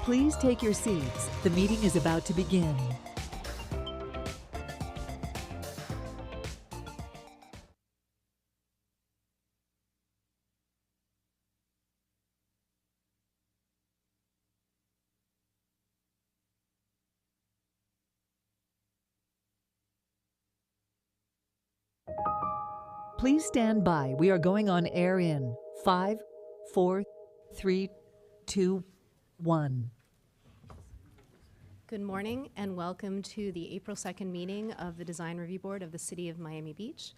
Please take your seats. The meeting is about to begin. Please stand by. We are going on air in 5, 4, 3, 2, 1. Good morning and welcome to the April 2nd meeting of the Design Review Board of the City of Miami Beach.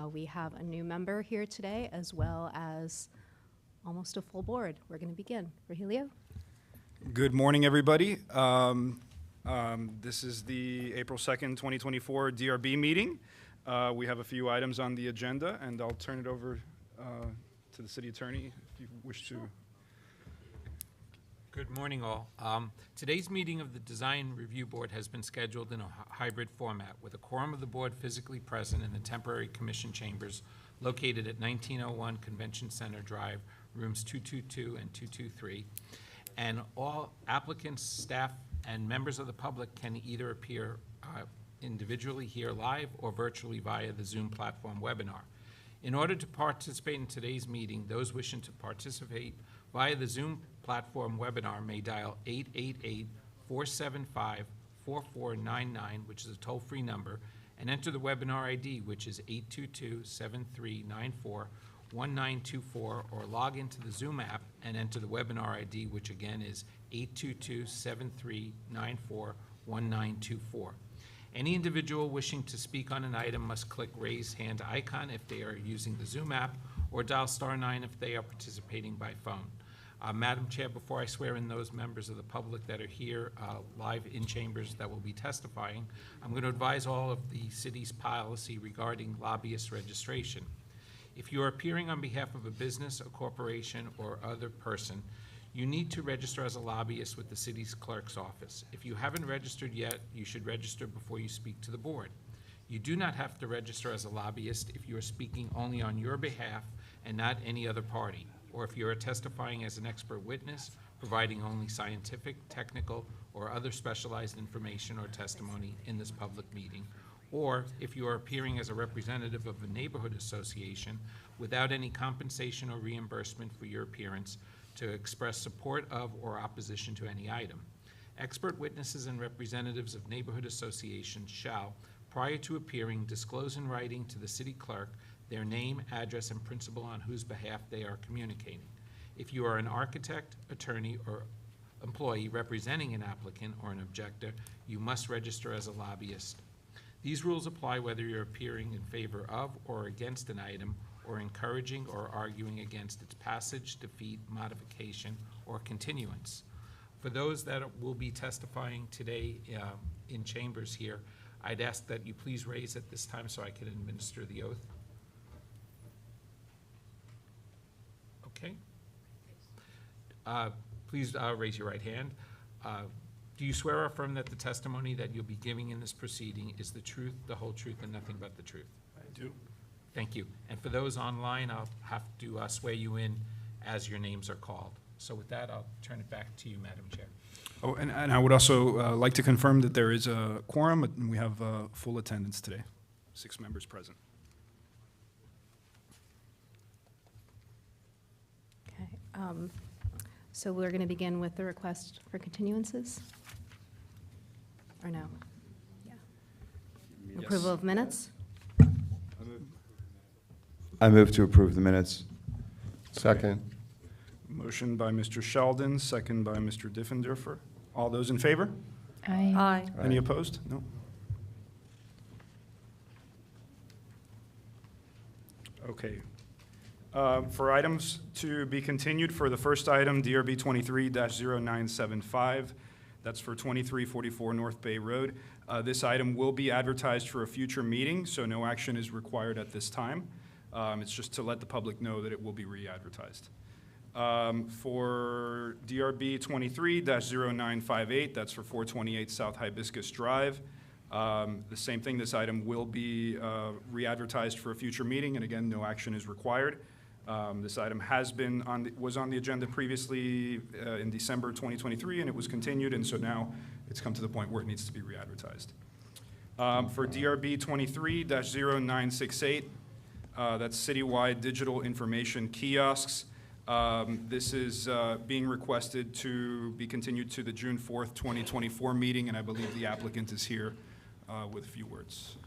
We have a new member here today as well as almost a full board. We're going to begin. Rogelio? Good morning, everybody. This is the April 2nd, 2024 DRB meeting. We have a few items on the agenda, and I'll turn it over to the city attorney if you wish to. Good morning, all. Today's meeting of the Design Review Board has been scheduled in a hybrid format with a quorum of the board physically present in the temporary commission chambers located at 1901 Convention Center Drive, rooms 222 and 223. And all applicants, staff, and members of the public can either appear individually here live or virtually via the Zoom platform webinar. In order to participate in today's meeting, those wishing to participate via the Zoom platform webinar may dial 888-475-4499, which is a toll-free number, and enter the webinar ID, which is 822-7394-1924, or log into the Zoom app and enter the webinar ID, which again is 822-7394-1924. Any individual wishing to speak on an item must click raise hand icon if they are using the Zoom app, or dial *9 if they are participating by phone. Madam Chair, before I swear in those members of the public that are here live in chambers that will be testifying, I'm going to advise all of the city's policy regarding lobbyist registration. If you are appearing on behalf of a business, a corporation, or other person, you need to register as a lobbyist with the city's clerk's office. If you haven't registered yet, you should register before you speak to the board. You do not have to register as a lobbyist if you are speaking only on your behalf and not any other party, or if you are testifying as an expert witness, providing only scientific, technical, or other specialized information or testimony in this public meeting, or if you are appearing as a representative of a neighborhood association without any compensation or reimbursement for your appearance to express support of or opposition to any item. Expert witnesses and representatives of neighborhood associations shall, prior to appearing, disclose in writing to the city clerk their name, address, and principal on whose behalf they are communicating. If you are an architect, attorney, or employee representing an applicant or an objector, you must register as a lobbyist. These rules apply whether you're appearing in favor of or against an item, or encouraging or arguing against its passage, defeat, modification, or continuance. For those that will be testifying today in chambers here, I'd ask that you please raise at this time so I can administer the oath. Okay. Please raise your right hand. Do you swear or affirm that the testimony that you'll be giving in this proceeding is the truth, the whole truth, and nothing but the truth? I do. Thank you. And for those online, I'll have to swear you in as your names are called. So with that, I'll turn it back to you, Madam Chair. Oh, and I would also like to confirm that there is a quorum, and we have full attendance today, 6 members present. Okay. So we're going to begin with the request for continuances? Or no? Yeah. Yes. Approval of minutes? I move to approve the minutes. Second. Motion by Mr. Sheldon, second by Mr. Diffenderfer. All those in favor? Aye. Any opposed? No. Okay. For items to be continued, for the first item, DRB 23-0975, that's for 2344 North Bay Road. This item will be advertised for a future meeting, so no action is required at this time. It's just to let the public know that it will be re-advertised. For DRB 23-0958, that's for 428 South Hibiscus Drive. The same thing, this item will be re-advertised for a future meeting, and again, no action is required. This item was on the agenda previously in December 2023, and it was continued, and so now it's come to the point where it needs to be re-advertised. For DRB 23-0968, that's citywide digital information kiosks. This is being requested to be continued to the June 4th, 2024 meeting, and I believe the applicant is here with a few words.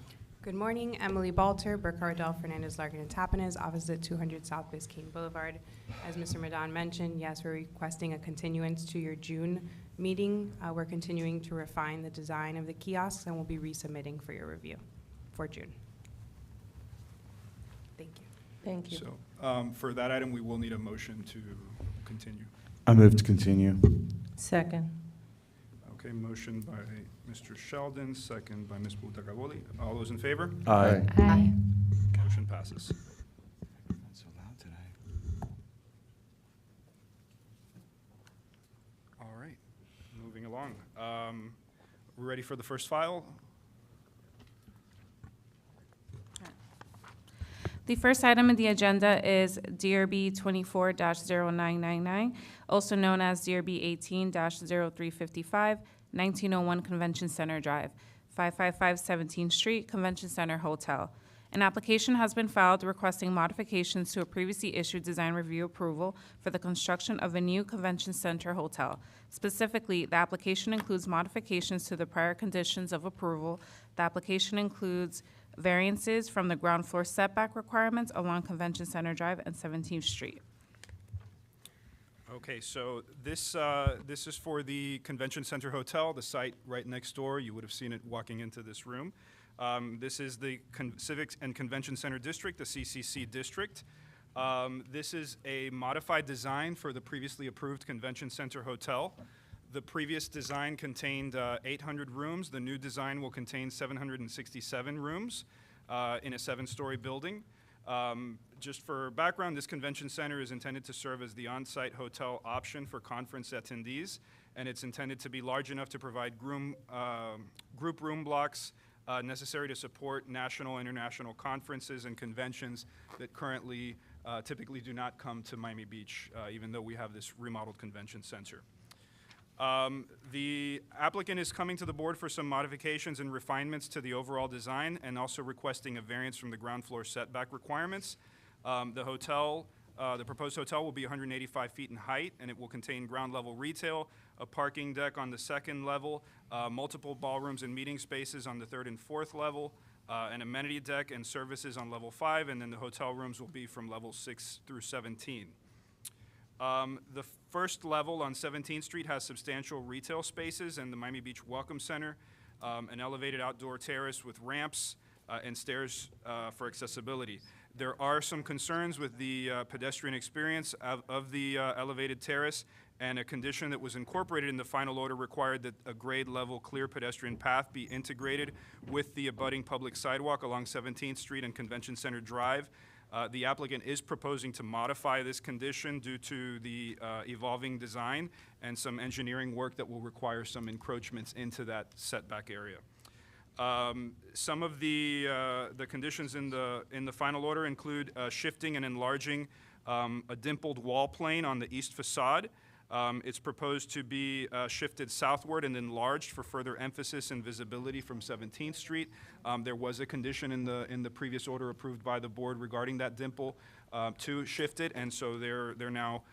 Good morning, Emily Balter, Burkhardell, Fernandez, Larkin, and Tapanez, opposite 200 South Biscayne Boulevard. As Mr. Madan mentioned, yes, we're requesting a continuance to your June meeting. We're continuing to refine the design of the kiosks, and we'll be resubmitting for your review for June. Thank you. Thank you. So for that item, we will need a motion to continue. I move to continue. Second. Okay, motion by Mr. Sheldon, second by Ms. Butagavoli. All those in favor? Aye. Aye. Motion passes. Not so loud today. All right, moving along. We're ready for the first file. The first item on the agenda is DRB 24-0999, also known as DRB 18-0355, 1901 Convention Center Drive, 555 17th Street, Convention Center Hotel. An application has been filed requesting modifications to a previously issued design review approval for the construction of a new convention center hotel. Specifically, the application includes modifications to the prior conditions of approval. The application includes variances from the ground floor setback requirements along Convention Center Drive and 17th Street. Okay, so this is for the Convention Center Hotel, the site right next door. You would have seen it walking into this room. This is the Civic and Convention Center District, the CCC District. This is a modified design for the previously approved Convention Center Hotel. The previous design contained 800 rooms. The new design will contain 767 rooms in a 7-story building. Just for background, this convention center is intended to serve as the on-site hotel option for conference attendees, and it's intended to be large enough to provide group room blocks necessary to support national and international conferences and conventions that currently typically do not come to Miami Beach, even though we have this remodeled convention center. The applicant is coming to the board for some modifications and refinements to the overall design and also requesting a variance from the ground floor setback requirements. The proposed hotel will be 185 feet in height, and it will contain ground level retail, a parking deck on the 2nd level, multiple ballrooms and meeting spaces on the 3rd and 4th level, an amenity deck and services on level 5, and then the hotel rooms will be from level 6 through 17. The first level on 17th Street has substantial retail spaces and the Miami Beach Welcome Center, an elevated outdoor terrace with ramps and stairs for accessibility. There are some concerns with the pedestrian experience of the elevated terrace, and a condition that was incorporated in the final order required that a grade level clear pedestrian path be integrated with the abutting public sidewalk along 17th Street and Convention Center Drive. The applicant is proposing to modify this condition due to the evolving design and some engineering work that will require some encroachments into that setback area. Some of the conditions in the final order include shifting and enlarging a dimpled wall plane on the east facade. It's proposed to be shifted southward and enlarged for further emphasis and visibility from 17th Street. There was a condition in the previous order approved by the board regarding that dimple to shift it, and so they're now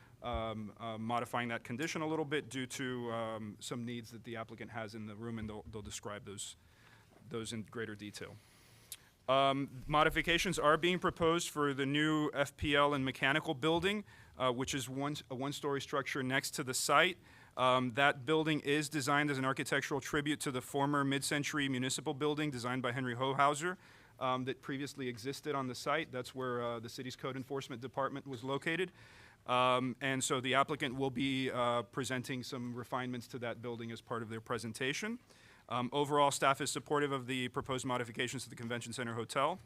modifying that condition a little bit due to some needs that the applicant has in the room, and they'll describe those in greater detail. Modifications are being proposed for the new FPL and mechanical building, which is a one-story structure next to the site. That building is designed as an architectural tribute to the former mid-century municipal building designed by Henry Hohauser that previously existed on the site. That's where the city's code enforcement department was located. And so the applicant will be presenting some refinements to that building as part of their presentation. Overall, staff is supportive of the proposed modifications to the Convention Center Hotel.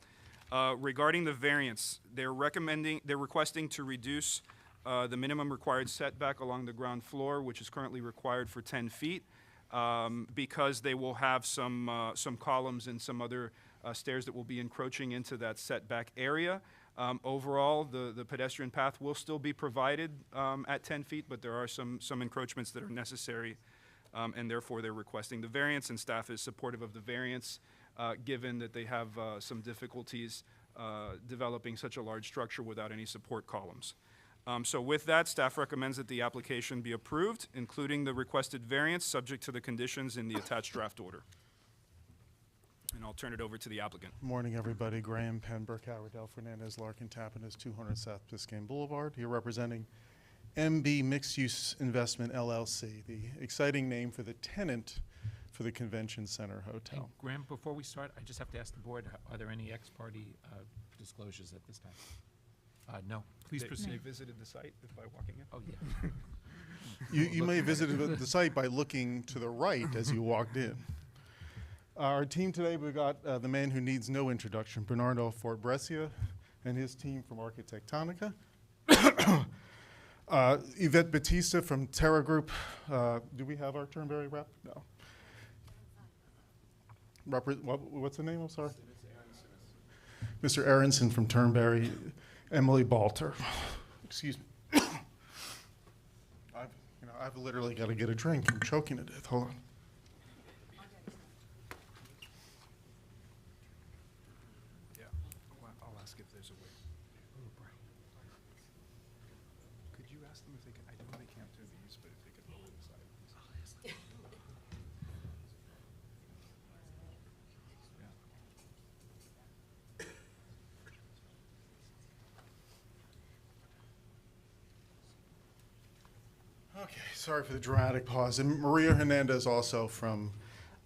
Regarding the variance, they're requesting to reduce the minimum required setback along the ground floor, which is currently required for 10 feet, because they will have some columns and some other stairs that will be encroaching into that setback area. Overall, the pedestrian path will still be provided at 10 feet, but there are some encroachments that are necessary, and therefore they're requesting the variance, and staff is supportive of the variance, given that they have some difficulties developing such a large structure without any support columns. So with that, staff recommends that the application be approved, including the requested variance, subject to the conditions in the attached draft order. And I'll turn it over to the applicant. Morning, everybody. Graham Penberg, Howardell Fernandez, Larkin Tapanez, 200 South Biscayne Boulevard. Here representing MB Mixed Use Investment LLC, the exciting name for the tenant for the Convention Center Hey, Hotel. Graham, before we start, I just have to ask the board, are there any ex-party disclosures at this time? No. Please They proceed. visited the site by walking in. Oh, yeah. You may have visited the site by looking to the right as you walked in. Our team today, we've got the man who needs no introduction, Bernardo Fortbrescia, and his team from Architectonica. Yvette Batista from Terra Group. Do we have our Turnberry rep? No. What's the name? I'm sorry. Mr. Aronson from Turnberry. Emily Balter. Excuse me. I've literally got to get a drink. I'm choking to death. Hold on. Yeah, I'll ask if there's a way. Could you ask them if they can, I know they can't do these, but if they could lower the side, please. Okay, sorry for the dramatic pause. And Maria Hernandez also from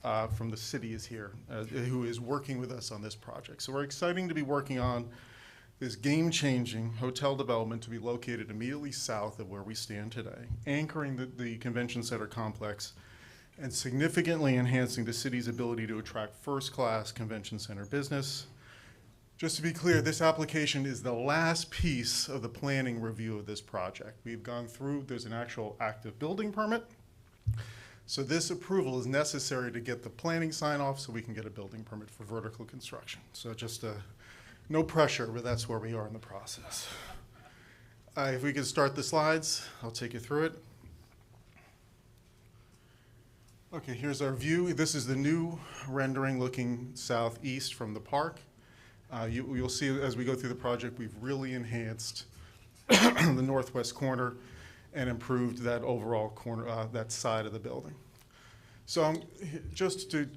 the city is here, who is working with us on this project. So we're excited to be working on this game-changing hotel development to be located immediately south of where we stand today, anchoring the convention center complex and significantly enhancing the city's ability to attract first-class convention center business. Just to be clear, this application is the last piece of the planning review of this project. We've gone through, there's an actual active building permit. So this approval is necessary to get the planning sign off so we can get a building permit for vertical construction. So just no pressure, but that's where we are in the process. If we could start the slides, I'll take you through it. Okay, here's our view. This is the new rendering looking southeast from the park. You'll see as we go through the project, we've really enhanced the northwest corner and improved that overall corner, that side of the building. So just to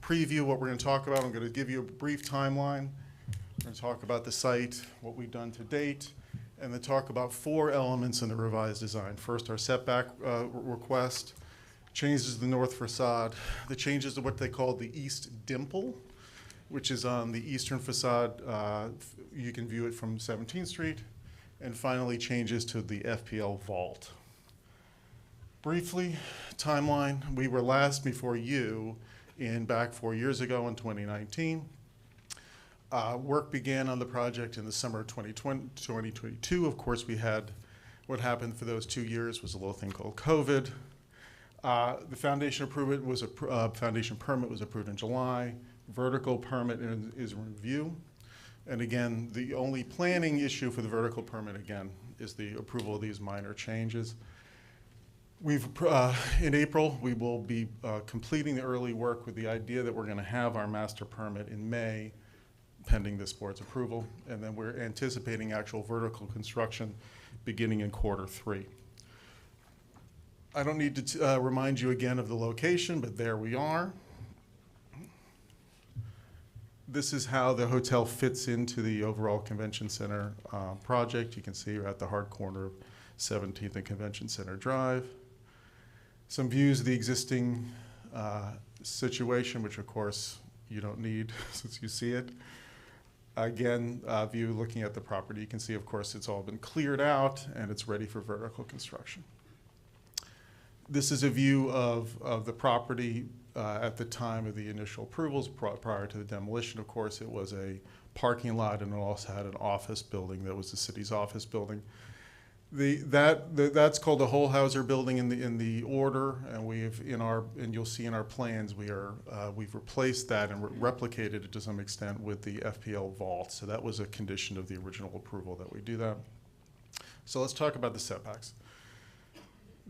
preview what we're going to talk about, I'm going to give you a brief timeline. We're going to talk about the site, what we've done to date, and then talk about 4 elements in the revised design. First, our setback request, changes to the north facade, the changes to what they call the east dimple, which is on the eastern facade. You can view it from 17th Street, and finally changes to the FPL vault. Briefly, timeline, we were last before you back 4 years ago in 2019. Work began on the project in the summer of 2022. Of course, we had what happened for those 2 years was a little thing called COVID. The foundation permit was approved in July. Vertical permit is in review. And again, the only planning issue for the vertical permit, again, is the approval of these minor changes. In April, we will be completing the early work with the idea that we're going to have our master permit in May, pending this board's approval. And then we're anticipating actual vertical construction beginning in Q3. I don't need to remind you again of the location, but there we are. This is how the hotel fits into the overall convention center project. You can see we're at the hard corner of 17th and Convention Center Drive. Some views of the existing situation, which of course you don't need since you see it. Again, view looking at the property, you can see of course it's all been cleared out and it's ready for vertical construction. This is a view of the property at the time of the initial approvals prior to the demolition. Of course, it was a parking lot and it also had an office building that was the city's office building. That's called the whole Hauser building in the order, and and you'll see in our plans, we've replaced that and replicated it to some extent with the FPL vault. So that was a condition of the original approval that we do that. So let's talk about the setbacks.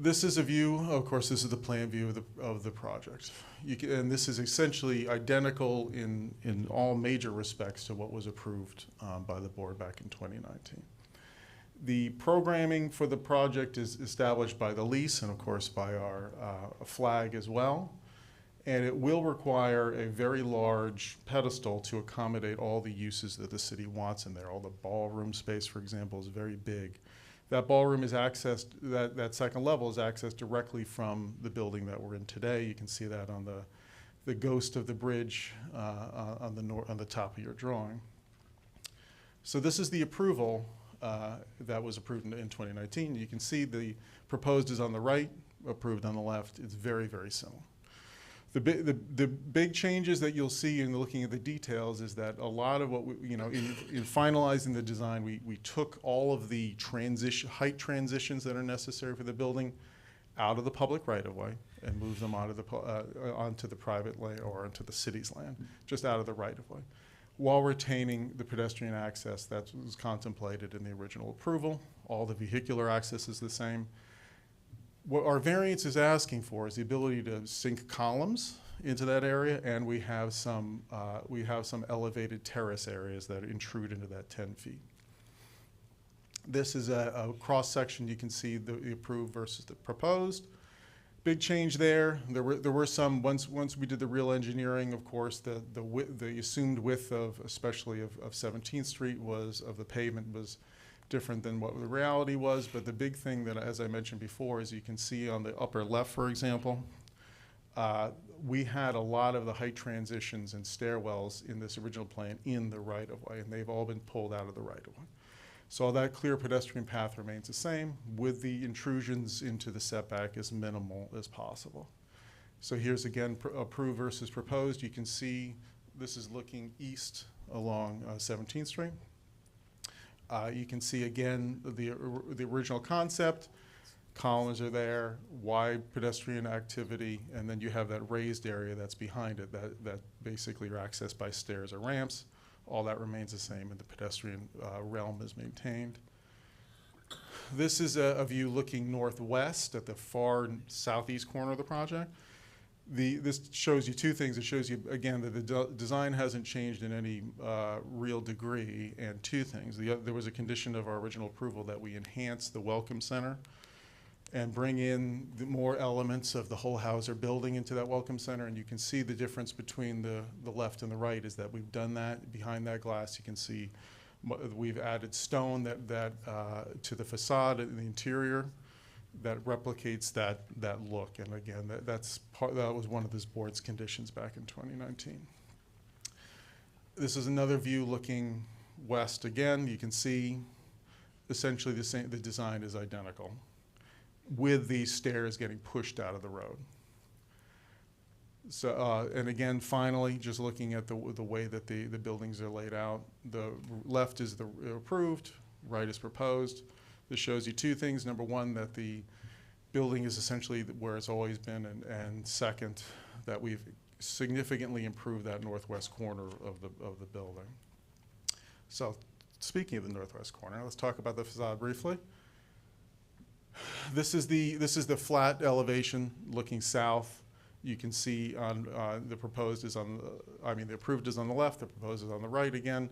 This is a view, of course, this is the plan view of the project. And this is essentially identical in all major respects to what was approved by the board back in 2019. The programming for the project is established by the lease and, of course, by our flag as well. And it will require a very large pedestal to accommodate all the uses that the city wants in there. All the ballroom space, for example, is very big. That ballroom is accessed, that second level is accessed directly from the building that we're in today. You can see that on the ghost of the bridge on the top of your drawing. So this is the approval that was approved in 2019. You can see the proposed is on the right, approved on the left. It's very, very similar. The big changes that you'll see in looking at the details is that a lot of what in finalizing the design, we took all of the height transitions that are necessary for the building out of the public right-of-way and moved them onto the private land or onto the city's land, just out of the right-of-way, while retaining the pedestrian access that was contemplated in the original approval. All the vehicular access is the same. What our variance is asking for is the ability to sink columns into that area, and we have some elevated terrace areas that intrude into that 10 feet. This is a cross-section. You can see the approved versus the proposed. Big change there. There were some, once we did the real engineering, of course, the assumed width of, especially of 17th Street of the pavement was different than what the reality was. But the big thing that, as I mentioned before, is you can see on the upper left, for example, we had a lot of the height transitions and stairwells in this original plan in the right-of-way, and they've all been pulled out of the right-of-way. So that clear pedestrian path remains the same, with the intrusions into the setback as minimal as possible. So here's again approved versus proposed. You can see this is looking east along 17th Street. You can see again the original concept. Columns are there, wide pedestrian activity, and then you have that raised area that's behind it that basically are accessed by stairs or ramps. All that remains the same, and the pedestrian realm is maintained. This is a view looking northwest at the far southeast corner of the project. This shows you two things. It shows you, again, that the design hasn't changed in any real degree, and two things. There was a condition of our original approval that we enhance the Welcome Center and bring in more elements of the whole Hauser building into that Welcome Center. And you can see the difference between the left and the right is that we've done that. Behind that glass, you can see we've added stone to the facade in the interior that replicates that look. And again, that was one of this board's conditions back in 2019. This is another view looking west again. You can see essentially the design is identical, with these stairs getting pushed out of the road. So, and again, finally, just looking at the way that the buildings are laid out, the left is the approved, right is proposed. This shows you two things. Number one, that the building is essentially where it's always been, and second, that we've significantly improved that northwest corner of the building. So, speaking of the northwest corner, let's talk about the facade briefly. This is the flat elevation looking south. You can see on the approved is on the left, the proposed is on the right again.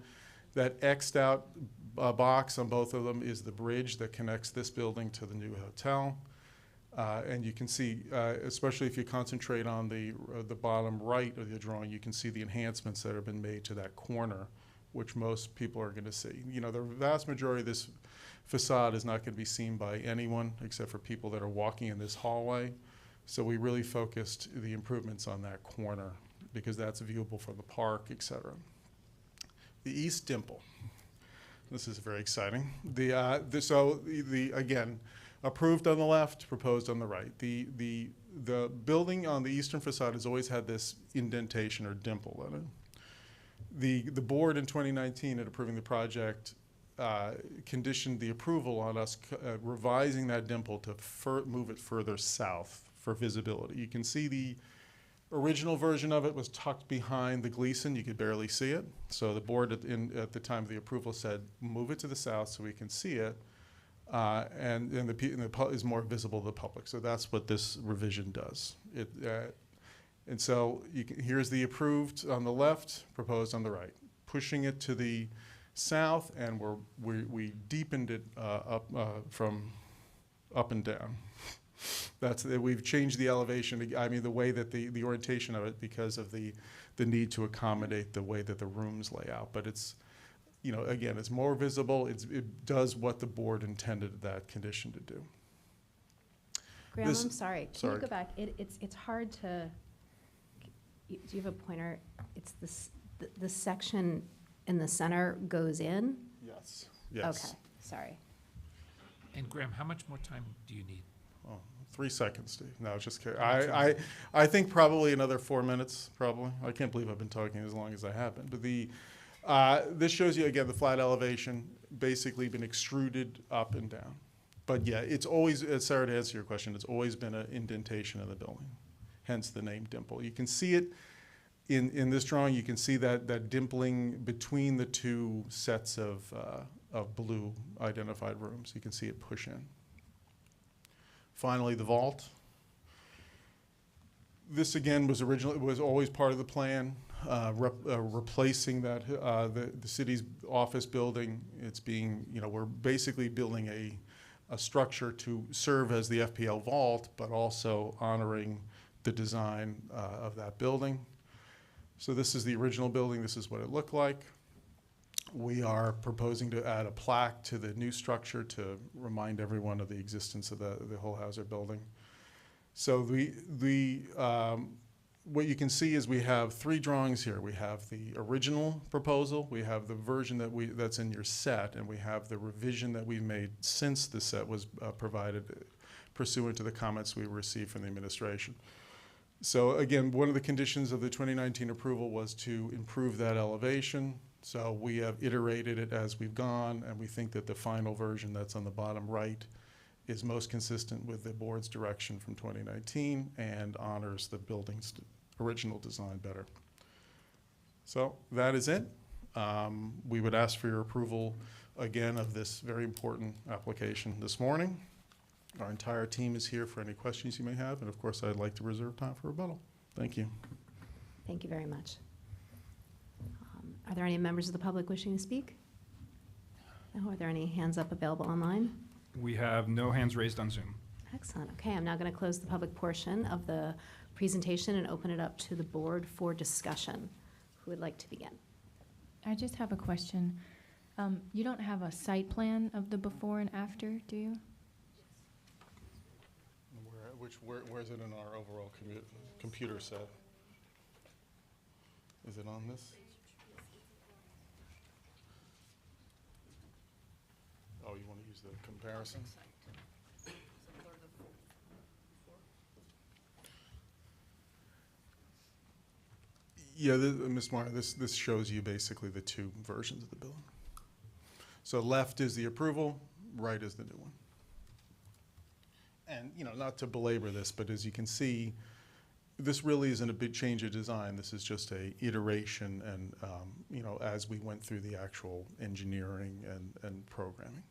That X'd out box on both of them is the bridge that connects this building to the new hotel. And you can see, especially if you concentrate on the bottom right of the drawing, you can see the enhancements that have been made to that corner, which most people are going to see. You know, the vast majority of this facade is not going to be seen by anyone except for people that are walking in this hallway. So we really focused the improvements on that corner because that's viewable from the park, et cetera. The East Dimple. This is very exciting. Again, approved on the left, proposed on the right. The building on the eastern facade has always had this indentation or dimple in it. The board in 2019, at approving the project, conditioned the approval on us revising that dimple to move it further south for visibility. You can see the original version of it was tucked behind the Gleason. You could barely see it. So the board at the time of the approval said, move it to the south so we can see it. And is more visible to the public. So that's what this revision does. And so here's the approved on the left, proposed on the right. Pushing it to the south, and we deepened it from up and down. We've changed the elevation, I mean the way that the orientation of it, because of the need to accommodate the way that the rooms lay out. But it's, again, it's more visible. It does what the board intended that condition to do. Graham, This- I'm sorry. Can sorry. you go back? It's hard to, do you have a pointer? It's the section in the center goes in? Yes. Yes. Okay, sorry. And Graham, how much more time do you need? Oh, 3 seconds, Steve. No, just kidding. I think probably another 4 minutes, probably. I can't believe I've been talking as long as I have been. But this shows you, again, the flat elevation, basically been extruded up and down. But yeah, it's always, Sarah, to answer your question, it's always been an indentation in the building, hence the name dimple. You can see it in this drawing. You can see that dimpling between the two sets of blue identified rooms. You can see it push in. Finally, the vault. This again was always part of the plan, replacing that the city's office building. It's being, we're basically building a structure to serve as the FPL vault, but also honoring the design of that building. So this is the original building. This is what it looked like. We are proposing to add a plaque to the new structure to remind everyone of the existence of the Holhauser building. So what you can see is we have 3 drawings here. We have the original proposal, we have the version that's in your set, and we have the revision that we made since the set was provided pursuant to the comments we received from the administration. So again, one of the conditions of the 2019 approval was to improve that elevation. So we have iterated it as we've gone, and we think that the final version that's on the bottom right is most consistent with the board's direction from 2019 and honors the building's original design better. So that is it. We would ask for your approval again of this very important application this morning. Our entire team is here for any questions you may have, and of course I'd like to reserve time for rebuttal. Thank you. Thank you very much. Are there any members of the public wishing to speak? No, are there any hands up available online? We have no hands raised on Zoom. Excellent. Okay, I'm now going to close the public portion of the presentation and open it up to the board for discussion. Who would like to begin? I just have a question. You don't have a site plan of the before and after, do you? Where is it in our overall computer set? Is it on this? Oh, you want to use the comparison? Yeah, Ms. Meyer, this shows you basically the 2 versions of the building. So left is the approval, right is the new one. And, not to belabor this, but as you can see, this really isn't a big change of design. This is just a iteration and, as we went through the actual engineering and programming.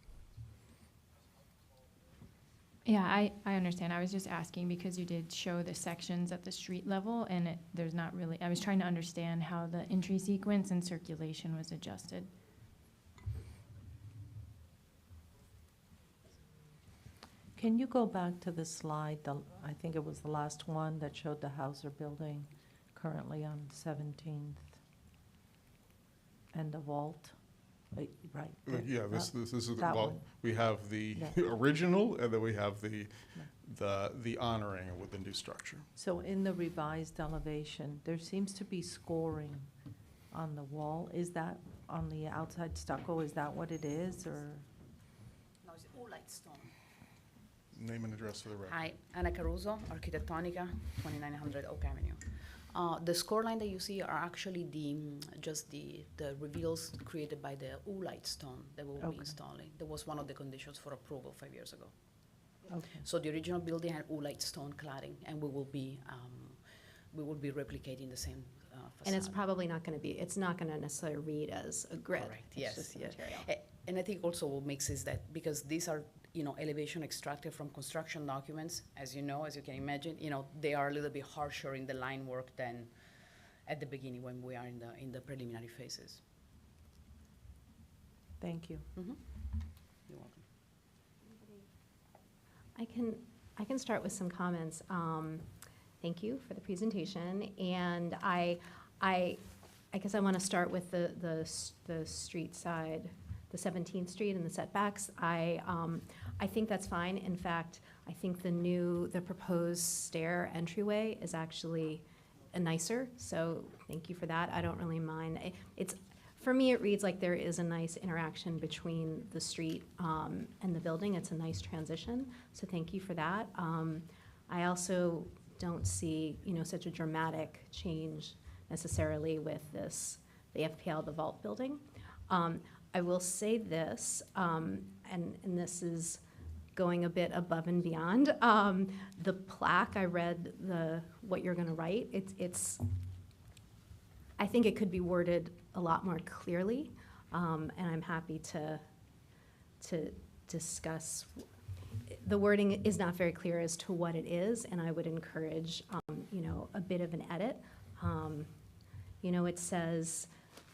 Yeah, I understand. I was just asking because you did show the sections at the street level, and there's not really, I was trying to understand how the entry sequence and circulation was adjusted. Can you go back to the slide, I think it was the last one that showed the Hauser building currently on 17th and the vault? Right. Yeah, this is, that well, one. we have the Yeah. original, and then we have the honoring with the new structure. So in the revised elevation, there seems to be scoring on the wall. Is that on the outside stucco? Is that what it is, or? No, it's all light stone. Name and address for the record. Hi, Anna Caruso, Architettonica, 2900 Oak Avenue. The score line that you see are actually just the reveals created by the oolite stone that we'll be Okay. installing. That was one of the conditions for approval 5 years ago. Okay. So the original building had oolite stone cladding, and we will be replicating the same facade. And it's probably not going to be, it's not going to necessarily read as a grid. Correct, It's yes, just the yes. material. And I think also what makes is that because these are, elevation extracted from construction documents, as you know, as you can imagine, they are a little bit harsher in the line work than at the beginning when we are in the preliminary phases. Thank you. You're welcome. I can start with some comments. Thank you for the presentation, and I guess I want to start with the street side, the 17th Street and the setbacks. I think that's fine. In fact, I think the proposed stair entryway is actually nicer. So thank you for that. I don't really mind. For me, it reads like there is a nice interaction between the street and the building. It's a nice transition, so thank you for that. I also don't see, such a dramatic change necessarily with the FPL, the vault building. I will say this, and this is going a bit above and beyond. The plaque, I read what you're going to write. I think it could be worded a lot more clearly, and I'm happy to discuss. The wording is not very clear as to what it is, and I would encourage, a bit of an edit. It says,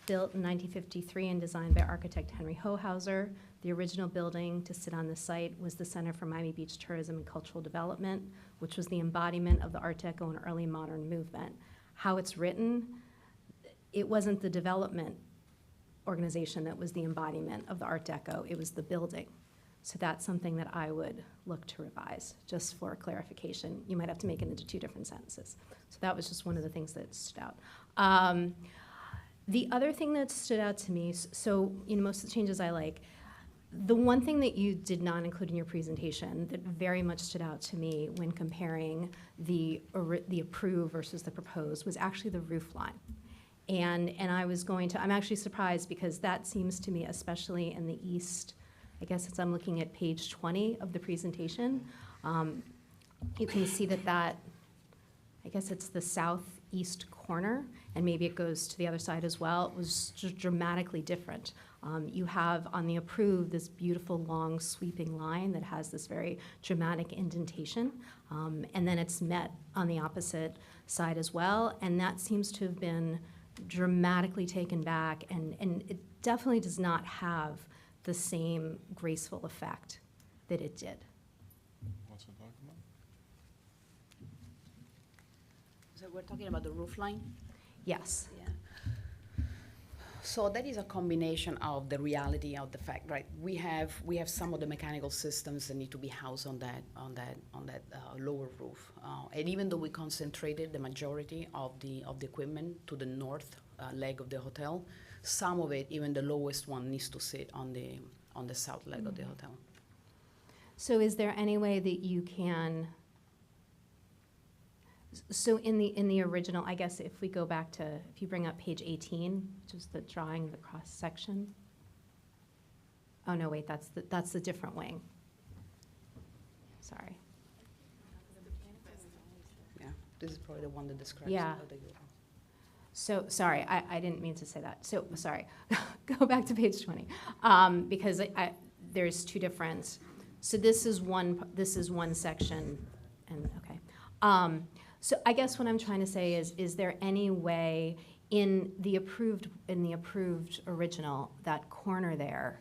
built in 1953 and designed by architect Henry Hohauser. The original building to sit on the site was the Center for Miami Beach Tourism and Cultural Development, which was the embodiment of the Art Deco and early modern movement. How it's written, it wasn't the development organization that was the embodiment of the Art Deco, it was the building. So that's something that I would look to revise, just for clarification. You might have to make it into 2 different sentences. So that was just one of the things that stood out. The other thing that stood out to me, so most of the changes I like, the one thing that you did not include in your presentation that very much stood out to me when comparing the approved versus the proposed was actually the roof line. And I'm actually surprised because that seems to me, especially in the east, I guess it's, I'm looking at page 20 of the presentation, you can see that, I guess it's the southeast corner, and maybe it goes to the other side as well. It was just dramatically different. You have on the approved this beautiful long sweeping line that has this very dramatic indentation, and then it's met on the opposite side as well, and that seems to have been dramatically taken back, and it definitely does not have the same graceful effect that it did. What's it talking about? So we're talking about the roof line? Yes. Yeah. So that is a combination of the reality of the fact, right? We have some of the mechanical systems that need to be housed on that lower roof, and even though we concentrated the majority of the equipment to the north leg of the hotel, some of it, even the lowest one, needs to sit on the south leg of the hotel. So is there any way that you can, so in the original, I guess if we go back to, if you bring up page 18, which is the drawing of the cross section. Oh no, wait, that's the different wing. Sorry. Yeah, this is probably the one that describes Yeah. the So, sorry, I didn't mean to say that. So, sorry, go back to page 20. Because there's 2 different, so this is one section, and, okay. So I guess what I'm trying to say is there any way in the approved original, that corner there,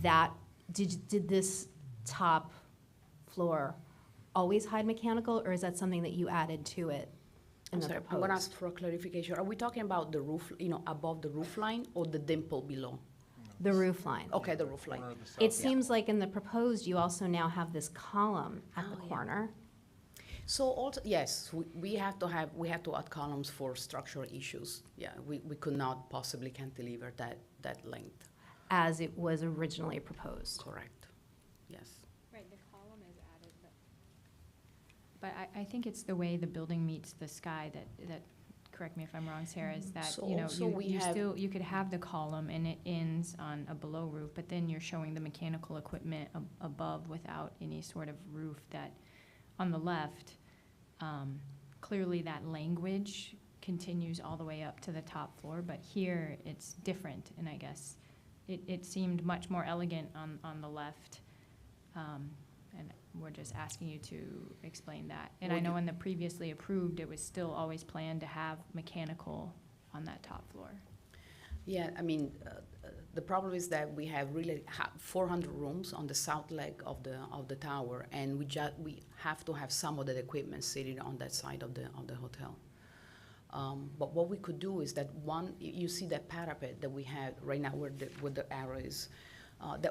that, did this top floor always hide mechanical, or is that something that you added to it? I'm sorry, I'm gonna ask for a clarification. Are we talking about the roof, above the roof line, or the dimple below? The roof line. Okay, the roof line. It seems like in the proposed, you also now have this column at the corner. So also, yes, we have to add columns for structural issues. Yeah, we could not possibly cantilever that length. As it was originally proposed. Correct, yes. Right, the column is added, but. But I think it's the way the building meets the sky that, correct me if I'm wrong, Sarah, is that, So you know, also we you have- still, you could have the column and it ends on a below roof, but then you're showing the mechanical equipment above without any sort of roof that, on the left, clearly that language continues all the way up to the top floor, but here it's different, and I guess it seemed much more elegant on the left. And we're just asking you to explain that. And I Would know you- in the previously approved, it was still always planned to have mechanical on that top floor. Yeah, I mean, the problem is that we have really 400 rooms on the south leg of the tower, and we have to have some of the equipment sitting on that side of the hotel. But what we could do is that you see that parapet that we have right now where the arrow is.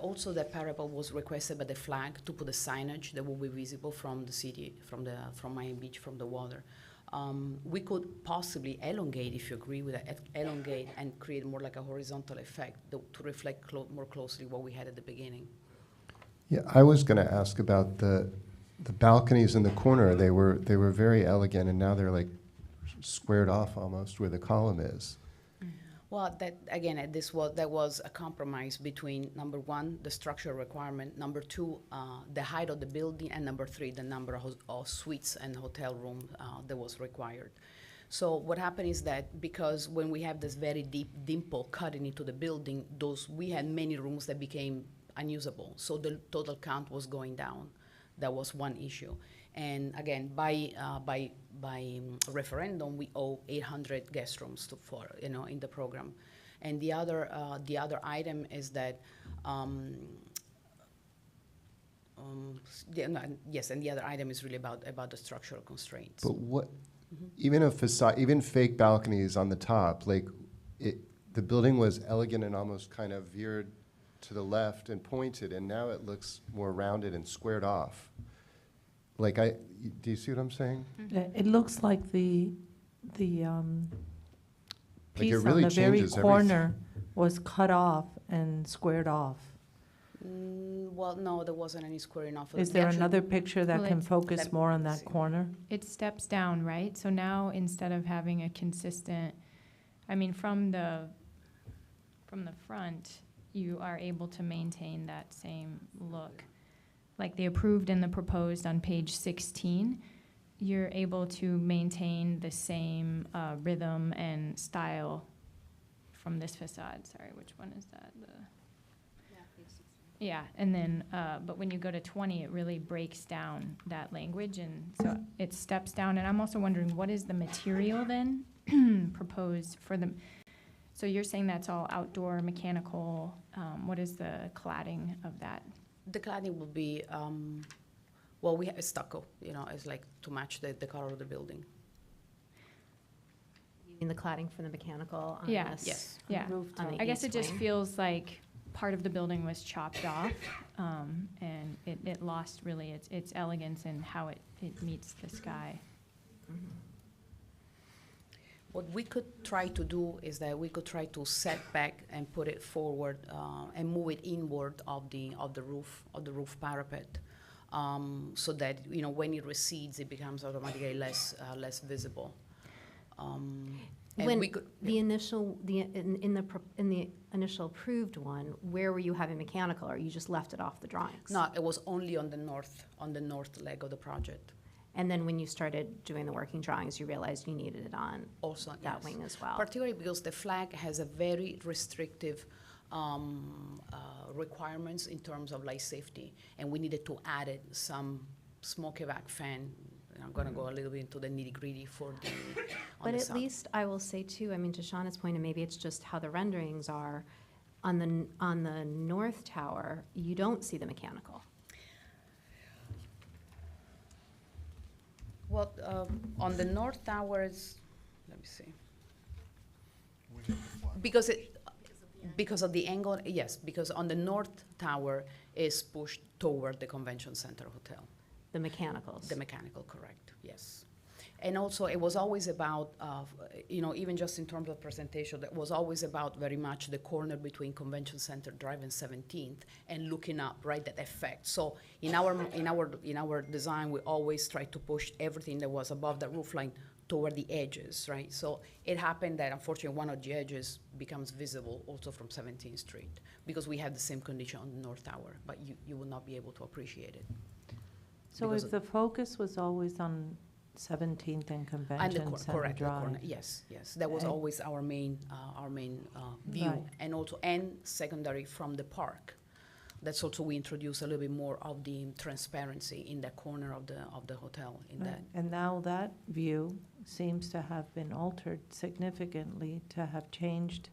Also that parapet was requested by the flag to put a signage that will be visible from the city, from Miami Beach, from the water. We could possibly elongate, if you agree with that, elongate and create more like a horizontal effect to reflect more closely what we had at the beginning. Yeah, I was going to ask about the balconies in the corner. They were very elegant, and now they're like squared off almost where the column is. Well, that was a compromise between, number one, the structural requirement, number two, the height of the building, and number three, the number of suites and hotel rooms that was required. So what happened is that because when we have this very deep dimple cutting into the building, we had many rooms that became unusable. So the total count was going down. That was one issue. And again, by referendum, we owe 800 guest rooms in the program. And the other item is that yes, and the other item is really about the structural constraints. But what, even a facade, even fake balconies on the top, like the building was elegant and almost kind of veered to the left and pointed, and now it looks more rounded and squared off. Like do you see what I'm saying? It looks like the piece really on the very changes corner was cut off and squared off. Well, no, there wasn't any squaring off. Is there another picture that Well, can it's- focus more on that see. corner? It steps down, right? So now instead of having a consistent, I mean, from the front, you are able to maintain that same look. Like the approved and the proposed on page 16, you're able to maintain the same rhythm and style from this facade. Sorry, which one is that? Yeah, and then, but when you go to 20, it really breaks down that language, and so it steps down. And I'm also wondering, what is the material then proposed for the, so you're saying that's all outdoor mechanical, what is the cladding of that? The cladding will be, we have stucco, it's like to match the color of the building. In the cladding for the mechanical on Yeah. this Yes. Yeah, roof on the I guess east it just wing. feels like part of the building was chopped off, and it lost really its elegance and how it meets the sky. What we could try to do is that we could try to set back and put it forward and move it inward of the roof parapet, so that when it recedes, it becomes automatically less visible. And When we could, the initial, in the initial approved one, where were you having mechanical, or you just left it off the drawings? no, it was only on the north leg of the project. And then when you started doing the working drawings, you realized you needed it on Also, that yes. wing as well? Particularly because the flag has a very restrictive requirements in terms of life safety, and we needed to add some smoke evac fan. And I'm going to go a little bit into the nitty gritty for the. But at least I will say too, I mean, to Shauna's point, and maybe it's just how the renderings are, on the north tower, you don't see the mechanical. Well, on the north towers, let me see. Because of the angle, yes, because on the north tower is pushed toward the convention center hotel. The mechanicals. The mechanical, correct, yes. And also, it was always about, even just in terms of presentation, that was always about very much the corner between Convention Center Drive and 17th, and looking up, right, that effect. So in our design, we always try to push everything that was above the roof line toward the edges, right? So it happened that unfortunately one of the edges becomes visible also from 17th Street, because we have the same condition on the North Tower, but you will not be able to appreciate it. So because if the focus was always on 17th and And the Convention Center correct, the corner, Drive? yes, that was And- always our main view, Right. and secondary from the park. That's also, we introduce a little bit more of the transparency in that corner of the hotel, in Right. that. And now that view seems to have been altered significantly, to have changed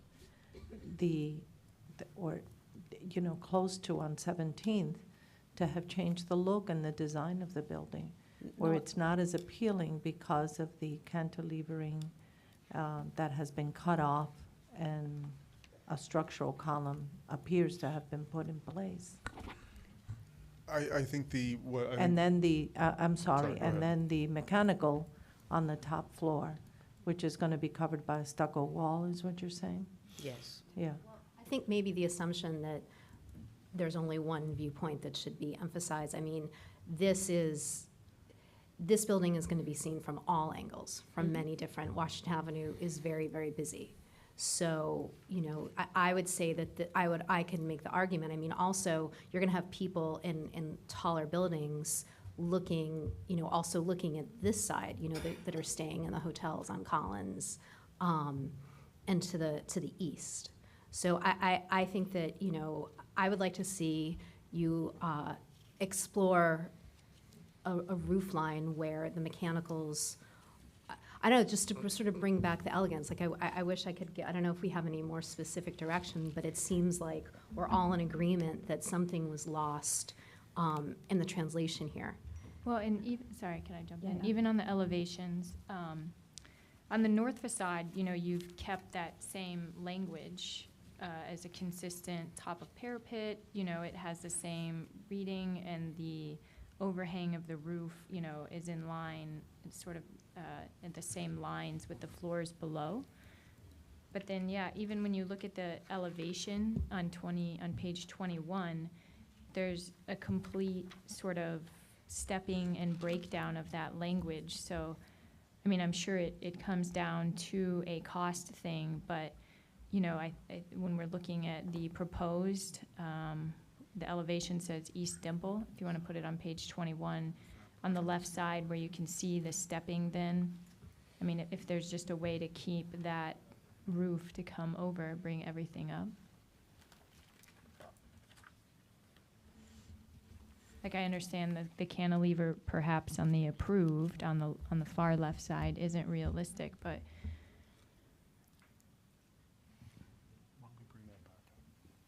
close to on 17th, to have changed the look and the design of the building, where No, it's not as appealing because of the cantilevering that has been cut off, and a structural column appears to have been put in place. I think And then I'm Sorry, sorry, go and ahead. then the mechanical on the top floor, which is going to be covered by a stucco wall, is what you're saying? yes. Yeah. I think maybe the assumption that there's only one viewpoint that should be emphasized. I mean, this building is going to be seen from all angles, from many different. Washington Avenue is very, very busy. So, I would say that I can make the argument. I mean, also, you're going to have people in taller buildings looking, also looking at this side, that are staying in the hotels on Collins, and to the east. So I think that, I would like to see you explore a roof line where the mechanicals, I don't know, just to sort of bring back the elegance. Like, I wish I could get, I don't know if we have any more specific direction, but it seems like we're all in agreement that something was lost in the translation here. Well, and even, sorry, can I jump in? Yeah. Even on the elevations, on the north facade, you've kept that same language as a consistent top of parapet. It has the same reading, and the overhang of the roof, is in line, it's sort of in the same lines with the floors below. But then, yeah, even when you look at the elevation on page 21, there's a complete sort of stepping and breakdown of that language. So, I mean, I'm sure it comes down to a cost thing, but, when we're looking at the proposed, the elevation says East Dimple, if you want to put it on page 21, on the left side where you can see the stepping then. I mean, if there's just a way to keep that roof to come over, bring everything up. Like, I understand that the cantilever perhaps on the approved, on the far left side, isn't realistic, but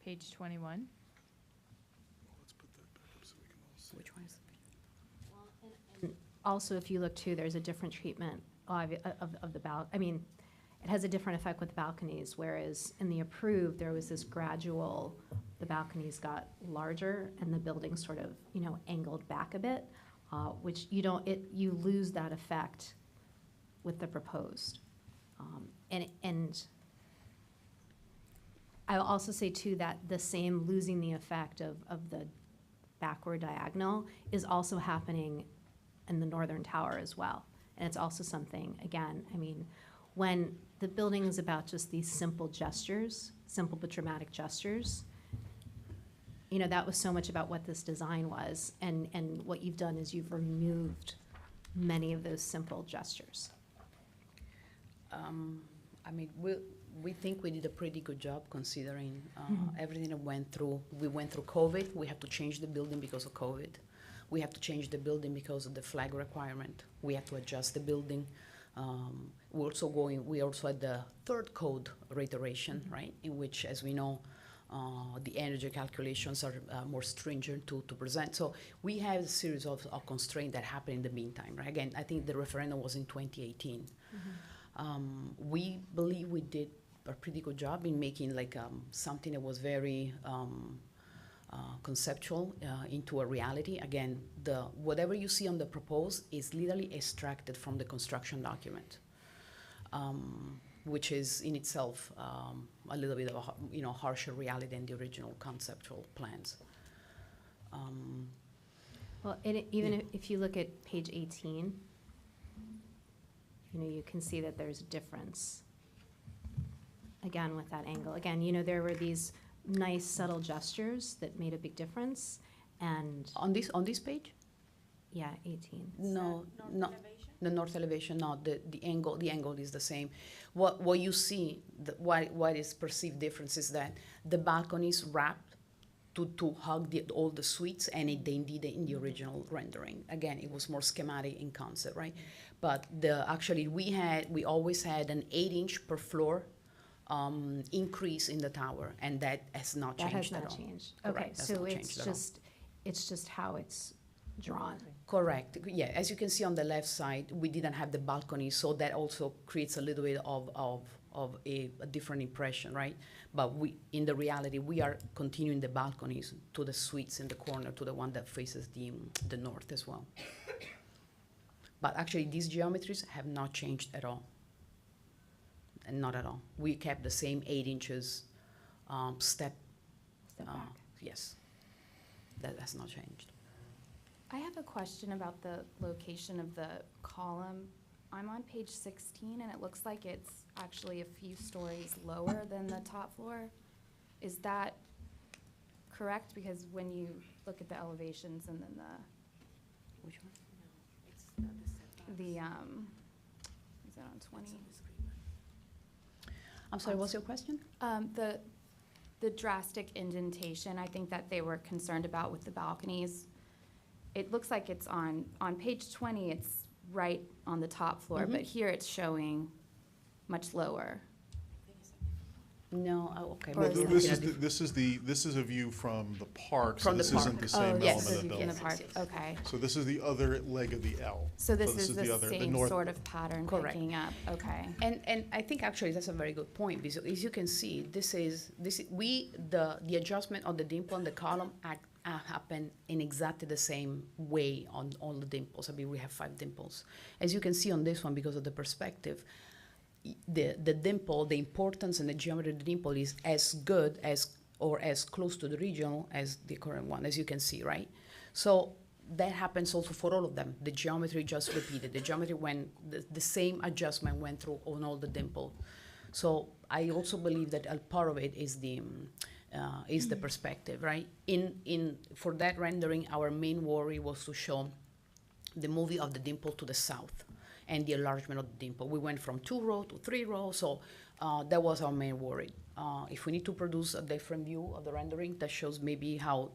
page 21. Which one is? Also, if you look too, there's a different treatment of the I mean, it has a different effect with balconies, whereas in the approved, there was this gradual, the balconies got larger and the building sort of, angled back a bit, which you lose that effect with the proposed. And I'll also say too that the same losing the effect of the backward diagonal is also happening in the northern tower as well. And it's also something, again, I mean, when the building is about just these simple gestures, simple but dramatic gestures, that was so much about what this design was. And what you've done is you've removed many of those simple gestures. I mean, we think we did a pretty good job considering everything that went through. We went through COVID. We have to change the building because of COVID. We have to change the building because of the flag requirement. We have to adjust the building. We also had the third code reiteration, right? In which, as we know, the energy calculations are more stringent to present. So we have a series of constraints that happened in the meantime, right? Again, I think the referendum was in 2018. We believe we did a pretty good job in making something that was very conceptual into a reality. Again, whatever you see on the proposed is literally extracted from the construction document, which is in itself a little bit of a harsher reality than the original conceptual plans. Well, even if you look at page 18, you can see that there's a difference. Again, with that angle. Again, there were these nice subtle gestures that made a big difference, and On this page? yeah, 18. No, no, the north elevation, no, the angle is the same. What you see, what is perceived difference is that the balconies wrapped to hug all the suites, and they did it in the original rendering. Again, it was more schematic in concept, right? But actually we always had an 8-inch per floor increase in the tower, and that has not That changed has at not all. changed. Correct, Okay, that's so not it's changed at all. just how it's drawn. Correct. Yeah, as you can see on the left side, we didn't have the balcony, so that also creates a little bit of a different impression, right? But in the reality, we are continuing the balconies to the suites in the corner, to the one that faces the north as well. But actually, these geometries have not changed at all. And not at all. We kept the same 8 inches step. Step back. Yes, that has not changed. I have a question about the location of the column. I'm on page 16, and it looks like it's actually a few stories lower than the top floor. Is that correct? Because when you look at the elevations and then Which one? the is that on 20? I'm sorry, what's your question? The drastic indentation, I think that they were concerned about with the balconies. It looks like it's on page 20, it's right on the top floor, but here it's showing much lower. No, okay. Or maybe is looking it- at This is a view from the park, so From the this park. isn't the Oh, same yes. element of the in building. the park, okay. So this is the other leg of the L. So this is the the other- same north- sort of pattern Correct. picking up, okay. And I think actually that's a very good point, because as you can see, the adjustment of the dimple and the column happen in exactly the same way on all the dimples. I mean, we have 5 dimples. As you can see on this one, because of the perspective, the dimple, the importance and the geometry of the dimple is as good as or as close to the regional as the current one, as you can see, right? So that happens also for all of them. The geometry just repeated. The geometry the same adjustment went through on all the dimple. So I also believe that a part of it is the perspective, right? For that rendering, our main worry was to show the movie of the dimple to the south and the enlargement of the dimple. We went from 2 row to 3 row, so that was our main worry. If we need to produce a different view of the rendering, that shows maybe how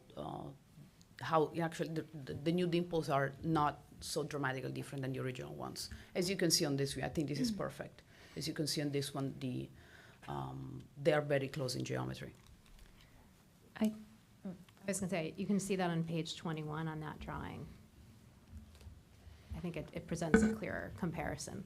actually the new dimples are not so dramatically different than the original ones. As you can see on this view, I think this is perfect. As you can see on this one, they are very close in geometry. I was gonna say, you can see that on page 21 on that drawing. I think it presents a clearer comparison.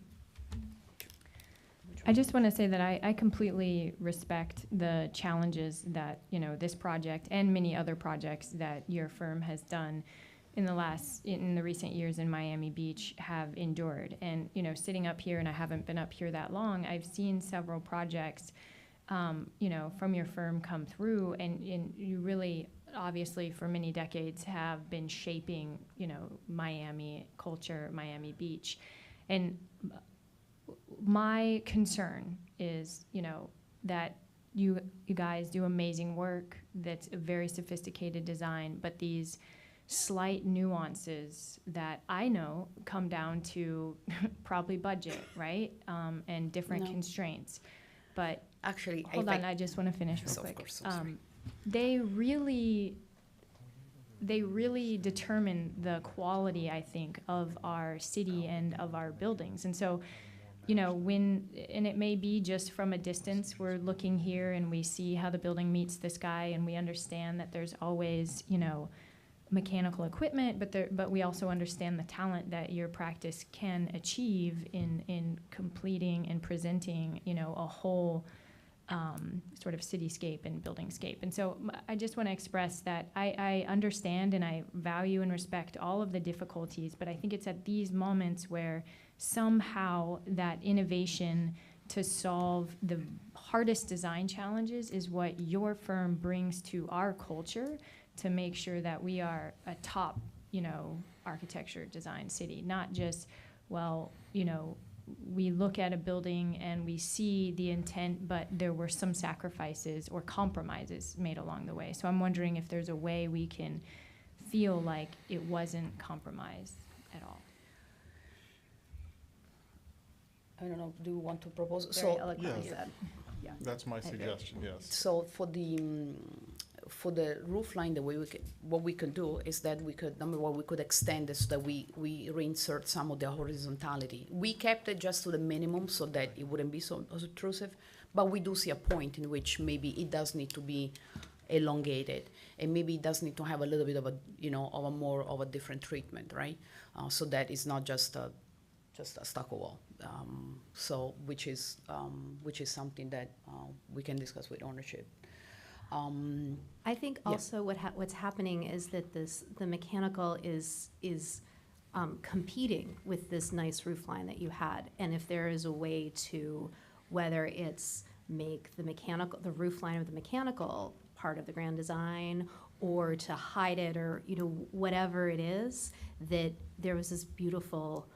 I just want to say that I completely respect the challenges that, this project and many other projects that your firm has done in the recent years in Miami Beach have endured. And, sitting up here, and I haven't been up here that long, I've seen several projects, from your firm come through, and you really, obviously, for many decades have been shaping, Miami culture, Miami Beach. And my concern is, that you guys do amazing work, that's a very sophisticated design, but these slight nuances that I know come down to probably budget, right? And different No. constraints. But Actually, hold on, I just want to finish real Yes, of quick. course, so sorry. They really determine the quality, I think, of our city and of our buildings. And so, and it may be just from a distance, we're looking here and we see how the building meets the sky, and we understand that there's always, mechanical equipment, but we also understand the talent that your practice can achieve in completing and presenting, a whole sort of cityscape and buildingscape. And so I just want to express that I understand and I value and respect all of the difficulties, but I think it's at these moments where somehow that innovation to solve the hardest design challenges is what your firm brings to our culture to make sure that we are a top, architecture design city, not just, we look at a building and we see the intent, but there were some sacrifices or compromises made along the way. So I'm wondering if there's a way we can feel like it wasn't compromised at all. I don't know, do you want to propose? Very So, eloquently Yes. said. Yeah. That's my I agree. suggestion, yes. so for the roof line, the way what we could do is that we could, number one, we could extend this so that we reinsert some of the horizontality. We kept it just to the minimum so that it wouldn't be so obtrusive, but we do see a point in which maybe it does need to be elongated, and maybe it does need to have a little bit of a more of a different treatment, right? So that it's not just a stucco wall. Which is something that we can discuss with ownership. I think Yeah. also what's happening is that the mechanical is competing with this nice roof line that you had. And if there is a way to, whether it's make the roof line of the mechanical part of the grand design, or to hide it, or, whatever it is, that there was this beautiful,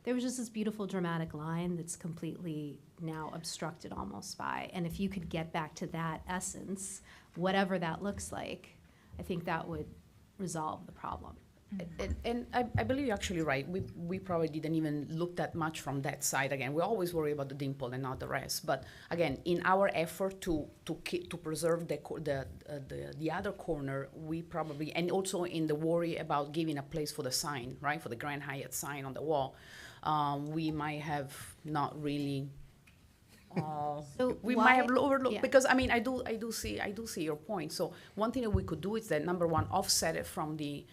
there was just this beautiful dramatic line that's completely now obstructed almost by, and if you could get back to that essence, whatever that looks like, I think that would resolve the problem. And I believe you're actually right. We probably didn't even look that much from that side. Again, we always worry about the dimple and not the rest. But again, in our effort to preserve the other corner, we probably, and also in the worry about giving a place for the sign, right, for the Grand Hyatt sign on the wall, we might have not really. So we why- might have overlooked yeah. because I mean I do see your point. So one thing that we could do is that number one, offset it from the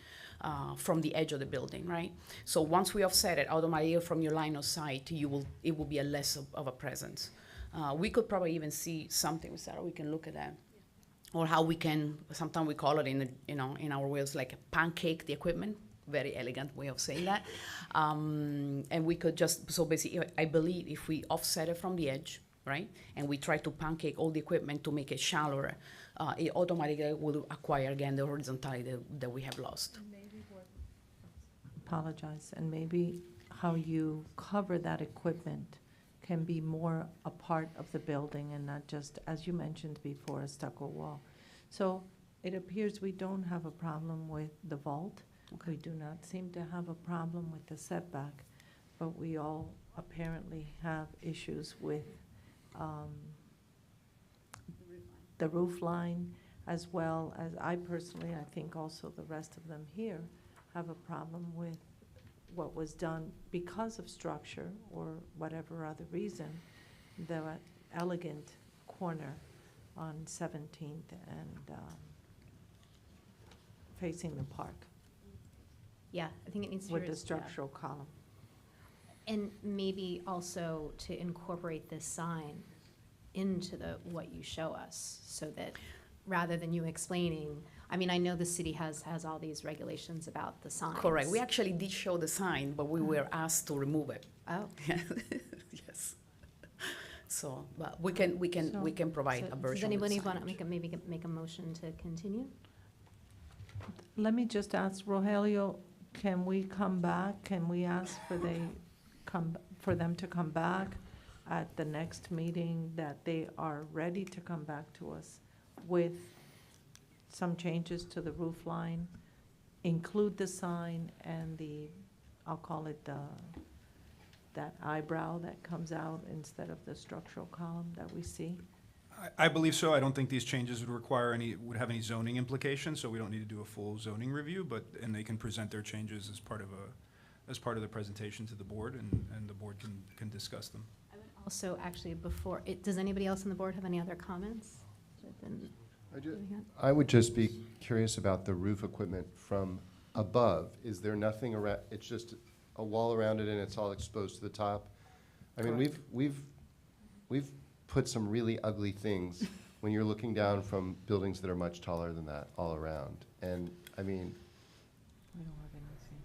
edge of the building, right? So once we offset it automatically from your line of sight, it will be a less of a presence. We could probably even see something, Sarah, we can look at that. Or how we can, sometimes we call it in our ways like pancake the equipment, very elegant way of saying that. And we could just, so basically, I believe if we offset it from the edge, right? And we try to pancake all the equipment to make it shallower, it automatically will acquire again the horizontality that we have lost. Apologize, and maybe how you cover that equipment can be more a part of the building and not just, as you mentioned before, a stucco wall. So it appears we don't have a problem with the vault. Okay. We do not seem to have a problem with the setback, but we all apparently have issues with the roof line, as well as I personally, I think also the rest of them here, have a problem with what was done because of structure or whatever other reason, the elegant corner on 17th and facing the park Yeah, I think it needs to be. with the yeah. structural column. And maybe also to incorporate this sign into what you show us, so that rather than you explaining, I mean, I know the city has all these regulations about the signs. Correct. We actually did show the sign, but we were asked to remove it. Oh, Yes. So, but we can provide a version so of the does anybody signage. want to make a motion to continue? Let me just ask, Rogelio, can we come back? Can we ask for them to come back at the next meeting, that they are ready to come back to us with some changes to the roof line, include the sign and I'll call it that eyebrow that comes out instead of the structural column that we see? I believe so. I don't think these changes would have any zoning implications, so we don't need to do a full zoning review, and they can present their changes as part of the presentation to the board, and the board can discuss them. Also, actually, does anybody else on the board have any other comments? I would just be curious about the roof equipment from above. Is there nothing around, it's just a wall around it and it's all exposed to the top? I mean, we've put some really ugly things when you're looking down from buildings that are much taller than that all around. And, I mean, We don't have anything.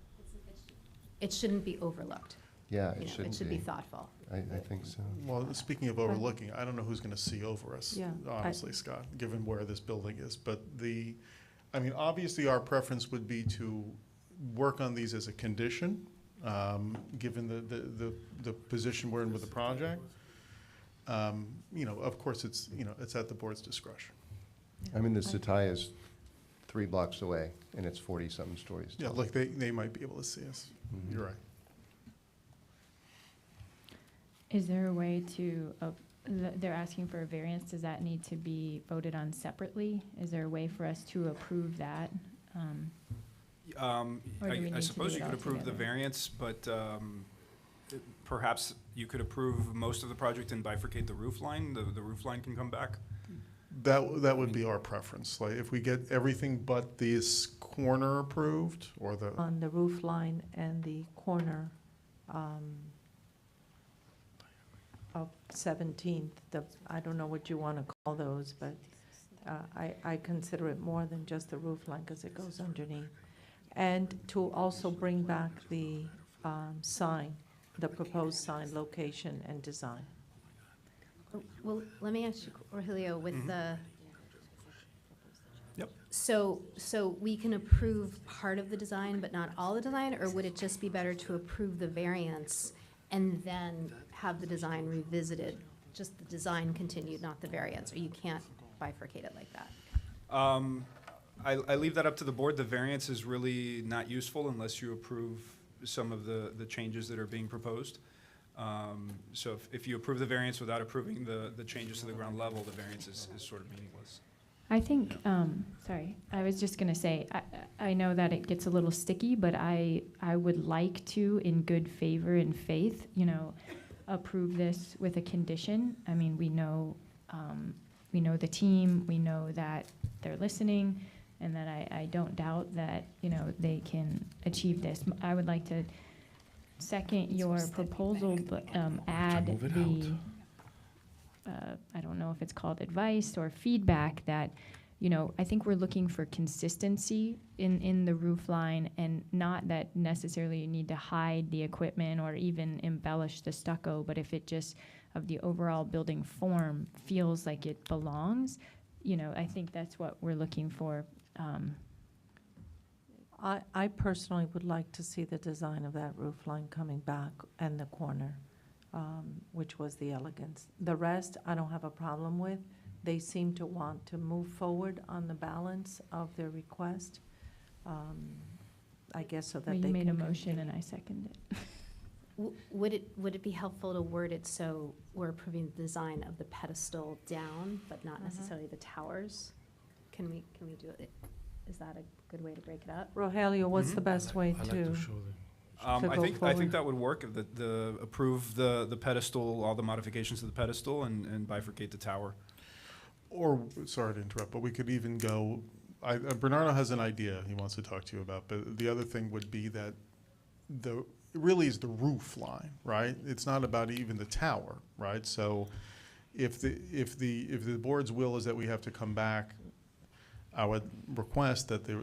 It shouldn't be overlooked. yeah, You it know, shouldn't It should be thoughtful. I think so. Well, speaking of overlooking, I don't know who's gonna see over us, Yeah, honestly, Scott, given where this building is. But I mean, obviously, our preference would be to work on these as a condition, given the position we're in with the project. You know, of course, it's at the board's discretion. I mean, the Satai is 3 blocks away, and it's 40-something stories Yeah, tall. look, they might be able to see us. Mhm. You're right. Is there a way to, they're asking for a variance, does that need to be voted on separately? Is there a way for us to approve that? Or do we need I to suppose do you it could approve the altogether? variance, but perhaps you could approve most of the project and bifurcate the roof line. The roof line can come back. That would be our preference. Like, if we get everything but this corner approved, or the, On the roof line and the corner of 17th, I don't know what you want to call those, but I consider it more than just the roof line because it goes underneath. And to also bring back the sign, the proposed sign, location, and design. Well, let me ask you, Rogelio, with the. Yep. So we can approve part of the design, but not all the design, or would it just be better to approve the variance and then have the design revisited? Just the design continued, not the variance, or you can't bifurcate it like that? I leave that up to the board. The variance is really not useful unless you approve some of the changes that are being proposed. So if you approve the variance without approving the changes to the ground level, the variance is sort of meaningless. I think, sorry, I was just gonna say, I know that it gets a little sticky, but I would like to, in good favor and faith, approve this with a condition. I mean, we know the team, we know that they're listening, and that I don't doubt that, they can achieve this. I would like to second your proposal, but add the, I don't know if it's called advice or feedback, that, I think we're looking for consistency in the roof line, and not that necessarily you need to hide the equipment or even embellish the stucco, but if it just, of the overall building form, feels like it belongs, I think that's what we're looking for. I personally would like to see the design of that roof line coming back and the corner, which was the elegance. The rest, I don't have a problem with. They seem to want to move forward on the balance of their request, I guess, so that Well, they you can made a motion continue. and I seconded it. Would it be helpful to word it so we're approving the design of the pedestal down, but not necessarily the towers? Can we do it? Is that a good way to break it up? Rogelio, what's the Mhm. best way I like to? to show them. I go think forward. that would work. Approve the pedestal, all the modifications to the pedestal, and bifurcate the tower. or, sorry to interrupt, but we could even go, Bernardo has an idea he wants to talk to you about, but the other thing would be that it really is the roof line, right? It's not about even the tower, right? So if the board's will is that we have to come back, I would request that the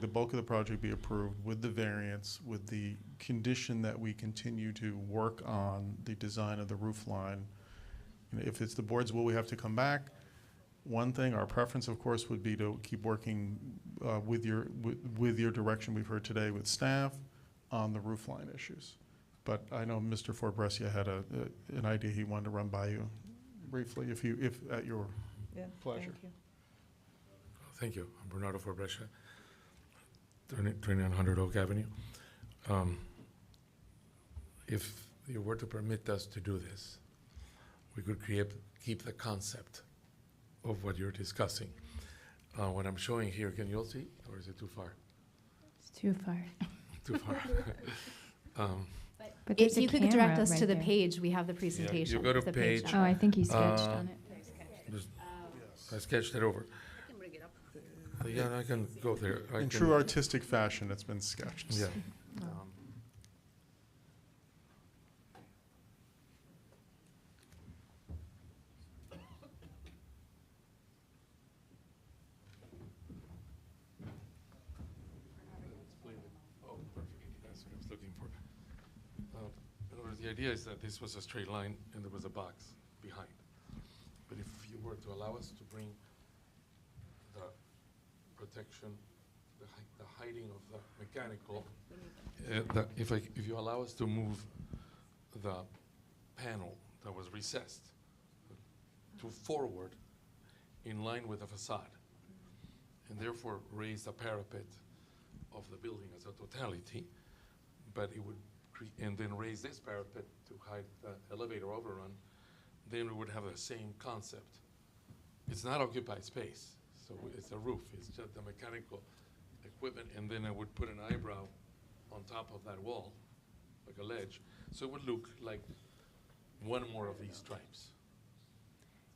bulk of the project be approved with the variance, with the condition that we continue to work on the design of the roof line. If it's the board's will, we have to come back. One thing, our preference, of course, would be to keep working with your direction we've heard today with staff on the roof line issues. But I know Mr. Forbrescia had an idea he wanted to run by you briefly, if at your pleasure. Thank you. Thank you. I'm Bernardo Forbrescia, 2900 Oak Avenue. If you were to permit us to do this, we could keep the concept of what you're discussing. What I'm showing here, can you all see, or is it too far? It's too far. Too far. But If there's a you could direct camera us right to the there. page, we have the presentation. go to the page- Oh, I number. think he sketched on it. Just- I sketched it over. Yeah, I can go there. I In can- true artistic fashion, it's been sketched. Yeah. The idea is that this was a straight line and there was a box behind. But if you were to allow us to bring the protection, the hiding of the mechanical, if you allow us to move the panel that was recessed to forward in line with the facade, and therefore raise the parapet of the building as a totality, but it would, and then raise this parapet to hide the elevator overrun, then we would have the same concept. It's not occupied space, so it's a roof, it's just the mechanical equipment, and then I would put an eyebrow on top of that wall, like a ledge, so it would look like one more of these stripes.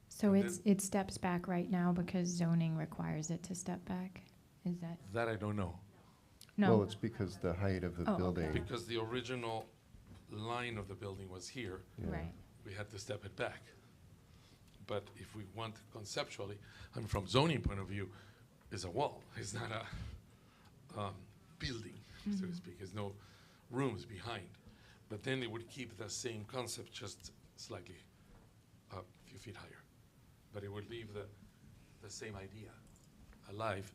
So And it steps back right now because zoning requires it to step back? Is that, That I don't know, Well, no? it's because the height of the Oh, okay. building. because the original line of the building was here, Yeah. Right. we had to step it back. But if we want conceptually, I mean, from zoning point of view, it's a wall, it's not a building, so to speak, there's no rooms behind. But then it would keep the same concept, just slightly a few feet higher. But it would leave the same idea alive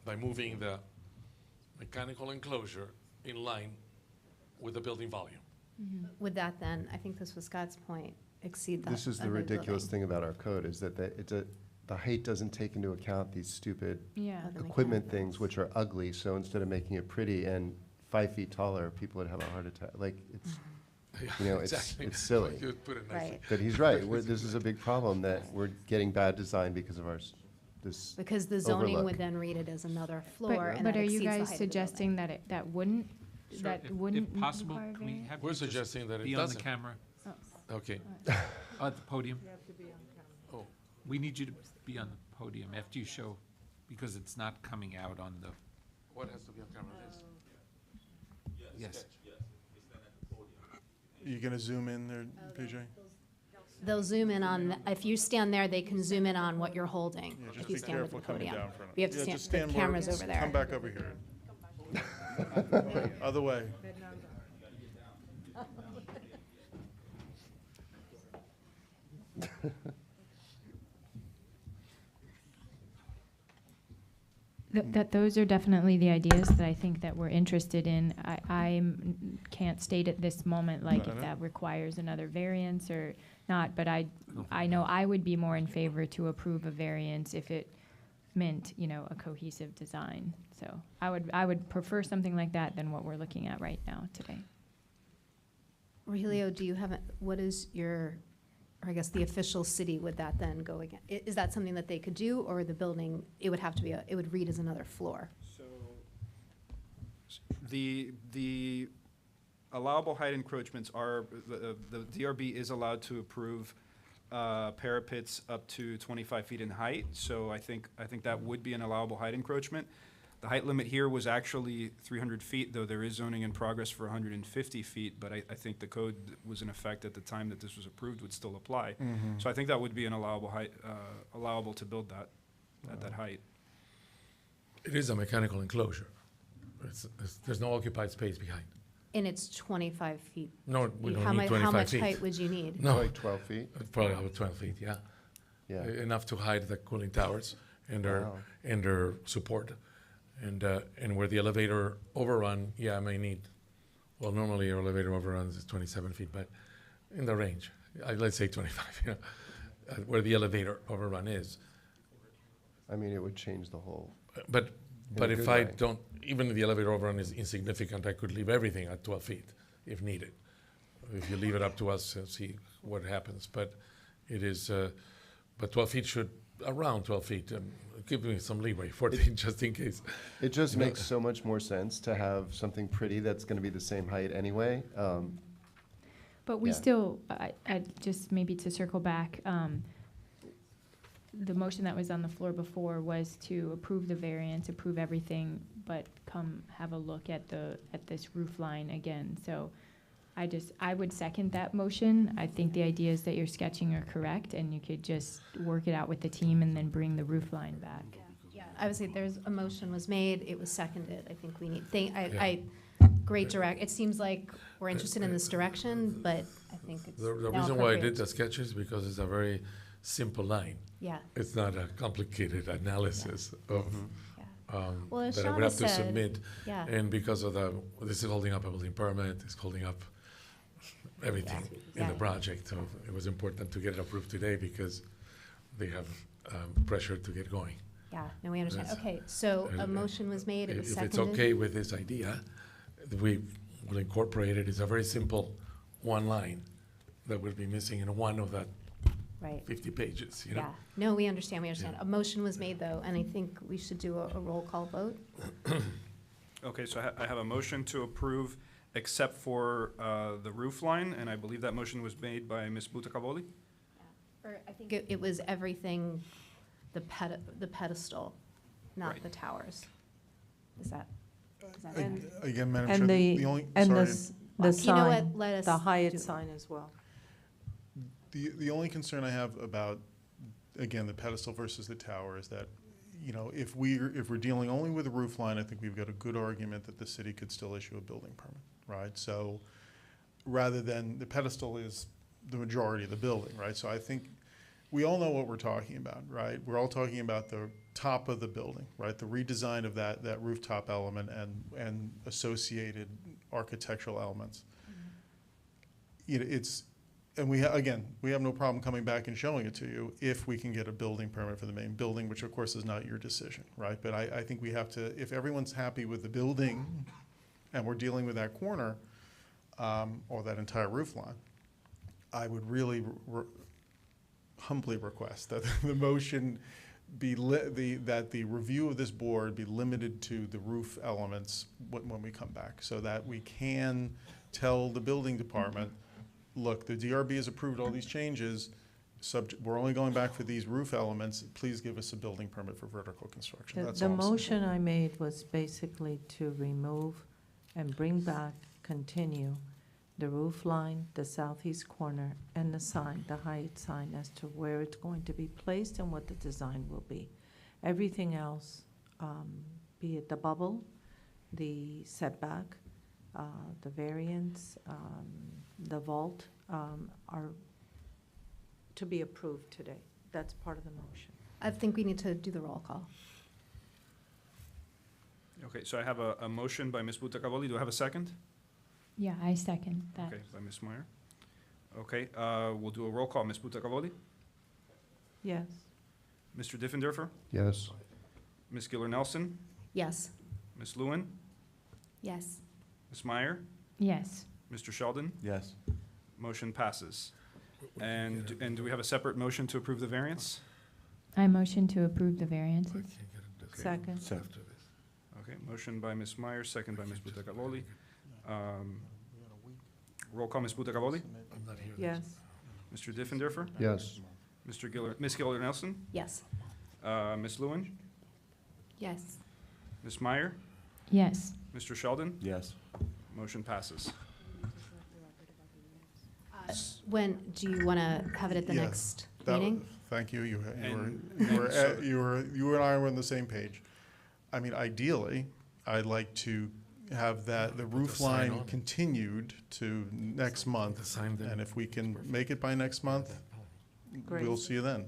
by moving the mechanical enclosure in line with the building volume. Would that then, I think this was Scott's point, exceed the This is the other ridiculous building? thing about our code, is that the height doesn't take into account these stupid Yeah. The equipment mechanicals. things, which are ugly, so instead of making it pretty and 5 feet taller, people would have a heart attack, like, it's, you know, Exactly. it's silly. You would put it nicely. Right, But he's right, this is a big problem, that we're getting bad design because of this, because the zoning Overlook. would then read it as another floor, But, and but that are exceeds you the height guys of the suggesting that that wouldn't, Sir, that if- wouldn't If possible, require can we variance? have We're you just suggesting that it be on the doesn't. camera, Okay. at the podium? Oh, We need you to be on the podium after you show, because it's not coming out on the, what has to be on camera? This? yes. You gonna zoom in there, PJ? They'll zoom in on, if you stand there, they can zoom in on what you're holding, Yeah, if just you be stand at the careful coming podium. down from it. You have to Yeah, stand, just the where- camera's over there. Come back over here. Other way. That those are definitely the ideas that I think that we're interested in. I can't state at this moment, like, I if know. that requires another variance or not, but I know I would be more in favor to approve a variance if it meant, you know, a cohesive design. So I would prefer something like that than what we're looking at right now today. Rogelio, do you have, what is your, or I guess the official city, would that then go again? Is that something that they could do, or the building, it would have to be, it would read as another floor? So, the allowable height encroachments are, the DRB is allowed to approve parapets up to 25 feet in height, so I think that would be an allowable height encroachment. The height limit here was actually 300 feet, though there is zoning in progress for 150 feet, but I think the code that was in effect at the time that this was approved would still apply. So I think that would be an allowable height, allowable to build that, at that height. It is a mechanical enclosure. There's no occupied space behind. And it's 25 feet. No, we How don't need 25 feet. How much height would you need? No, like 12 feet? probably about 12 feet, yeah. Yeah. Enough to hide the cooling towers and Wow. their support. And where the elevator overrun, yeah, I may need, well, normally your elevator overruns is 27 feet, but in the range, let's say 25, you know, where the elevator overrun is. I mean, it would change the whole, But a if good I way. don't, even if the elevator overrun is insignificant, I could leave everything at 12 feet if needed. If you leave it up to us and see what happens, but it is, but 12 feet should, around 12 feet, give me some leeway, 14 just in case. it just You know- makes so much more sense to have something pretty that's gonna be the same height anyway. But we Yeah. still, I just maybe to circle back, the motion that was on the floor before was to approve the variance, approve everything, but come have a look at this roof line again. So I would second that motion. I think the ideas that you're sketching are correct, and you could just work it out with the team and then bring the roof line back. Yeah, I would say there's, a motion was made, it was seconded. I think we need, great it seems like we're interested in this direction, but I think it's The now reason why I appropriate. did the sketch is because it's a very simple line. Yeah, It's not a complicated analysis of, Well, as that I would Shauna have to said, submit. yeah. And because of this is holding up a building permit, it's holding up everything in the Yeah. project. So it was important to get it approved today because they have pressure to get going. Yeah, no, we understand. That's- Okay, so a and- motion was made, it was If it's seconded. okay with this idea, we will incorporate it. It's a very simple one line that will be missing in one of that Right, 50 pages, you know? yeah. No, we understand. A motion was made, though, and I think we should do a roll call vote. Okay, so I have a motion to approve except for the roof line, and I believe that motion was made by Ms. Butacavoli. Or I think it was everything, the pedestal, not Right. the towers. Is that? Again, Madam Chair, And the only, and sorry, the You know what, sign, let us. the do Hyatt it. sign as well. the only concern I have about, again, the pedestal versus the tower is that, you know, if we're dealing only with the roof line, I think we've got a good argument that the city could still issue a building permit, right? So, rather than, the pedestal is the majority of the building, right? So I think, we all know what we're talking about, right? We're all talking about the top of the building, right? The redesign of that rooftop element and associated architectural elements. You know, and we have no problem coming back and showing it to you if we can get a building permit for the main building, which of course is not your decision, right? But I think we have to, if everyone's happy with the building and we're dealing with that corner, or that entire roof line, I would really humbly request that the motion be that the review of this board be limited to the roof elements when we come back, so that we can tell the building department, look, the DRB has approved all these changes, we're only going back for these roof elements, please give us a building permit for vertical construction. That's The all I'm saying. motion I made was basically to remove and bring back, continue the roof line, the southeast corner, and the sign, the Hyatt sign, as to where it's going to be placed and what the design will be. Everything else, be it the bubble, the setback, the variance, the vault, are to be approved today. That's part of the motion. I think we need to do the roll call. Okay, so I have a motion by Ms. Butacavoli. Do I have a second? Yeah, I second that. Okay, by Ms. Meyer. Okay, we'll do a roll call. Ms. Butacavoli? Yes. Mr. Diffenderfer? Yes. Ms. Giller Nelson? Yes. Ms. Lewin? Yes. Ms. Meyer? Yes. Mr. Sheldon? Yes. Motion passes. And do we have a separate motion to approve the variance? I motion to approve the variances. Second. After this. Okay, motion by Ms. Meyer, second by Ms. Butacavoli. Roll call, Ms. Butacavoli? I'm not here. Yes. Mr. Diffenderfer? Yes. Ms. Giller Nelson? Yes. Ms. Lewin? Yes. Ms. Meyer? Yes. Mr. Sheldon? Yes. Motion passes. When, do you want to have it at the Yeah, next That- meeting? Thank you. You so- and I were on the same page. I mean, ideally, I'd like to have the roof sign line on. continued to next month. The sign there. And if we can make it by next month, Great. we'll see you then.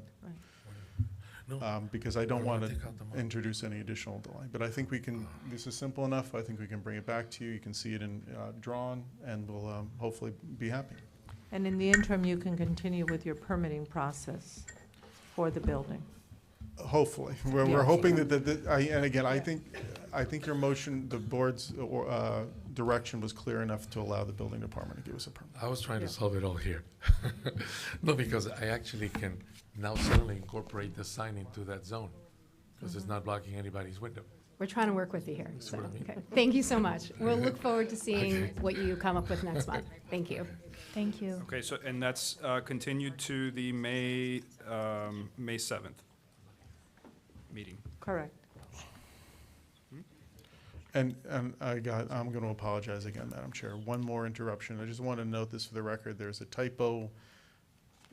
No. Because I don't We're want gonna to take out the month. introduce any additional delay. But I think we can, this is simple enough. I think we can bring it back to you. You can see it in drawn, and we'll hopefully be happy. And in the interim, you can continue with your permitting process for the building. Hopefully. We're Yes. hoping and again, I think your motion, the board's direction was clear enough to allow the building department to give us a permit. I was trying to Yeah. solve it all here. No, because I actually can now suddenly incorporate the sign into that zone, because it's not blocking anybody's window. We're trying to work with you here. See So, what I mean? okay. Thank you so much. We'll look forward to seeing Okay. what you come up with next month. Thank you. Thank you. Okay, so, and that's continued to the May 7th meeting. Correct. And I'm going to apologize again, Madam Chair. One more interruption. I just want to note this for the record. There's a typo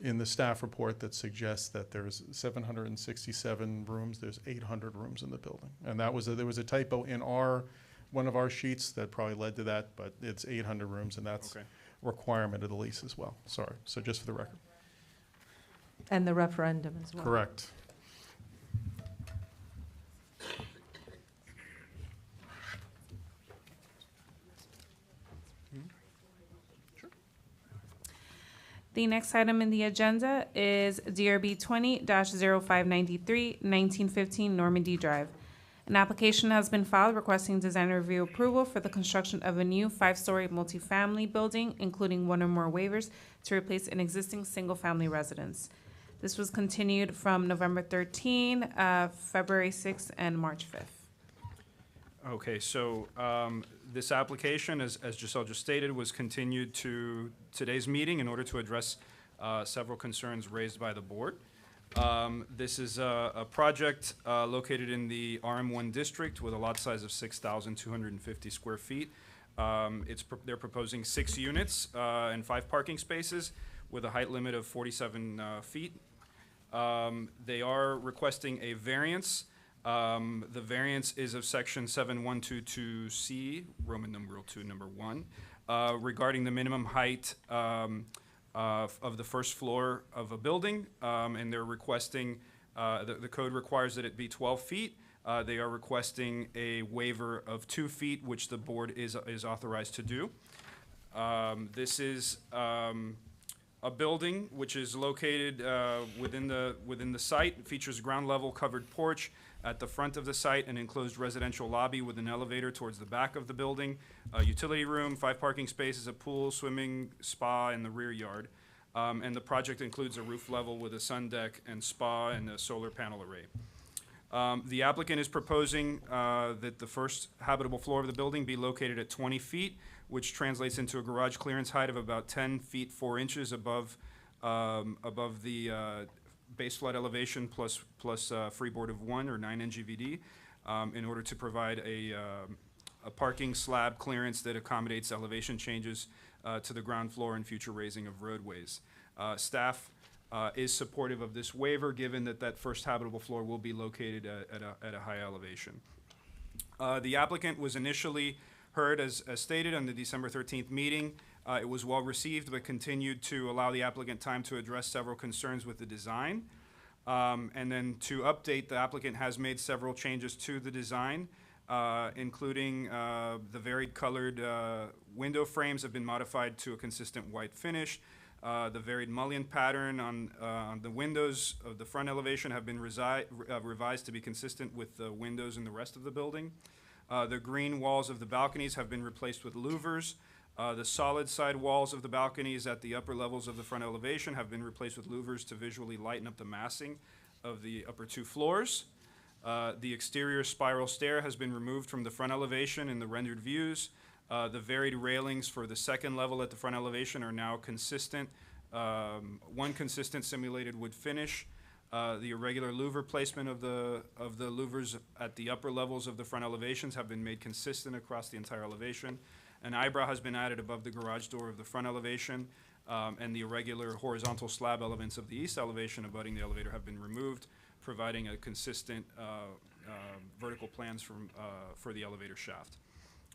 in the staff report that suggests that there's 767 rooms. There's 800 rooms in the building. And there was a typo in our one of our sheets that probably led to that, but it's 800 rooms, and that's Okay. a requirement of the lease as well. Sorry, so just for the record. And the referendum as well. Correct. The next item in the agenda is DRB 20-0593, 1915 Normandy Drive. An application has been filed requesting design review approval for the construction of a new 5-story multifamily building, including one or more waivers, to replace an existing single-family residence. This was continued from November 13, February 6, and March 5th. Okay, so this application, as Giselle just stated, was continued to today's meeting in order to address several concerns raised by the board. This is a project located in the RM1 district with a lot size of 6,250 square feet. They're proposing 6 units and 5 parking spaces with a height limit of 47 feet. They are requesting a variance. The variance is of section 7122C, Roman numeral 2, number 1, regarding the minimum height of the first floor of a building, and they're requesting, the code requires that it be 12 feet. They are requesting a waiver of 2 feet, which the board is authorized to do. This is a building which is located within the site. It features ground level covered porch at the front of the site, an enclosed residential lobby with an elevator towards the back of the building, a utility room, 5 parking spaces, a pool, swimming, spa in the rear yard. And the project includes a roof level with a sun deck and spa and a solar panel array. The applicant is proposing that the first habitable floor of the building be located at 20 feet, which translates into a garage clearance height of about 10 feet 4 inches above the base flood elevation plus freeboard of 1 or 9 NGVD, in order to provide a parking slab clearance that accommodates elevation changes to the ground floor and future raising of roadways. Staff is supportive of this waiver, given that first habitable floor will be located at a high elevation. The applicant was initially heard, as stated, on the December 13th meeting. It was well received, but continued to allow the applicant time to address several concerns with the design. And then to update, the applicant has made several changes to the design, including the varied colored window frames have been modified to a consistent white finish. The varied mullion pattern on the windows of the front elevation have been revised to be consistent with the windows in the rest of the building. The green walls of the balconies have been replaced with louvers. The solid side walls of the balconies at the upper levels of the front elevation have been replaced with louvers to visually lighten up the massing of the upper 2 floors. The exterior spiral stair has been removed from the front elevation in the rendered views. The varied railings for the second level at the front elevation are now consistent, one consistent simulated wood finish. The irregular louver placement of the louvers at the upper levels of the front elevations have been made consistent across the entire elevation. An eyebrow has been added above the garage door of the front elevation, and the irregular horizontal slab elements of the east elevation abutting the elevator have been removed, providing a consistent vertical plans for the elevator shaft.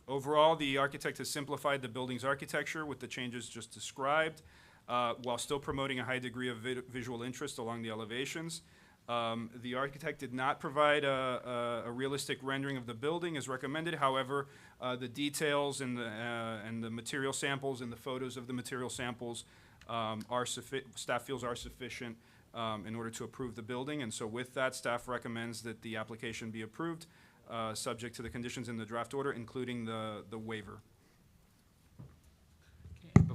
Overall, the architect has simplified the building's architecture with the changes just described, while still promoting a high degree of visual interest along the elevations. The architect did not provide a realistic rendering of the building as recommended. However, the details and the material samples and the photos of the material samples staff feels are sufficient in order to approve the building. And so with that, staff recommends that the application be approved, subject to the conditions in the draft order, including the waiver. Okay,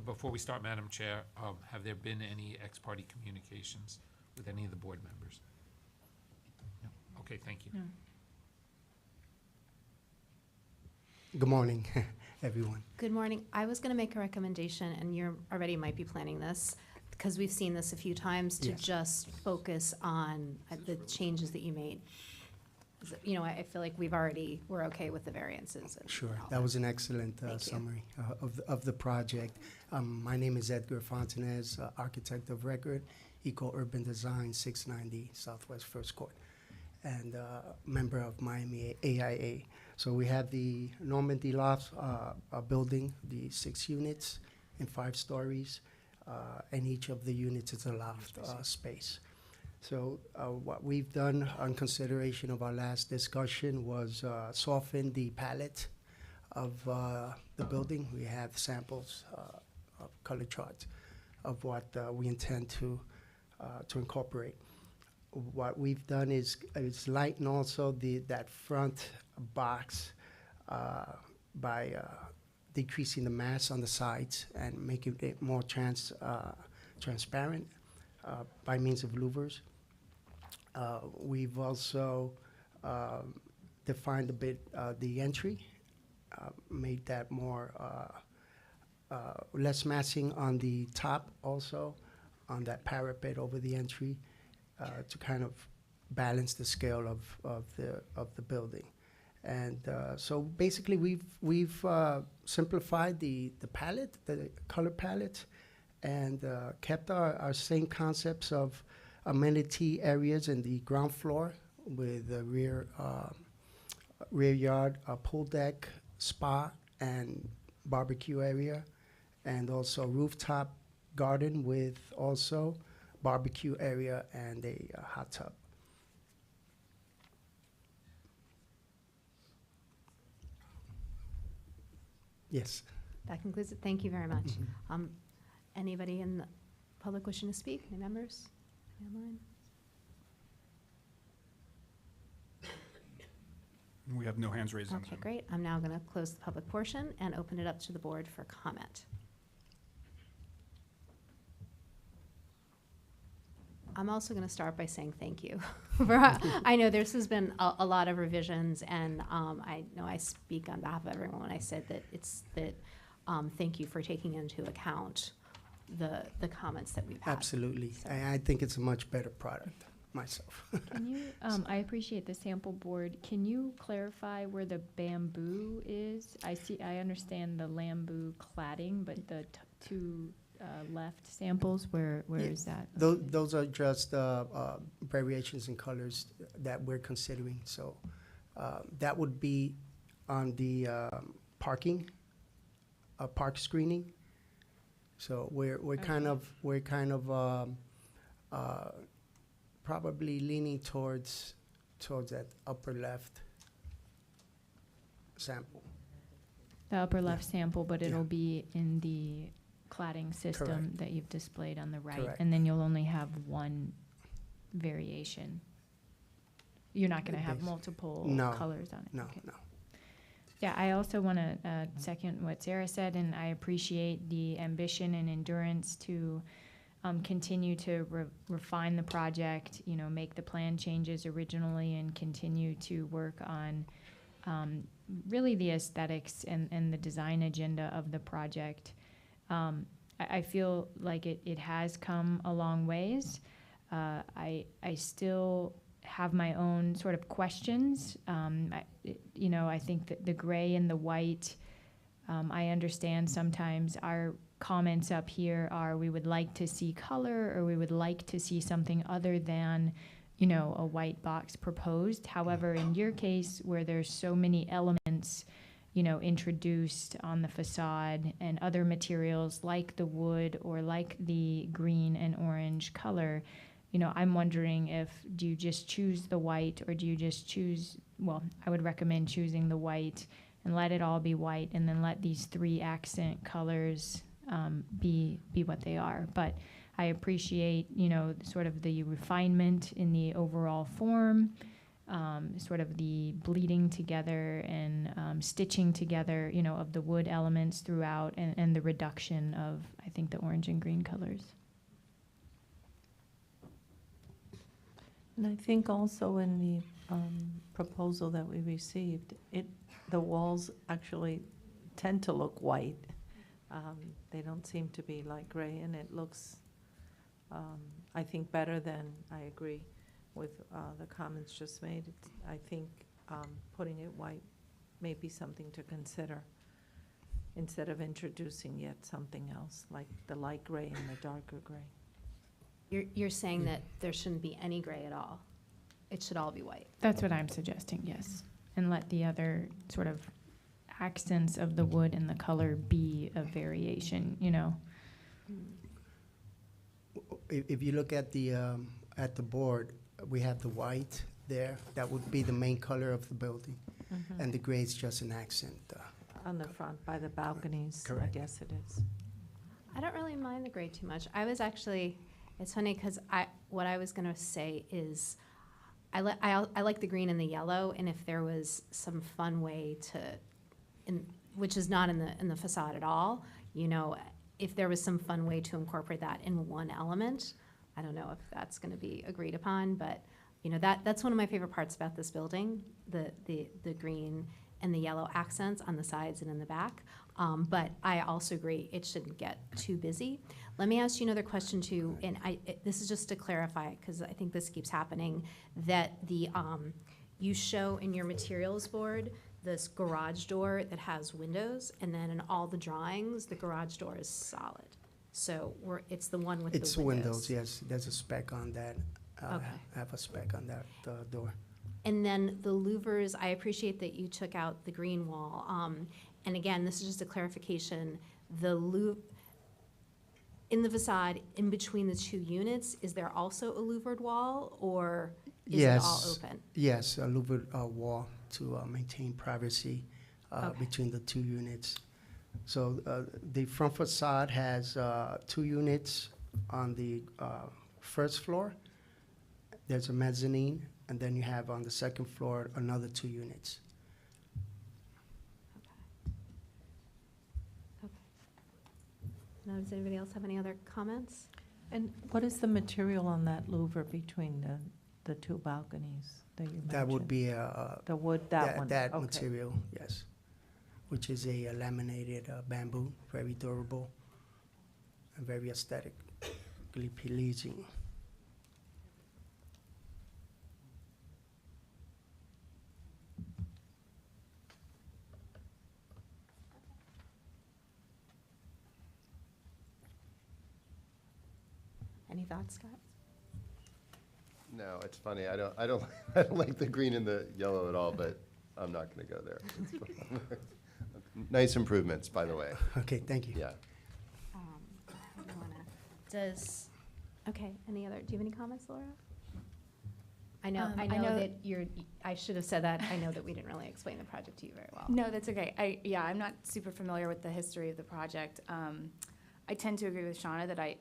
before we start, Madam Chair, have there been any ex-parte communications with any of the board members? No? Okay, thank you. No. Good morning, everyone. Good morning. I was going to make a recommendation, and you already might be planning this, because we've seen this a few times, to Yes. just focus on the changes that you made. You know, I feel like we're okay with the variances. And Sure, all that was an excellent Thank you. summary of the project. My name is Edgar Fontanez, architect of record, Eco Urban Design, 690 Southwest First Court, and member of Miami AIA. So we have the Normandy Loft building, the 6 units in 5 stories, and each of the units is a loft space. So what we've done on consideration of our last discussion was soften the palette of the building. We have samples of color charts of what we intend to incorporate. What we've done is lighten also that front box by decreasing the mass on the sides and making it more transparent by means of louvers. We've also defined a bit the entry, made that more less massing on the top also, on that parapet over the entry, to kind of balance the scale of the building. And so basically we've simplified the palette, the color palette, and kept our same concepts of amenity areas in the ground floor with the rear yard, pool deck, spa, and barbecue area, and also rooftop garden with also barbecue area and a hot tub. Yes. That concludes it. Thank you very much. Anybody in the public wishing to speak? Any members? Any online? We have no hands raised on Okay, Zoom. great. I'm now going to close the public portion and open it up to the board for comment. I'm also going to start by saying thank you. I know this has been a lot of revisions, and I know I speak on behalf of everyone when I said that thank you for taking into account the comments that we've had. Absolutely. I think it's a much better product myself. Can you, I appreciate the sample board. Can you clarify where the bamboo is? I understand the bamboo cladding, but the two left samples, where is that? Those are just variations in colors that we're considering. So that would be on the parking, park screening. So we're kind of probably leaning towards that upper left sample. The upper left sample, but it'll be in the cladding system Correct. that you've displayed on the right, Correct. and then you'll only have one variation. You're not going to have multiple No. colors on it. No, Okay. no. Yeah, I also want to second what Sarah said, and I appreciate the ambition and endurance to continue to refine the project, make the plan changes originally, and continue to work on really the aesthetics and the design agenda of the project. I feel like it has come a long ways. I still have my own sort of questions. I think that the gray and the white, I understand sometimes our comments up here are we would like to see color, or we would like to see something other than, a white box proposed. However, in your case, where there's so many elements, introduced on the facade and other materials like the wood or like the green and orange color, I'm wondering do you just choose the white, or do you just choose, I would recommend choosing the white and let it all be white, and then let these 3 accent colors be what they are. But I appreciate, sort of the refinement in the overall form, sort of the bleeding together and stitching together, of the wood elements throughout, and the reduction of, I think, the orange and green colors. And I think also in the proposal that we received, the walls actually tend to look white. They don't seem to be light gray, and it looks, I think, better than, I agree with the comments just made. I think putting it white may be something to consider instead of introducing yet something else, like the light gray and the darker gray. You're saying that there shouldn't be any gray at all. It should all be white. That's what I'm suggesting, yes. and let the other sort of accents of the wood and the color be a variation, you know? If you look at the board, we have the white there. That would be the main color of the building. And the gray is just an accent. On the front, by the balconies, I Correct. guess it is. I don't really mind the gray too much. I was actually, it's funny because what I was gonna say is, I like the green and the yellow, and if there was some fun way to, which is not in the facade at all, you know, if there was some fun way to incorporate that in one element, I don't know if that's gonna be agreed upon, but, you know, that's one of my favorite parts about this building, the green and the yellow accents on the sides and in the back. But I also agree, it shouldn't get too busy. Let me ask you another question too, and this is just to clarify, because I think this keeps happening, that you show in your materials board this garage door that has windows, and then in all the drawings, the garage door is solid. So it's the one with the windows. It's windows, yes. There's a spec on that. Okay. I have a spec on that door. And then the louvers, I appreciate that you took out the green wall. And again, this is just a clarification. In the facade, in between the two units, is there also a louvered wall, or is it all open? Yes, a louvered wall to maintain privacy between the two units. So the front facade has 2 units on the first floor. There's a mezzanine, and then you have on the second floor another 2 units. Now, does anybody else have any other comments? And what is the material on that louver between the two balconies that you mentioned? That would be The wood, that one? that Okay. material, yes, which is a laminated bamboo, very durable and very aesthetically pleasing. Any thoughts, Scott? No, it's funny. I don't I don't like the green and the yellow at all, but I'm not going to go there. It's fine. Nice improvements, by the way. Okay, thank you. Yeah. Okay, any other, do you have any comments, Laura? I know I know- that I should have said that. I know that we didn't really explain the project to you very well. No, that's okay. I'm not super familiar with the history of the project. I tend to agree with Shauna that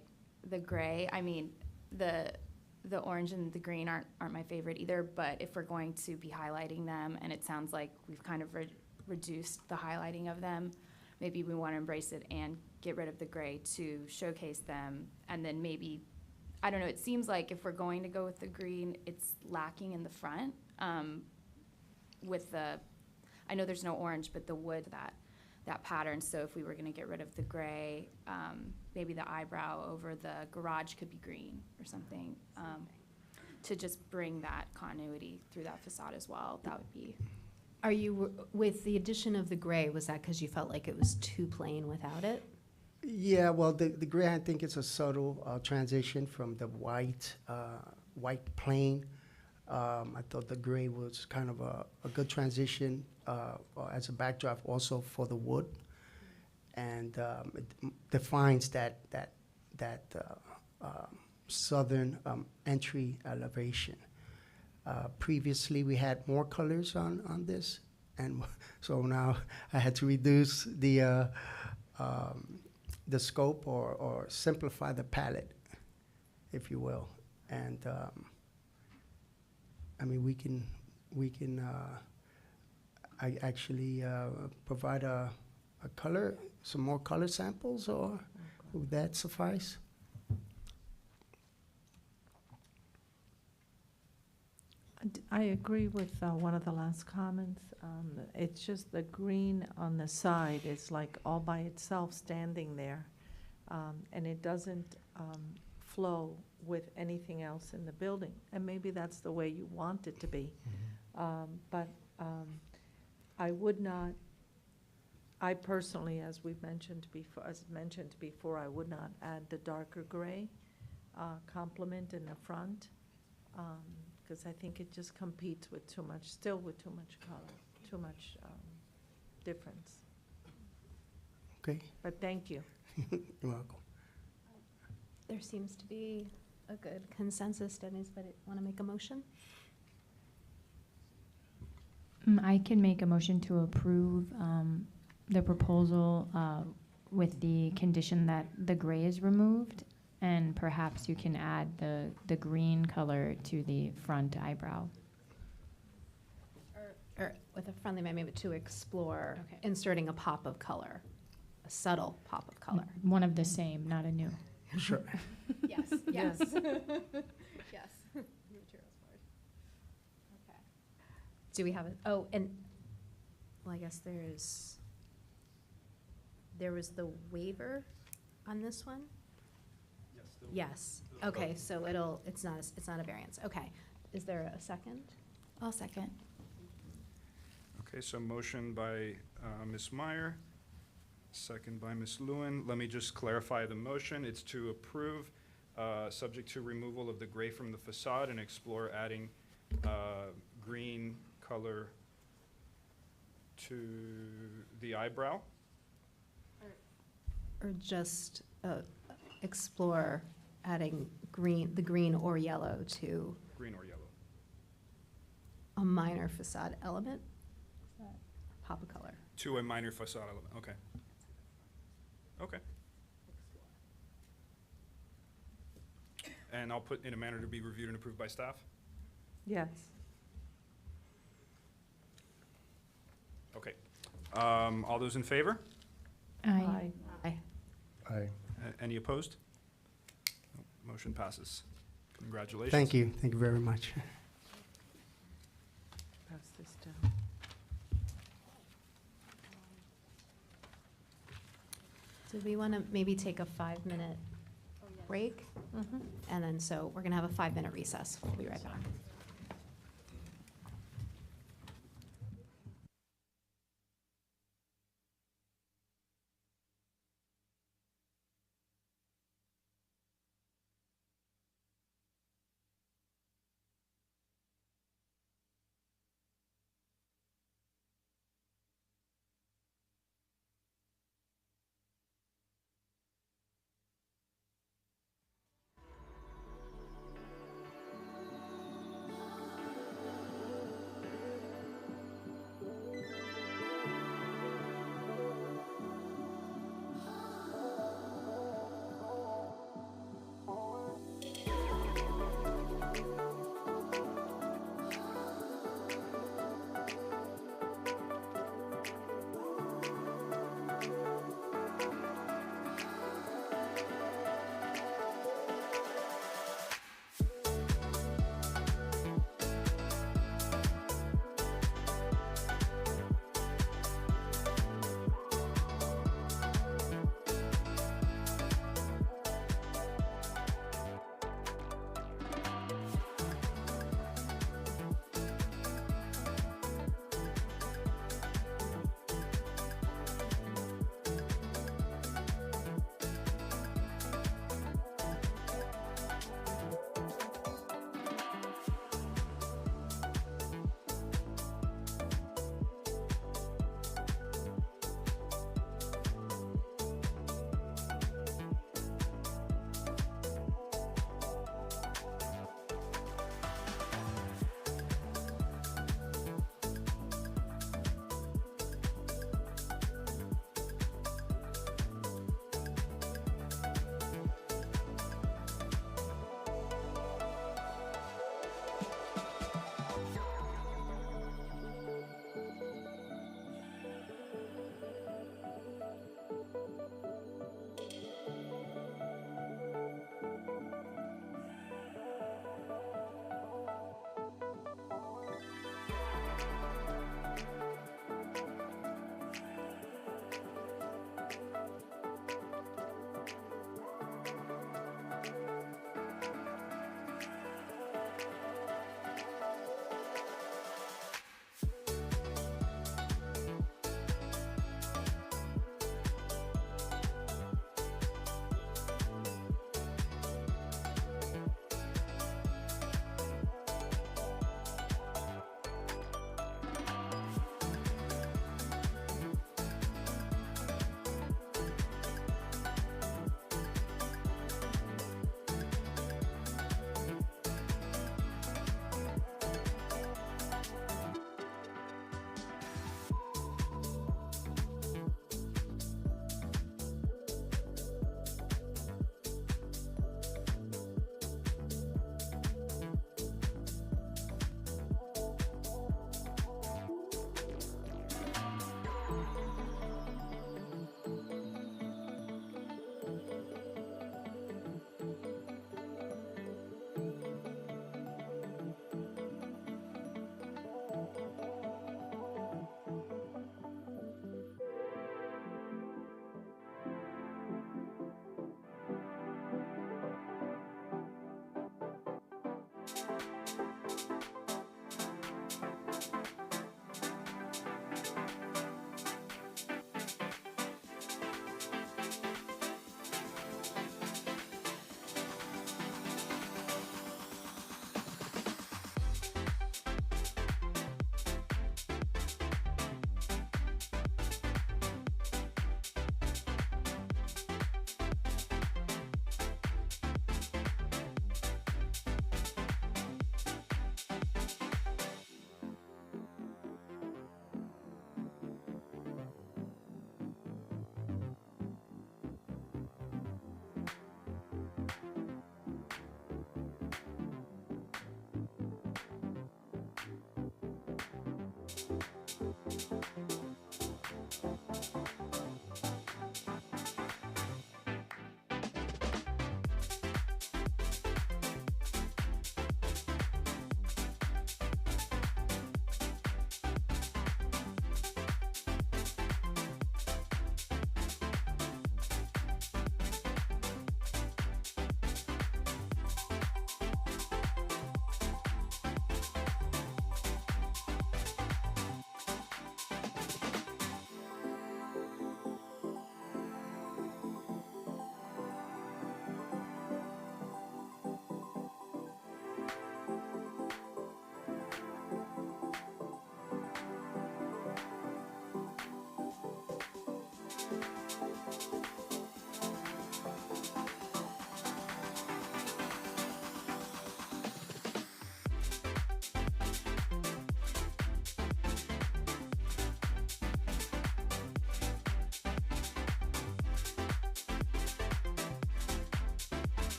the gray, I mean, the orange and the green aren't my favorite either, but if we're going to be highlighting them, and it sounds like we've kind of reduced the highlighting of them, maybe we want to embrace it and get rid of the gray to showcase them, and then maybe, I don't know, it seems like if we're going to go with the green, it's lacking in the front, I know there's no orange, but the wood, that pattern, so if we were gonna get rid of the gray, maybe the eyebrow over the garage could be green or something, to just bring that continuity through that facade as well, that would be. Are you, with the addition of the gray, was that because you felt like it was too plain without it? Yeah, well, the gray, I think it's a subtle transition from the white plain. I thought the gray was kind of a good transition as a backdrop also for the wood. And it defines that southern entry elevation. Previously, we had more colors on this, and so now I had to reduce the scope or simplify the palette, if you will. And I mean, we can I actually provide a color, some more color samples, or would that suffice? I agree with one of the last comments. It's just the green on the side is like all by itself standing there, and it doesn't flow with anything else in the building. And maybe that's the way you want it to be. But I would not, I personally, as mentioned before, I would not add the darker gray complement in the front, because I think it just competes with too much, still with too much color, too much difference. Okay, But thank you. you're welcome. There seems to be a good consensus. Does anybody want to make a motion? I can make a motion to approve the proposal with the condition that the gray is removed, and perhaps you can add the green color to the front eyebrow. Or with a friendly amendment to explore inserting a pop of color, a subtle pop of color. One of the same, not a new. Sure. Yes, yes. Yes. Okay. Do we have it? Oh, and, well, I guess there was the waiver on this one? Yes. Okay, so it's not a variance. Okay. Is there a second? I'll second. Okay, so motion by Ms. Meyer, second by Ms. Lewin. Let me just clarify the motion. It's to approve, subject to removal of the gray from the facade and explore adding green color to the eyebrow. Or just explore adding the green or yellow to Green or yellow. a minor facade element? Pop of color. To a minor facade element, okay. Okay. And I'll put in a manner to be reviewed and approved by staff? Yes. Okay. All those in favor? Aye. Aye. Aye. Any opposed? Nope, motion passes. Congratulations. Thank you very much. Pass this down. Do we want to maybe take a 5-minute break? And then, so we're going to have a 5-minute recess. We'll be right back.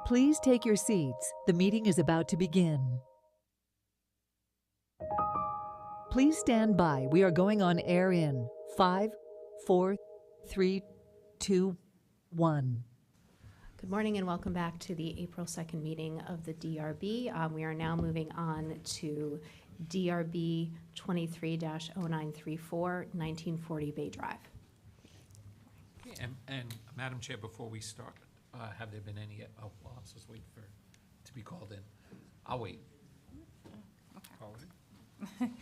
Please take your seats. The meeting is about to begin. Please stand by. We are going on air in 5, 4, 3, 2, 1. Good morning and welcome back to the April 2nd meeting of the DRB. We are now moving on to DRB 23-0934, 1940 Bay Drive. And Madam Chair, before we start, have there been any, well, let's just wait for, to be called in. I'll wait. Call in.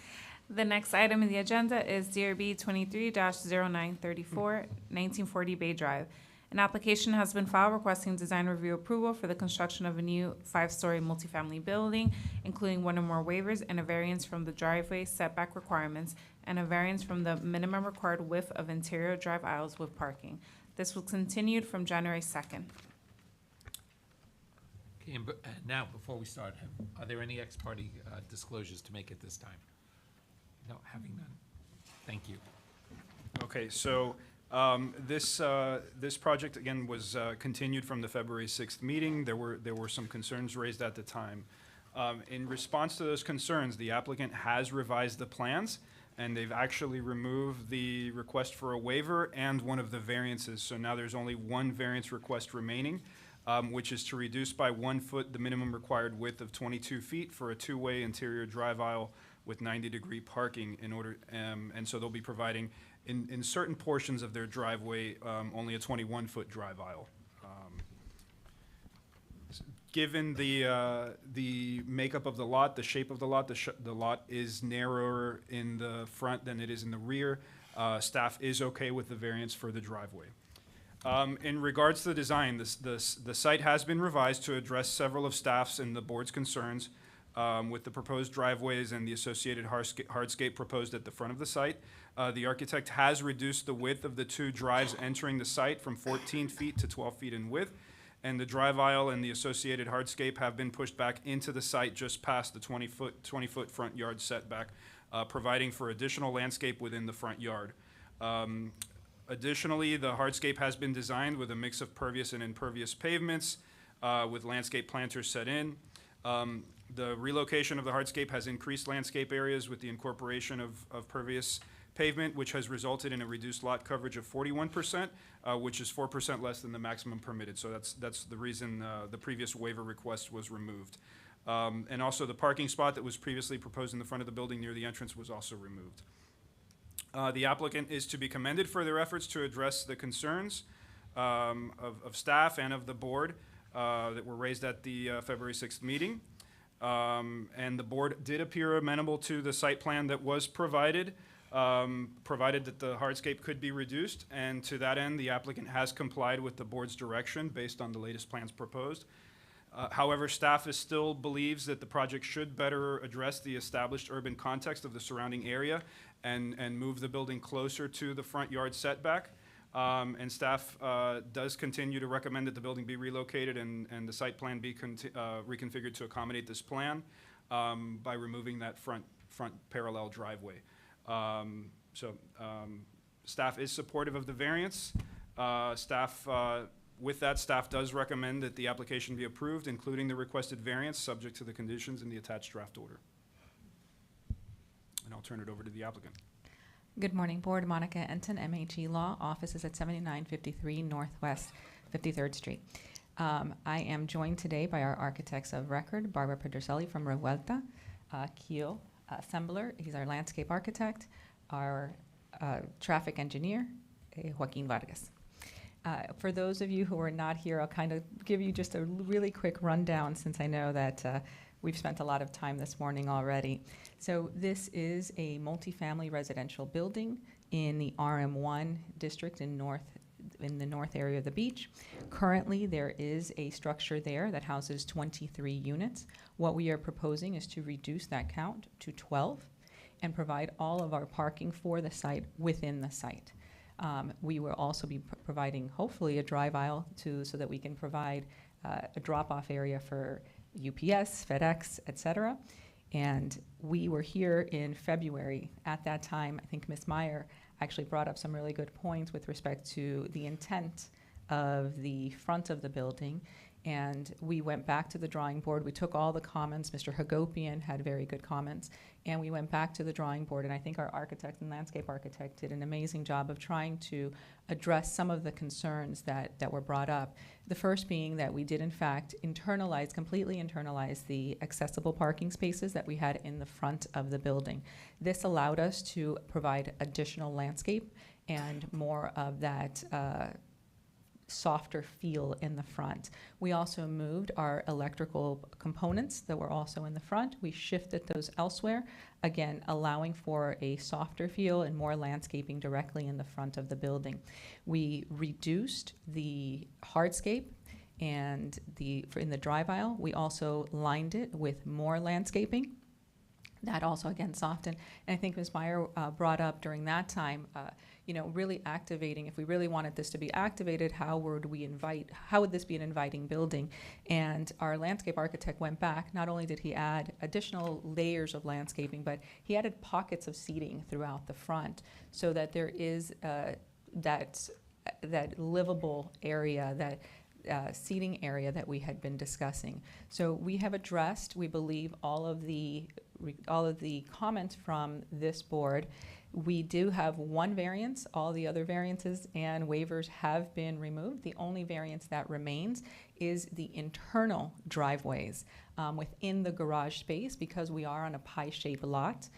The next item in the agenda is DRB 23-0934, 1940 Bay Drive. An application has been filed requesting design review approval for the construction of a new 5-story multifamily building, including one or more waivers and a variance from the driveway setback requirements and a variance from the minimum required width of interior drive aisles with parking. This was continued from January 2nd. Okay, and now, before we start, are there any ex parte disclosures to make at this time? No, having none. Thank you. Okay, so this project, again, was continued from the February 6th meeting. There were some concerns raised at the time. In response to those concerns, the applicant has revised the plans, and they've actually removed the request for a waiver and one of the variances. So now there's only one variance request remaining, which is to reduce by 1 foot the minimum required width of 22 feet for a two-way interior drive aisle with 90-degree parking in order, and so they'll be providing in certain portions of their driveway only a 21-foot drive aisle. Given the makeup of the lot, the shape of the lot, the lot is narrower in the front than it is in the rear. Staff is okay with the variance for the driveway. In regards to the design, the site has been revised to address several of staff's and the board's concerns with the proposed driveways and the associated hardscape proposed at the front of the site. The architect has reduced the width of the two drives entering the site from 14 feet to 12 feet in width, and the drive aisle and the associated hardscape have been pushed back into the site just past the 20-foot front yard setback, providing for additional landscape within the front yard. Additionally, the hardscape has been designed with a mix of pervious and impervious pavements with landscape planters set in. The relocation of the hardscape has increased landscape areas with the incorporation of pervious pavement, which has resulted in a reduced lot coverage of 41%, which is 4% less than the maximum permitted. So that's the reason the previous waiver request was removed. And also the parking spot that was previously proposed in the front of the building near the entrance was also removed. The applicant is to be commended for their efforts to address the concerns of staff and of the board that were raised at the February 6th meeting. And the board did appear amenable to the site plan that was provided, provided that the hardscape could be reduced. And to that end, the applicant has complied with the board's direction based on the latest plans proposed. However, staff still believes that the project should better address the established urban context of the surrounding area and move the building closer to the front yard setback. And staff does continue to recommend that the building be relocated and the site plan be reconfigured to accommodate this plan by removing that front parallel driveway. Staff is supportive of the variance. With that, staff does recommend that the application be approved, including the requested variance, subject to the conditions in the attached draft order. And I'll turn it over to the applicant. Good morning, Board. Monica Enton, MHE Law. Office is at 7953 Northwest 53rd Street. I am joined today by our architects of record, Barbara Pedroselli from Revuelta, Kio Sembler, he's our landscape architect, our traffic engineer, Joaquin Vargas. For those of you who are not here, I'll kind of give you just a really quick rundown since I know that we've spent a lot of time this morning already. So this is a multifamily residential building in the RM1 district in the north area of the beach. Currently, there is a structure there that houses 23 units. What we are proposing is to reduce that count to 12 and provide all of our parking for the site within the site. We will also be providing, hopefully, a drive aisle so that we can provide a drop-off area for UPS, FedEx, et cetera. And we were here in February. At that time, I think Ms. Meyer actually brought up some really good points with respect to the intent of the front of the building And we went back to the drawing board. We took all the comments. Mr. Hagopian had very good comments. And we went back to the drawing board, and I think our architect and landscape architect did an amazing job of trying to address some of the concerns that were brought up. The first being that we did, in fact, completely internalize the accessible parking spaces that we had in the front of the building. This allowed us to provide additional landscape and more of that softer feel in the front. We also moved our electrical components that were also in the front. We shifted those elsewhere, again, allowing for a softer feel and more landscaping directly in the front of the building. We reduced the hardscape and in the drive aisle. We also lined it with more landscaping. That also, again, softened. And I think Ms. Meyer brought up during that time, really activating, if we really wanted this to be activated, how would this be an inviting building? And our landscape architect went back. Not only did he add additional layers of landscaping, but he added pockets of seating throughout the front so that there is that livable area, that seating area that we had been discussing. So we have addressed, we believe, all of the comments from this board. We do have one variance. All the other variances and waivers have been removed. The only variance that remains is the internal driveways within the garage space, because we are on a pie-shaped lot.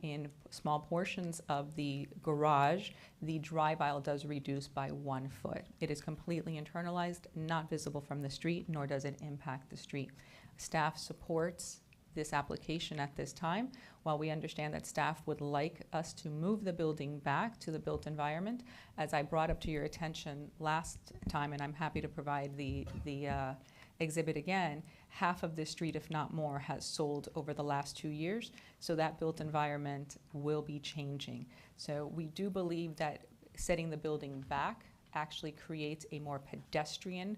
In small portions of the garage, the drive aisle does reduce by 1 foot. It is completely internalized, not visible from the street, nor does it impact the street. Staff supports this application at this time. While we understand that staff would like us to move the building back to the built environment, as I brought up to your attention last time, and I'm happy to provide the exhibit again, half of this street, if not more, has sold over the last 2 years, so that built environment will be changing. So we do believe that setting the building back actually creates a more pedestrian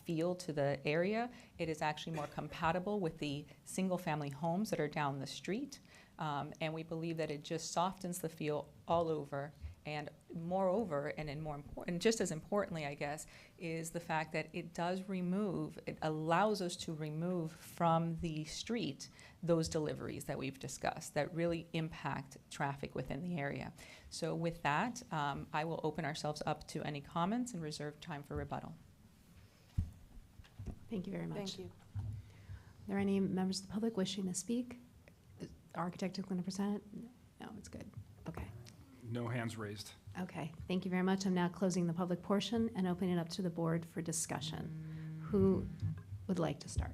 feel to the area. It is actually more compatible with the single-family homes that are down the street, and we believe that it just softens the feel all over. And moreover, and just as importantly, I guess, is the fact that it allows us to remove from the street those deliveries that we've discussed that really impact traffic within the area. So with that, I will open ourselves up to any comments and reserve time for rebuttal. Thank you very much. Thank you. Are there any members of the public wishing to speak? The architect is going to present it? No, it's good. Okay. No hands raised. Okay, thank you very much. I'm now closing the public portion and opening it up to the board for discussion. Who would like to start?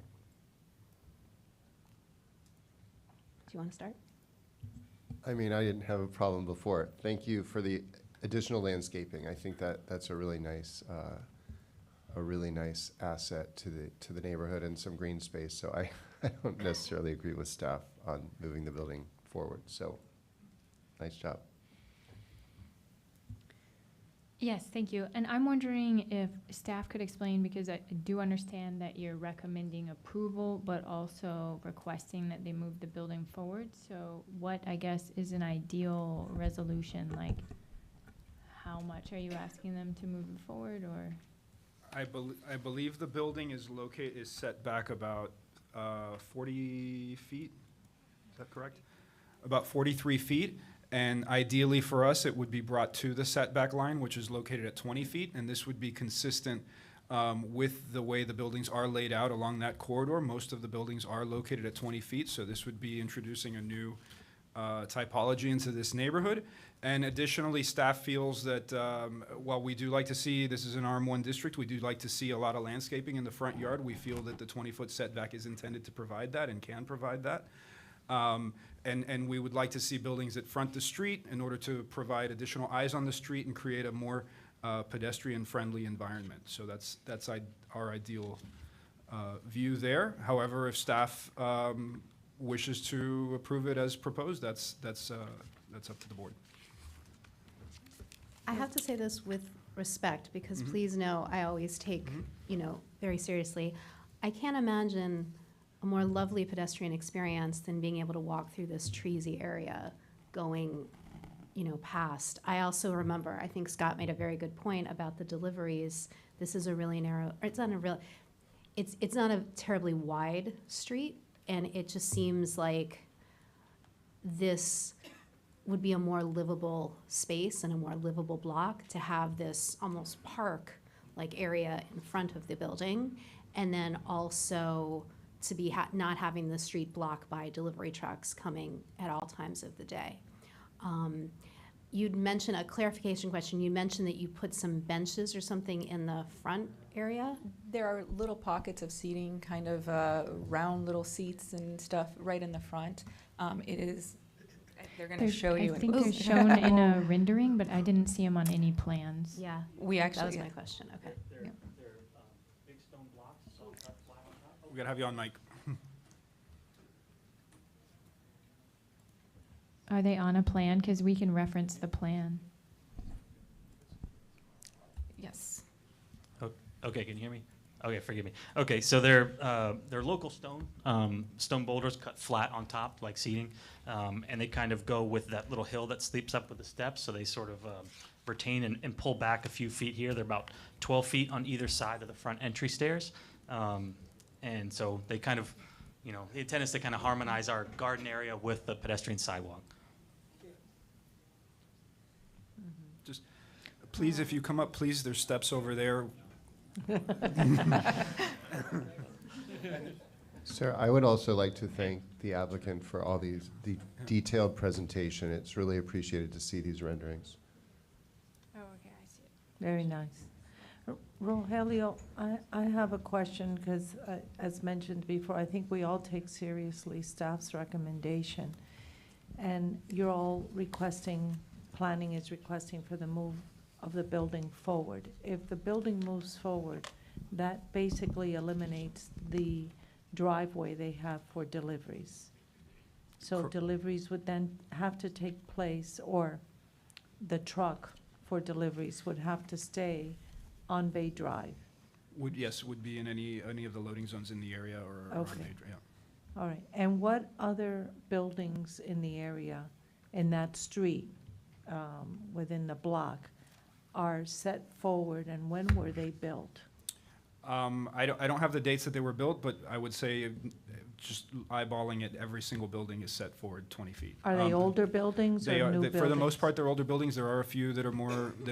Do you want to start? I mean, I didn't have a problem before. Thank you for the additional landscaping. I think that's a really nice asset to the neighborhood and some green space. So I don't necessarily agree with staff on moving the building forward. So nice job. Yes, thank you. And I'm wondering if staff could explain, because I do understand that you're recommending approval, but also requesting that they move the building forward. So what, I guess, is an ideal resolution? Like, how much are you asking them to move it forward, or? I believe the building is set back about 40 feet. Is that correct? About 43 feet. And ideally for us, it would be brought to the setback line, which is located at 20 feet. And this would be consistent with the way the buildings are laid out along that corridor. Most of the buildings are located at 20 feet. So this would be introducing a new typology into this neighborhood. And additionally, staff feels that while we do like to see, this is an RM1 district, we do like to see a lot of landscaping in the front yard. We feel that the 20-foot setback is intended to provide that and can provide that. And we would like to see buildings that front the street in order to provide additional eyes on the street and create a more pedestrian-friendly environment. So that's our ideal view there. However, if staff wishes to approve it as proposed, that's up to the board. I have to say this with respect, because please know I always take, very seriously. I can't imagine a more lovely pedestrian experience than being able to walk through this treesy area going, past. I also remember, I think Scott made a very good point about the deliveries. This is a really narrow, it's not a real, it's not a terribly wide street, and it just seems like this would be a more livable space and a more livable block to have this almost park-like area in front of the building, and then also to be not having the street blocked by delivery trucks coming at all times of the day. You'd mentioned a clarification question. You mentioned that you put some benches or something in the front area. There are little pockets of seating, kind of round little seats and stuff right in the front. It is, they're going to show you. I think they're shown in a rendering, but I didn't see them on any plans. Yeah, We actually, that was my question. Okay. Yeah. Big stone blocks, all cut flat on top. We gotta have you on mic. Are they on a plan? Because we can reference the plan. Yes. Okay, can you hear me? Okay, forgive me. Okay, so they're local stone boulders cut flat on top, like seating, and they kind of go with that little hill that sleeps up with the steps, so they sort of retain and pull back a few feet here. They're about 12 feet on either side of the front entry stairs, and so they kind of, you know, the intent is to kind of harmonize our garden area with the pedestrian sidewalk. Just, please, if you come up, please, there's steps over there. Sir, I would also like to thank the applicant for all the detailed presentation. It's really appreciated to see these renderings. Oh, okay, I see it. Very nice. Rogelio, I have a question because, as mentioned before, I think we all take seriously staff's recommendation. And you're all requesting, planning is requesting for the move of the building forward. If the building moves forward, that basically eliminates the driveway they have for deliveries. So deliveries would then have to take place, or the truck for deliveries would have to stay on Bay Drive. Would be in any of the loading zones in the area or Okay. on Major, yeah. All right, and what other buildings in the area, in that street, within the block, are set forward, and when were they built? I don't have the dates that they were built, but I would say, just eyeballing it, every single building is set forward 20 feet. Are they older buildings They or are, new buildings? for the most part, they're older buildings. There are a few that are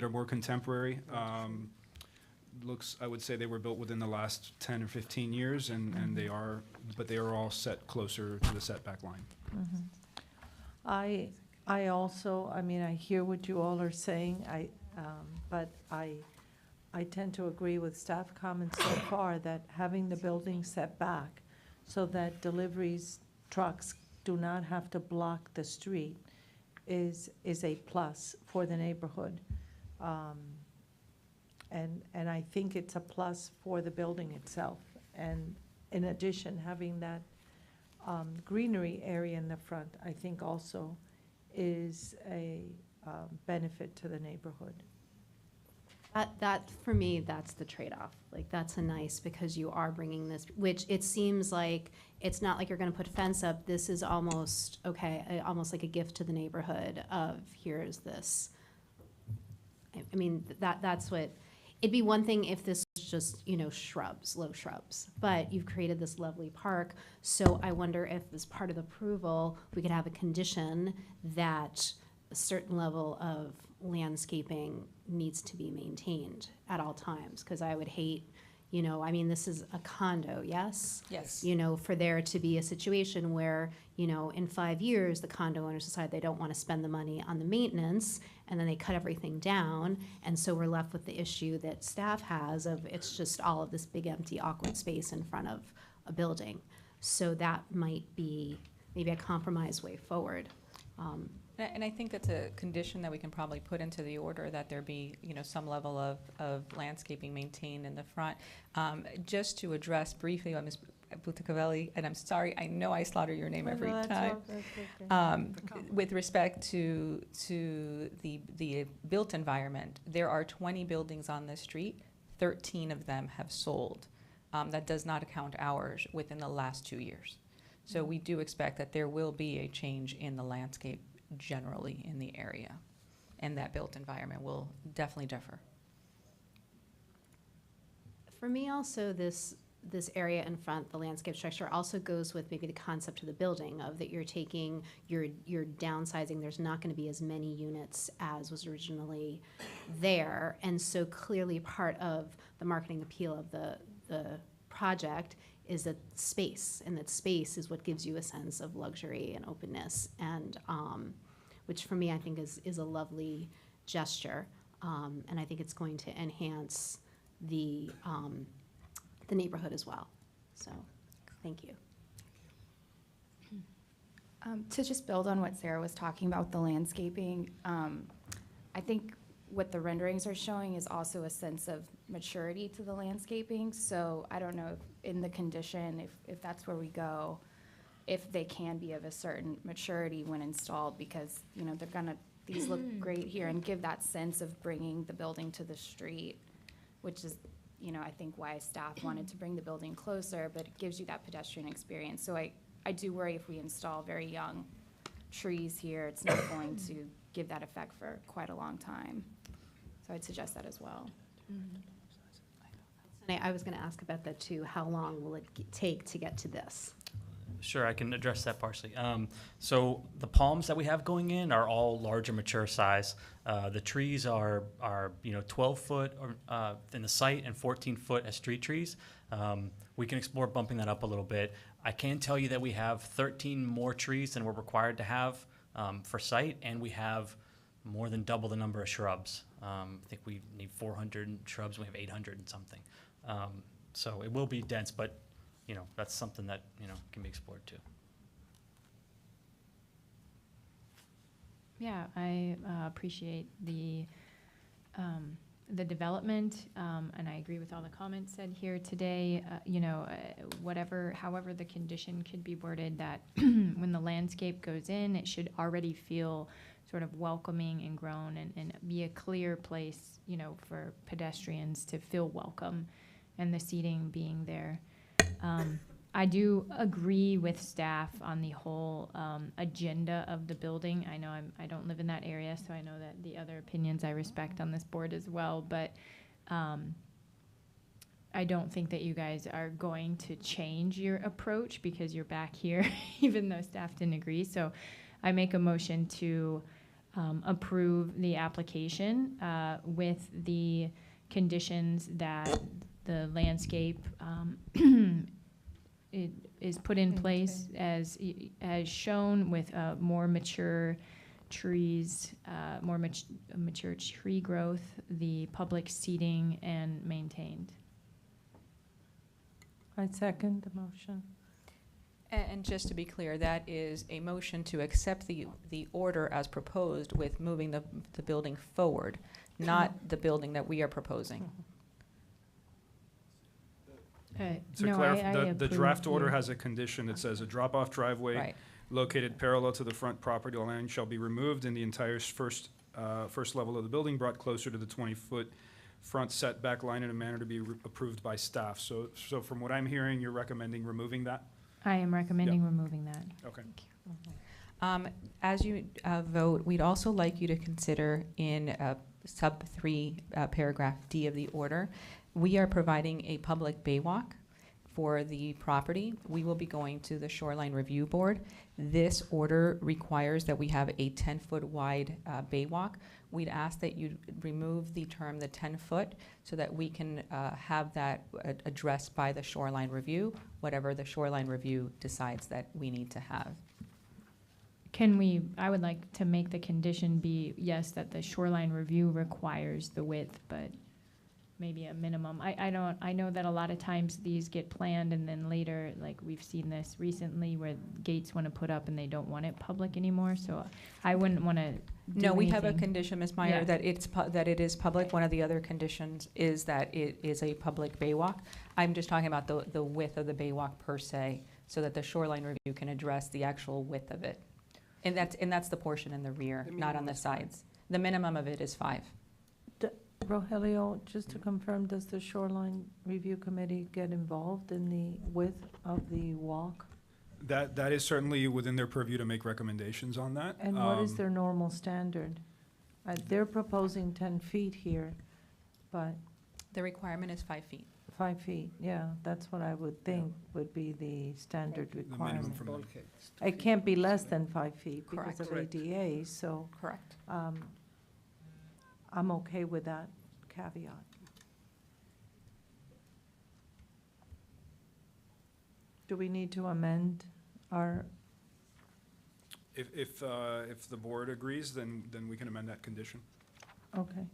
more contemporary. I would say they were built within the last 10 or 15 years, and they are all set closer to the setback line. I also, I mean, I hear what you all are saying, but I tend to agree with staff comments so far that having the building set back so that deliveries trucks do not have to block the street is a plus for the neighborhood. And I think it's a plus for the building itself. And in addition, having that greenery area in the front, I think also is a benefit to the neighborhood. That, for me, that's the trade-off. Like, that's a nice, because you are bringing this, which it seems like, it's not like you're gonna put a fence up. This is almost, almost like a gift to the neighborhood of, here's this. I mean, that's what, it'd be one thing if this was just, shrubs, low shrubs, but you've created this lovely park. So I wonder if, as part of the approval, we could have a condition that a certain level of landscaping needs to be maintained at all times, because I would hate, this is a condo, yes? Yes. For there to be a situation where, in 5 years, the condo owners decide they don't want to spend the money on the maintenance, and then they cut everything down, and so we're left with the issue that staff has of, it's just all of this big, empty, awkward space in front of a building. So that might be maybe a compromise way forward. And I think that's a condition that we can probably put into the order, that there be, some level of landscaping maintained in the front. Just to address briefly on Ms. Butacavelli, and I'm sorry, I know I slaughter your name every time. With respect to the built environment, there are 20 buildings on this street. 13 of them have sold. That does not account ours within the last 2 years. So we do expect that there will be a change in the landscape generally in the area, and that built environment will definitely differ. For me also, this this area in front, the landscape structure, also goes with maybe the concept of the building, of that you're downsizing, there's not gonna be as many units as was originally there. And so clearly part of the marketing appeal of the project is that space, and that space is what gives you a sense of luxury and openness, and, which for me, I think is a lovely gesture. And I think it's going to enhance the neighborhood as well. So, thank you. To just build on what Sarah was talking about, the landscaping, I think what the renderings are showing is also a sense of maturity to the landscaping. So I don't know if in the condition, if that's where we go, if they can be of a certain maturity when installed, because, you know, these look great here and give that sense of bringing the building to the street, which is, you know, I think why staff wanted to bring the building closer, but it gives you that pedestrian experience. So I do worry if we install very young trees here, it's not going to give that effect for quite a long time. So I'd suggest that as well. And I was gonna ask about that too. How long will it take to get to this? Sure, I can address that partially. So the palms that we have going in are all larger, mature size. The trees are 12 foot in the site and 14 foot as street trees. We can explore bumping that up a little bit. I can tell you that we have 13 more trees than we're required to have for site, and we have more than double the number of shrubs. I think we need 400 shrubs, and we have 800 and something. So it will be dense, but that's something that, can be explored too. Yeah, I appreciate the development, and I agree with all the comments said here today. However the condition could be worded, that when the landscape goes in, it should already feel sort of welcoming and grown, and be a clear place, for pedestrians to feel welcome, and the seating being there. I do agree with staff on the whole agenda of the building. I know I don't live in that area, so I know that the other opinions I respect on this board as well, but I don't think that you guys are going to change your approach because you're back here, even though staff didn't agree. So I make a motion to approve the application with the conditions that the landscape it is put in place as shown, with more mature trees, more mature tree growth, the public seating, and maintained. I second the motion. And just to be clear, that is a motion to accept the order as proposed, with moving the building forward, not the building that we are proposing. The draft order has a condition that says a drop-off driveway located parallel to the front property line shall be removed, and the entire first level of the building brought closer to the 20-foot front setback line in a manner to be approved by staff. So from what I'm hearing, you're recommending removing that? I am recommending removing that. Okay. As you vote, we'd also like you to consider in sub 3, paragraph D of the order, we are providing a public baywalk for the property. We will be going to the Shoreline Review Board. This order requires that we have a 10-foot wide baywalk. We'd ask that you remove the term the 10-foot so that we can have that addressed by the Shoreline Review, whatever the Shoreline Review decides that we need to have. I would like to make the condition be, yes, that the Shoreline Review requires the width, but maybe a minimum. I know that a lot of times these get planned and then later, like we've seen this recently, where gates want to put up and they don't want it public anymore, so I wouldn't want to do we have a anything. condition, Ms. Meyer, that that it is public. One of the other conditions is that it is a public baywalk. I'm just talking about the width of the baywalk per se, so that the Shoreline Review can address the actual width of it. And that's the portion in the rear, not on the sides. The minimum of it is 5. Rogelio, just to confirm, does the Shoreline Review Committee get involved in the width of the walk? That is certainly within their purview to make recommendations on that. And what is their normal standard? They're proposing 10 feet here, but the requirement is 5 feet. 5 feet, yeah, that's what I would think would be the standard minimum requirement. from the- It can't be less than 5 feet because of Correct. ADA, so Correct. I'm okay with that caveat. Do we need to amend our, If the board agrees, then we can amend that condition. okay,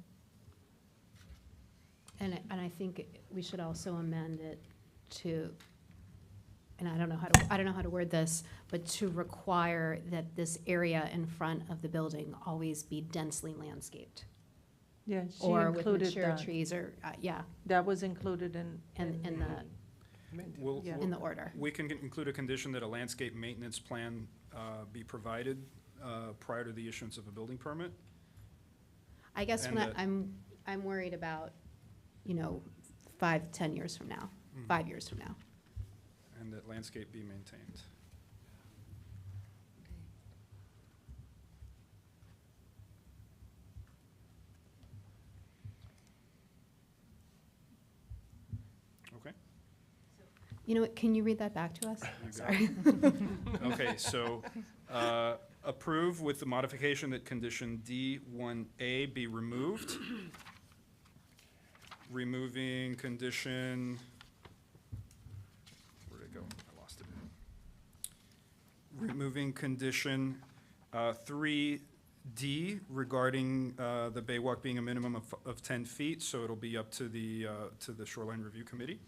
And I think we should also amend it to, and I don't know how to word this, but to require that this area in front of the building always be densely landscaped. yeah, she Or with included mature that. trees, or, yeah, That was included in. in the, We'll- Yeah. we'll- in the order. We can include a condition that a landscape maintenance plan be provided prior to the issuance of a building permit. I guess And when that- I'm worried about, 5, 10 years from now, 5 years from now. And that landscape be maintained. Okay. You know what, can you read that back to us? You got Sorry. Okay, so approve with the modification that condition D1A be removed. Removing condition, where'd it go? I lost it. Removing condition 3D regarding the bay walk being a minimum of 10 feet, so it'll be up to the Shoreline Review Committee.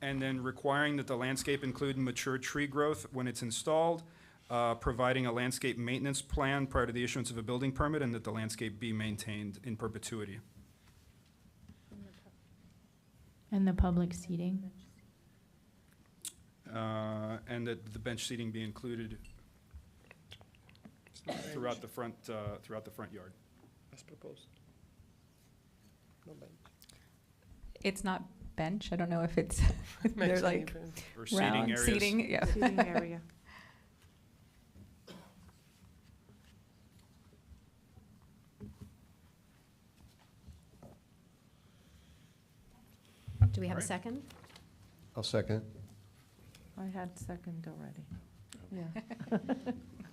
And then requiring that the landscape include mature tree growth when it's installed, providing a landscape maintenance plan prior to the issuance of a building permit, and that the landscape be maintained in perpetuity. And the public seating? And that the bench seating be included throughout the front yard. As proposed. No bench. It's not bench. I don't know if it's, they're Bench, like bench. Or seating round areas. seating, yeah. Seating area. Do we have a Alright. second? I'll second. I had second already. Yeah.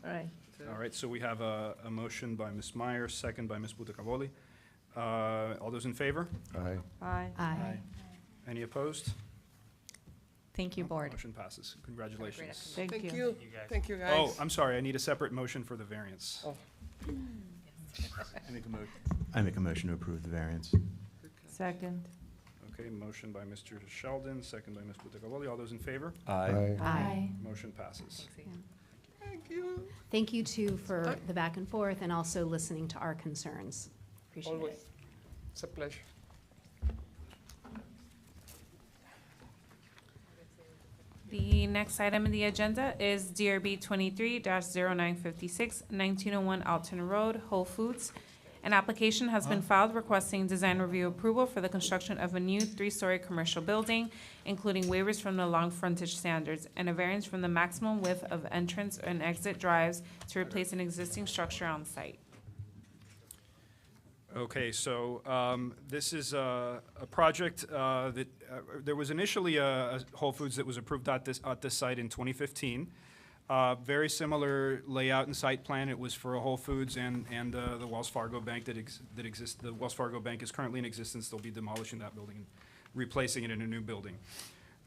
All right. All right, so we have a motion by Ms. Meyer, second by Ms. Butacavoli. All those in favor? Aye. Aye. Aye. Any opposed? Thank you, board. Motion passes. Congratulations. Thank you. Thank you. Thank you, guys. Oh, I'm sorry, I need a separate motion for the variance. Oh. I make a motion to approve the variance. Second. Okay, motion by Mr. Sheldon, second by Ms. Butacavoli. All those in favor? Aye. Motion passes. Thank you. Thank you too for the back and forth and also listening to our concerns. Appreciate Always. it. It's a pleasure. The next item in the agenda is DRB 23-0956, 1901 Alton Road, Whole Foods. An application has been filed requesting design review approval for the construction of a new 3-story commercial building, including waivers from the long frontage standards and a variance from the maximum width of entrance and exit drives to replace an existing structure on site. Okay, so this is a project that, there was initially a Whole Foods that was approved at this site in 2015. Very similar layout and site plan. It was for a Whole Foods and the Wells Fargo Bank that exists. The Wells Fargo Bank is currently in existence. They'll be demolishing that building and replacing it in a new building.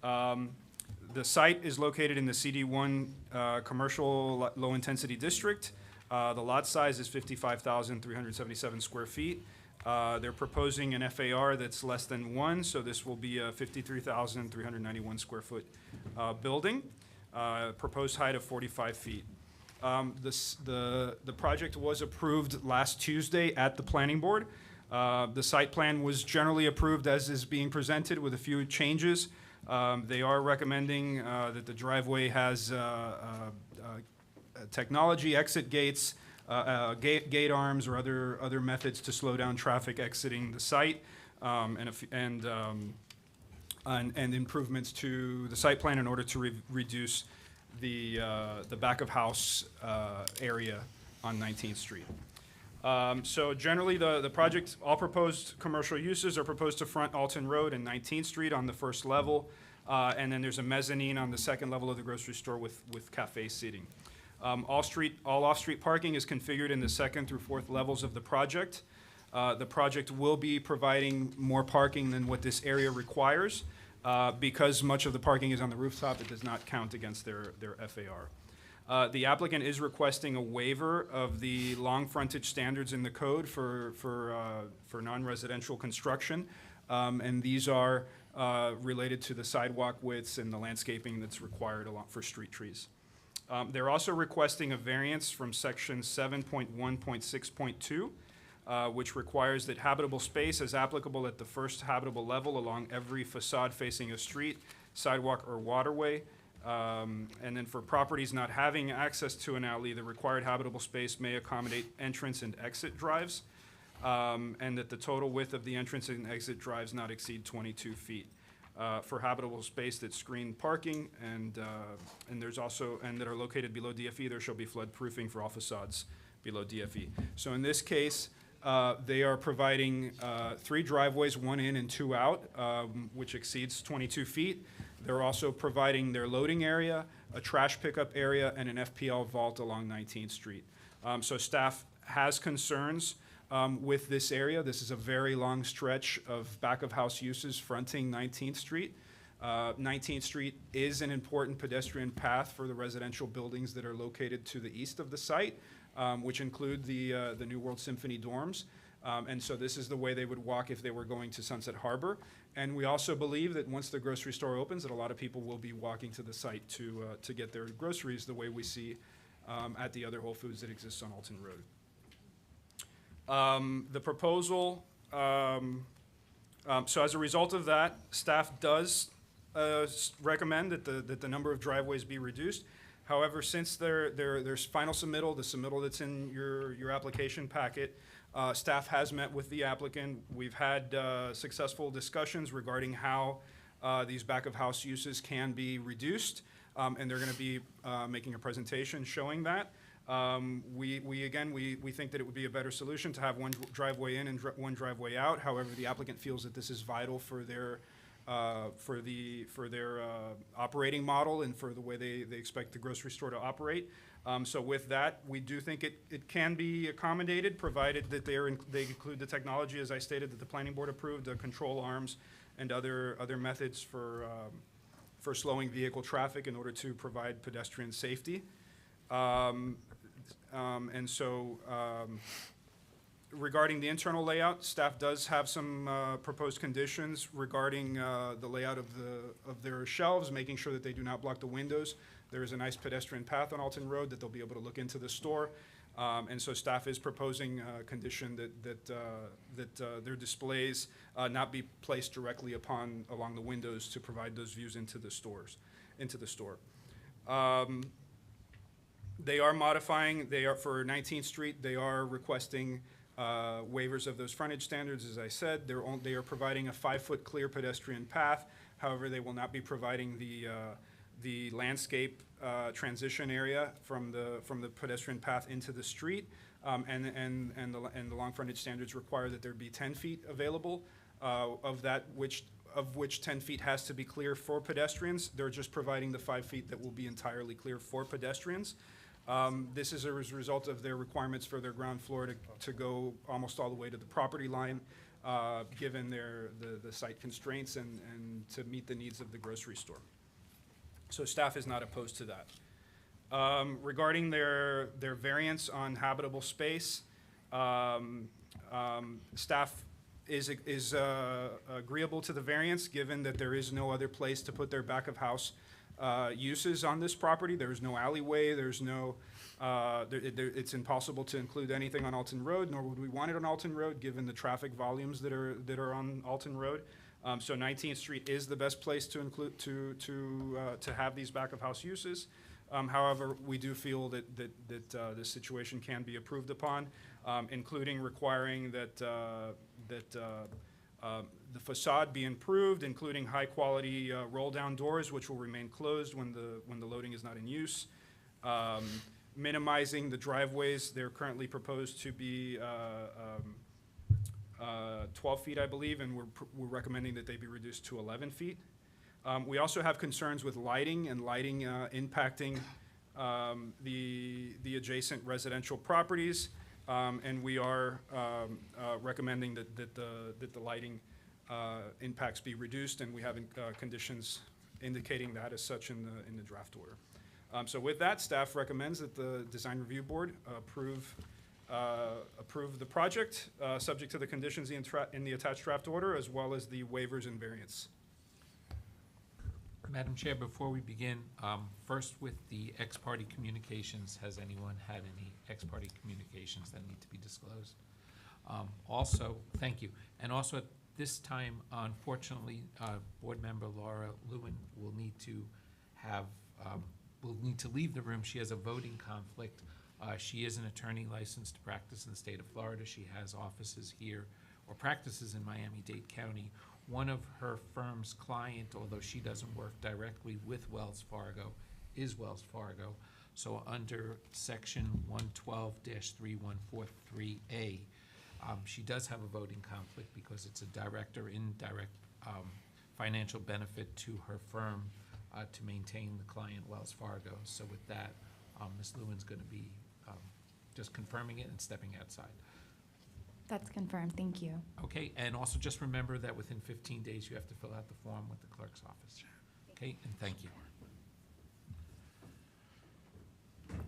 The site is located in the CD1 commercial low-intensity district. The lot size is 55,377 square feet. They're proposing an FAR that's less than 1, so this will be a 53,391 square foot building. Proposed height of 45 feet. The project was approved last Tuesday at the planning board. The site plan was generally approved as is being presented with a few changes. They are recommending that the driveway has technology exit gates, gate arms, or other methods to slow down traffic exiting the site, and improvements to the site plan in order to reduce the back of house area on 19th Street. So generally, the project, all proposed commercial uses are proposed to front Alton Road and 19th Street on the first level. And then there's a mezzanine on the second level of the grocery store with cafe seating. All off-street parking is configured in the second through fourth levels of the project. The project will be providing more parking than what this area requires. Because much of the parking is on the rooftop, it does not count against their FAR. The applicant is requesting a waiver of the long frontage standards in the code for non-residential construction. And these are related to the sidewalk widths and the landscaping that's required for street trees. They're also requesting a variance from section 7.1.6.2, which requires that habitable space is applicable at the first habitable level along every facade facing a street, sidewalk, or waterway. And then for properties not having access to an alley, the required habitable space may accommodate entrance and exit drives, and that the total width of the entrance and exit drives not exceed 22 feet. For habitable space that's screened parking and there's also, and that are located below DFE, there shall be flood proofing for all facades below DFE. So in this case, they are providing 3 driveways, 1 in and 2 out, which exceeds 22 feet. They're also providing their loading area, a trash pickup area, and an FPL vault along 19th Street. So staff has concerns with this area. This is a very long stretch of back-of-house uses fronting 19th Street. 19th Street is an important pedestrian path for the residential buildings that are located to the east of the site, which include the New World Symphony dorms. And so this is the way they would walk if they were going to Sunset Harbor. And we also believe that once the grocery store opens, that a lot of people will be walking to the site to get their groceries the way we see at the other Whole Foods that exists on Alton Road. The proposal, so as a result of that, staff does recommend that the number of driveways be reduced. However, since there's final submittal, the submittal that's in your application packet, staff has met with the applicant. We've had successful discussions regarding how these back-of-house uses can be reduced, and they're going to be making a presentation showing that. We think that it would be a better solution to have one driveway in and one driveway out. However, the applicant feels that this is vital for their operating model and for the way they expect the grocery store to operate. So with that, we do think it can be accommodated, provided that they include the technology, as I stated, that the planning board approved, the control arms and other methods for slowing vehicle traffic in order to provide pedestrian safety. Regarding the internal layout, staff does have some proposed conditions regarding the layout of their shelves, making sure that they do not block the windows. There is a nice pedestrian path on Alton Road that they'll be able to look into the store. And so staff is proposing a condition that their displays not be placed directly along the windows to provide those views into the store. They are modifying, for 19th Street, they are requesting waivers of those frontage standards. As I said, they are providing a 5-foot clear pedestrian path. However, they will not be providing the landscape transition area from the pedestrian path into the street. And the long frontage standards require that there be 10 feet available, of which 10 feet has to be clear for pedestrians. They're just providing the 5 feet that will be entirely clear for pedestrians. This is as a result of their requirements for their ground floor to go almost all the way to the property line, given the site constraints and to meet the needs of the grocery store. So staff is not opposed to that. Regarding their variance on habitable space, staff is agreeable to the variance, given that there is no other place to put their back-of-house uses on this property. There's no alleyway, there's no, it's impossible to include anything on Alton Road, nor would we want it on Alton Road, given the traffic volumes that are on Alton Road. So 19th Street is the best place to include, to have these back-of-house uses. However, we do feel that this situation can be approved upon, including requiring that the facade be improved, including high-quality roll-down doors, which will remain closed when the loading is not in use. minimizing the driveways. They're currently proposed to be 12 feet, I believe, and we're recommending that they be reduced to 11 feet. We also have concerns with lighting and lighting impacting the adjacent residential properties, and we are recommending that the lighting impacts be reduced, and we have conditions indicating that as such in the draft order. So with that, staff recommends that the Design Review Board approve the project, subject to the conditions in the attached draft order, as well as the waivers and variants. Madam Chair, before we begin, first with the ex-parte communications, has anyone had any ex-parte communications that need to be disclosed? Also, thank you. And also at this time, unfortunately, Board Member Laura Lewin will need to leave the room. She has a voting conflict. She is an attorney licensed to practice in the state of Florida. She has offices here or practices in Miami-Dade County. One of her firm's client, although she doesn't work directly with Wells Fargo, is Wells Fargo. So under section 112-3143A, she does have a voting conflict because it's a direct or indirect financial benefit to her firm to maintain the client Wells Fargo. So with that, Ms. Lewin's going to be just confirming it and stepping outside. That's confirmed, thank you. Okay, and also just remember that within 15 days, you have to fill out the form with the clerk's office. Okay, and thank you.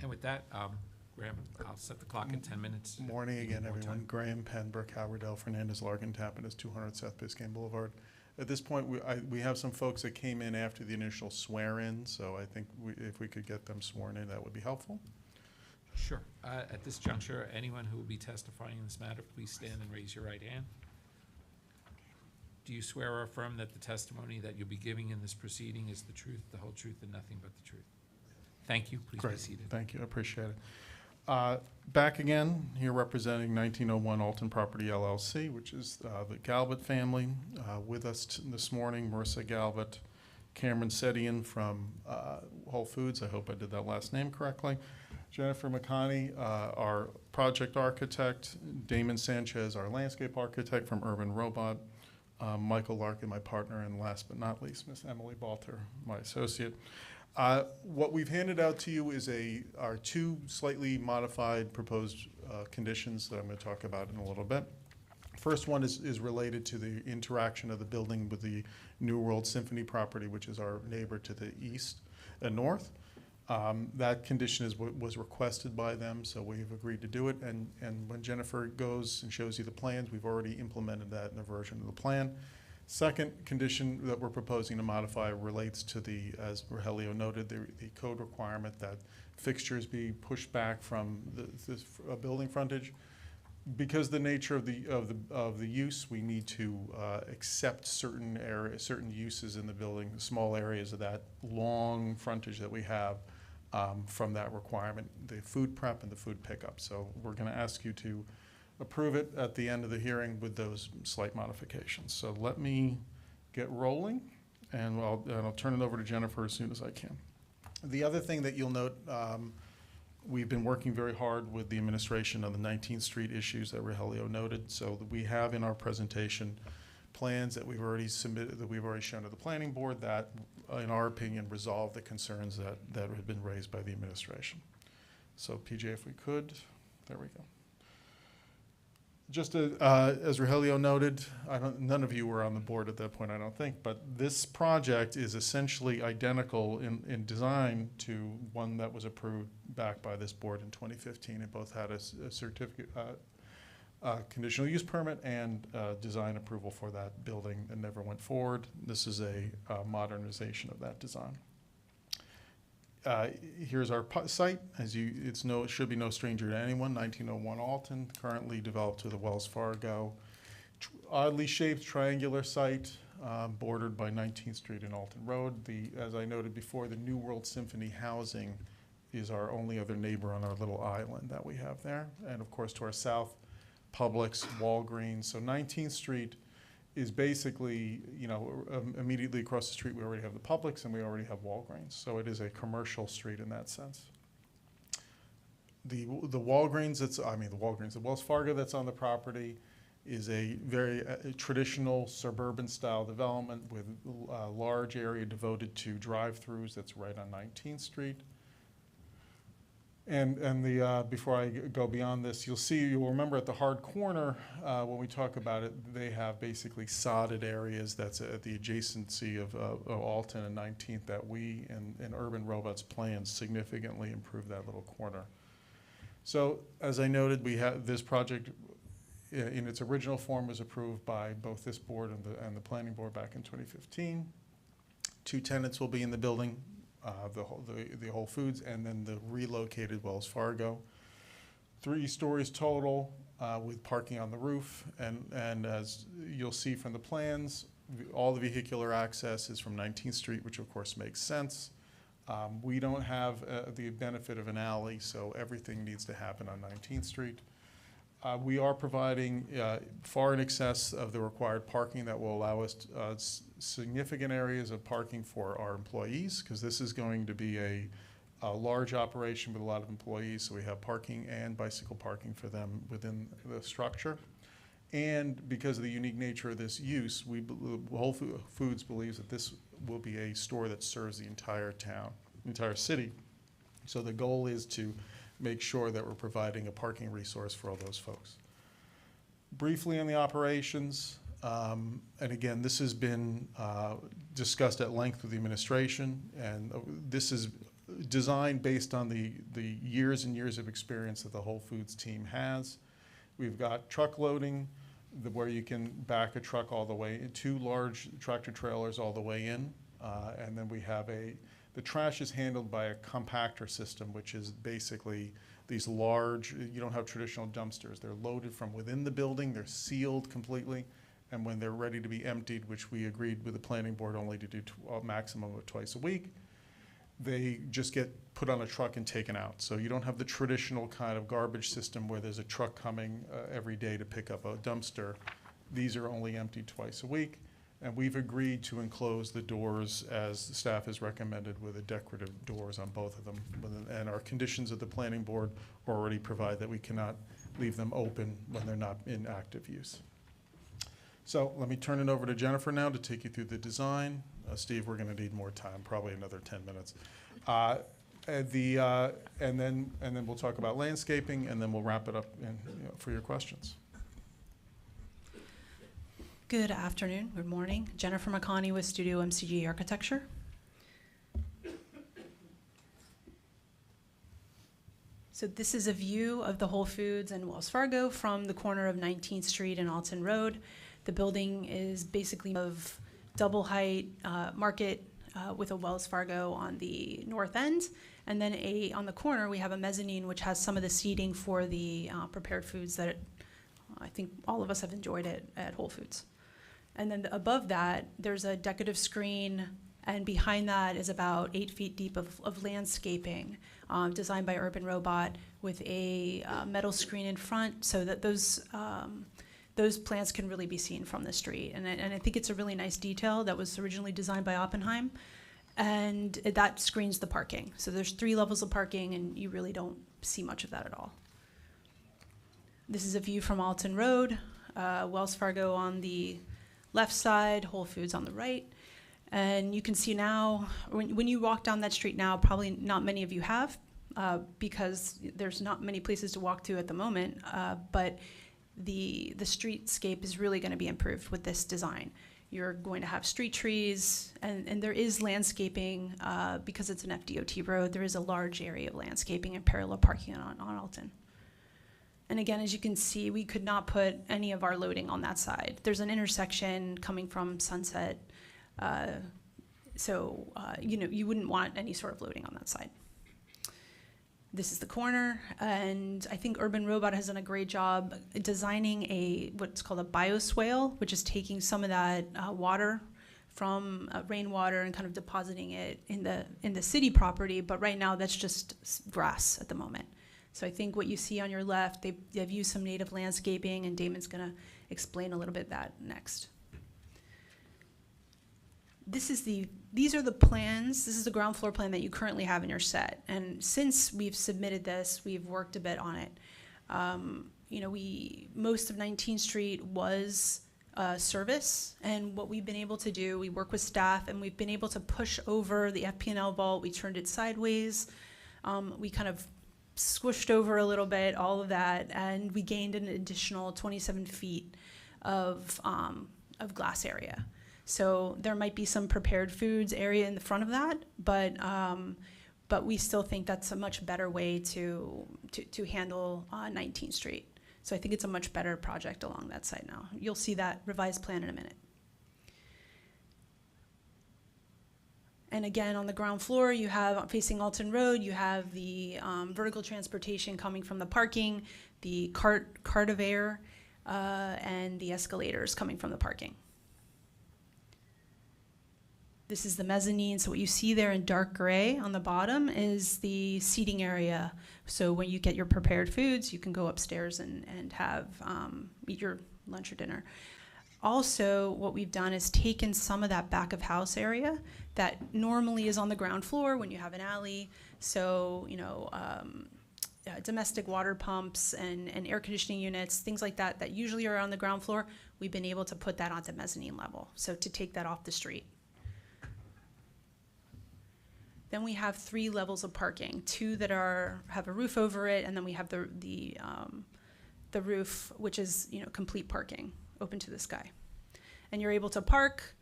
And with that, Graham, I'll set the clock at 10 minutes. Morning again, More everyone. time. Graham Penbrook, Howardell, Fernandez, Larkin, Tappan is 200 South Biscayne Boulevard. At this point, we have some folks that came in after the initial swear-in, so I think if we could get them sworn in, that would be helpful. Sure. At this juncture, anyone who will be testifying in this matter, please stand and raise your right hand. Do you swear or affirm that the testimony that you'll be giving in this proceeding is the truth, the whole truth, and nothing but the truth? Thank you. Please be Great. seated. Thank you. I appreciate it. Back again, here representing 1901 Alton Property LLC, which is the Galvett family. With us this morning, Marissa Galvett, Cameron Sedian from Whole Foods. I hope I did that last name correctly. Jennifer McConney, our project architect. Damon Sanchez, our landscape architect from Urban Robot. Michael Larkin, my partner. And last but not least, Miss Emily Balter, my associate. What we've handed out to you is our two slightly modified proposed conditions that I'm going to talk about in a little bit. First one is related to the interaction of the building with the New World Symphony property, which is our neighbor to the east and north. That condition was requested by them, so we've agreed to do it. And when Jennifer goes and shows you the plans, we've already implemented that in a version of the plan. Second condition that we're proposing to modify relates to as Rogelio noted, the code requirement that fixtures be pushed back from this building frontage. Because the nature of the use, we need to accept certain uses in the building, small areas of that long frontage that we have from that requirement, the food prep and the food pickup. So we're going to ask you to approve it at the end of the hearing with those slight modifications. So let me get rolling, and I'll turn it over to Jennifer as soon as I can. The other thing that you'll note, we've been working very hard with the administration on the 19th Street issues that Rogelio noted. So we have in our presentation plans that we've already submitted, that we've already shown to the planning board that, in our opinion, resolve the concerns that had been raised by the administration. So PJ, if we could, there we go. Just as Rogelio noted, none of you were on the board at that point, I don't think, but this project is essentially identical in design to one that was approved back by this board in 2015. It both had a certificate, conditional use permit and design approval for that building and never went forward. This is a modernization of that design. Here's our site. It should be no stranger to anyone. 1901 Alton, currently developed to the Wells Fargo. Oddly shaped triangular site, bordered by 19th Street and Alton Road. As I noted before, the New World Symphony housing is our only other neighbor on our little island that we have there. And of course, to our south, Publix, Walgreens. So 19th Street is basically, immediately across the street, we already have the Publix and we already have Walgreens. So it is a commercial street in that sense. The Walgreens the Wells Fargo that's on the property is a very traditional suburban style development with a large area devoted to drive-throughs that's right on 19th Street. And before I go beyond this, you'll remember at the hard corner, when we talk about it, they have basically sodded areas that's at the adjacency of Alton and 19th that we and Urban Robots plans significantly improve that little corner. So as I noted, we have this project in its original form was approved by both this board and the planning board back in 2015. 2 tenants will be in the building. The Whole Foods and then the relocated Wells Fargo. 3 stories total with parking on the roof. And as you'll see from the plans, all the vehicular access is from 19th Street, which of course makes sense. We don't have the benefit of an alley, so everything needs to happen on 19th Street. We are providing far in excess of the required parking that will allow us significant areas of parking for our employees, because this is going to be a large operation with a lot of employees, so we have parking and bicycle parking for them within the structure. And because of the unique nature of this use, Whole Foods believes that this will be a store that serves the entire town, entire city. So the goal is to make sure that we're providing a parking resource for all those folks. Briefly on the operations, and again, this has been discussed at length with the administration, and this is designed based on the years and years of experience that the Whole Foods team has. We've got truck loading, where you can back a truck all the way, 2 large tractor trailers all the way in, and then we have the trash is handled by a compactor system, which is basically these large, you don't have traditional dumpsters. They're loaded from within the building, they're sealed completely, and when they're ready to be emptied, which we agreed with the planning board only to do a maximum of twice a week, they just get put on a truck and taken out. So you don't have the traditional kind of garbage system where there's a truck coming every day to pick up a dumpster. These are only emptied twice a week. And we've agreed to enclose the doors as the staff has recommended with the decorative doors on both of them. And our conditions of the planning board already provide that we cannot leave them open when they're not in active use. So let me turn it over to Jennifer now to take you through the design. Steve, we're going to need more time, probably another 10 minutes. And then we'll talk about landscaping, and then we'll wrap it up for your questions. Good afternoon, good morning. Jennifer McConney with Studio MCG Architecture. So this is a view of the Whole Foods and Wells Fargo from the corner of 19th Street and Alton Road. The building is basically of double height market with a Wells Fargo on the north end. And then on the corner, we have a mezzanine, which has some of the seating for the prepared foods that I think all of us have enjoyed at Whole Foods. And then above that, there's a decorative screen, and behind that is about 8 feet deep of landscaping designed by Urban Robot with a metal screen in front so that those plants can really be seen from the street. And I think it's a really nice detail that was originally designed by Oppenheim, and that screens the parking. So there's 3 levels of parking, and you really don't see much of that at all. This is a view from Alton Road, Wells Fargo on the left side, Whole Foods on the right. And you can see now, when you walk down that street now, probably not many of you have, because there's not many places to walk to at the moment, but the streetscape is really going to be improved with this design. You're going to have street trees, and there is landscaping, because it's an FDOT road, there is a large area of landscaping and parallel parking on Alton. And again, as you can see, we could not put any of our loading on that side. There's an intersection coming from Sunset, so you wouldn't want any sort of loading on that side. This is the corner, and I think Urban Robot has done a great job designing what's called a bioswale, which is taking some of that water from rainwater and kind of depositing it in the city property. But right now, that's just grass at the moment. So I think what you see on your left, they've used some native landscaping, and Damon's going to explain a little bit that next. these are the plans, this is the ground floor plan that you currently have in your set. And since we've submitted this, we've worked a bit on it. Most of 19th Street was service, and what we've been able to do, we work with staff, and we've been able to push over the FP&L vault. We turned it sideways. We kind of squished over a little bit, all of that, and we gained an additional 27 feet of glass area. So there might be some prepared foods area in the front of that, but we still think that's a much better way to handle 19th Street. So I think it's a much better project along that side now. You'll see that revised plan in a minute. And again, on the ground floor, you have, facing Alton Road, you have the vertical transportation coming from the parking, the cart of air, and the escalators coming from the parking. This is the mezzanine. So what you see there in dark gray on the bottom is the seating area. So when you get your prepared foods, you can go upstairs and have eat your lunch or dinner. Also, what we've done is taken some of that back of house area that normally is on the ground floor when you have an alley. So, domestic water pumps and air conditioning units, things like that, that usually are on the ground floor, we've been able to put that onto mezzanine level. So to take that off the street. Then we have 3 levels of parking, 2 that have a roof over it, and then we have the roof, which is complete parking, open to the sky. And you're able to park,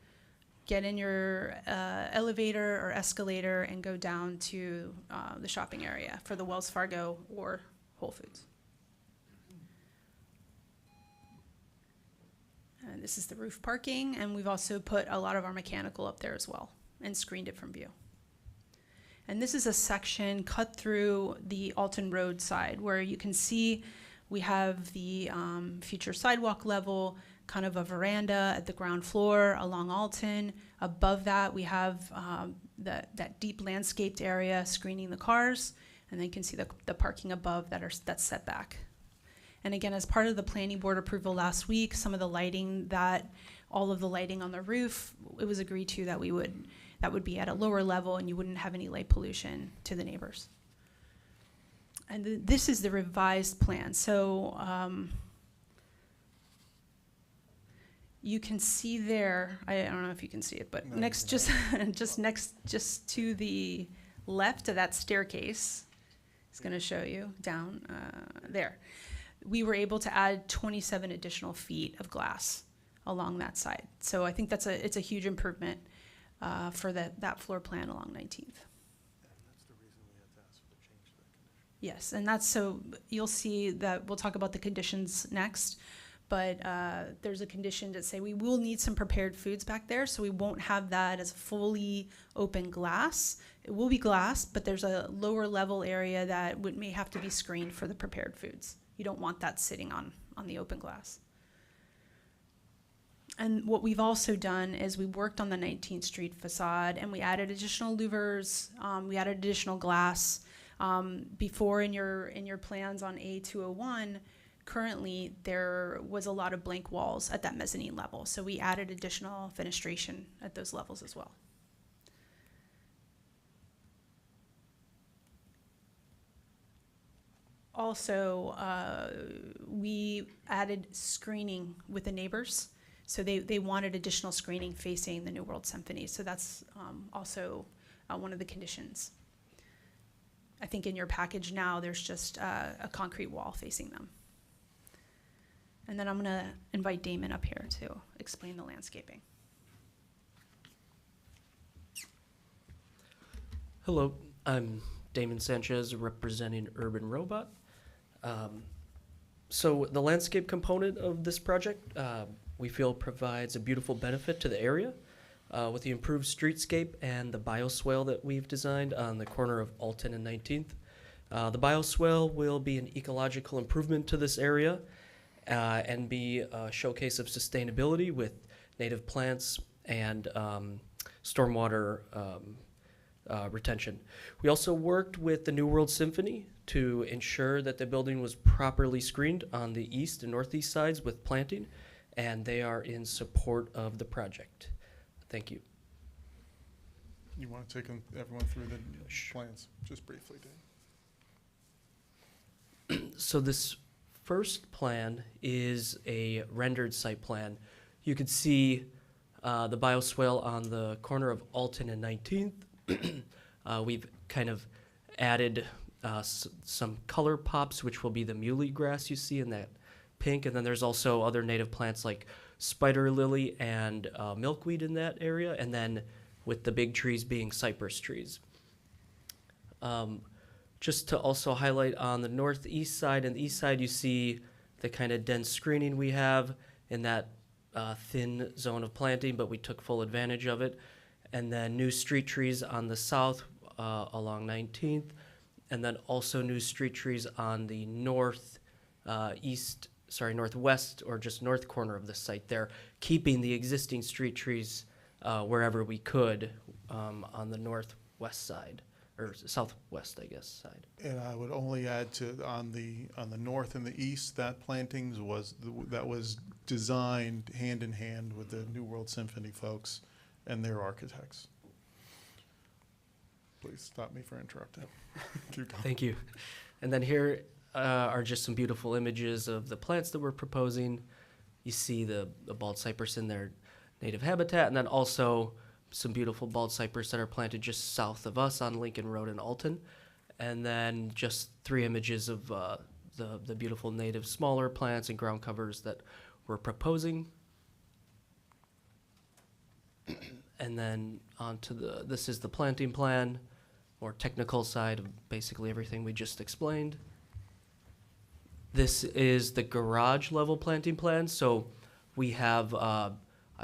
get in your elevator or escalator, and go down to the shopping area for the Wells Fargo or Whole Foods. And this is the roof parking, and we've also put a lot of our mechanical up there as well and screened it from view. And this is a section cut through the Alton Road side where you can see we have the future sidewalk level, kind of a veranda at the ground floor along Alton. Above that, we have that deep landscaped area screening the cars, and then you can see the parking above that's set back. And again, as part of the planning board approval last week, some of the lighting all of the lighting on the roof, it was agreed to that that would be at a lower level and you wouldn't have any light pollution to the neighbors. And this is the revised plan. So you can see there, I don't know if you can see it, but no, next, just to the left of that staircase, it's going to show you down there. We were able to add 27 additional feet of glass along that side. So I think it's a huge improvement for that floor plan along 19th. Yes, and that's so you'll see that we'll talk about the conditions next, but there's a condition that say we will need some prepared foods back there, so we won't have that as fully open glass. It will be glass, but there's a lower level area that may have to be screened for the prepared foods. You don't want that sitting on the open glass. And what we've also done is we worked on the 19th Street facade and we added additional louvers, we added additional glass. Before in your plans on A201, currently there was a lot of blank walls at that mezzanine level. So we added additional fenestration at those levels as well. Also, we added screening with the neighbors. So they wanted additional screening facing the New World Symphony. So that's also one of the conditions. I think in your package now, there's just a concrete wall facing them. And then I'm going to invite Damon up here to explain the landscaping. Hello, I'm Damon Sanchez, representing Urban Robot. So the landscape component of this project, we feel provides a beautiful benefit to the area. With the improved streetscape and the bioswale that we've designed on the corner of Alton and 19th. The bioswale will be an ecological improvement to this area and be a showcase of sustainability with native plants and stormwater retention. We also worked with the New World Symphony to ensure that the building was properly screened on the east and northeast sides with planting, and they are in support of the project. Thank you. You want to take everyone through the plans, just briefly, Dave? So this first plan is a rendered site plan. You could see the bioswale on the corner of Alton and 19th. We've kind of added some color pops, which will be the muley grass you see in that pink, and then there's also other native plants like spider lily and milkweed in that area, and then with the big trees being cypress trees. Just to also highlight on the northeast side and the east side, you see the kind of dense screening we have in that thin zone of planting, but we took full advantage of it. And then new street trees on the south along 19th, and then also new street trees on the northwest or just north corner of the site there, keeping the existing street trees wherever we could on the northwest side, or southwest, I guess, side. And I would only add to, on the north and the east, that plantings was designed hand in hand with the New World Symphony folks and their architects. Please stop me for interrupting. Keep going. Thank you. And then here are just some beautiful images of the plants that we're proposing. You see the bald cypress in their native habitat, and then also some beautiful bald cypress that are planted just south of us on Lincoln Road in Alton. And then just 3 images of the beautiful native smaller plants and ground covers that we're proposing. And then this is the planting plan, more technical side of basically everything we just explained. This is the garage level planting plan. So we have, I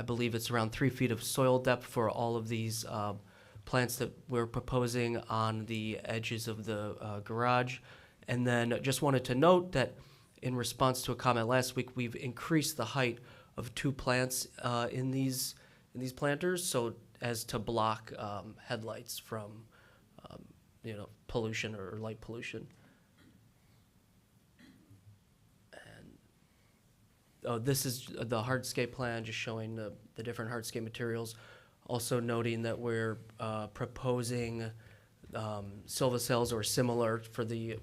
believe it's around 3 feet of soil depth for all of these plants that we're proposing on the edges of the garage. And then just wanted to note that in response to a comment last week, we've increased the height of 2 plants in these planters, so as to block headlights from pollution or light pollution. And this is the hardscape plan, just showing the different hardscape materials. Also noting that we're proposing silvocels or similar for the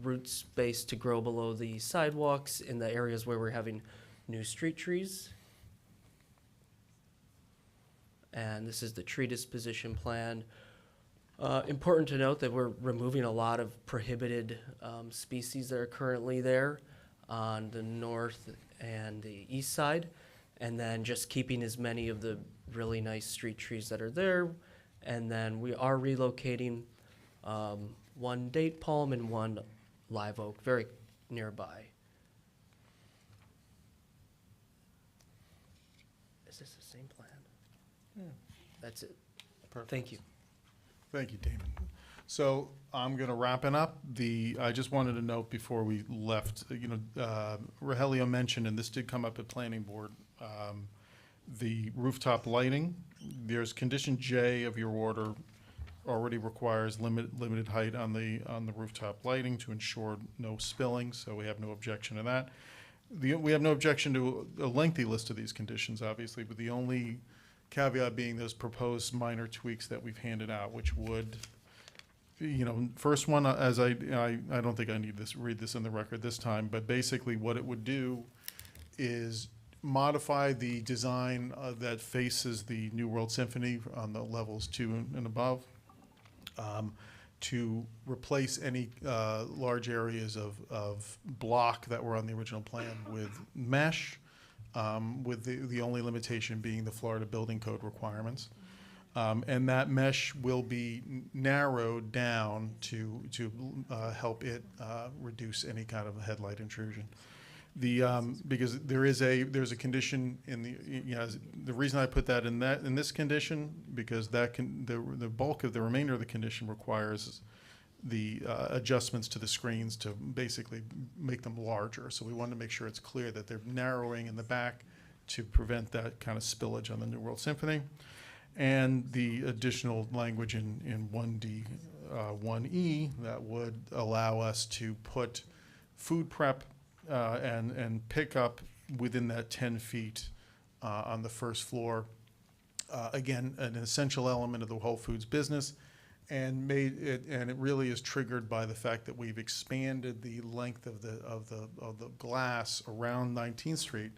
root space to grow below the sidewalks in the areas where we're having new street trees. And this is the tree disposition plan. Important to note that we're removing a lot of prohibited species that are currently there on the north and the east side, and then just keeping as many of the really nice street trees that are there. And then we are relocating 1 date palm and 1 live oak very nearby. Is this the same plan? Yeah. That's it. Perfect. Thank you. Thank you, Damon. So I'm going to wrap it up. I just wanted to note before we left, Rogelio mentioned, and this did come up at Planning Board, the rooftop lighting. There's condition J of your order already requires limited height on the rooftop lighting to ensure no spilling, so we have no objection to that. We have no objection to a lengthy list of these conditions, obviously, but the only caveat being those proposed minor tweaks that we've handed out, which would, first one, as I don't think I need read this in the record this time, but basically what it would do is modify the design that faces the New World Symphony on the levels 2 and above, to replace any large areas of block that were on the original plan with mesh, with the only limitation being the Florida Building Code requirements. And that mesh will be narrowed down to help it reduce any kind of headlight intrusion. Because there's a condition in the reason I put that in this condition, because the bulk of the remainder of the condition requires the adjustments to the screens to basically make them larger. So we wanted to make sure it's clear that they're narrowing in the back to prevent that kind of spillage on the New World Symphony. And the additional language in 1D, 1E that would allow us to put food prep and pick up within that 10 feet on the first floor again, an essential element of the Whole Foods business, and it really is triggered by the fact that we've expanded the length of the glass around 19th Street,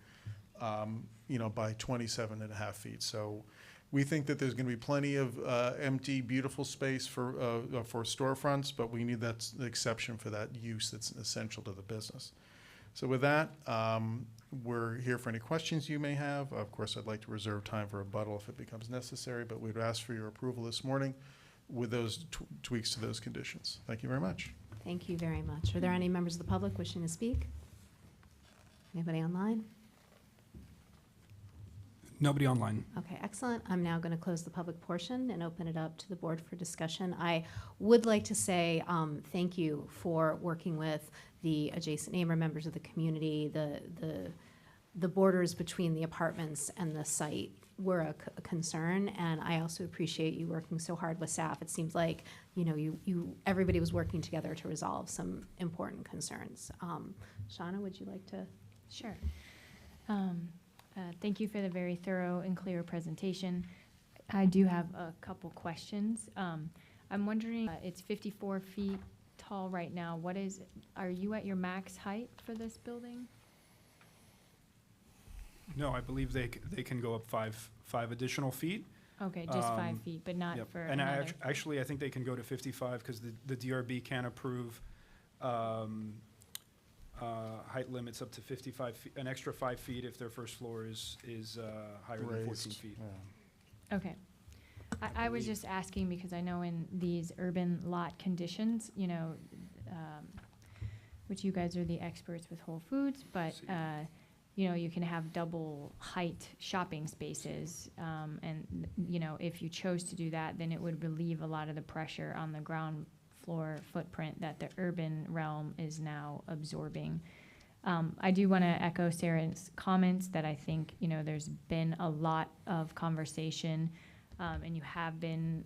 by 27.5 feet. So we think that there's going to be plenty of empty, beautiful space for storefronts, but we need the exception for that use that's essential to the business. So with that, we're here for any questions you may have. Of course, I'd like to reserve time for rebuttal if it becomes necessary, but we'd ask for your approval this morning with those tweaks to those conditions. Thank you very much. Thank you very much. Are there any members of the public wishing to speak? Anybody online? Nobody online. Okay, excellent. I'm now going to close the public portion and open it up to the board for discussion. I would like to say thank you for working with the adjacent neighbor members of the community. The borders between the apartments and the site were a concern, and I also appreciate you working so hard with staff. It seems like everybody was working together to resolve some important concerns. Shauna, would you like to? Sure. Thank you for the very thorough and clear presentation. I do have a couple questions. I'm wondering, it's 54 feet tall right now. Are you at your max height for this building? No, I believe they can go up five additional feet. Okay, just 5 feet, but not Yep. for And another. actually, I think they can go to 55 because the DRB can approve height limits up to 55 feet, an extra 5 feet if their first floor is higher than 14 Raised, feet. Okay. I was just asking because I know in these urban lot conditions, which you guys are the experts with Whole Foods, but, you can have double height shopping spaces. And, if you chose to do that, then it would relieve a lot of the pressure on the ground floor footprint that the urban realm is now absorbing. I do want to echo Sarah's comments that I think, there's been a lot of conversation, and you have been,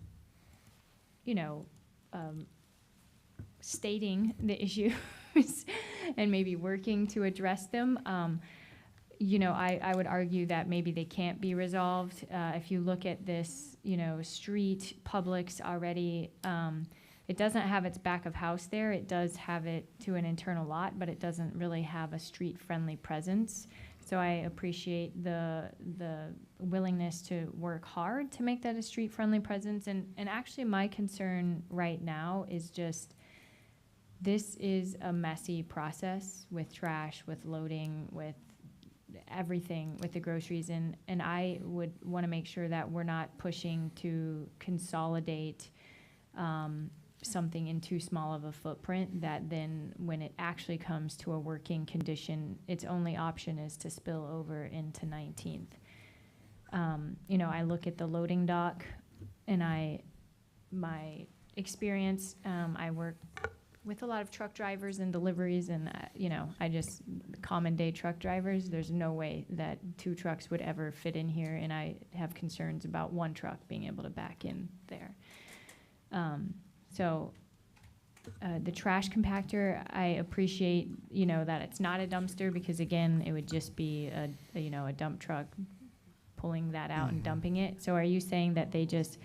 stating the issues and maybe working to address them. I would argue that maybe they can't be resolved. If you look at this, street, Publix already, it doesn't have its back of house there. It does have it to an internal lot, but it doesn't really have a street-friendly presence. So I appreciate the willingness to work hard to make that a street-friendly presence. And actually my concern right now is just, this is a messy process with trash, with loading, with everything, with the groceries. And I would want to make sure that we're not pushing to consolidate something in too small of a footprint that then when it actually comes to a working condition, its only option is to spill over into 19th. I look at the loading dock and my experience, I work with a lot of truck drivers and deliveries and, I just, common day truck drivers, there's no way that 2 trucks would ever fit in here, and I have concerns about 1 truck being able to back in there. So the trash compactor, I appreciate, that it's not a dumpster because, again, it would just be a dump truck pulling that out and dumping it. So are you saying that they just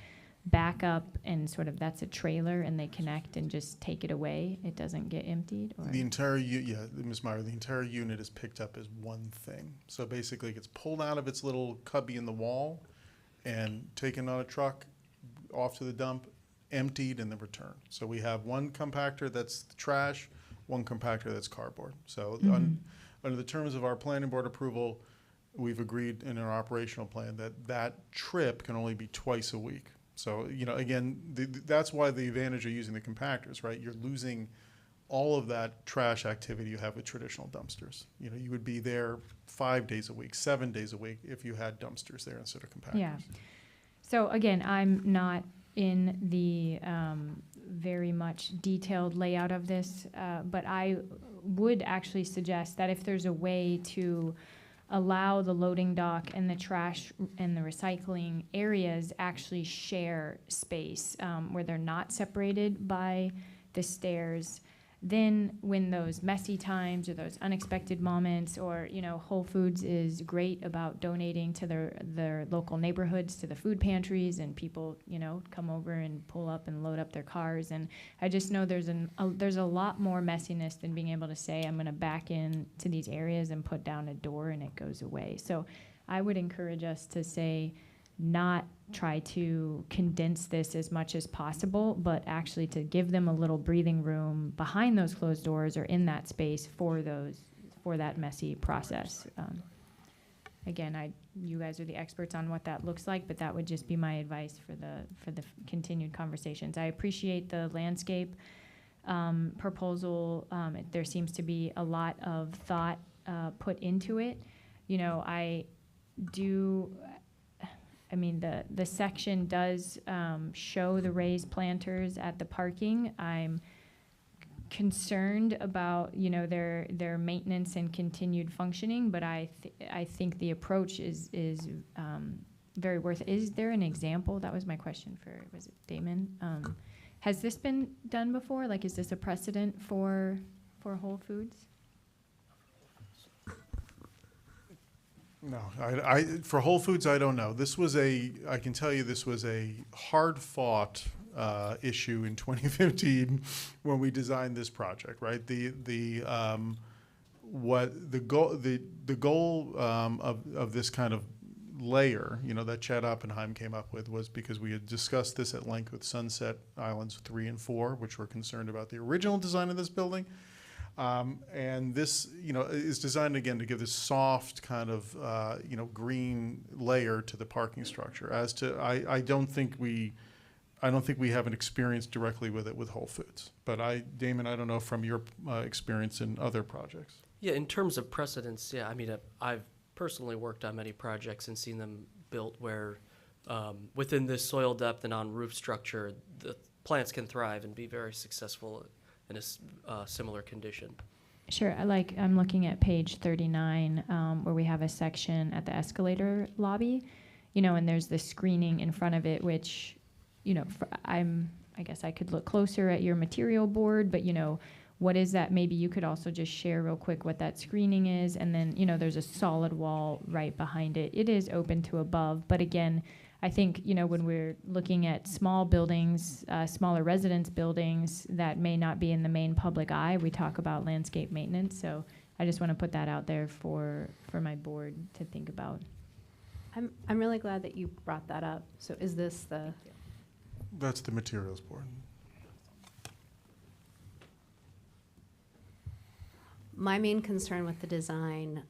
back up and sort of that's a trailer and they connect and just take it away? It doesn't get emptied? Or? The entire, Ms. Meyer, the entire unit is picked up as one thing. So basically it gets pulled out of its little cubby in the wall and taken on a truck off to the dump, emptied, and then returned. So we have one compactor that's trash, one compactor that's cardboard. So under the terms of our planning board approval, we've agreed in our operational plan that trip can only be twice a week. So, again, that's why the advantage of using the compactors, right? You're losing all of that trash activity you have with traditional dumpsters. You would be there 5 days a week, 7 days a week if you had dumpsters there instead of compactors. Yeah. So again, I'm not in the very much detailed layout of this, but I would actually suggest that if there's a way to allow the loading dock and the trash and the recycling areas actually share space where they're not separated by the stairs, then when those messy times or those unexpected moments, or, you know, Whole Foods is great about donating to their local neighborhoods, to the food pantries, and people, you know, come over and pull up and load up their cars. And I just know there's a lot more messiness than being able to say, I'm going to back in to these areas and put down a door and it goes away. So I would encourage us to say, not try to condense this as much as possible, but actually to give them a little breathing room behind those closed doors or in that space for that messy process. Again, you guys are the experts on what that looks like, but that would just be my advice for the continued conversations. I appreciate the landscape proposal. There seems to be a lot of thought put into it. You know, I mean, the section does show the raised planters at the parking. I'm concerned about, you know, their maintenance and continued functioning, but I think the approach is very worth it. Is there an example? That was my question was it Damon? Has this been done before? Like, is this a precedent for Whole Foods? No, for Whole Foods, I don't know. I can tell you this was a hard-fought issue in 2015 when we designed this project, right? The goal of this kind of layer, you know, that Chad Oppenheim came up with, was because we had discussed this at length with Sunset Islands 3 and 4, which were concerned about the original design of this building. And this, you know, is designed again to give this soft kind of, you know, green layer to the parking structure. As to, I don't think we have an experience directly with it with Whole Foods. But Damon, I don't know from your experience in other projects. Yeah, in terms of precedents, yeah, I mean, I've personally worked on many projects and seen them built where within this soil depth and on roof structure, the plants can thrive and be very successful in a similar condition. Sure. I'm looking at page 39, where we have a section at the escalator lobby, you know, and there's the screening in front of it, which, you know, I guess I could look closer at your material board, but, you know, what is that? Maybe you could also just share real quick what that screening is. And then, you know, there's a solid wall right behind it. It is open to above, but again, I think, you know, when we're looking at small buildings, smaller residence buildings that may not be in the main public eye, we talk about landscape maintenance. So I just want to put that out there for my board to think about. I'm really glad that you brought that up. So is this the? That's the materials board. My main concern with the design,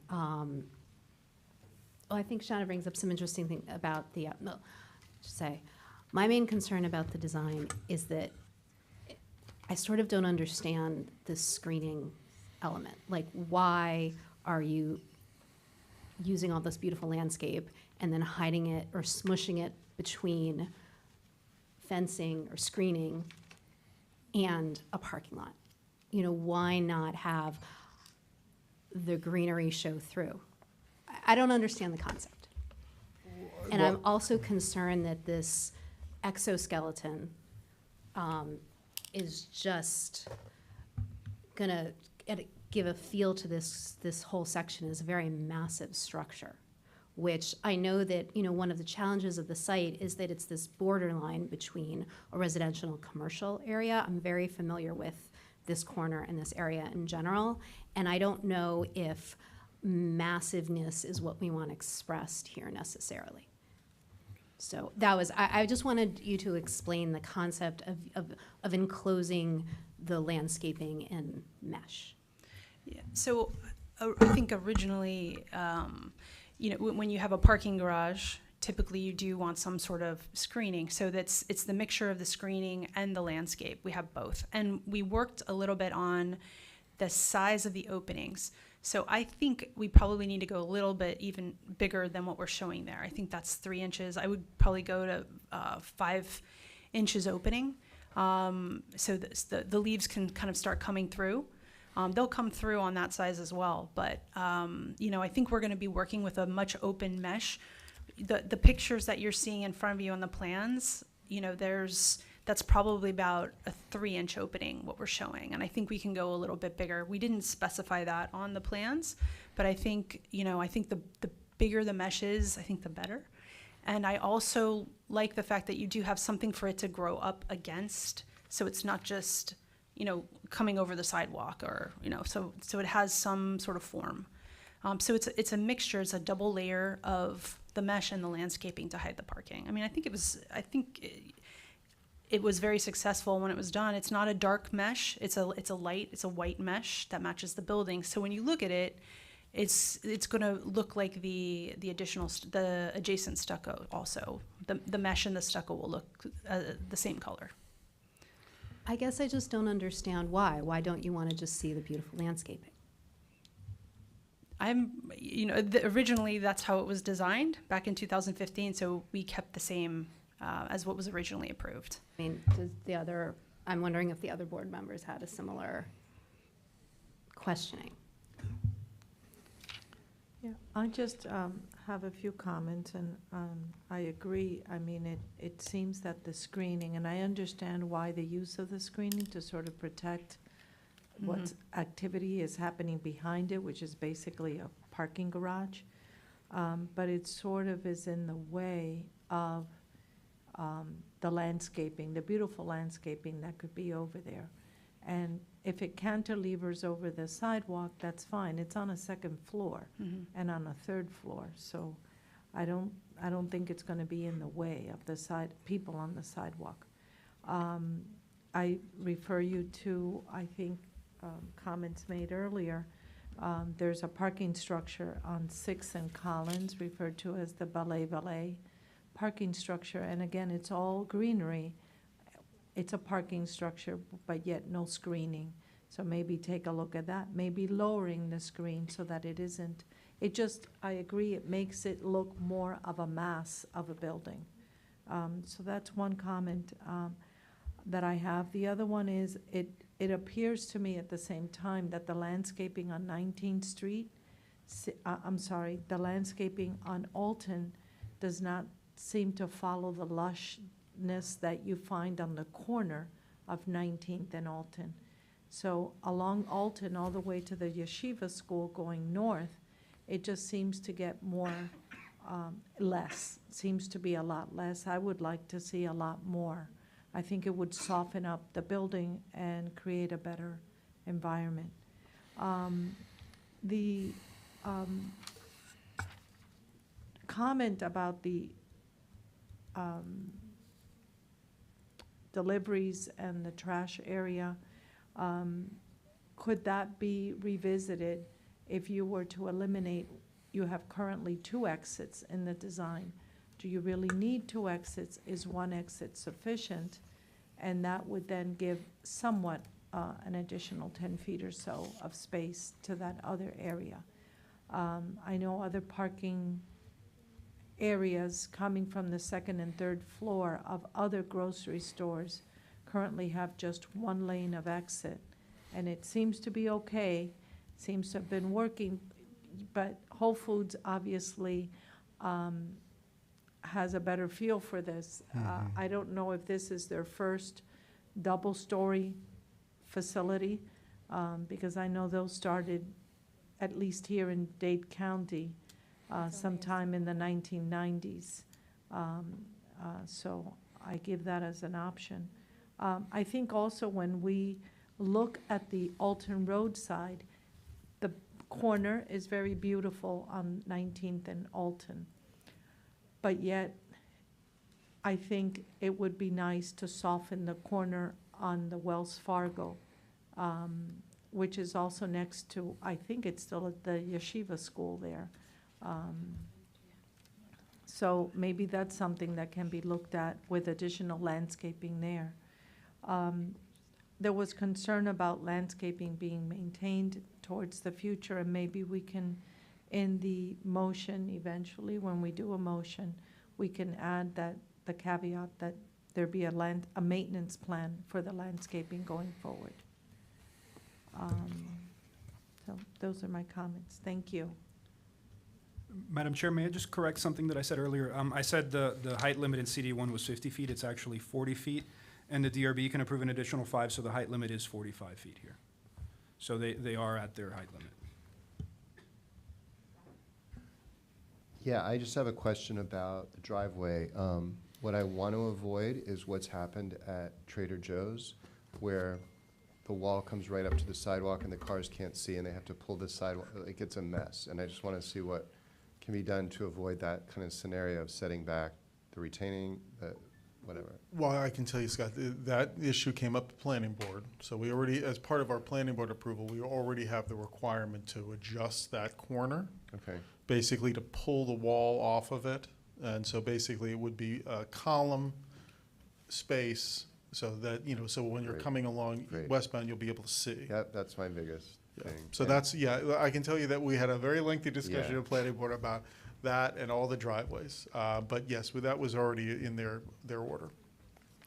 I think Shauna brings up some interesting thing about the, my main concern about the design is that I sort of don't understand this screening element. Like, why are you using all this beautiful landscape and then hiding it or smushing it between fencing or screening and a parking lot? You know, why not have the greenery show through? I don't understand the concept. And I'm also concerned that this exoskeleton is just gonna give a feel to this whole section as a very massive structure, which I know that, you know, one of the challenges of the site is that it's this borderline between a residential and commercial area. I'm very familiar with this corner and this area in general, and I don't know if massiveness is what we want expressed here necessarily. So that was, I just wanted you to explain the concept of enclosing the landscaping in mesh. Yeah, so I think originally, you know, when you have a parking garage, typically you do want some sort of screening. So it's the mixture of the screening and the landscape. We have both. And we worked a little bit on the size of the openings. So I think we probably need to go a little bit even bigger than what we're showing there. I think that's 3 inches. I would probably go to 5 inches opening. So the leaves can kind of start coming through. They'll come through on that size as well. But, you know, I think we're going to be working with a much open mesh. The pictures that you're seeing in front of you on the plans, you know, there's that's probably about a 3-inch opening, what we're showing. And I think we can go a little bit bigger. We didn't specify that on the plans, but I think, I think the bigger the mesh is, I think the better. And I also like the fact that you do have something for it to grow up against, so it's not just, coming over the sidewalk or, so it has some sort of form. So it's a mixture, it's a double layer of the mesh and the landscaping to hide the parking. I mean, I think it was very successful when it was done. It's not a dark mesh, it's a white mesh that matches the building. So when you look at it, it's gonna look like the adjacent stucco also. The mesh and the stucco will look the same color. I guess I just don't understand why. Why don't you want to just see the beautiful landscaping? Originally that's how it was designed back in 2015, so we kept the same as what was originally approved. I mean, I'm wondering if the other board members had a similar questioning. Yeah, I just have a few comments, and I agree. I mean, it seems that the screening, and I understand why the use of the screening to sort of protect what activity is happening behind it, which is basically a parking garage. But it sort of is in the way of the landscaping, the beautiful landscaping that could be over there. And if it cantilevers over the sidewalk, that's fine. It's on a second floor and on a third floor. So I don't think it's going to be in the way of the people on the sidewalk. I refer you to, I think, comments made earlier. There's a parking structure on 6th and Collins, referred to as the Valet parking structure. And again, it's all greenery. It's a parking structure, but yet no screening. So maybe take a look at that. Maybe lowering the screen so that it isn't. I agree, it makes it look more of a mass of a building. So that's one comment that I have. The other one is, it appears to me at the same time that the landscaping on 19th Street, the landscaping on Alton does not seem to follow the lushness that you find on the corner of 19th and Alton. So along Alton, all the way to the yeshiva school going north, it just seems to get more, seems to be a lot less. I would like to see a lot more. I think it would soften up the building and create a better environment. The comment about the deliveries and the trash area, could that be revisited if you were to eliminate, you have currently 2 exits in the design. Do you really need 2 exits? Is 1 exit sufficient? And that would then give somewhat an additional 10 feet or so of space to that other area. I know other parking areas coming from the 2nd and 3rd floor of other grocery stores currently have just 1 lane of exit. And it seems to be okay, seems to have been working, but Whole Foods obviously has a better feel for this. I don't know if this is their first double-story facility, because I know those started, at least here in Dade County, sometime in the 1990s. So I give that as an option. I think also when we look at the Alton Road side, the corner is very beautiful on 19th and Alton. But yet, I think it would be nice to soften the corner on the Wells Fargo, which is also next to, I think it's still at the yeshiva school there. So maybe that's something that can be looked at with additional landscaping there. There was concern about landscaping being maintained towards the future, and maybe we can, in the motion eventually, when we do a motion, we can add that, the caveat that there be a maintenance plan for the landscaping going forward. So those are my comments. Thank you. Madam Chair, may I just correct something that I said earlier? I said the height limit in CD1 was 50 feet. It's actually 40 feet. and the DRB can approve an additional 5, so the height limit is 45 feet here. So they are at their height limit. Yeah, I just have a question about the driveway. What I want to avoid is what's happened at Trader Joe's, where the wall comes right up to the sidewalk and the cars can't see and they have to pull the sidewalk. It gets a mess. And I just want to see what can be done to avoid that kind of scenario of setting back the retaining, the whatever. Well, I can tell you, Scott, that issue came up to planning board. So we already, as part of our planning board approval, we already have the requirement to adjust that corner. Okay. Basically to pull the wall off of it. And so basically it would be a column space so that, you know, so when you're Great. coming along Great. westbound, you'll be able to see. Yep, that's my biggest thing. So Yeah. that's, I can tell you that we had a very lengthy discussion Yeah. at planning board about that and all the driveways. But yes, that was already in their order.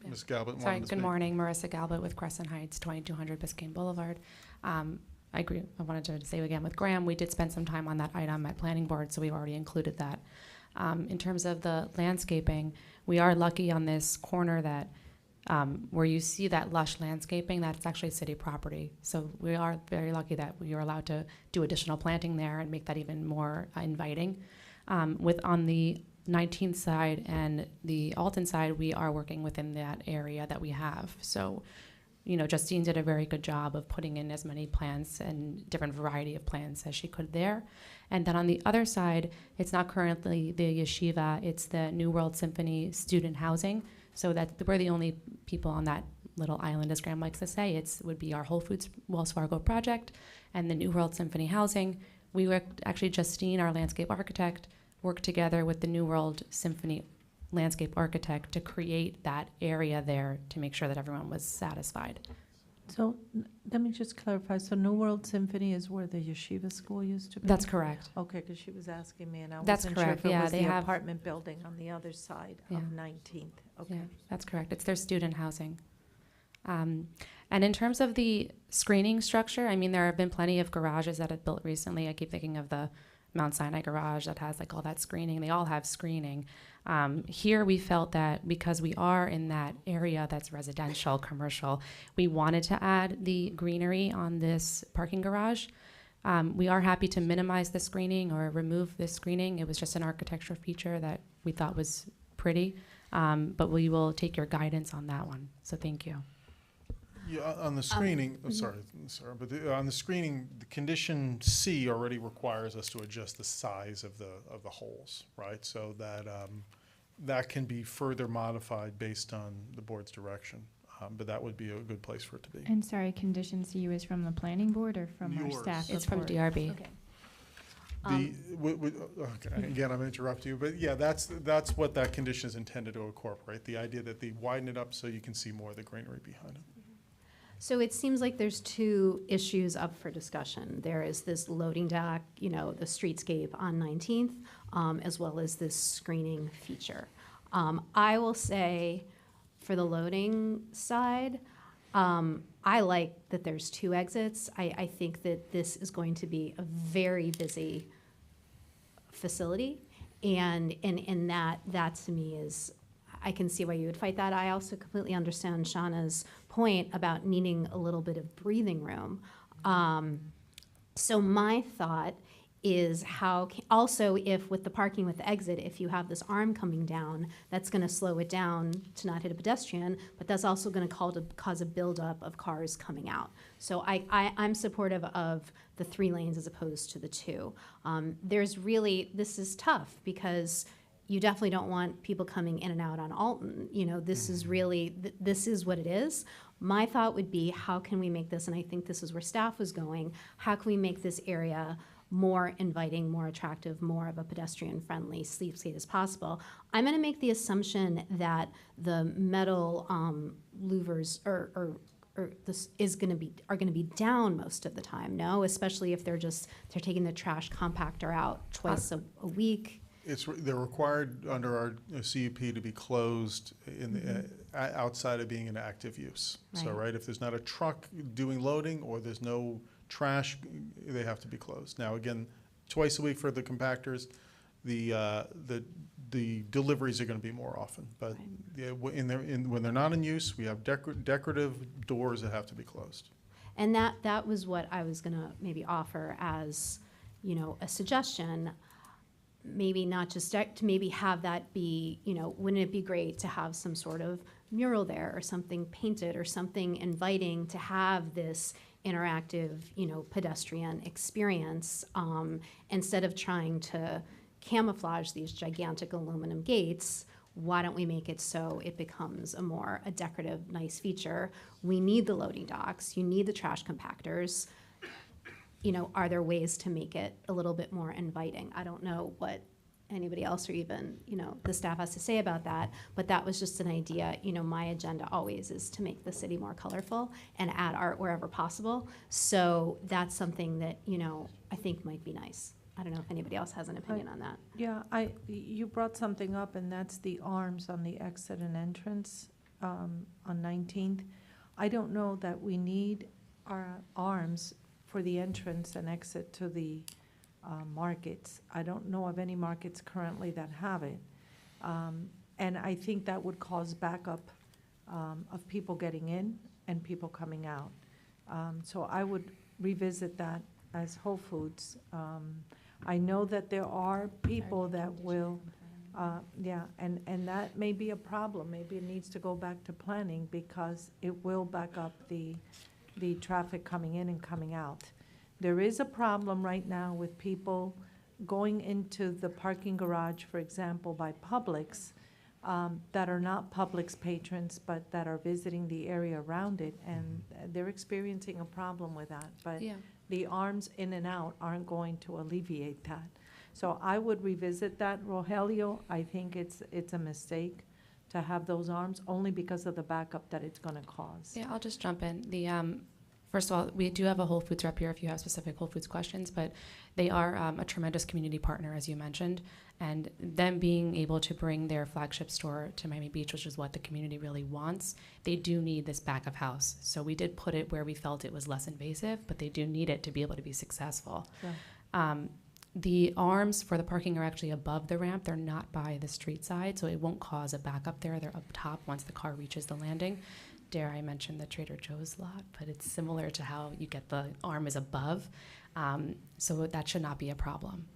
Ms. Galbert. Sorry, wanted to good speak. morning, Marissa Galbert with Crescent Heights, 2200 Biscayne Boulevard. I agree, I wanted to say again with Graham, we did spend some time on that item at planning board, so we've already included that. In terms of the landscaping, we are lucky on this corner that where you see that lush landscaping, that's actually city property. So we are very lucky that we are allowed to do additional planting there and make that even more inviting. With on the 19th side and the Alton side, we are working within that area that we have. So, you know, Justine did a very good job of putting in as many plants and different variety of plants as she could there. And then on the other side, it's not currently the yeshiva, it's the New World Symphony student housing. So that we're the only people on that little island, as Graham likes to say. It would be our Whole Foods Wells Fargo project and the New World Symphony housing. We worked, actually Justine, our landscape architect, worked together with the New World Symphony landscape architect to create that area there to make sure that everyone was satisfied. So let me just clarify. So New World Symphony is where the yeshiva school used to be? That's correct. Okay, because she was asking me, and I That's wasn't sure correct, if it yeah, was they the have- apartment building on the other side Yeah. of 19th. Okay. Yeah, that's correct. It's their student housing. And in terms of the screening structure, I mean, there have been plenty of garages that have built recently. I keep thinking of the Mount Sinai garage that has like all that screening. They all have screening. Here we felt that because we are in that area that's residential, commercial, we wanted to add the greenery on this parking garage. We are happy to minimize the screening or remove the screening. It was just an architectural feature that we thought was pretty, but we will take your guidance on that one. So thank you. Yeah, on the screening, sorry, but on the screening, the condition C already requires us to adjust the size of the holes, right? So that, that can be further modified based on the board's direction. But that would be a good place for it to be. And sorry, condition C was from the planning board or from our Yours. staff? It's from report? DRB. Okay. Okay, again, I'm gonna interrupt you, but yeah, that's what that condition is intended to incorporate, the idea that they widen it up so you can see more of the greenery behind it. So it seems like there's two issues up for discussion. There is this loading dock, you know, the streetscape on 19th, as well as this screening feature. I will say, for the loading side, I like that there's two exits. I think that this is going to be a very busy facility, and that to me is, I can see why you would fight that. I also completely understand Shauna's point about needing a little bit of breathing room. So my thought is also if with the parking with the exit, if you have this arm coming down, that's gonna slow it down to not hit a pedestrian, but that's also gonna cause a buildup of cars coming out. So I'm supportive of the 3 lanes as opposed to the 2. This is tough because you definitely don't want people coming in and out on Alton. You know, this is really, this is what it is. My thought would be, how can we make this, and I think this is where staff was going, how can we make this area more inviting, more attractive, more of a pedestrian-friendly sleepscape as possible? I'm gonna make the assumption that the metal louvers are gonna be down most of the time, no? Especially if they're taking the trash compactor out twice a week. They're required under our CUP to be closed in the, outside of being in active use. So, Right. right, if there's not a truck doing loading or there's no trash, they have to be closed. Now, again, twice a week for the compactors. The the deliveries are going to be more often. But yeah, when they're not in use, we have decorative doors that have to be closed. And that was what I was gonna maybe offer as, you know, a suggestion. Maybe not just to maybe have that be, you know, wouldn't it be great to have some sort of mural there or something painted or something inviting to have this interactive, you know, pedestrian experience, instead of trying to camouflage these gigantic aluminum gates. Why don't we make it so it becomes a decorative, nice feature? We need the loading docks, you need the trash compactors. You know, are there ways to make it a little bit more inviting? I don't know what anybody else or even, you know, the staff has to say about that, but that was just an idea. You know, my agenda always is to make the city more colorful and add art wherever possible. So that's something that, you know, I think might be nice. I don't know if anybody else has an opinion on that. Yeah, you brought something up, and that's the arms on the exit and entrance on 19th. I don't know that we need our arms for the entrance and exit to the markets. I don't know of any markets currently that have it. And I think that would cause backup of people getting in and people coming out. So I would revisit that as Whole Foods. I know that there are people that will, and that may be a problem. Maybe it needs to go back to planning because it will back up the traffic coming in and coming out. There is a problem right now with people going into the parking garage, for example, by Publix, that are not Publix patrons, but that are visiting the area around it, and they're experiencing a problem with that. But the arms in and out aren't going to alleviate that. So I would revisit that, Rogelio. I think it's a mistake to have those arms, only because of the backup that it's gonna cause. Yeah, I'll just jump in. First of all, we do have a Whole Foods rep here if you have specific Whole Foods questions, but they are a tremendous community partner, as you mentioned, and them being able to bring their flagship store to Miami Beach, which is what the community really wants, they do need this back of house. So we did put it where we felt it was less invasive, but they do need it to be able to be successful. Sure. The arms for the parking are actually above the ramp. They're not by the street side, so it won't cause a backup there. They're up top once the car reaches the landing. Dare I mention the Trader Joe's lot, but it's similar to how you get the arm is above, so that should not be a problem.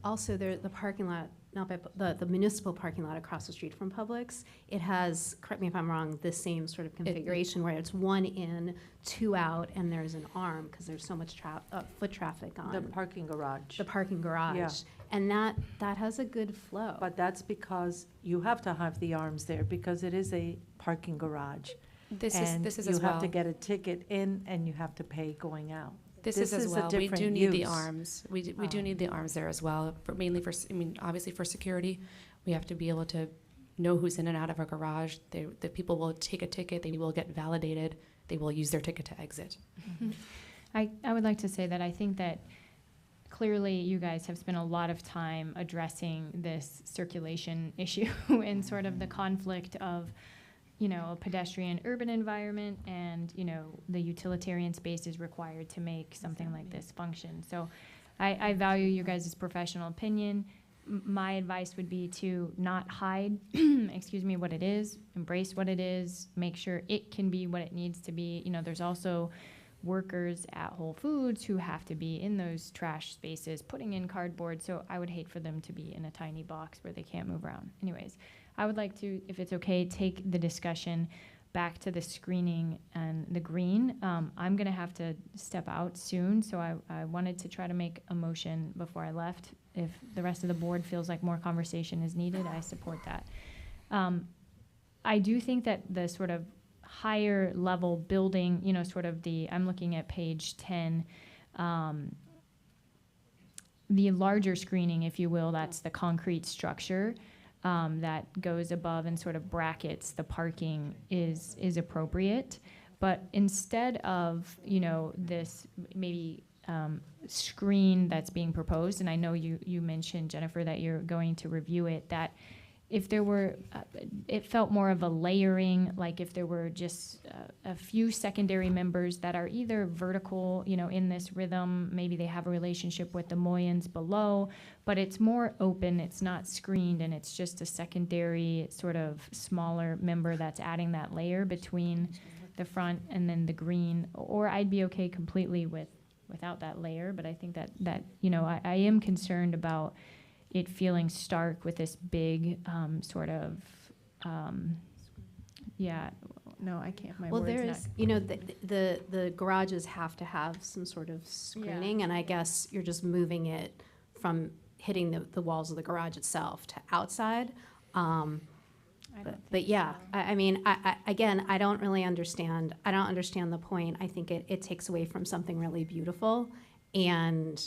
Also, the parking lot, the municipal parking lot across the street from Publix, it has, correct me if I'm wrong, the same sort of configuration where it's 1 in, 2 out, and there's an arm because there's so much foot traffic on. The parking garage. The parking garage. Yeah. And that has a good flow. But that's because you have to have the arms there because it is a parking garage. This is you as well. have to get a ticket in and you have to pay going out. This is as well. We do need the arms. We do need the arms there as well, mainly for, obviously for security. We have to be able to know who's in and out of our garage. The people will take a ticket. They will get validated. They will use their ticket to exit. Mm-hmm. I would like to say that I think that clearly you guys have spent a lot of time addressing this circulation issue and sort of the conflict of, you know, a pedestrian urban environment and, you know, the utilitarian space is required to make something like this function. So I value your guys' professional opinion. My advice would be to not hide, excuse me, what it is, embrace what it is, make sure it can be what it needs to be. You know, there's also workers at Whole Foods who have to be in those trash spaces, putting in cardboard, so I would hate for them to be in a tiny box where they can't move around. Anyways, I would like to, if it's okay, take the discussion back to the screening and the green. I'm gonna have to step out soon, so I wanted to try to make a motion before I left. If the rest of the board feels like more conversation is needed, I support that. I do think that the sort of higher level building, you know, sort of I'm looking at page 10, the larger screening, if you will, that's the concrete structure that goes above and sort of brackets the parking is appropriate. But instead of, you know, this maybe screen that's being proposed, and I know you mentioned, Jennifer, that you're going to review it, that if there were, it felt more of a layering, like if there were just a few secondary members that are either vertical, you know, in this rhythm, maybe they have a relationship with the Moyans below, but it's more open, it's not screened, and it's just a secondary sort of smaller member that's adding that layer between the front and then the green. Or I'd be okay completely without that layer, but I think that you know, I am concerned about it feeling stark with this big sort of, yeah, no, I can't, my Well, word's there's, not. you know, the garages have to have some sort of screening, and I guess you're just moving it from hitting the walls of the garage itself to outside. But yeah, I mean, again, I don't really understand, I don't understand the point. I think it takes away from something really beautiful, and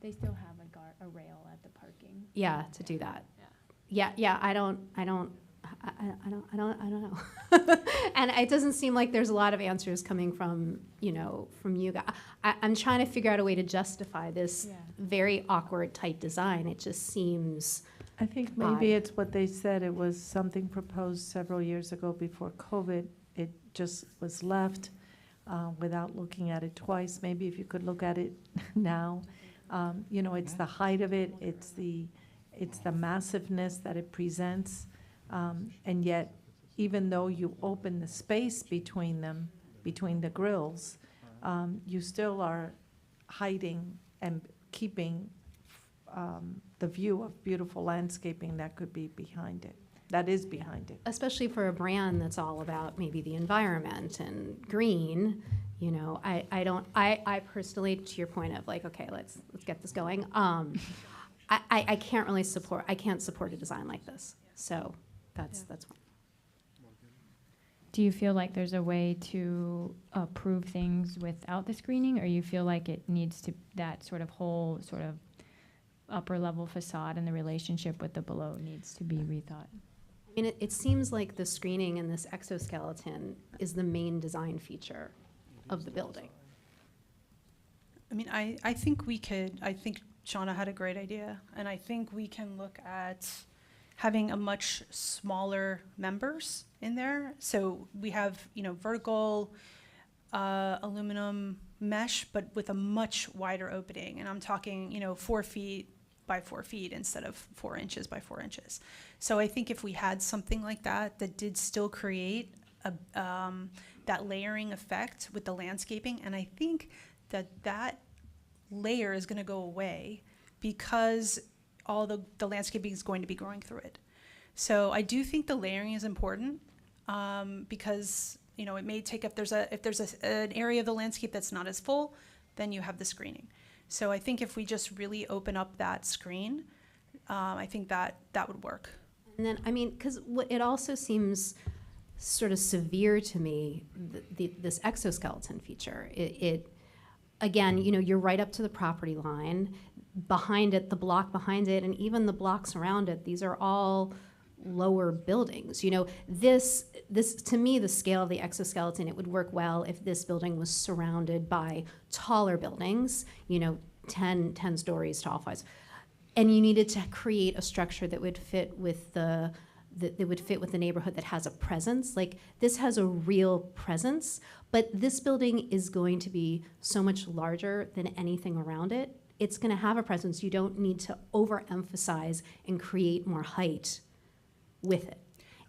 They still have a rail at the parking. yeah, to do that. Yeah, I don't know. And it doesn't seem like there's a lot of answers coming from, you know, from you guys. I'm trying to figure out a way to justify this very awkward, tight design. It just seems I think maybe it's what they said, it was something proposed several years ago before COVID. It just was left without looking at it twice. Maybe if you could look at it now. You know, it's the height of it, it's the massiveness that it presents. And yet, even though you open the space between them, between the grills, you still are hiding and keeping the view of beautiful landscaping that could be behind it, that is behind it. especially for a brand that's all about maybe the environment and green, you know, I personally, to your point of like, okay, let's get this going. I can't really support a design like this. So that's one. Do you feel like there's a way to approve things without the screening, or you feel like it needs to, that sort of whole sort of upper level facade and the relationship with the below needs to be rethought? I mean, it seems like the screening and this exoskeleton is the main design feature of the building. I mean, I think we could, I think Shauna had a great idea, and I think we can look at having a much smaller members in there. So we have, you know, vertical aluminum mesh, but with a much wider opening. And I'm talking, you know, 4 feet by 4 feet instead of 4 inches by 4 inches. So I think if we had something like that did still create that layering effect with the landscaping, and I think that layer is going to go away because all the landscaping is going to be growing through it. So I do think the layering is important because, you know, it may take up, if there's an area of the landscape that's not as full, then you have the screening. So I think if we just really open up that screen, I think that would work. And then, I mean, because it also seems sort of severe to me, this exoskeleton feature. It again, you know, you're right up to the property line. Behind it, the block behind it, and even the blocks around it, these are all lower buildings. You know, this to me, the scale of the exoskeleton, it would work well if this building was surrounded by taller buildings, you know, 10 stories tall, 5. And you needed to create a structure that would fit with the neighborhood that has a presence. Like, this has a real presence, but this building is going to be so much larger than anything around it. It's going to have a presence. You don't need to overemphasize and create more height with it.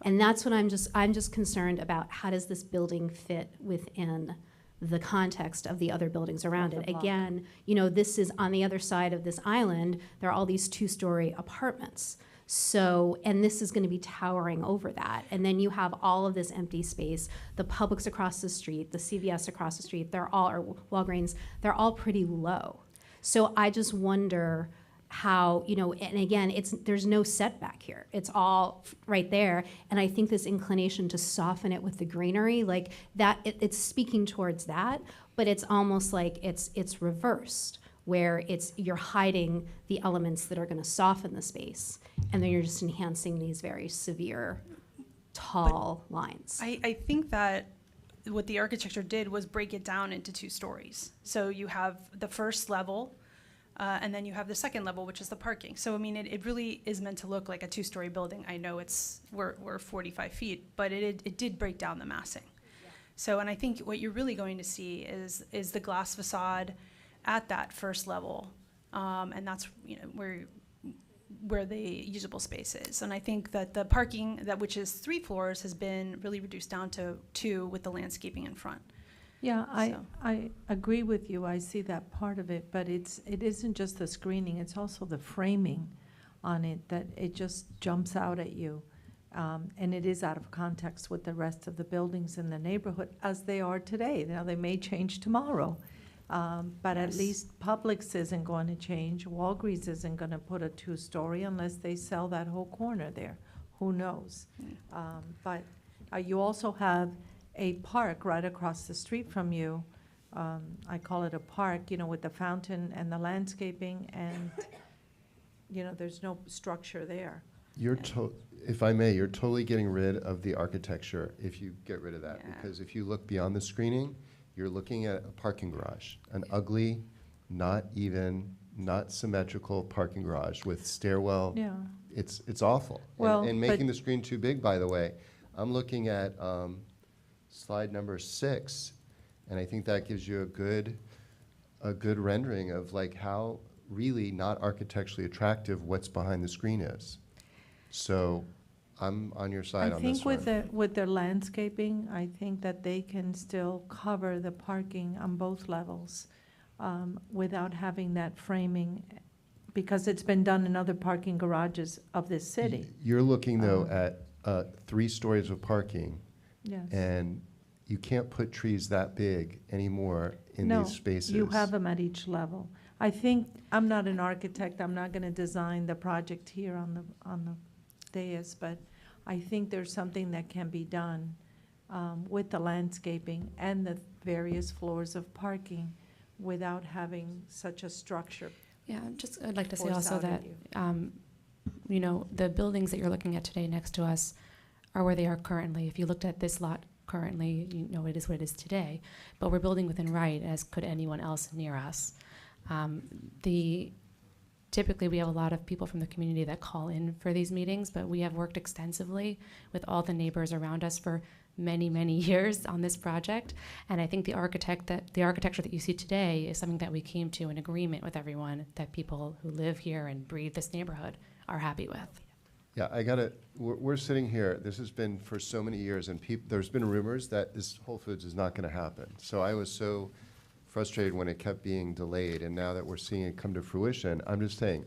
And that's what I'm just concerned about. How does this building fit within the context of the other buildings around it? Again, you know, this is on the other side of this island. There are all these 2-story apartments. So, and this is going to be towering over that. And then you have all of this empty space, the Publix across the street, the CVS across the street, or Walgreens, they're all pretty low. So I just wonder how, you know, and again, there's no setback here. It's all right there. And I think this inclination to soften it with the greenery, like that, it's speaking towards that, but it's almost like it's reversed, where you're hiding the elements that are going to soften the space, and then you're just enhancing these very severe, tall lines. I think that what the architecture did was break it down into 2 stories. So you have the first level, And then you have the second level, which is the parking. So, I mean, it really is meant to look like a two-story building. I know we're 45 feet, but it did break down the massing. So, and I think what you're really going to see is the glass facade at that first level. And that's, where the usable space is. And I think that the parking, which is 3 floors, has been really reduced down to 2 with the landscaping in front. Yeah, So- I agree with you. I see that part of it, but it isn't just the screening, it's also the framing on it, that it just jumps out at you. And it is out of context with the rest of the buildings in the neighborhood, as they are today. Now, they may change tomorrow. But at Yes. least Publix isn't going to change. Walgreens isn't going to put a 2-story unless they sell that whole corner there. Who knows? But you also have a park right across the street from you. I call it a park, with the fountain and the landscaping, and, there's no structure there. If I may, you're totally getting rid of the architecture if you get rid of that. Yeah. Because if you look beyond the screening, you're looking at a parking garage, an ugly, not symmetrical parking garage with stairwell. Yeah. It's awful. Well, And but- making the screen too big, by the way. I'm looking at slide number 6, and I think that gives you a good rendering of like how really not architecturally attractive what's behind the screen is. So I'm on your side on this one. I think with their landscaping, I think that they can still cover the parking on both levels without having that framing, because it's been done in other parking garages of this city. You're looking, though, at 3 stories of parking, Yes. and you can't put trees that big anymore in these spaces. No, you have them at each level. I think, I'm not an architect, I'm not going to design the project here on the dais, but I think there's something that can be done with the landscaping and the various floors of parking without having such a structure. Yeah, I'd like to say forced also out at that, you. the buildings that you're looking at today next to us are where they are currently. If you looked at this lot currently, it is what it is today. But we're building within right, as could anyone else near us. Typically, we have a lot of people from the community that call in for these meetings, but we have worked extensively with all the neighbors around us for many, many years on this project. And I think the architecture that you see today is something that we came to an agreement with everyone that people who live here and breathe this neighborhood are happy with. Yeah, we're sitting here, this has been for so many years, and there's been rumors that this Whole Foods is not going to happen. So I was so frustrated when it kept being delayed, and now that we're seeing it come to fruition, I'm just saying,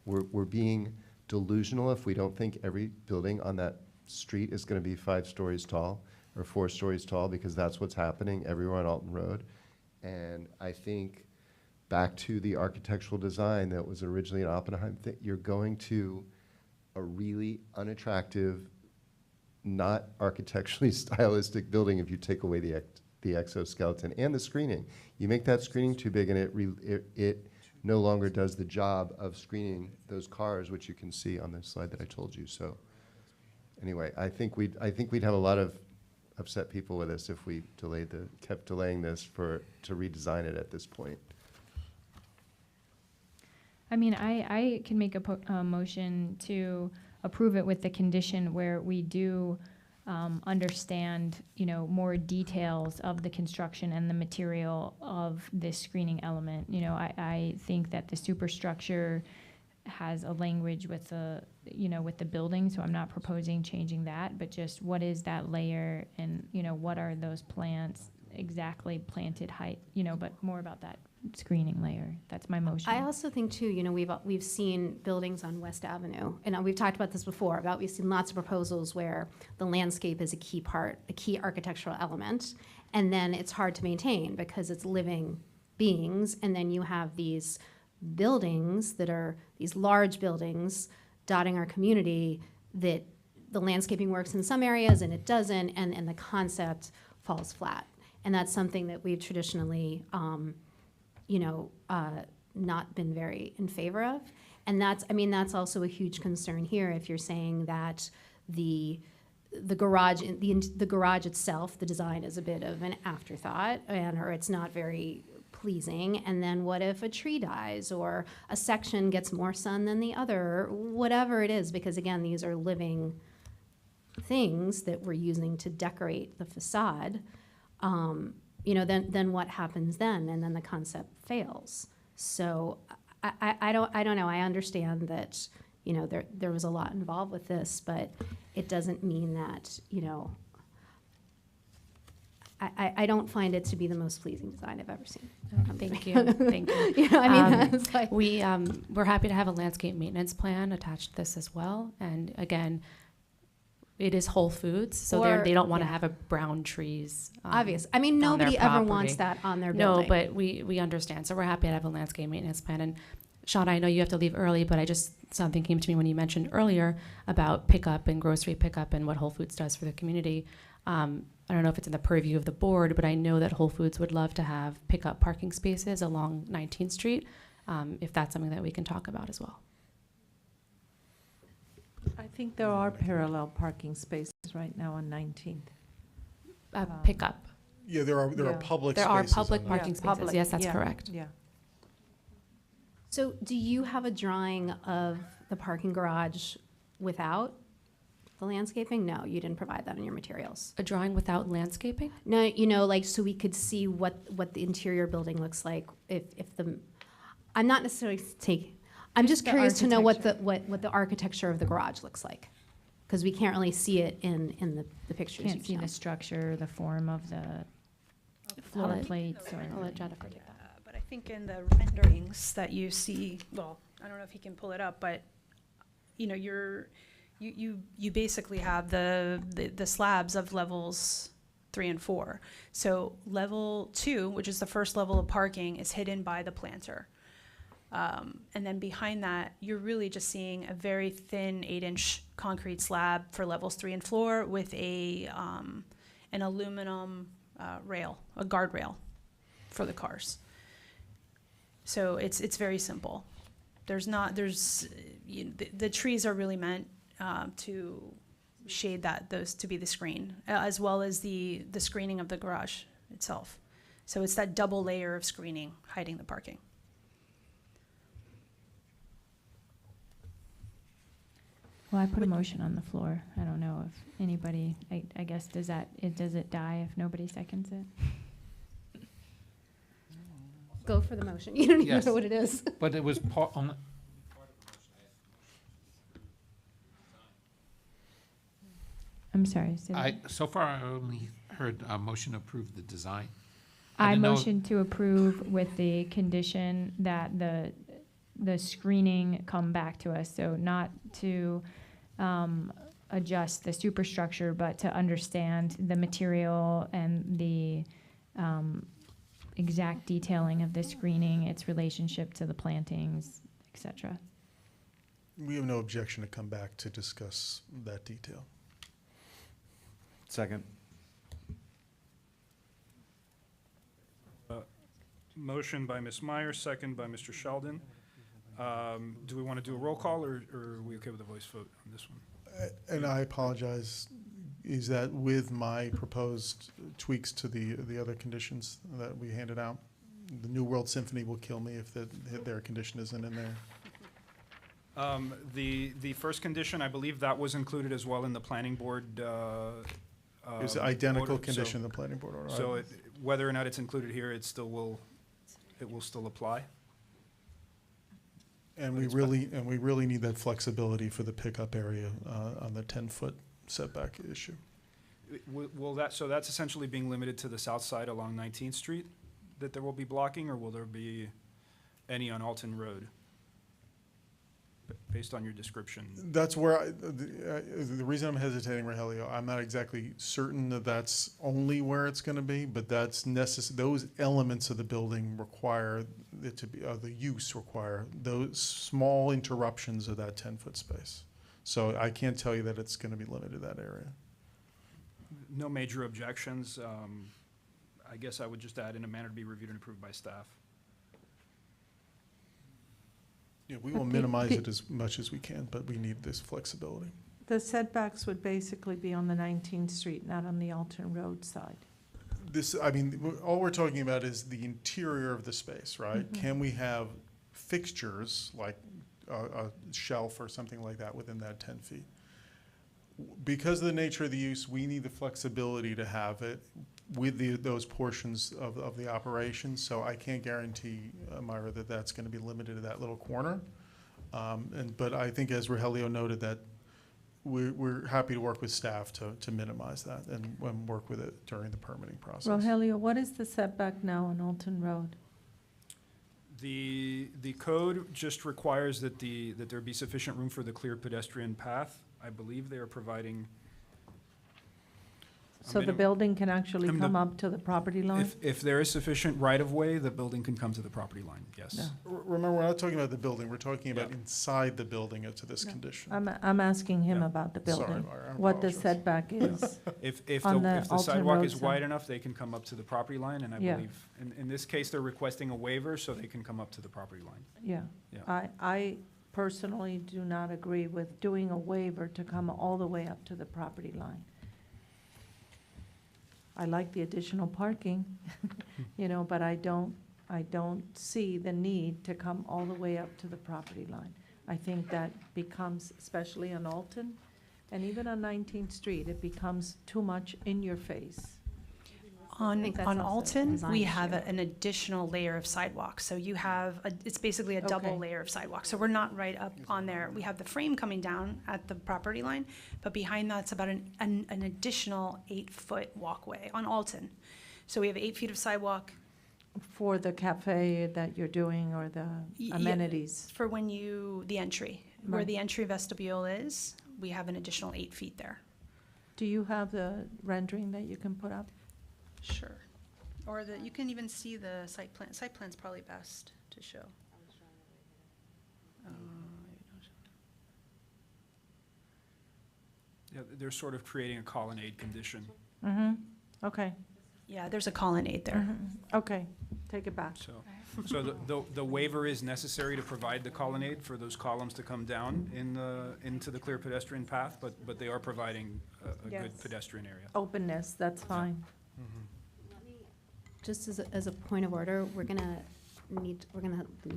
we're being delusional if we don't think every building on that street is going to be 5 stories tall or 4 stories tall, because that's what's happening everywhere on Alton Road. And I think back to the architectural design that was originally in Oppenheim, you're going to a really unattractive, not architecturally stylistic building if you take away the exoskeleton and the screening. You make that screening too big, and it no longer does the job of screening those cars, which you can see on the slide that I told you. So anyway, I think we'd have a lot of upset people with us if we kept delaying this to redesign it at this point. I mean, I can make a motion to approve it with the condition where we do understand, more details of the construction and the material of this screening element. I think that the superstructure has a language with the building, so I'm not proposing changing that, but just what is that layer and, what are those plants exactly planted height, but more about that screening layer. That's my motion. I also think too, we've seen buildings on West Avenue, and we've talked about this before, we've seen lots of proposals where the landscape is a key architectural element, and then it's hard to maintain because it's living beings, and then you have these buildings that are these large buildings dotting our community that the landscaping works in some areas and it doesn't, and the concept falls flat. And that's something that we've traditionally not been very in favor of. And that's also a huge concern here if you're saying that the garage itself, the design is a bit of an afterthought, or it's not very pleasing, and then what if a tree dies or a section gets more sun than the other, or whatever it is, because again, these are living things that we're using to decorate the facade, you know, then what happens then? And then the concept fails. So I don't know. I understand that, you know, there was a lot involved with this, but it doesn't mean that, you know, I don't find it to be the most pleasing design I've ever seen. Thank you, thank you. You know, I mean, that's like, we're happy to have a landscape maintenance plan attached to this as well. And again, it is Whole Foods, so they don't want to have a brown trees. Obvious. I mean, on their nobody ever property. wants that on their No, building. but we understand. So we're happy to have a landscape maintenance plan. And Sean, I know you have to leave early, but something came to me when you mentioned earlier about pickup and grocery pickup and what Whole Foods does for the community. I don't know if it's in the purview of the board, but I know that Whole Foods would love to have pickup parking spaces along 19th Street, if that's something that we can talk about as well. I think there are parallel parking spaces right now on 19th. Pickup. Yeah, there are Yeah. public There spaces. are public on that. parking spaces. Yes, that's correct. Yeah. So do you have a drawing of the parking garage without the landscaping? No, you didn't provide that in your materials. A drawing without landscaping? No, you know, like, so we could see what the interior building looks like if the, I'm not necessarily I'm just The curious to know what the architecture of the garage looks like. Because we can't really see it in the pictures Can't Can't you've see shown. the structure, the form of the floor let- plates or I'll let anything. Jennifer take that. But I think in the renderings that you see, well, I don't know if he can pull it up, but, you know, you basically have the slabs of levels 3 and 4. So level 2, which is the first level of parking, is hidden by the planter. And then behind that, you're really just seeing a very thin 8-inch concrete slab for levels 3 and 4 with an aluminum rail, a guardrail for the cars. So it's very simple. The trees are really meant to shade those to be the screen, as well as the screening of the garage itself. So it's that double layer of screening hiding the parking. Well, I put a motion on the floor. I don't know if anybody, I guess, does it die if nobody seconds it? Go for the motion. You don't even Yes. know what it is. But it was part on. I'm sorry. say that. So far, I only heard a motion to approve the design. I didn't know- motion to approve with the condition that the screening come back to us, so not to adjust the superstructure, but to understand the material and the exact detailing of the screening, its relationship to the plantings, et cetera. We have no objection to come back to discuss that detail. Second. Motion by Ms. Meyer, second by Mr. Sheldon. Do we want to do a roll call, or are we okay with a voice vote on this one? And I apologize, is that with my proposed tweaks to the other conditions that we handed out? The New World Symphony will kill me if their condition isn't in there. The first condition, I believe that was included as well in the planning board. It's an identical order, condition in so- the planning board order. So whether or not it's included here, it will still apply. And we really need that flexibility for the pickup area on the 10-foot setback issue. So that's essentially being limited to the south side along 19th Street that there will be blocking, or will there be any on Alton Road? Based on your description. That's where the reason I'm hesitating, Rogelio, I'm not exactly certain that that's only where it's going to be, but that's necessary. Those elements of the building require it to be, the use require those small interruptions of that 10-foot space. So I can't tell you that it's going to be limited to that area. No major objections. I guess I would just add in a manner to be reviewed and approved by staff. Yeah, we will minimize it as much as we can, but we need this flexibility. The setbacks would basically be on the 19th Street, not on the Alton Road side. this, I mean, all we're talking about is the interior of the space, right? Can we have fixtures, like a shelf or something like that within that 10 feet? Because of the nature of the use, we need the flexibility to have it with those portions of the operation. So I can't guarantee, Myra, that that's going to be limited to that little corner. But I think, as Rogelio noted, that we're happy to work with staff to minimize that and work with it during the permitting process. Rogelio, what is the setback now on Alton Road? The code just requires that there be sufficient room for the clear pedestrian path. I believe they are providing. So the building can actually come up to the property line? If there is sufficient right-of-way, the building can come to the property line, yes. Yeah. Remember, we're not talking about the building, we're talking about Yeah. inside the building to this condition. I'm asking him Yeah. about the Sorry, building, Myra, I what the apologize. setback is. If on the Alton sidewalk Road is wide side. enough, they can come up to the property line, and I Yeah. believe, in this case, they're requesting a waiver, so they can come up to the property line. Yeah. Yeah. I personally do not agree with doing a waiver to come all the way up to the property line. I like the additional parking, but I don't see the need to come all the way up to the property line. I think that becomes, especially on Alton, and even on 19th Street, it becomes too much in your face. On think that's on also a Alton, design we have issue. an additional layer of sidewalk. So you have, it's basically a double Okay. layer of sidewalk. So we're not right up on there. We have the frame coming down at the property line, but behind that's about an additional 8-foot walkway on Alton. So we have 8 feet of sidewalk. For the cafe that you're doing or the Yeah, amenities. For when the entry, where Right. the entry vestibule is, we have an additional 8 feet there. Do you have the rendering that you can put up? Sure. Or you can even see the site plan. Site plan's probably best to show. Yeah, they're sort of creating a colonnade condition, Mm-hmm, okay. Yeah, there's a colonnade there. Okay, take it back. so the waiver is necessary to provide the colonnade for those columns to come down into the clear pedestrian path, but they are providing a good Yes. pedestrian area. Openness, that's fine. Just as a point of order, we're gonna lose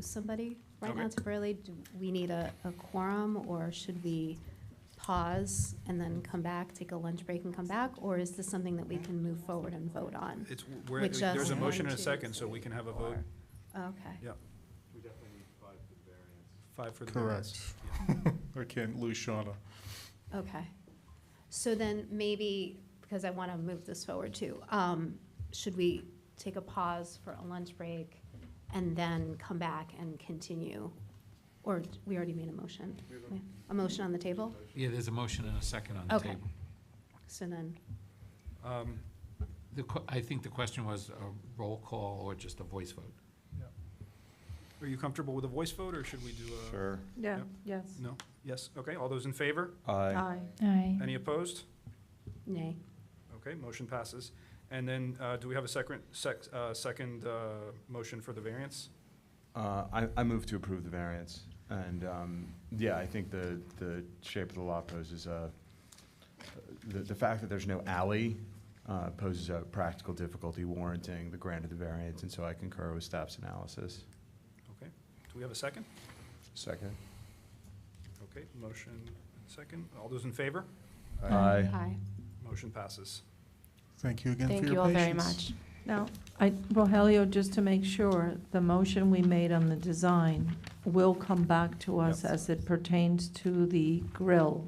somebody right now Okay. temporarily. Do we need a quorum, or should we pause and then come back, take a lunch break and come back? Or is this something that we can move forward and vote on? There's a motion and a 1, 2, second, so we can have a vote. Okay. Yeah. We definitely need 5 for the variance. 5 for the Correct. variance. I can't lose Shauna. Okay. So then maybe, because I want to move this forward too, should we take a pause for a lunch break and then come back and continue? Or we already made a motion? A motion on the table? Yeah, there's a motion and a second on the Okay. table. So then, I think the question was a roll call or just a voice vote. Are you comfortable with a voice vote, or should we do a? Sure. Yeah, Yep. yes. No? Yes? Okay, all those in favor? Aye. Aye. Any opposed? nay. Okay, motion passes. And then, do we have a second motion for the variance? I move to approve the variance. And, yeah, I think the shape of the lot poses the fact that there's no alley poses a practical difficulty warranting the grant of the variance, and so I concur with staff's analysis. Okay, do we have a second? Second. Okay, motion and second. All those in favor? Aye. Aye. Motion passes. Thank you again for Thank your you all very patience. much. Now, Rogelio, just to make sure, the motion we made on the design will come back to us Yep. as it pertains to the grill,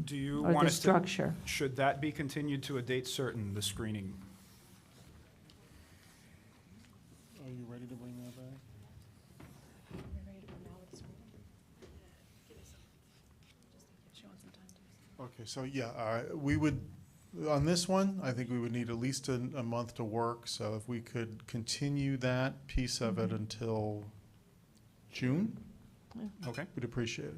Do you or want the us to? structure. Should that be continued to a date certain, the screening? Are you ready to bring that back? Okay, so yeah, we would, on this one, I think we would need at least a month to work. So if we could continue that piece of it until June, Okay, we'd appreciate it.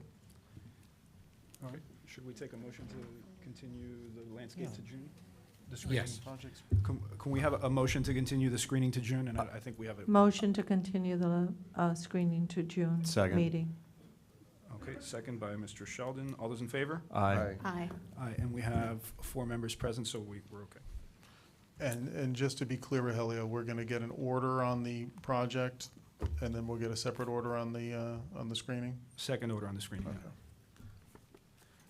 all right. Should we take a motion to continue the landscape Yeah. to June? The screening Yes. projects? Can we have a motion to continue the screening to June? And I think we have it. Motion to continue the screening to June Second. meeting. Okay, second by Mr. Sheldon. All those in favor? Aye. Aye. Aye, and we have 4 members present, so we're okay. And just to be clear, Rogelio, we're gonna get an order on the project, and then we'll get a separate order on the screening? Second order on the screen. Okay.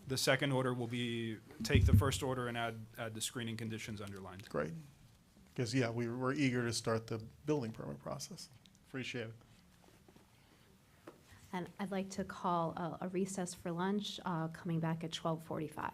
The second order will be, take the first order and add the screening conditions underlined. Great. Because, yeah, we're eager to start the building permit process. Appreciate it. And I'd like to call a recess for lunch, coming back at 12:45.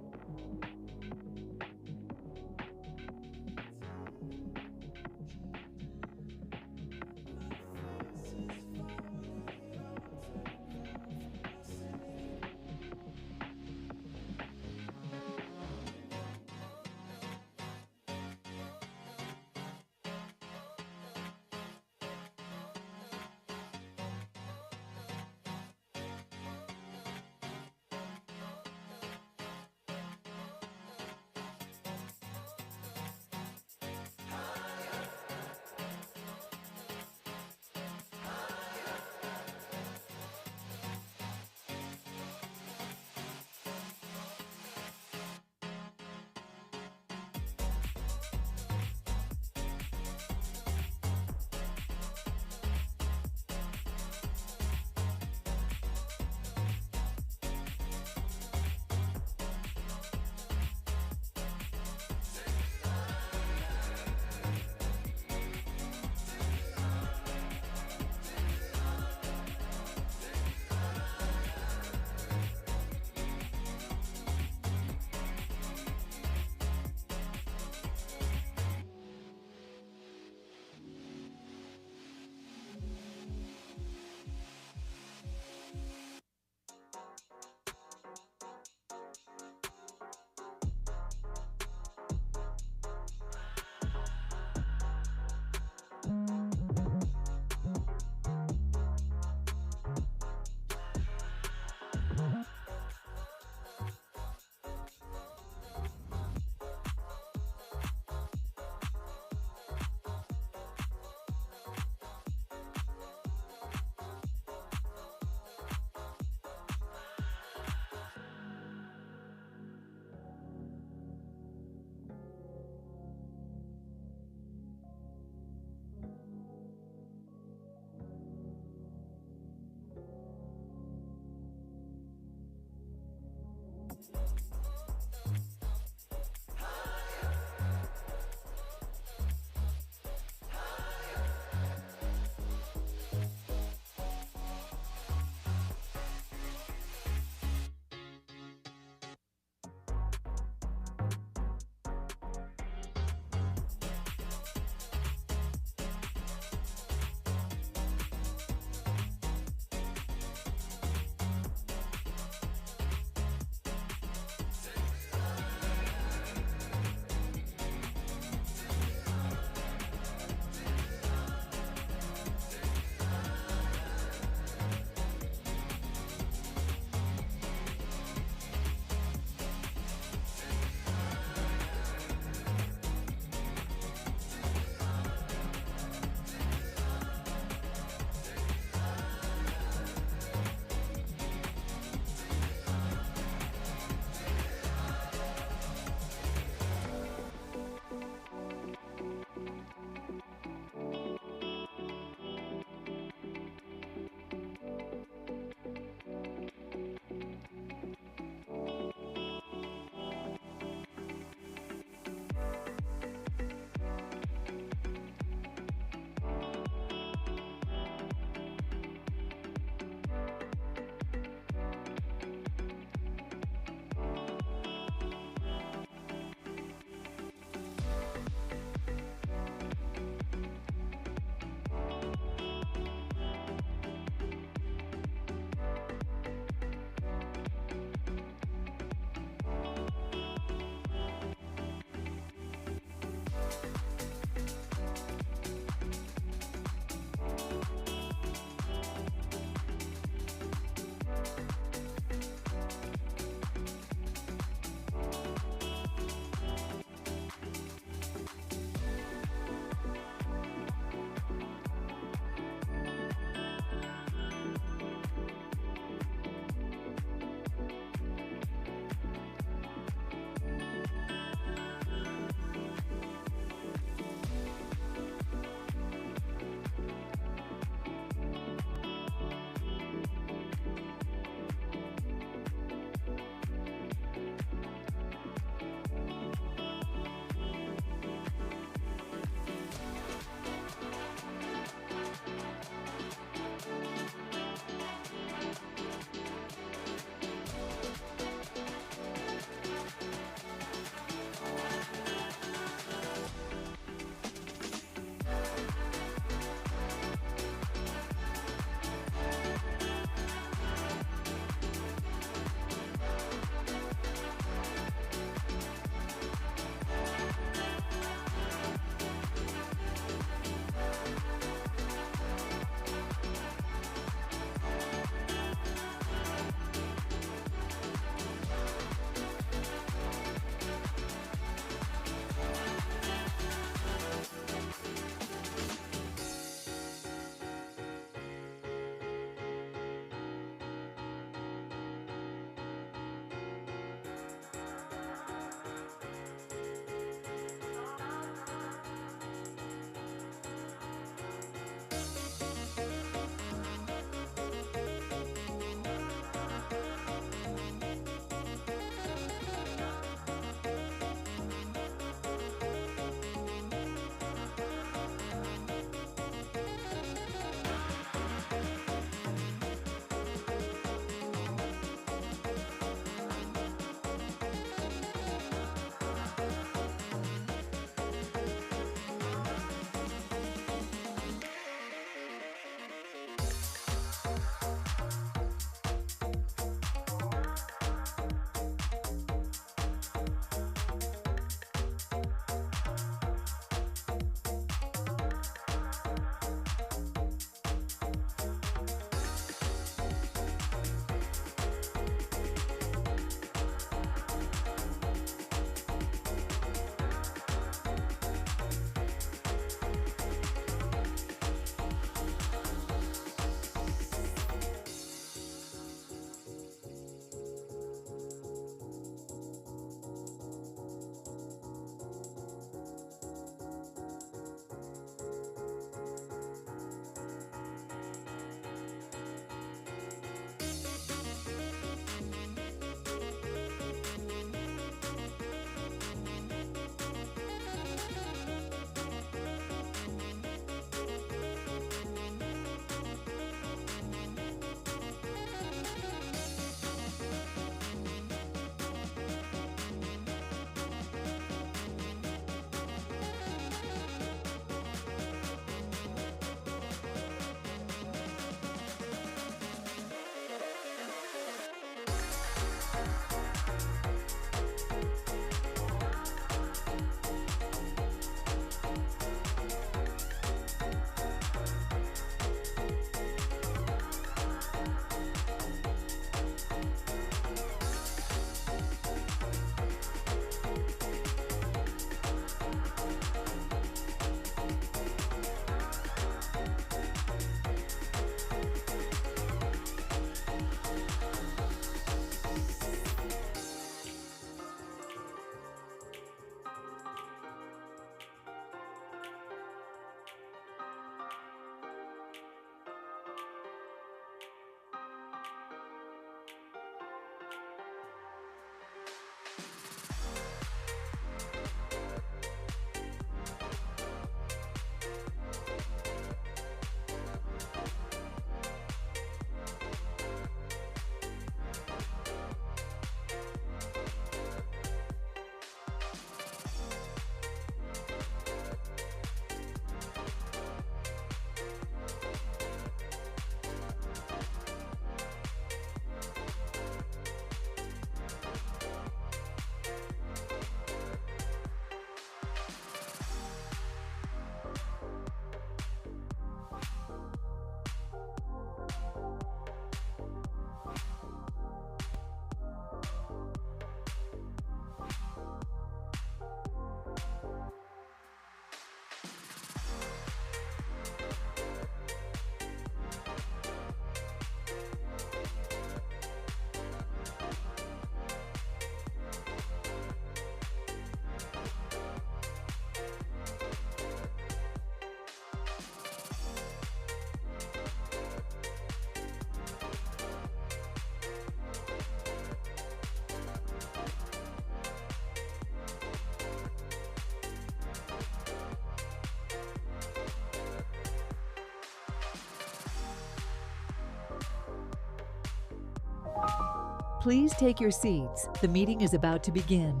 Please take your seats. The meeting is about to begin.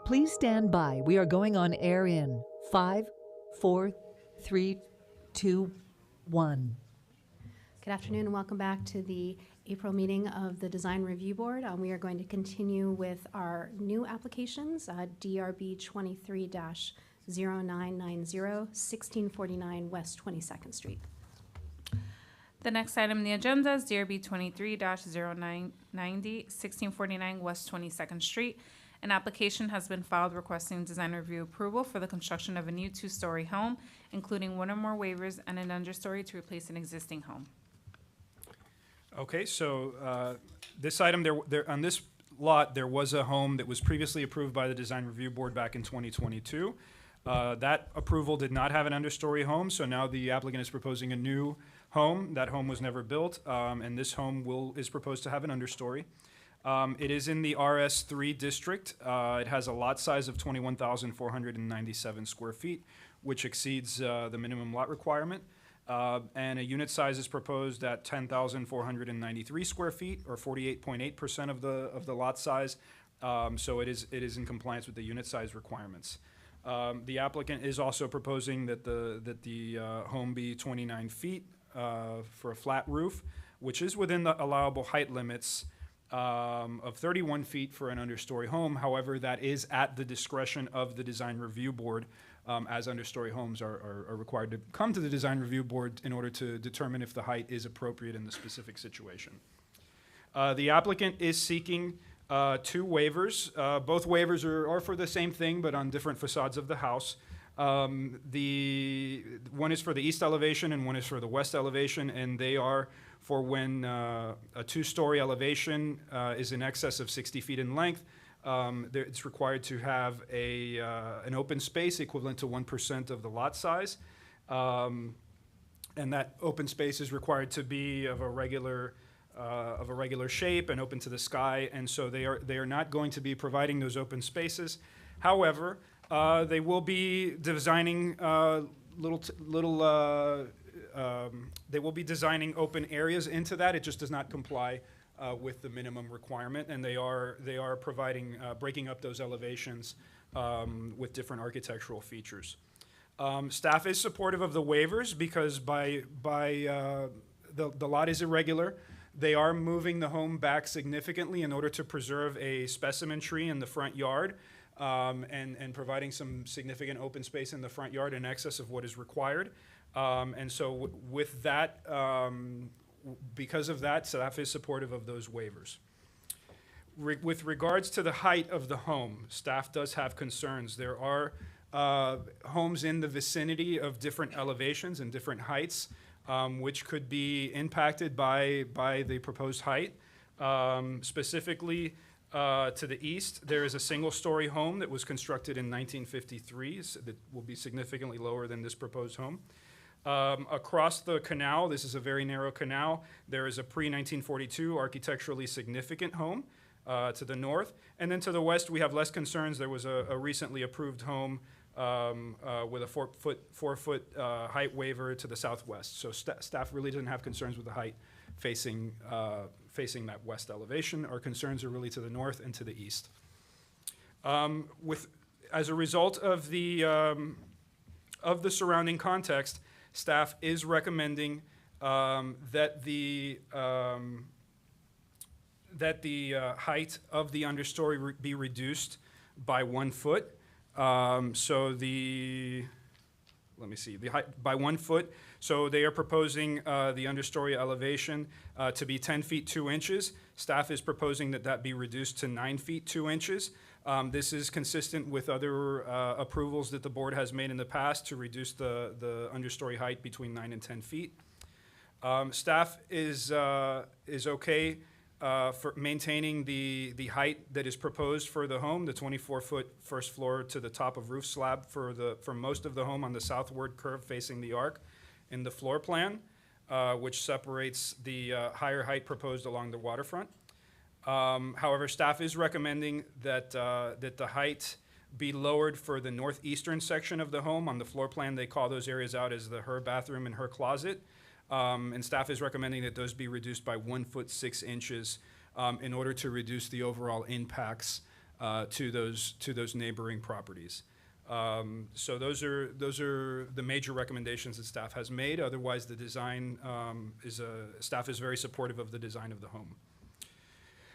Please stand by. We are going on air in 5, 4, 3, 2, 1. Good afternoon and welcome back to the April meeting of the Design Review Board. We are going to continue with our new applications, DRB 23-0990, 1649 West 22nd Street. The next item on the agenda is DRB 23-0990, 1649 West 22nd Street. An application has been filed requesting design review approval for the construction of a new two-story home, including one or more waivers and an understory to replace an existing home. Okay, so this item, on this lot, there was a home that was previously approved by the Design Review Board back in 2022. That approval did not have an understory home, so now the applicant is proposing a new home. That home was never built, and this home is proposed to have an understory. It is in the RS3 district. It has a lot size of 21,497 square feet, which exceeds the minimum lot requirement. And a unit size is proposed at 10,493 square feet, or 48.8% of the lot size. So it is in compliance with the unit size requirements. The applicant is also proposing that the home be 29 feet for a flat roof, which is within the allowable height limits of 31 feet for an understory home. However, that is at the discretion of the Design Review Board, as understory homes are required to come to the Design Review Board in order to determine if the height is appropriate in the specific situation. The applicant is seeking 2 waivers. Both waivers are for the same thing, but on different facades of the house. The one is for the east elevation and one is for the west elevation, and they are for when a 2-story elevation is in excess of 60 feet in length. It's required to have an open space equivalent to 1% of the lot size. And that open space is required to be of a regular shape and open to the sky, and so they are not going to be providing those open spaces. However, they will be designing they will be designing open areas into that. It just does not comply with the minimum requirement, and they are providing breaking up those elevations with different architectural features. Staff is supportive of the waivers because the lot is irregular. They are moving the home back significantly in order to preserve a specimen tree in the front yard, and providing some significant open space in the front yard in excess of what is required. And so with that, because of that, staff is supportive of those waivers. With regards to the height of the home, staff does have concerns. There are homes in the vicinity of different elevations and different heights, which could be impacted by the proposed height. Specifically, to the east, there is a single-story home that was constructed in 1953 that will be significantly lower than this proposed home. Across the canal, this is a very narrow canal, there is a pre-1942 architecturally significant home to the north. And then to the west, we have less concerns. There was a recently approved home with a 4-foot height waiver to the southwest. So staff really didn't have concerns with the height facing that west elevation. Our concerns are really to the north and to the east. As a result of the surrounding context, staff is recommending that the height of the understory be reduced by 1 foot. The height by 1 foot. So they are proposing the understory elevation to be 10 feet 2 inches. Staff is proposing that be reduced to 9 feet 2 inches. This is consistent with other approvals that the board has made in the past to reduce the understory height between 9 and 10 feet. Staff is okay for maintaining the height that is proposed for the home, the 24-foot first floor to the top of roof slab for most of the home on the southward curve facing the arc in the floor plan, which separates the higher height proposed along the waterfront. However, staff is recommending that the height be lowered for the northeastern section of the home. On the floor plan, they call those areas out as her bathroom and her closet. And staff is recommending that those be reduced by 1 foot 6 inches in order to reduce the overall impacts to those neighboring properties. So those are the major recommendations that staff has made. Otherwise, the design staff is very supportive of the design of the home.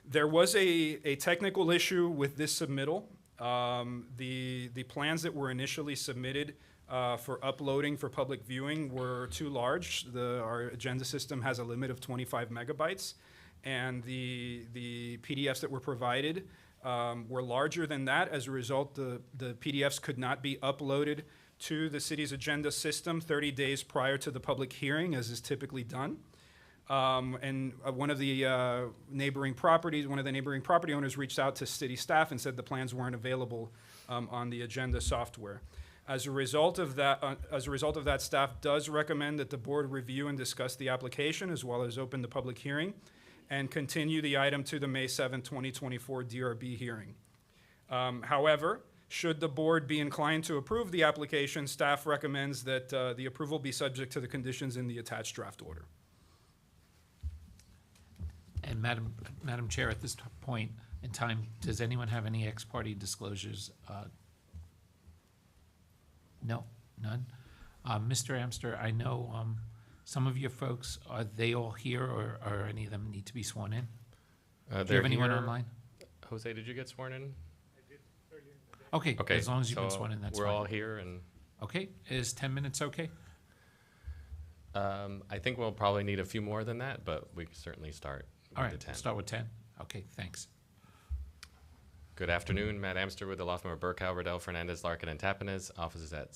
There was a technical issue with this submittal. The plans that were initially submitted for uploading for public viewing were too large. Our agenda system has a limit of 25 megabytes, and the PDFs that were provided were larger than that. As a result, the PDFs could not be uploaded to the city's agenda system 30 days prior to the public hearing, as is typically done. And one of the neighboring property owners reached out to city staff and said the plans weren't available on the agenda software. As a result of that, staff does recommend that the board review and discuss the application as well as open the public hearing and continue the item to the May 7, 2024 DRB hearing. However, should the board be inclined to approve the application, staff recommends that the approval be subject to the conditions in the attached draft order. And Madam Chair, at this point in time, does anyone have any ex parte disclosures? No, none. Mr. Amster, I know some of your folks, are they all here, or any of them need to be sworn in? Do you have anyone online? Jose, did you get sworn in? Okay, as long as you've been so sworn in, that's we're fine. all here, and Okay, is 10 minutes okay? I think we'll probably need a few more than that, but we can certainly start All with right, the 10. start with 10. Okay, thanks. Good afternoon, Matt Amster with the law firm of Burkow, Riddell, Fernandez, Larkin, and Tapanez, offices at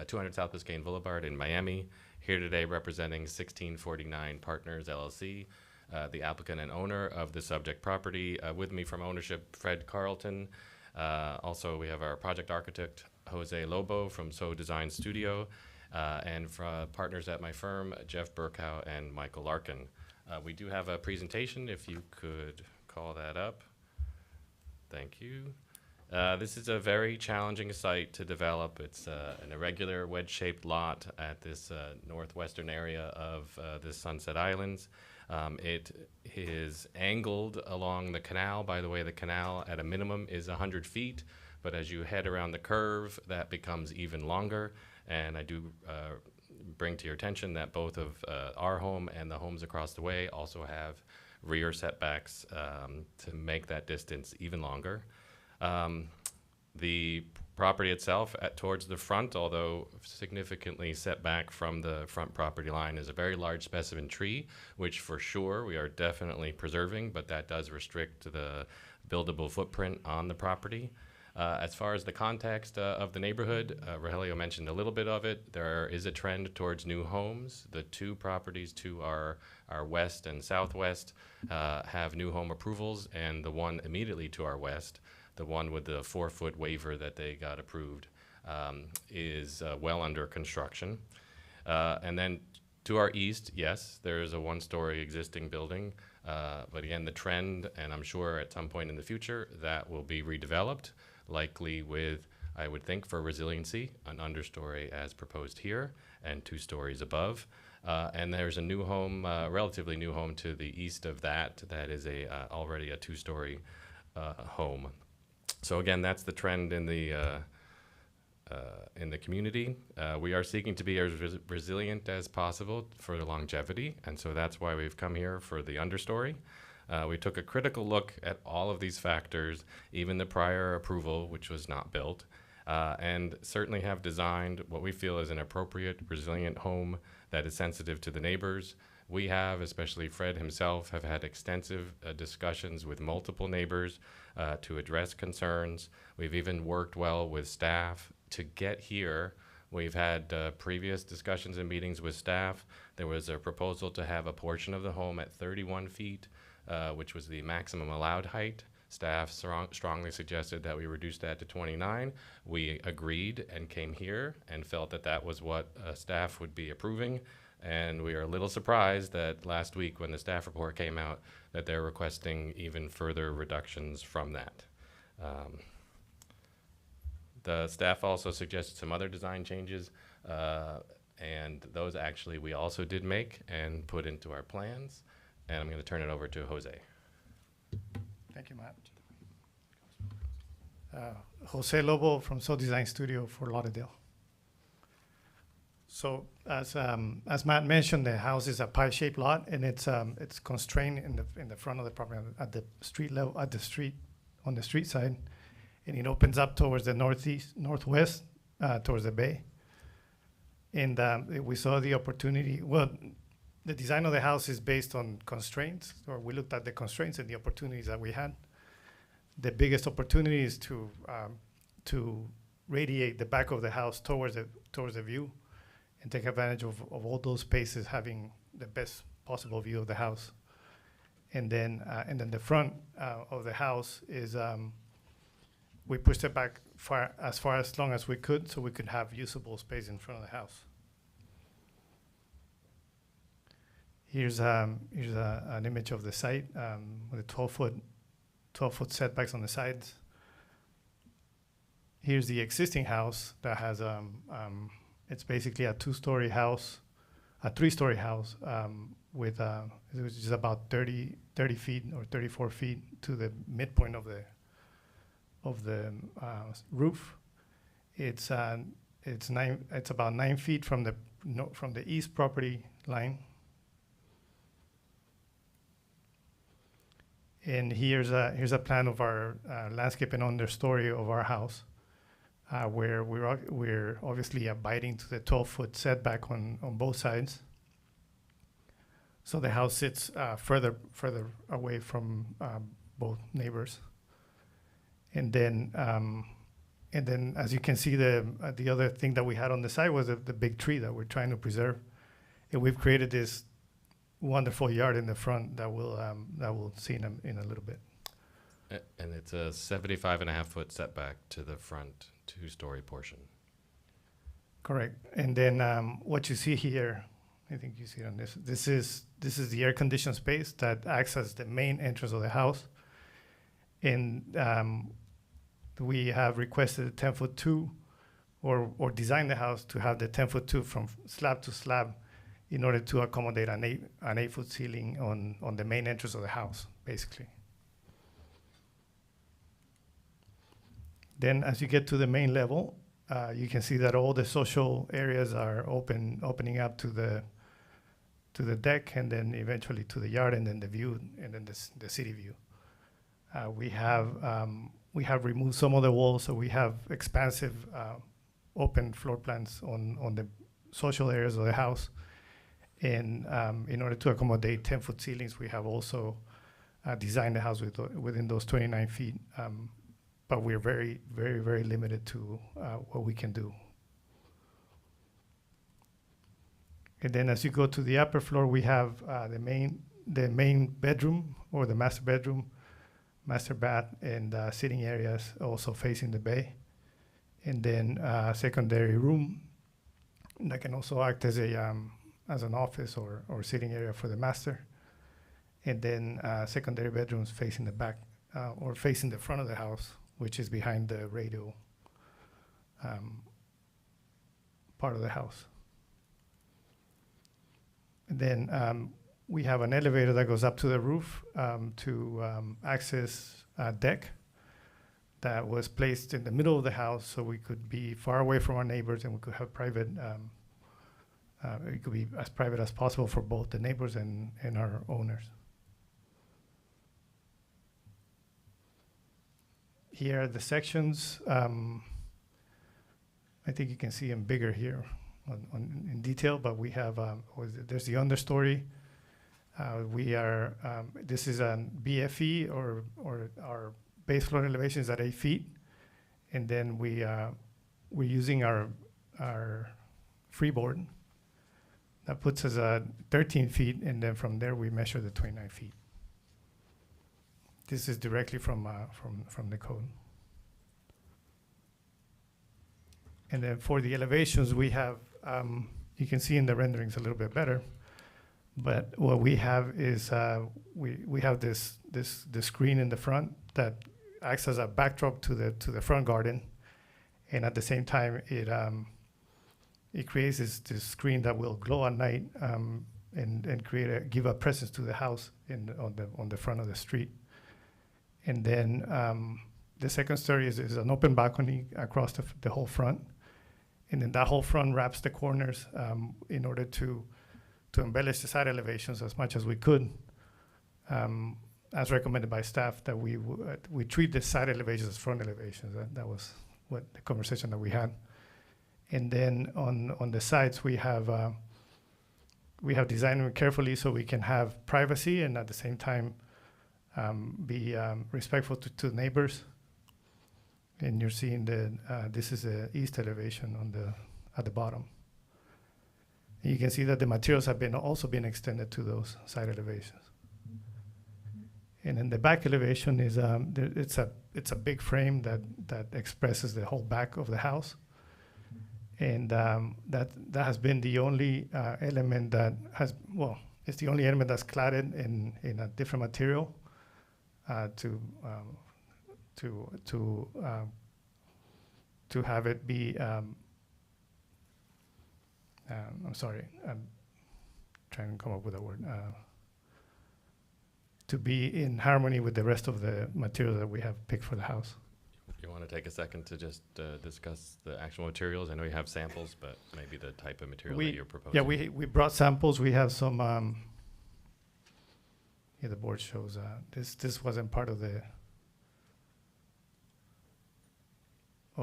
200 South Biscayne Boulevard in Miami. Here today representing 1649 Partners, LLC, the applicant and owner of the subject property. With me from ownership, Fred Carlton. Also, we have our project architect, Jose Lobo from So Design Studio, and from partners at my firm, Jeff Burkow and Michael Larkin. We do have a presentation, if you could call that up. Thank you. This is a very challenging site to develop. It's an irregular wedge-shaped lot at this northwestern area of the Sunset Islands. It is angled along the canal. By the way, the canal at a minimum is 100 feet, but as you head around the curve, that becomes even longer. And I do bring to your attention that both of our home and the homes across the way also have rear setbacks to make that distance even longer. The property itself towards the front, although significantly set back from the front property line, is a very large specimen tree, which for sure we are definitely preserving, but that does restrict the buildable footprint on the property. As far as the context of the neighborhood, Rogelio mentioned a little bit of it. There is a trend towards new homes. The two properties to our west and southwest have new home approvals, and the one immediately to our west, the one with the 4-foot waiver that they got approved, is well under construction. And then to our east, yes, there is a 1-story existing building, but again, the trend, and I'm sure at some point in the future, that will be redeveloped, likely with, I would think, for resiliency, an understory as proposed here and 2 stories above. And there's a new home, relatively new home to the east of that is already a 2-story home. So again, that's the trend in the community. We are seeking to be as resilient as possible for the longevity, and so that's why we've come here for the understory. We took a critical look at all of these factors, even the prior approval, which was not built, and certainly have designed what we feel is an appropriate, resilient home that is sensitive to the neighbors, We have, especially Fred himself, have had extensive discussions with multiple neighbors to address concerns. We've even worked well with staff to get here. We've had previous discussions and meetings with staff. There was a proposal to have a portion of the home at 31 feet, which was the maximum allowed height. Staff strongly suggested that we reduce that to 29. We agreed and came here and felt that that was what staff would be approving. And we are a little surprised that last week when the staff report came out that they're requesting even further reductions from that. The staff also suggested some other design changes, and those actually we also did make and put into our plans. And I'm going to turn it over to Jose. Thank you, Matt. Jose Lobo from So Design Studio for Lauderdale. So as Matt mentioned, the house is a pie-shaped lot, and it's constrained in the front of the property at the street level, on the street side, and it opens up towards the northwest, towards the bay. And we saw the opportunity. Well, the design of the house is based on constraints, or we looked at the constraints and the opportunities that we had. The biggest opportunity is to radiate the back of the house towards the view, and take advantage of all those spaces having the best possible view of the house. And then the front of the house is we pushed it back as long as we could, so we could have usable space in front of the house. Here's an image of the site with a 12-foot setbacks on the sides. Here's the existing house that has it's basically a two-story house, a three-story house with which is about 30 feet or 34 feet to the midpoint of the roof. It's about 9 feet from the east property line. And here's a plan of our landscape and understory of our house, where we're obviously abiding to the 12-foot setback on both sides. So the house sits further away from both neighbors. And then as you can see, the other thing that we had on the side was the big tree that we're trying to preserve, and we've created this wonderful yard in the front that we'll see in a little bit. And it's a 75.5-foot setback to the front two-story portion. Correct. And then what you see here, I think you see it on this. This is the air-conditioned space that acts as the main entrance of the house. And we have requested a 10-foot two, or designed the house to have the 10-foot two from slab to slab, in order to accommodate an 8-foot ceiling on the main entrance of the house, basically. Then as you get to the main level, you can see that all the social areas are opening up to the deck, and then eventually to the yard, and then the view, and then the city view. We have removed some of the walls, so we have expansive open floor plans on the social areas of the house. And in order to accommodate 10-foot ceilings, we have also designed the house within those 29 feet. But we're very, very, very limited to what we can do. And then as you go to the upper floor, we have the main bedroom, or the master bedroom, master bath, and sitting areas also facing the bay. And then a secondary room that can also act as an office or sitting area for the master. And then secondary bedrooms facing the back or facing the front of the house, which is behind the radio part of the house. And then we have an elevator that goes up to the roof to access a deck that was placed in the middle of the house, so we could be far away from our neighbors, and we could have private. It could be as private as possible for both the neighbors and our owners. Here are the sections. I think you can see them bigger here in detail, but we have, there's the understory This is an BFE or our base floor elevation is at 8 feet. And then we're using our freeboard. That puts us at 13 feet, and then from there we measure the 29 feet. This is directly from the code. And then for the elevations, we have, you can see in the renderings a little bit better, but what we have is we have this screen in the front that acts as a backdrop to the front garden, and at the same time it creates this screen that will glow at night and give a presence to the house on the front of the street. And then the second story is an open balcony across the whole front, and then that whole front wraps the corners in order to embellish the side elevations as much as we could, as recommended by staff, that we treat the side elevations as front elevations. That was what the conversation that we had. And then on the sides, we have designed them carefully so we can have privacy and at the same time be respectful to neighbors. And you're seeing this is the east elevation at the bottom. And you can see that the materials have also been extended to those side elevations. And then the back elevation is it's a big frame that expresses the whole back of the house. And that has been the only element that it's the only element that's cladded in a different material to have it be. I'm sorry, I'm trying to come up with a word. To be in harmony with the rest of the material that we have picked for the house. You want to take a second to just discuss the actual materials? I know you have samples, but maybe the type of material that you're proposing. Yeah, we brought samples. We have some. The board shows this wasn't part of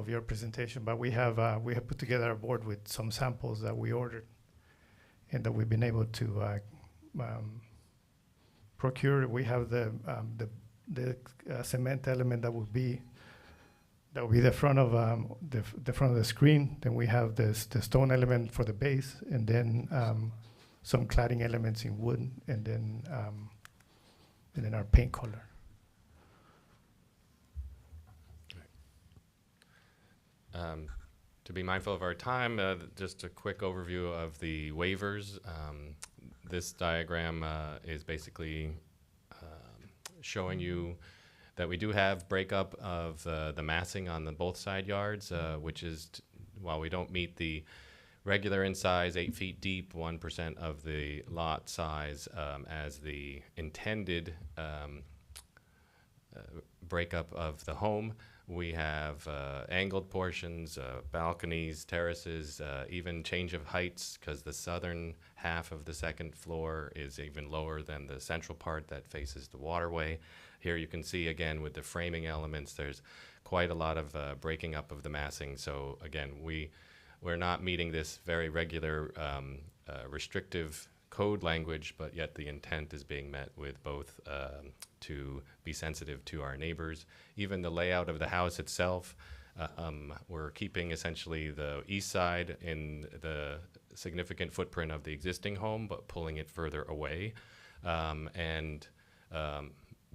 your presentation, but we have put together a board with some samples that we ordered, and that we've been able to procure. We have the cement element that would be the front of the front of the screen. Then we have the stone element for the base, and then some cladding elements in wood, and then our paint color. To be mindful of our time, just a quick overview of the waivers. This diagram is basically showing you that we do have breakup of the massing on both side yards, which is, while we don't meet the regular in size, 8 feet deep, 1% of the lot size as the intended breakup of the home. We have angled portions, balconies, terraces, even change of heights, because the southern half of the second floor is even lower than the central part that faces the waterway. Here you can see, again, with the framing elements, there's quite a lot of breaking up of the massing. So again, we're not meeting this very regular restrictive code language, but yet the intent is being met with both to be sensitive to our neighbors. Even the layout of the house itself, we're keeping essentially the east side in the significant footprint of the existing home, but pulling it further away, and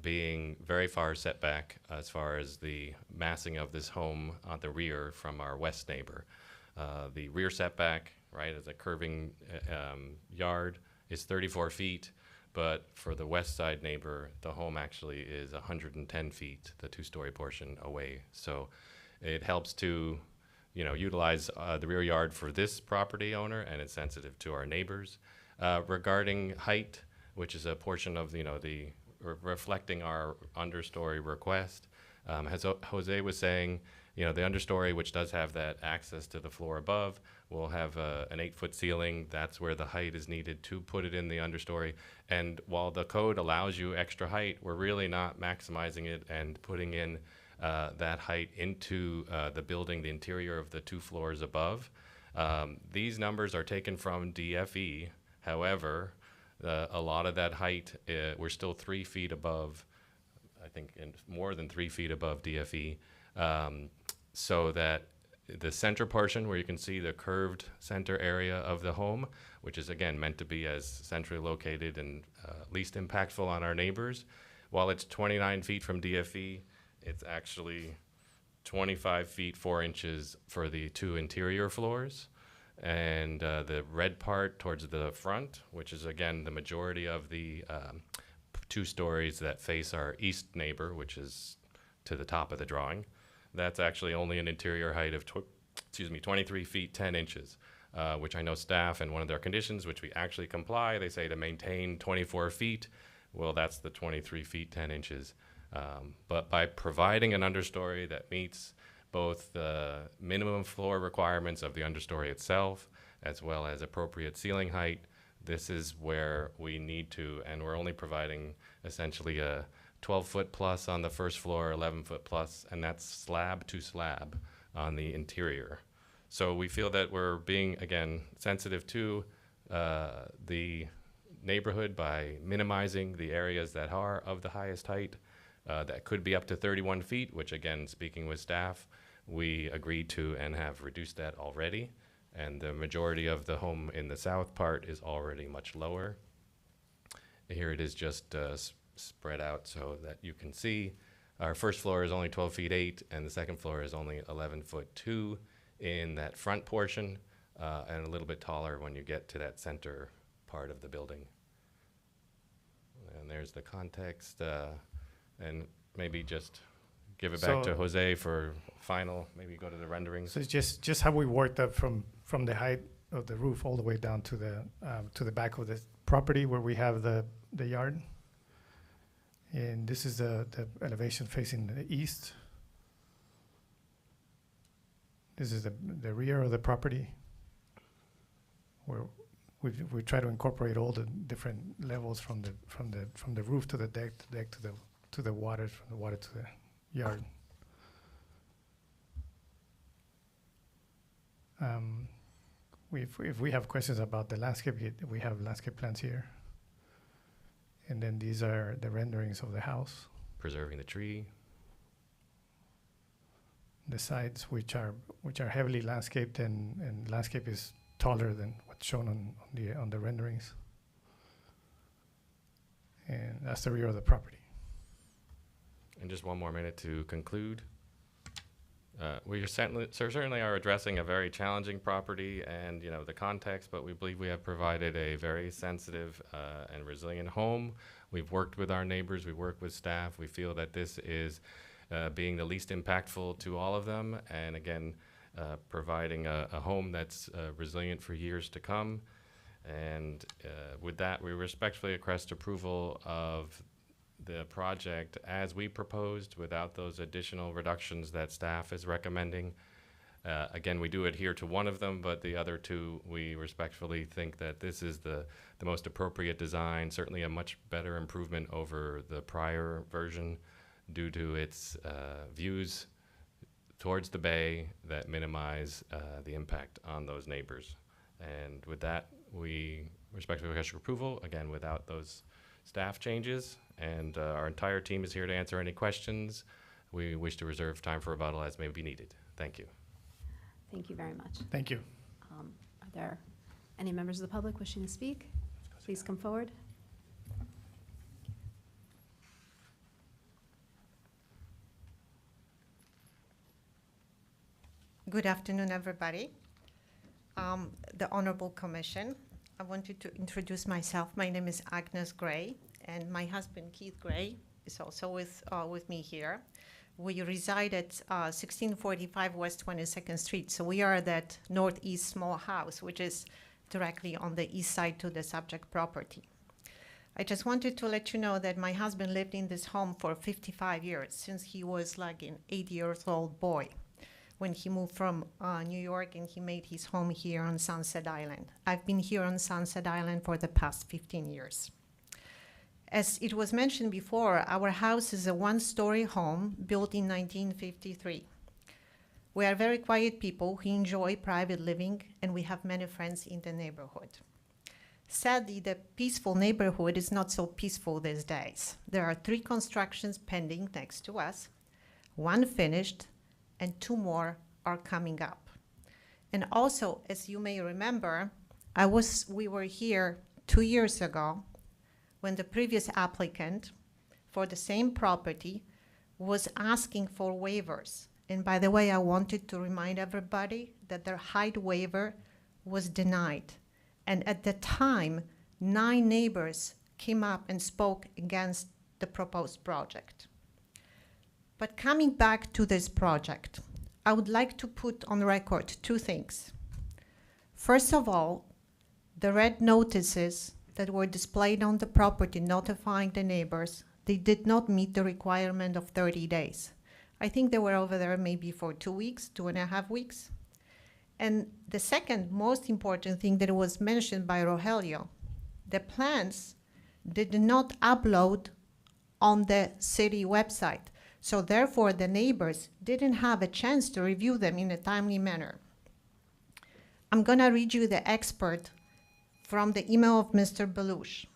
being very far setback as far as the massing of this home on the rear from our west neighbor. The rear setback, right, as a curving yard, is 34 feet, but for the west side neighbor, the home actually is 110 feet, the two-story portion away. So it helps to, utilize the rear yard for this property owner, and it's sensitive to our neighbors. Regarding height, which is a portion of, reflecting our understory request, as Jose was saying, the understory, which does have that access to the floor above, will have an 8-foot ceiling. That's where the height is needed to put it in the understory. And while the code allows you extra height, we're really not maximizing it and putting in that height into the building, the interior of the 2 floors above. These numbers are taken from DFE. However, A lot of that height, we're still 3 feet above, I think, and more than 3 feet above DFE, so that the center portion where you can see the curved center area of the home, which is again meant to be as centrally located and least impactful on our neighbors, while it's 29 feet from DFE, it's actually 25 feet 4 inches for the 2 interior floors. And the red part towards the front, which is again the majority of the 2 stories that face our east neighbor, which is to the top of the drawing, that's actually only an interior height of 23 feet 10 inches, which I know staff and one of their conditions, which we actually comply, they say to maintain 24 feet. Well, that's the 23 feet 10 inches. But by providing an understory that meets both the minimum floor requirements of the understory itself, as well as appropriate ceiling height, this is where we need to, and we're only providing essentially a 12-foot plus on the first floor, 11-foot plus, and that's slab to slab on the interior. So we feel that we're being, again, sensitive to the neighborhood by minimizing the areas that are of the highest height. That could be up to 31 feet, which again, speaking with staff, we agreed to and have reduced that already. And the majority of the home in the south part is already much lower. Here it is just spread out so that you can see. Our first floor is only 12 feet 8, and the second floor is only 11 foot 2 in that front portion, and a little bit taller when you get to that center part of the building. And there's the context, and maybe just give it back to So- Jose for final, maybe go to the renderings. So it's just how we worked up from the height of the roof all the way down to the back of the property where we have the yard. And this is the elevation facing the east. This is the rear of the property, where we try to incorporate all the different levels from the roof to the deck to the water, from the water to the yard. If we have questions about the landscape, we have landscape plans here. And then these are the renderings of the house. Preserving the tree. The sides, which are heavily landscaped, and landscape is taller than what's shown on the renderings. And that's the rear of the property. And just one more minute to conclude. We certainly are addressing a very challenging property and the context, but we believe we have provided a very sensitive and resilient home. We've worked with our neighbors, we've worked with staff. We feel that this is being the least impactful to all of them, and again, providing a home that's resilient for years to come. And with that, we respectfully request approval of the project as we proposed, without those additional reductions that staff is recommending. Again, we do adhere to one of them, but the other two, we respectfully think that this is the most appropriate design, certainly a much better improvement over the prior version due to its views towards the bay that minimize the impact on those neighbors. And with that, we respectfully request your approval, again, without those staff changes. And our entire team is here to answer any questions. We wish to reserve time for rebuttal as may be needed. Thank you. Thank you very much. Thank you. Are there any members of the public wishing to speak? Please come forward. Good afternoon, everybody. The Honorable Commission, I wanted to introduce myself. My name is Agnes Gray, and my husband, Keith Gray, is also with me here. We reside at 1645 West 22nd Street, so we are that northeast small house, which is directly on the east side to the subject property. I just wanted to let you know that my husband lived in this home for 55 years, since he was like an 8-year-old boy, when he moved from New York and he made his home here on Sunset Island. I've been here on Sunset Island for the past 15 years. As it was mentioned before, our house is a one-story home built in 1953. We are very quiet people who enjoy private living, and we have many friends in the neighborhood. Sadly, the peaceful neighborhood is not so peaceful these days. There are 3 constructions pending next to us, 1 finished, and 2 more are coming up. And also, as you may remember, we were here 2 years ago when the previous applicant for the same property was asking for waivers. And by the way, I wanted to remind everybody that their height waiver was denied. And at the time, 9 neighbors came up and spoke against the proposed project. But coming back to this project, I would like to put on record 2 things. First of all, the red notices that were displayed on the property notifying the neighbors, they did not meet the requirement of 30 days. I think they were over there maybe for 2 weeks, 2.5 weeks. And the second most important thing that was mentioned by Rogelio, the plans did not upload on the city website. So therefore, the neighbors didn't have a chance to review them in a timely manner. I'm gonna read you the expert from the email of Mr. Belush.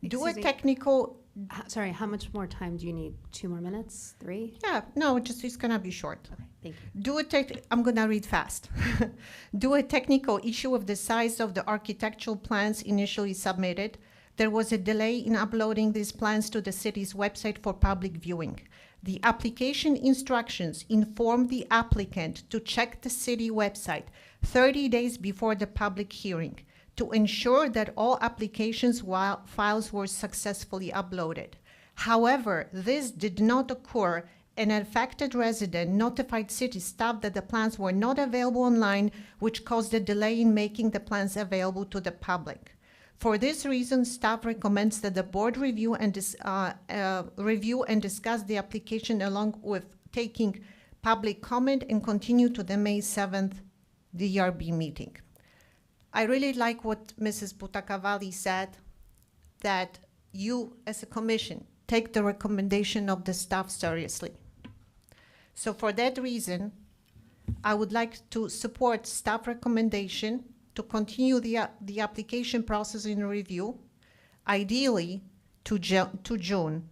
Do a Excuse me. technical. Sorry, how much more time do you need? 2 more minutes? 3? Yeah, no, it's gonna be short. Okay, thank you. I'm gonna read fast. Do a technical issue of the size of the architectural plans initially submitted. There was a delay in uploading these plans to the city's website for public viewing. The application instructions informed the applicant to check the city website 30 days before the public hearing to ensure that all applications files were successfully uploaded. However, this did not occur. An affected resident notified city staff that the plans were not available online, which caused a delay in making the plans available to the public. For this reason, staff recommends that the board review and discuss the application along with taking public comment and continue to the May 7th DRB meeting. I really like what Mrs. Butacavalli said, that you as a commission take the recommendation of the staff seriously. So for that reason, I would like to support staff recommendation to continue the application process in review, ideally to June,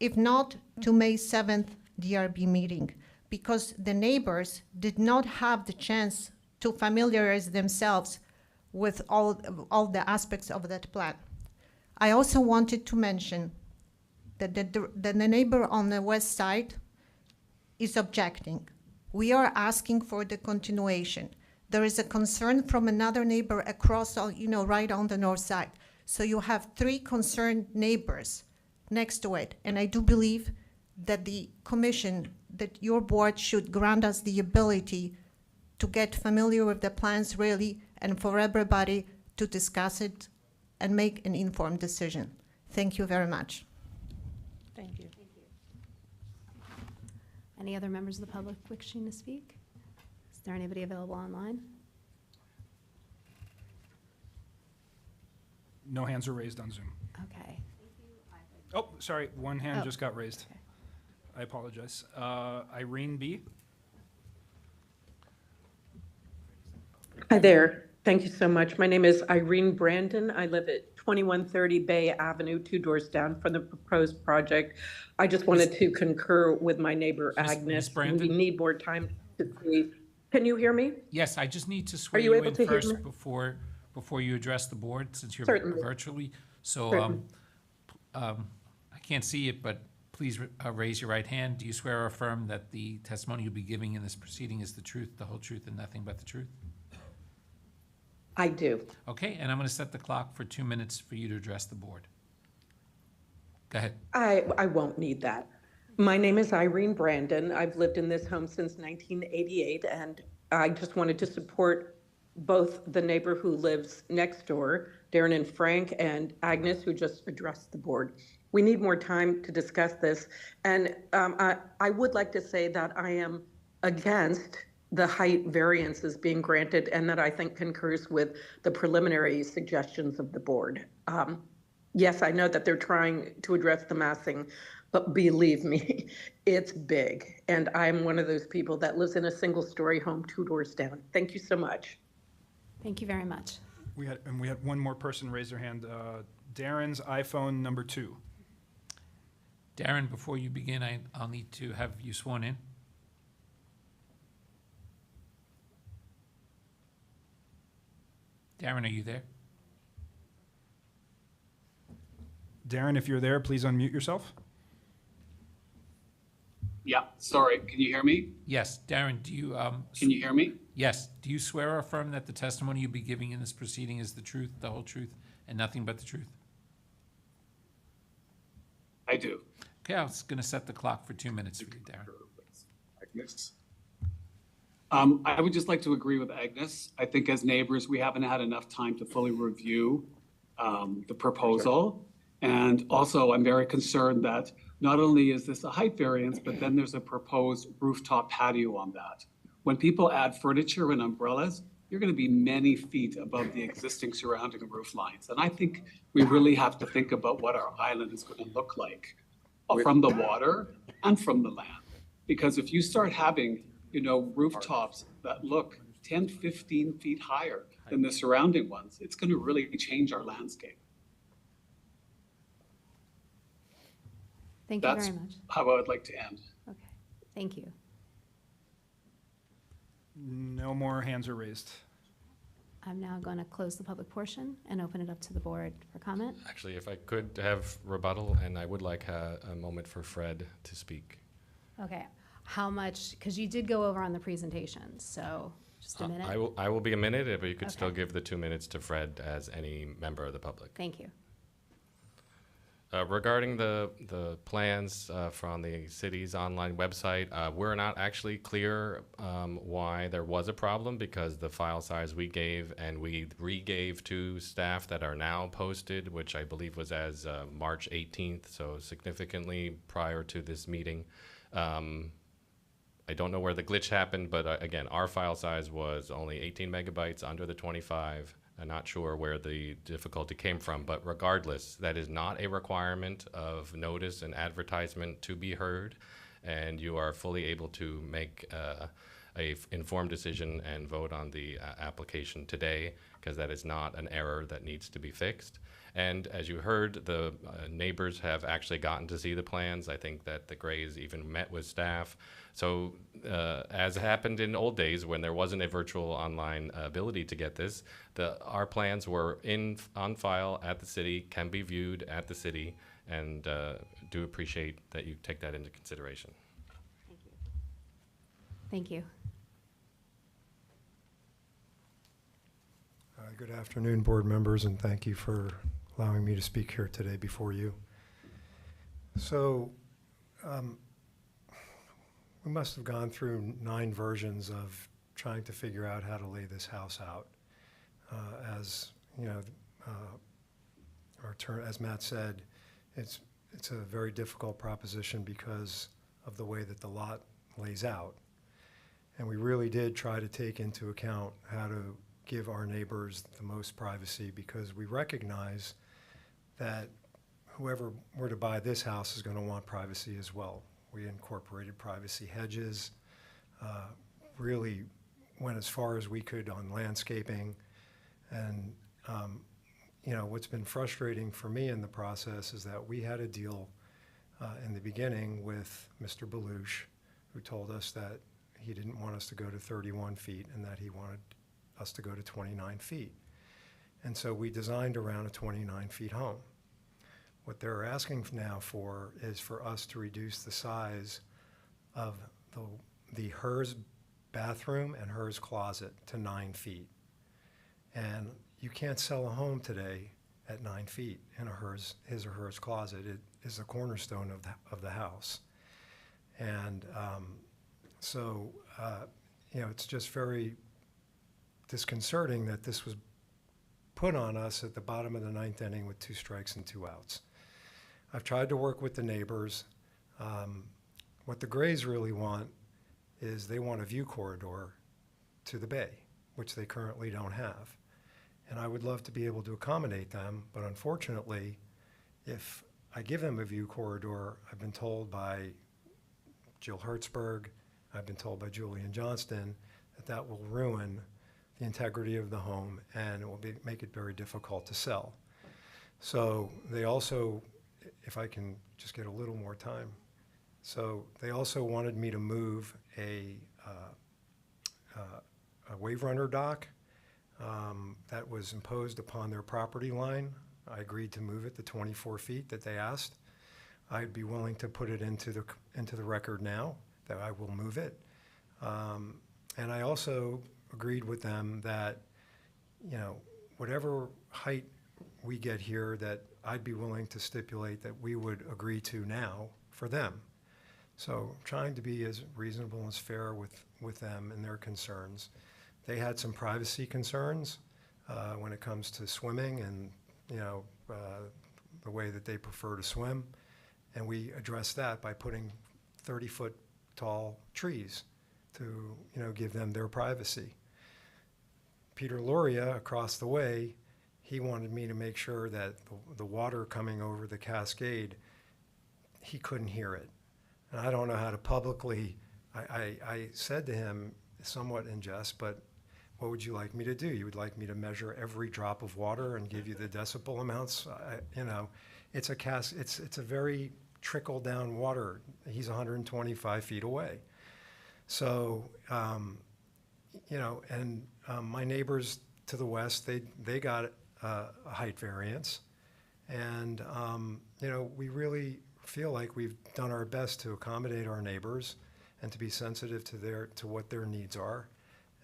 if not to May 7th DRB meeting, because the neighbors did not have the chance to familiarize themselves with all the aspects of that plan. I also wanted to mention that the neighbor on the west side is objecting. We are asking for the continuation. There is a concern from another neighbor across, right on the north side. So you have 3 concerned neighbors next to it. And I do believe that the commission, that your board should grant us the ability to get familiar with the plans really, and for everybody to discuss it and make an informed decision. Thank you very much. Thank you. Any other members of the public wishing to speak? Is there anybody available online? No hands are raised on Zoom. Okay. Oh, sorry, one hand Oh, just got raised. okay. I apologize. Irene B. Hi there. Thank you so much. My name is Irene Brandon. I live at 2130 Bay Avenue, 2 doors down from the proposed project. I just wanted to concur with my neighbor Ms. Agnes. Brandon? We need more time to see. Can you hear me? Yes, I just need to swear you you able in to hear first me? before you address the board, since you're Certainly. virtually. So Certainly. I can't see it, but please raise your right hand. Do you swear or affirm that the testimony you'll be giving in this proceeding is the truth, the whole truth, and nothing but the truth? I do. Okay, and I'm going to set the clock for 2 minutes for you to address the board. Go ahead. I won't need that. My name is Irene Brandon. I've lived in this home since 1988, and I just wanted to support both the neighbor who lives next door, Darren and Frank, and Agnes, who just addressed the board. We need more time to discuss this. And I would like to say that I am against the height variances being granted, and that I think concurs with the preliminary suggestions of the board. Yes, I know that they're trying to address the massing, but believe me, it's big. And I'm one of those people that lives in a single-story home 2 doors down. Thank you so much. Thank you very much. We had one more person raise their hand. Darren's iPhone number 2. Darren, before you begin, I'll need to have you sworn in. Darren, are you there? Darren, if you're there, please unmute yourself. Yeah, sorry, can you hear me? Yes. Darren, do you, Can you hear me? yes, do you swear or affirm that the testimony you'll be giving in this proceeding is the truth, the whole truth, and nothing but the truth? I do. Okay, I was gonna set the clock for 2 minutes for you, Darren. Agnes. I would just like to agree with Agnes. I think as neighbors, we haven't had enough time to fully review the proposal. And also, I'm very concerned that not only is this a height variance, but then there's a proposed rooftop patio on that. When people add furniture and umbrellas, you're going to be many feet above the existing surrounding roof lines. And I think we really have to think about what our island is going to look like from the water and from the land. Because if you start having, rooftops that look 10, 15 feet higher than the surrounding ones, it's going to really change our landscape. Thank you That's very much. how I would like to end. Okay, thank you. No more hands are raised. I'm now going to close the public portion and open it up to the board for comment. Actually, if I could have rebuttal, and I would like a moment for Fred to speak. Okay, how much, because you did go over on the presentation, so just a minute. I will be a minute, but you could still Okay. give the 2 minutes to Fred as any member of the public. Thank you. Regarding the plans from the city's online website, we're not actually clear why there was a problem, because the file size we gave and we re-gave to staff that are now posted, which I believe was as March 18th, so significantly prior to this meeting. I don't know where the glitch happened, but again, our file size was only 18 megabytes under the 25. I'm not sure where the difficulty came from, but regardless, that is not a requirement of notice and advertisement to be heard, and you are fully able to make a informed decision and vote on the application today, because that is not an error that needs to be fixed. And as you heard, the neighbors have actually gotten to see the plans. I think that the Grays even met with staff. So as happened in old days when there wasn't a virtual online ability to get this, our plans were on file at the city, can be viewed at the city, and do appreciate that you take that into consideration. Thank you. Good afternoon, board members, and thank you for allowing me to speak here today before you. So, we must have gone through 9 versions of trying to figure out how to lay this house out. As you know, as Matt said, it's a very difficult proposition because of the way that the lot lays out. And we really did try to take into account how to give our neighbors the most privacy, because we recognize that whoever were to buy this house is going to want privacy as well. We incorporated privacy hedges, really went as far as we could on landscaping. And, what's been frustrating for me in the process is that we had a deal in the beginning with Mr. Belush, who told us that he didn't want us to go to 31 feet and that he wanted us to go to 29 feet. And so we designed around a 29 feet home. What they're asking now for is for us to reduce the size of the hers bathroom and hers closet to 9 feet. And you can't sell a home today at 9 feet in his or hers closet. It is a cornerstone of the house. And it's just very disconcerting that this was put on us at the bottom of the 9th inning with 2 strikes and 2 outs. I've tried to work with the neighbors. What the Grays really want is they want a view corridor to the bay, which they currently don't have. And I would love to be able to accommodate them, but unfortunately, if I give them a view corridor, I've been told by Jill Hertzberg, I've been told by Julian Johnston, that will ruin the integrity of the home, and it will make it very difficult to sell. So they also, if I can just get a little more time, so they also wanted me to move a wave runner dock that was imposed upon their property line. I agreed to move it the 24 feet that they asked. I'd be willing to put it into the record now that I will move it. And I also agreed with them that, you know, whatever height we get here, that I'd be willing to stipulate that we would agree to now for them. So trying to be as reasonable and as fair with them and their concerns. They had some privacy concerns when it comes to swimming and, you know, the way that they prefer to swim. And we addressed that by putting 30-foot tall trees to, you know, give them their privacy. Peter Loria, across the way, he wanted me to make sure that the water coming over the cascade, he couldn't hear it. And I don't know how to publicly, I said to him, somewhat in jest, but what would you like me to do? You would like me to measure every drop of water and give you the decibel amounts? You know, it's a very trickle down water. He's 125 feet away. So, you know, and my neighbors to the west, they got a height variance. And, you know, we really feel like we've done our best to accommodate our neighbors and to be sensitive to what their needs are,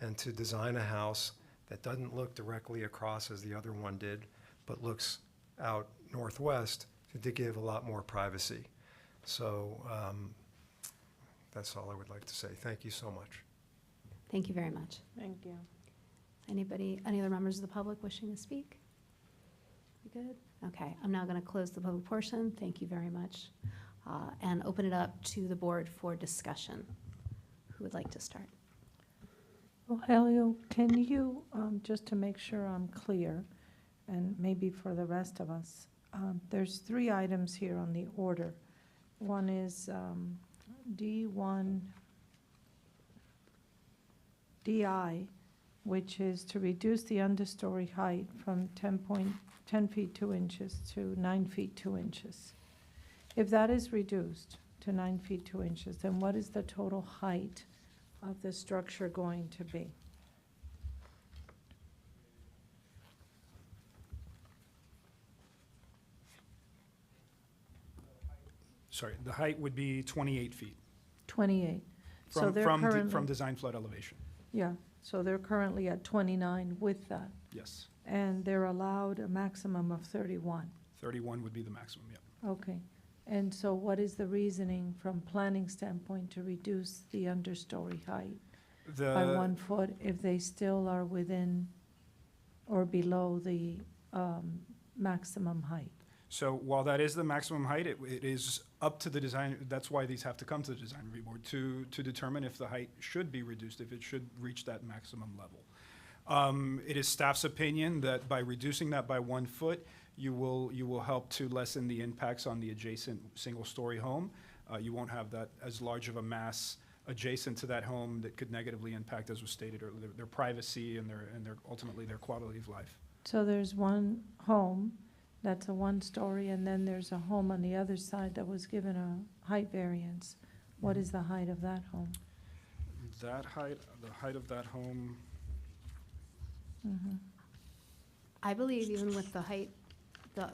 and to design a house that doesn't look directly across as the other one did, but looks out northwest to give a lot more privacy. So that's all I would like to say. Thank you so much. Thank you very much. Thank you. Anybody, any other members of the public wishing to speak? We good? Okay, I'm now going to close the public portion. Thank you very much. And open it up to the board for discussion. Who would like to start? Rogelio, can you, just to make sure I'm clear, and maybe for the rest of us, there's 3 items here on the order. One is D1, DI, which is to reduce the understory height from 10 feet 2 inches to 9 feet 2 inches. If that is reduced to 9 feet 2 inches, then what is the total height of the structure going to be? Sorry, the height would be 28 feet 28. So from, they're from, de- currently, from design flood elevation. yeah, so they're currently at 29 with that, Yes, and they're allowed a maximum of 31. 31 would be the maximum, yeah. Okay, and so what is the reasoning from planning standpoint to reduce the understory height by 1 foot if they still are within or below the maximum height? So while that is the maximum height, it is up to the design, that's why these have to come to the design review board to determine if the height should be reduced, if it should reach that maximum level. It is staff's opinion that by reducing that by 1 foot, you will help to lessen the impacts on the adjacent single-story home. You won't have that as large of a mass adjacent to that home that could negatively impact, as was stated earlier, their privacy and their ultimately their quality of life. So there's one home that's a 1-story, and then there's a home on the other side that was given a height variance. What is the height of that home? That height, the height of that home, I believe even with the height,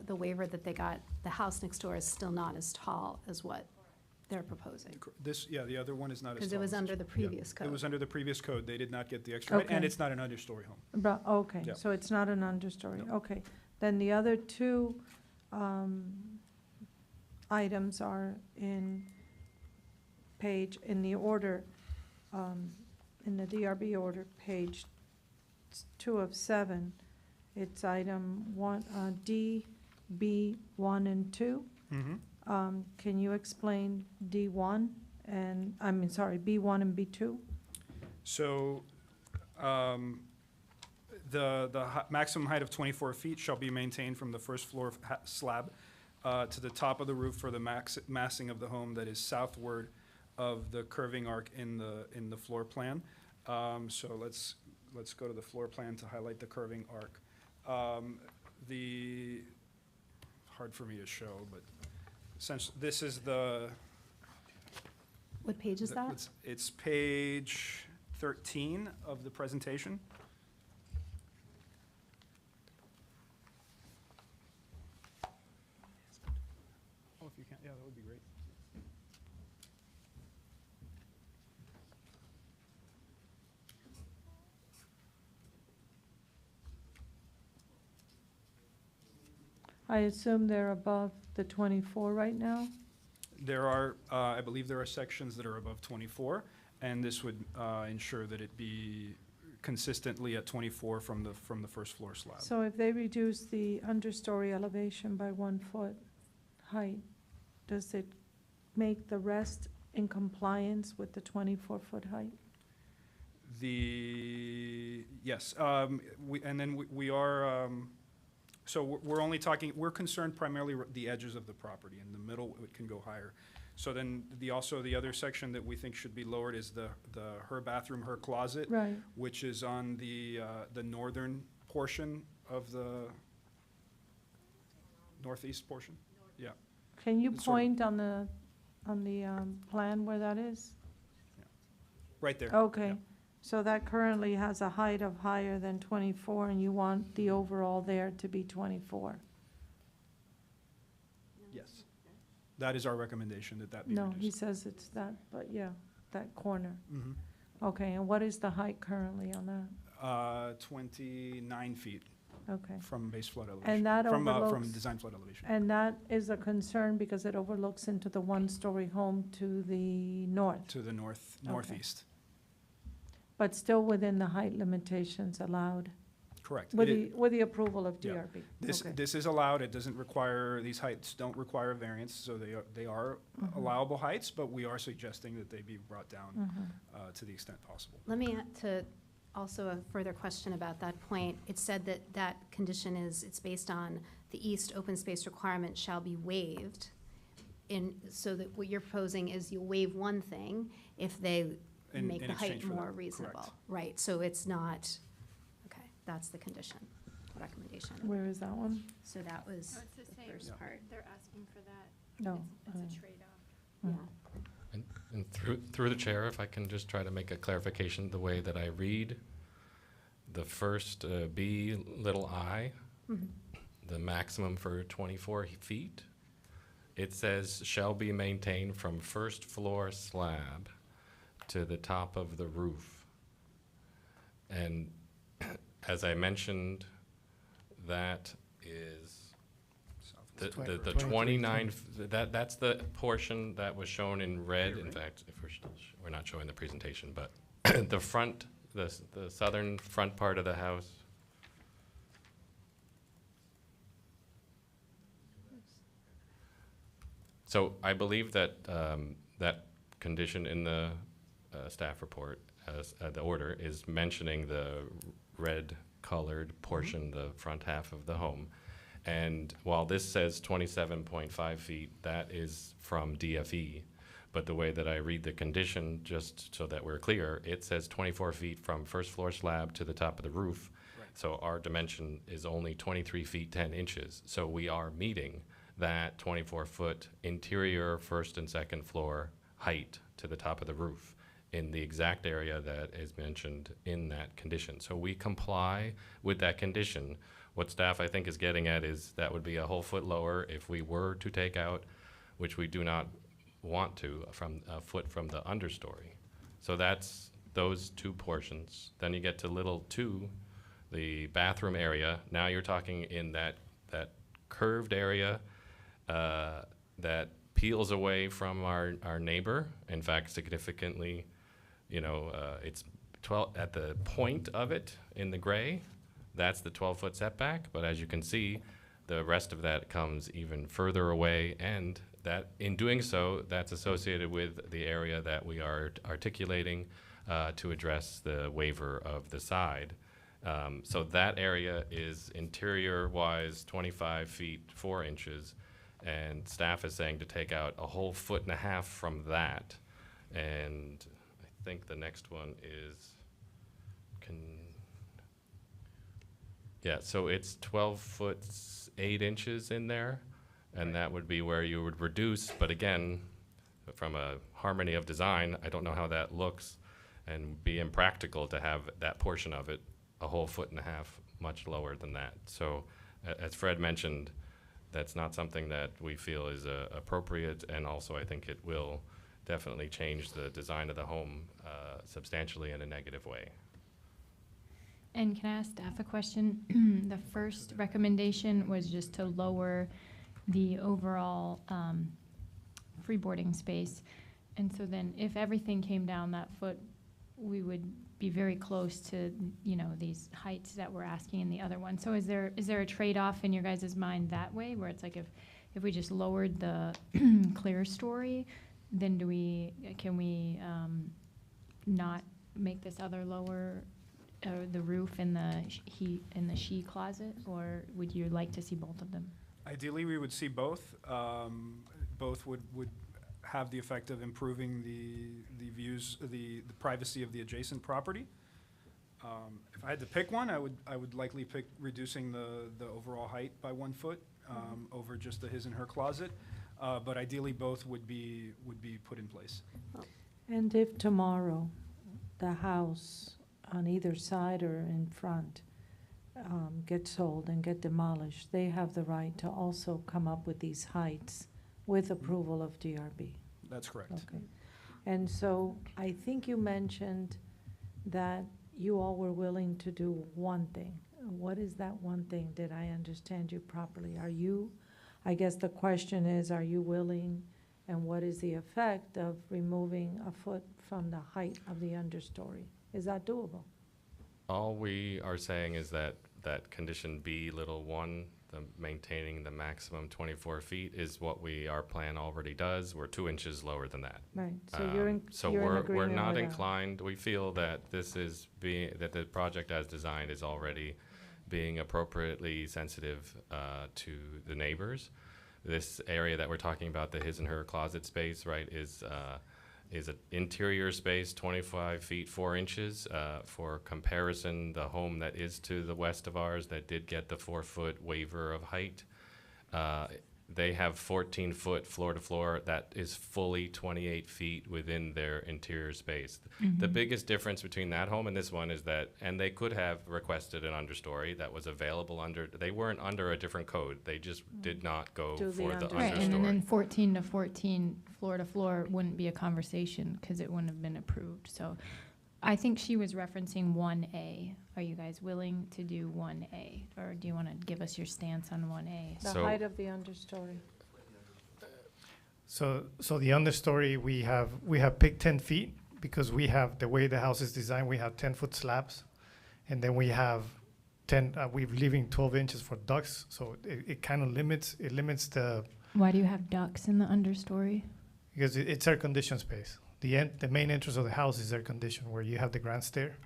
the waiver that they got, the house next door is still not as tall as what they're proposing. the other one is not as tall. Because it was as under this. the Yeah, previous code. It was under the previous code. They did not get the extra height, and Okay. it's not an understory home. Okay, Yeah. so it's not an understory, No. okay. Then the other 2 items are in the order, in the DRB order, page 2 of 7. It's item 1, D, B, 1 and 2. Can you explain D1 and, B1 and B2? So, the maximum height of 24 feet shall be maintained from the first floor slab to the top of the roof for the massing of the home that is southward of the curving arc in the floor plan. So let's let's go to the floor plan to highlight the curving arc. Hard for me to show, but essentially, this is the. What page is that? It's page 13 of the presentation. Oh, if you can, yeah, that would be great. I assume they're above the 24 right now? There are, I believe there are sections that are above 24, and this would ensure that it be consistently at 24 from the first floor slab. So if they reduce the understory elevation by 1 foot height, does it make the rest in compliance with the 24-foot height? Yes, we are, so we're only talking, we're concerned primarily with the edges of the property. In the middle, it can go higher. So then the other section that we think should be lowered is her bathroom, her closet. Right. Which is on the northern portion of the northeast portion. Yeah. Can you It's sort of- point on the plan where that is? Right there. Okay, so that currently has a height of higher than 24, and you want the overall there to be 24? Yes. That is our recommendation, that be No, reduced. he says it's that, but yeah, that corner. Mhm. Okay, and what is the height currently on that? 29 feet. Okay. From base flood elevation. And that From overlooks. design flood elevation. And that is a concern because it overlooks into the one-story home to the north, To the northeast. but still within the height limitations allowed, Correct. with It- the approval of Yeah. DRB. Okay. This is allowed, it doesn't require, these heights don't require variance, so they are Mhm. allowable heights, but we are suggesting that they be brought down Mhm. to the extent possible. Let me add to also a further question about that point. It said that that condition it's based on the east open space requirement shall be waived. So that what you're proposing is you waive one thing if they In make the height exchange for more that, reasonable. correct. Right, so it's not, okay, that's the condition, recommendation. Where is that one? So that was No, it's the the same. first Yeah. part. They're asking for that. No. It's a trade-off. Yeah. And through the chair, if I can just try to make a clarification, the way that I read the first B little I, Mhm. the maximum for 24 feet, it says shall be maintained from first floor slab to the top of the roof. And as I mentioned, that is the 29, that's the portion that was shown in red. In fact, if we're not showing the presentation, but the front, the southern front part of the house. So I believe that that condition in the staff report, as the order, is mentioning the red colored portion, the front half of the home. And while this says 27.5 feet, that is from DFE. But the way that I read the condition, just so that we're clear, it says 24 feet from first floor slab to the top of the roof. Right. So our dimension is only 23 feet 10 inches. So we are meeting that 24-foot interior first and second floor height to the top of the roof in the exact area that is mentioned in that condition. So we comply with that condition. What staff, I think, is getting at is that would be a whole foot lower if we were to take out, which we do not want to, from a foot from the understory. So that's those two portions. Then you get to little 2, the bathroom area. Now you're talking in that curved area that peels away from our neighbor. In fact, significantly, it's 12 at the point of it in the gray. That's the 12-foot setback. But as you can see, the rest of that comes even further away, and that in doing so, that's associated with the area that we are articulating to address the waiver of the side. So that area is interior-wise 25 feet 4 inches, and staff is saying to take out a whole 1.5 feet from that. And I think the next one is, Yeah, so it's 12 foot 8 inches in there, and that would be where you would reduce, but again, from a harmony of design, I don't know how that looks, and be impractical to have that portion of it a whole 1.5 foot much lower than that. So, as Fred mentioned, that's not something that we feel is appropriate, and also I think it will definitely change the design of the home substantially in a negative way. And can I ask staff a question? The first recommendation was just to lower the overall freeboarding space. And so then if everything came down that foot, we would be very close to, you know, these heights that we're asking in the other one. So is there a trade-off in your guys' mind that way, where it's like if we just lowered the clear story, then can we not make this other lower, the roof and the she closet, or would you like to see both of them? Ideally, we would see both. Both would have the effect of improving the views, the privacy of the adjacent property. If I had to pick one, I would likely pick reducing the overall height by 1 foot over just the his and her closet. But ideally, both would be put in place. And if tomorrow the house on either side or in front get sold and get demolished, they have the right to also come up with these heights with approval of DRB. That's correct. Okay. And so I think you mentioned that you all were willing to do one thing. What is that one thing? Did I understand you properly? I guess the question is, are you willing, and what is the effect of removing a foot from the height of the understory? Is that doable? All we are saying is that condition B(1), the maintaining the maximum 24 feet, is what our plan already does. We're 2 inches lower than that. Right, so you're in we're agreement not with that. inclined, we feel that that the project as designed is already being appropriately sensitive to the neighbors. This area that we're talking about, the his and her closet space, right, is an interior space, 25 feet 4 inches. For comparison, the home that is to the west of ours that did get the 4-foot waiver of height, they have 14-foot floor-to-floor. That is fully 28 feet within their interior space. The biggest difference between that home and this one is that, and they could have requested an understory that was available they weren't under a different code. They just did not go Do the for the understory. Right, understory. and then 14 to 14, floor to floor wouldn't be a conversation because it wouldn't have been approved. So I think she was referencing 1A. Are you guys willing to do 1A? Or do you want to give us your stance on 1A? The height of the understory. So the understory, we have picked 10 feet because we have, the way the house is designed, we have 10-foot slabs. And then we have we're leaving 12 inches for ducts. So it kind of limits the, Why do you have ducts in the understory? because it's air conditioned space. The main entrance of the house is air conditioned, where you have the grand stair.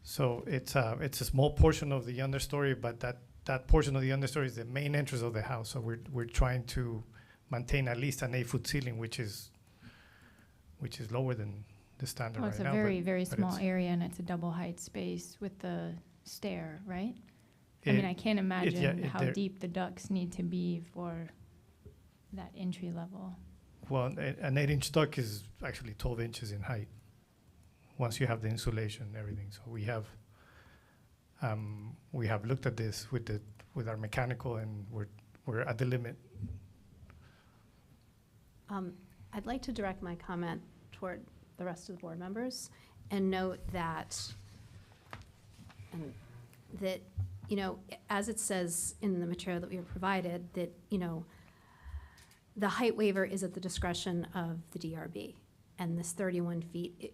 So it's a small portion of the understory, but that portion of the understory is the main entrance of the house. So we're trying to maintain at least an 8-foot ceiling, which is lower than the standard Well, right it's now. a very, very but small it's- area, and it's a double height space with the stair, right? I mean, I can't imagine how there- deep the ducts need to be for that entry level. Well, an 8-inch duct is actually 12 inches in height, once you have the insulation and everything. So we have looked at this with our mechanical, and we're at the limit. I'd like to direct my comment toward the rest of the board members and note that, you know, as it says in the material that we were provided, that, you know, the height waiver is at the discretion of the DRB. And this 31 feet,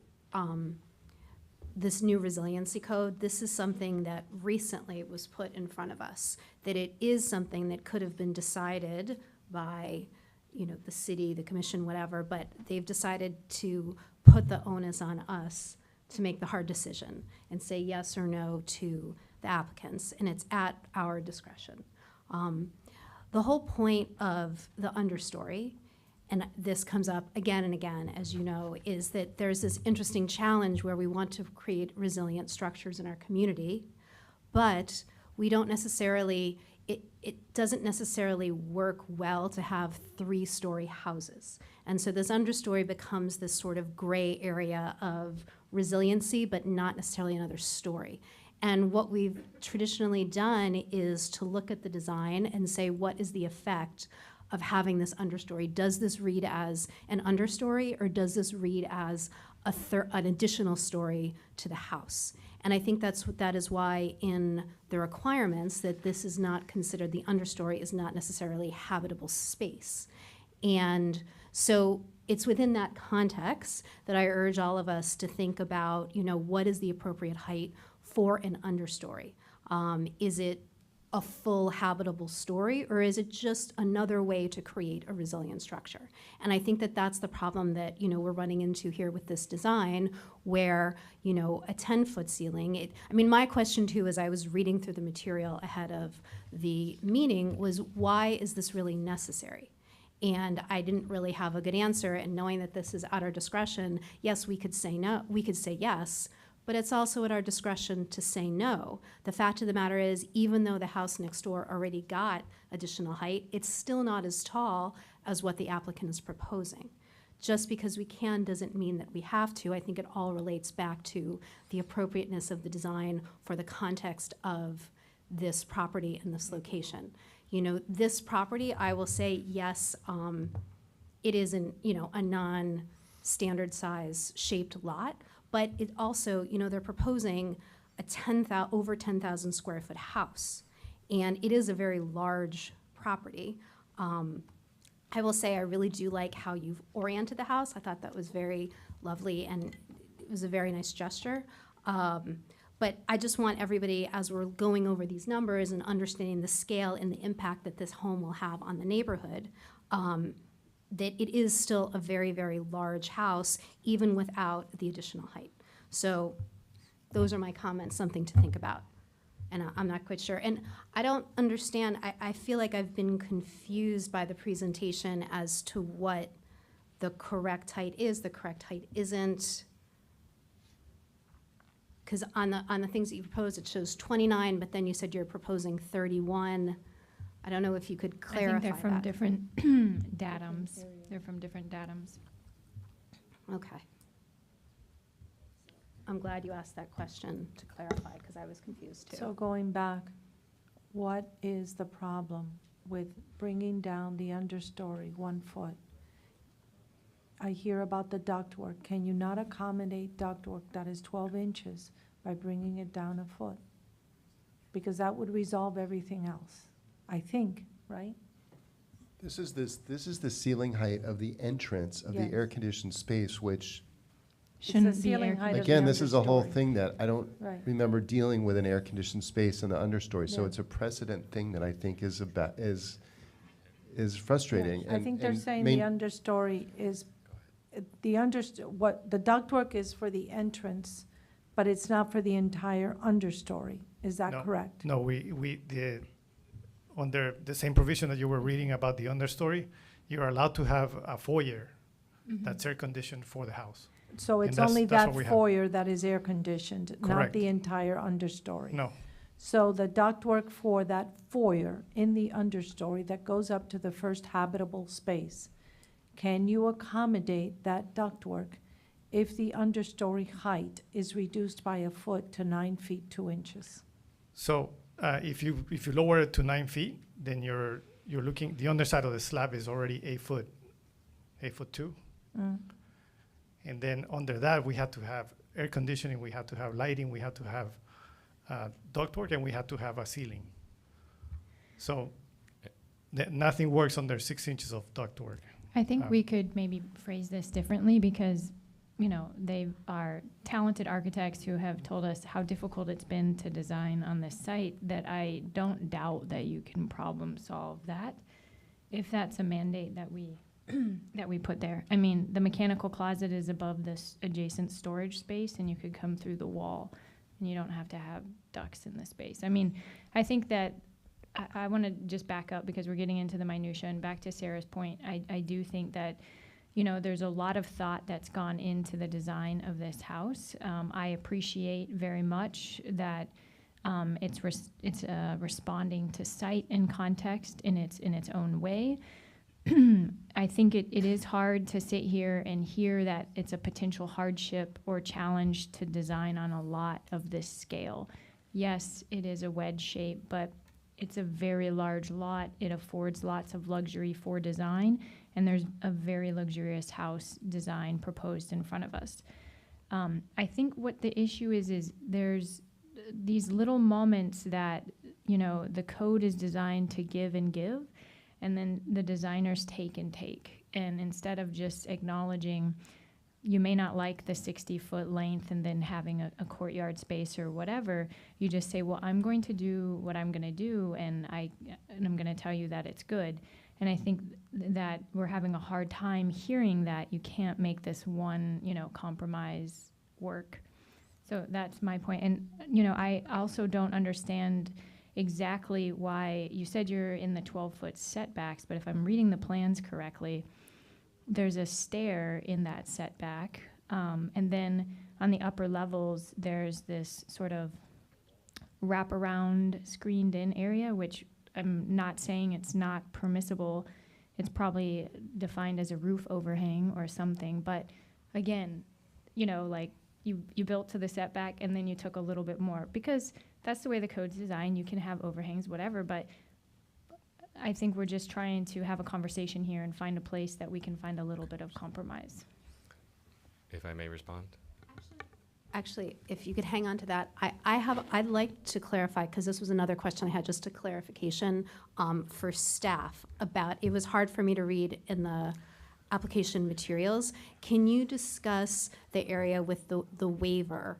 this new resiliency code, this is something that recently was put in front of us, that it is something that could have been decided by, you know, the city, the commission, whatever, but they've decided to put the onus on us to make the hard decision and say yes or no to the applicants, and it's at our discretion. The whole point of the understory, and this comes up again and again, as you know, is that there's this interesting challenge where we want to create resilient structures in our community, but we don't necessarily, it doesn't necessarily work well to have 3-story houses. And so this understory becomes this sort of gray area of resiliency, but not necessarily another story. And what we've traditionally done is to look at the design and say, what is the effect of having this understory? Does this read as an understory, or does this read as an additional story to the house? And I think that is why in the requirements that this is not considered, the understory is not necessarily habitable space. And so it's within that context that I urge all of us to think about, what is the appropriate height for an understory? Is it a full habitable story, or is it just another way to create a resilient structure? And I think that that's the problem that we're running into here with this design, where a 10-foot ceiling. My question too, as I was reading through the material ahead of the meeting, was why is this really necessary? And I didn't really have a good answer. And knowing that this is at our discretion, yes, we could say no, we could say yes, but it's also at our discretion to say no. The fact of the matter is, even though the house next door already got additional height, it's still not as tall as what the applicant is proposing. Just because we can doesn't mean that we have to. I think it all relates back to the appropriateness of the design for the context of this property and this location. This property, I will say, yes, it isn't, a non-standard size shaped lot, but it also, they're proposing a over 10,000 square foot house, and it is a very large property. I will say I really do like how you've oriented the house. I thought that was very lovely, and it was a very nice gesture. But I just want everybody, as we're going over these numbers and understanding the scale and the impact that this home will have on the neighborhood, that it is still a very, very large house, even without the additional height. So those are my comments, something to think about. And I'm not quite sure. And I don't understand, I feel like I've been confused by the presentation as to what the correct height is. The correct height isn't. Because on the things that you proposed, it shows 29, but then you said you're proposing 31. I don't know if you could clarify that. I think they're from different datums. They're from different datums. Okay. I'm glad you asked that question to clarify, because I was confused too. So going back, what is the problem with bringing down the understory 1 foot? I hear about the ductwork. Can you not accommodate ductwork that is 12 inches by bringing it down a foot? Because that would resolve everything else, I think, right? This is the ceiling height of the entrance of the Yes. air-conditioned space, which, Shouldn't be air again, this is a whole thing that I don't Right. remember dealing with an air-conditioned space in the understory. So Yeah. it's a precedent thing that I think is frustrating. I think they're and saying main- the understory is, what, the ductwork is for the entrance, but it's not for the entire understory. Is that No, correct? No, under the same provision that you were reading about the understory, you're allowed to have a foyer that's air conditioned for the house. So And it's that's- only that's that what we have. foyer that is air conditioned, not Correct. the entire understory? No. So the ductwork for that foyer in the understory that goes up to the first habitable space, can you accommodate that ductwork if the understory height is reduced by a foot to 9 feet 2 inches? So if you lower it to 9 feet, then you're looking, the underside of the slab is already 8 foot 2. Mm. And then under that, we have to have air conditioning, we have to have lighting, we have to have ductwork, and we have to have a ceiling. So nothing works under 6 inches of ductwork. I think we could maybe phrase this differently, because, they are talented architects who have told us how difficult it's been to design on this site, that I don't doubt that you can problem solve that if that's a mandate that we that we put there. I mean, the mechanical closet is above this adjacent storage space, and you could come through the wall, and you don't have to have ducts in the space. I mean, I think that I want to just back up, because we're getting into the minutia, and back to Sarah's point, I do think that, there's a lot of thought that's gone into the design of this house. I appreciate very much that It's responding to site and context in its own way. I think it is hard to sit here and hear that it's a potential hardship or challenge to design on a lot of this scale. Yes, it is a wedge shape, but it's a very large lot. It affords lots of luxury for design, and there's a very luxurious house design proposed in front of us. I think what the issue is there's these little moments that, the code is designed to give and give, and then the designers take and take. And instead of just acknowledging, you may not like the 60-foot length and then having a courtyard space or whatever, you just say, well, I'm going to do what I'm going to do, and I'm going to tell you that it's good. And I think that we're having a hard time hearing that you can't make this one, compromise work. So that's my point. And, I also don't understand exactly why you said you're in the 12-foot setbacks, but if I'm reading the plans correctly, there's a stair in that setback. And then on the upper levels, there's this sort of wraparound screened-in area, which I'm not saying it's not permissible. It's probably defined as a roof overhang or something. But again, you built to the setback and then you took a little bit more, because that's the way the code's designed. You can have overhangs, whatever, but I think we're just trying to have a conversation here and find a place that we can find a little bit of compromise. If I may respond. Actually, if you could hang on to that, I'd like to clarify, because this was another question I had, just a clarification for staff about, it was hard for me to read in the application materials. Can you discuss the area with the waiver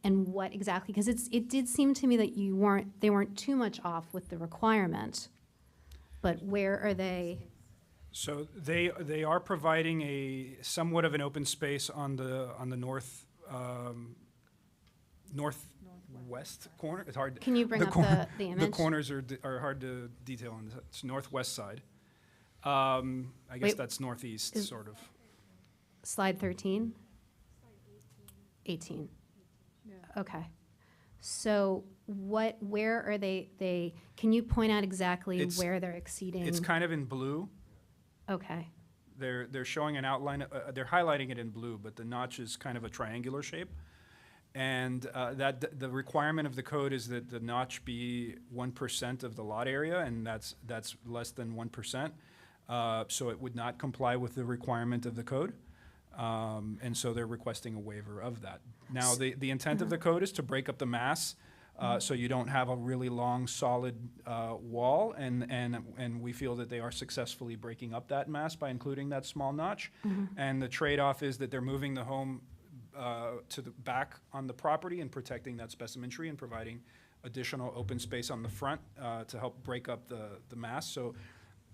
and what exactly, because it did seem to me that they weren't too much off with the requirement, but where are they? So they are providing a somewhat of an open space on the northwest corner. It's hard. Can you bring up the image? The corners are hard to detail on the northwest side. I guess Wait, that's northeast, sort of. Slide 13? 18. Okay. So where are they, can you point out exactly where they're exceeding? It's kind of in blue. Okay. They're showing an outline, they're highlighting it in blue, but the notch is kind of a triangular shape. And that the requirement of the code is that the notch be 1% of the lot area, and that's less than 1%. So it would not comply with the requirement of the code. And so they're requesting a waiver of that. Now, the intent of the code is to break up the mass, so you don't have a really long, solid wall, and we feel that they are successfully breaking up that mass by including that small notch. And the trade-off is that they're moving the home to the back on the property and protecting that specimen tree and providing additional open space on the front to help break up the mass. So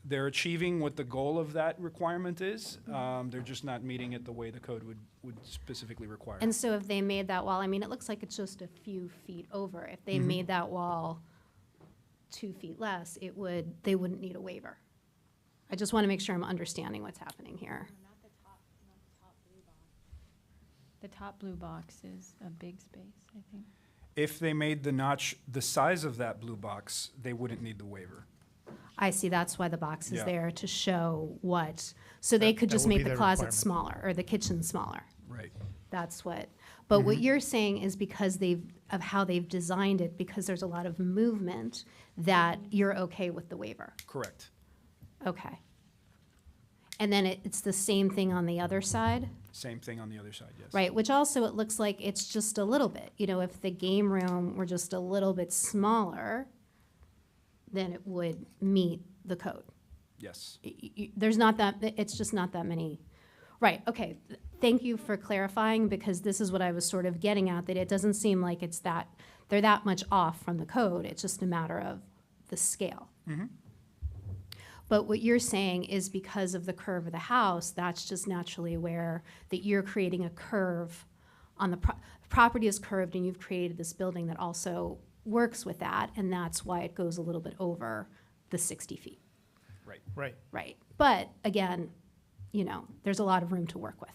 they're achieving what the goal of that requirement is. They're just not meeting it the way the code would specifically require. And so if they made that wall, I mean, it looks like it's just a few feet over. If they made that wall 2 feet less, they wouldn't need a waiver. I just want to make sure I'm understanding what's happening here. The top blue box is a big space, I think. If they made the notch the size of that blue box, they wouldn't need the waiver. I see, that's why the box is Yeah. there, to show what, so they could that just would be make the their closet requirement. smaller, or the kitchen smaller. Right. That's what, but what you're saying is because of how they've designed it, because there's a lot of movement, that you're okay with the waiver? Correct. Okay. And then it's the same thing on the other side? Same thing on the other side, yes. Right, which also it looks like it's just a little bit. If the game room were just a little bit smaller, then it would meet the code. Yes. There's not that, it's just not that many. Right, okay. Thank you for clarifying, because this is what I was sort of getting at, that it doesn't seem like they're that much off from the code. It's just a matter of the scale. But what you're saying is because of the curve of the house, that's just naturally where that you're creating a curve on the property is curved, and you've created this building that also works with that, and that's why it goes a little bit over the 60 feet. Right. Right. But again, there's a lot of room to work with.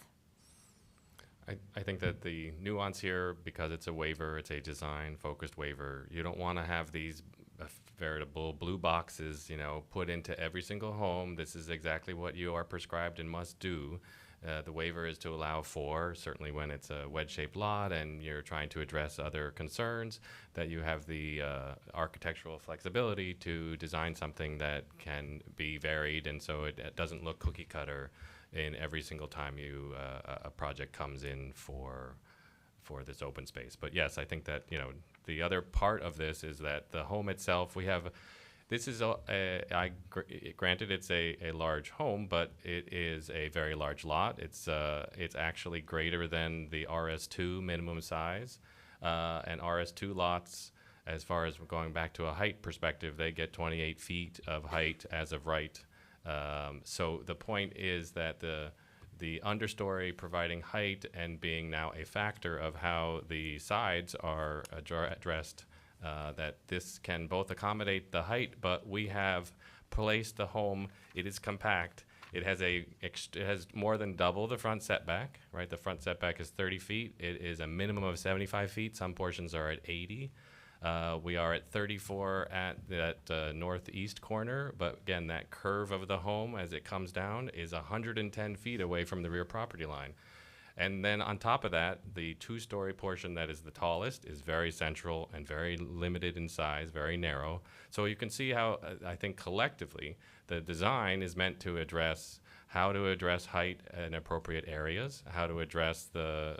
I think that the nuance here, because it's a waiver, it's a design-focused waiver, you don't want to have these veritable blue boxes, put into every single home. This is exactly what you are prescribed and must do. The waiver is to allow for, certainly when it's a wedge-shaped lot and you're trying to address other concerns, that you have the architectural flexibility to design something that can be varied, and so it doesn't look cookie cutter in every single time a project comes in for this open space. But yes, I think that the other part of this is that the home itself, this is granted it's a large home, but it is a very large lot. It's actually greater than the RS2 minimum size, and RS2 lots, as far as going back to a height perspective, they get 28 feet of height as of right. So the point is that the understory providing height and being now a factor of how the sides are addressed, that this can both accommodate the height, but we have placed the home, it is compact. It has more than double the front setback, right? The front setback is 30 feet. It is a minimum of 75 feet. Some portions are at 80. We are at 34 at that northeast corner, but again, that curve of the home as it comes down is 110 feet away from the rear property line. And then on top of that, the two-story portion that is the tallest is very central and very limited in size, very narrow. So you can see how, I think collectively, the design is meant to address how to address height in appropriate areas, how to address the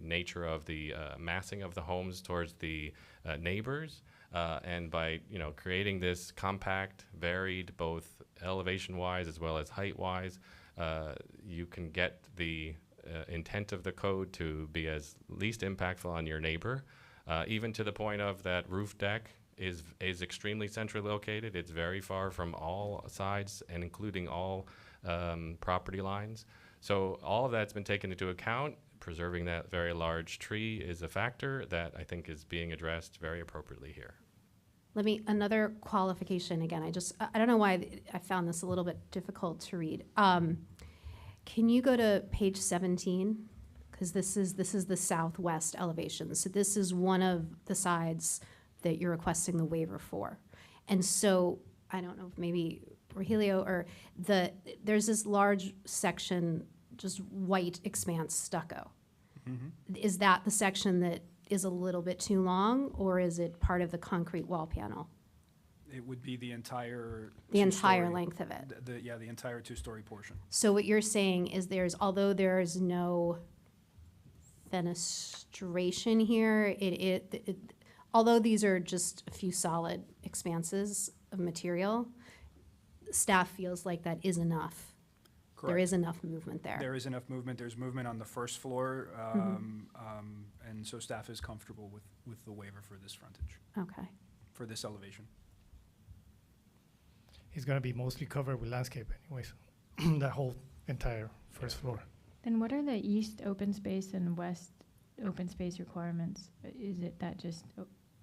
nature of the massing of the homes towards the neighbors, and by creating this compact, varied, both elevation-wise as well as height-wise, you can get the intent of the code to be as least impactful on your neighbor, even to the point of that roof deck is extremely centrally located. It's very far from all sides and including all property lines. So all of that's been taken into account. Preserving that very large tree is a factor that I think is being addressed very appropriately here. Another qualification again. I don't know why I found this a little bit difficult to read. Can you go to page 17? Because this is the southwest elevation. So this is one of the sides that you're requesting the waiver for. And so I don't know if maybe Rogelio or there's this large section, just white expanse stucco. Mm-hmm. Is that the section that is a little bit too long, or is it part of the concrete wall panel? It would be the entire length of it. The entire two-story portion. So what you're saying is although there's no fenestration here, although these are just a few solid expanses of material, staff feels like that is enough. Correct. There is enough movement there. There is enough movement. There's movement on the first floor, and so staff is comfortable with the waiver for this frontage. Okay. For this elevation. It's going to be mostly covered with landscape anyways, that whole entire first floor. Then what are the east open space and west open space requirements? Is it that just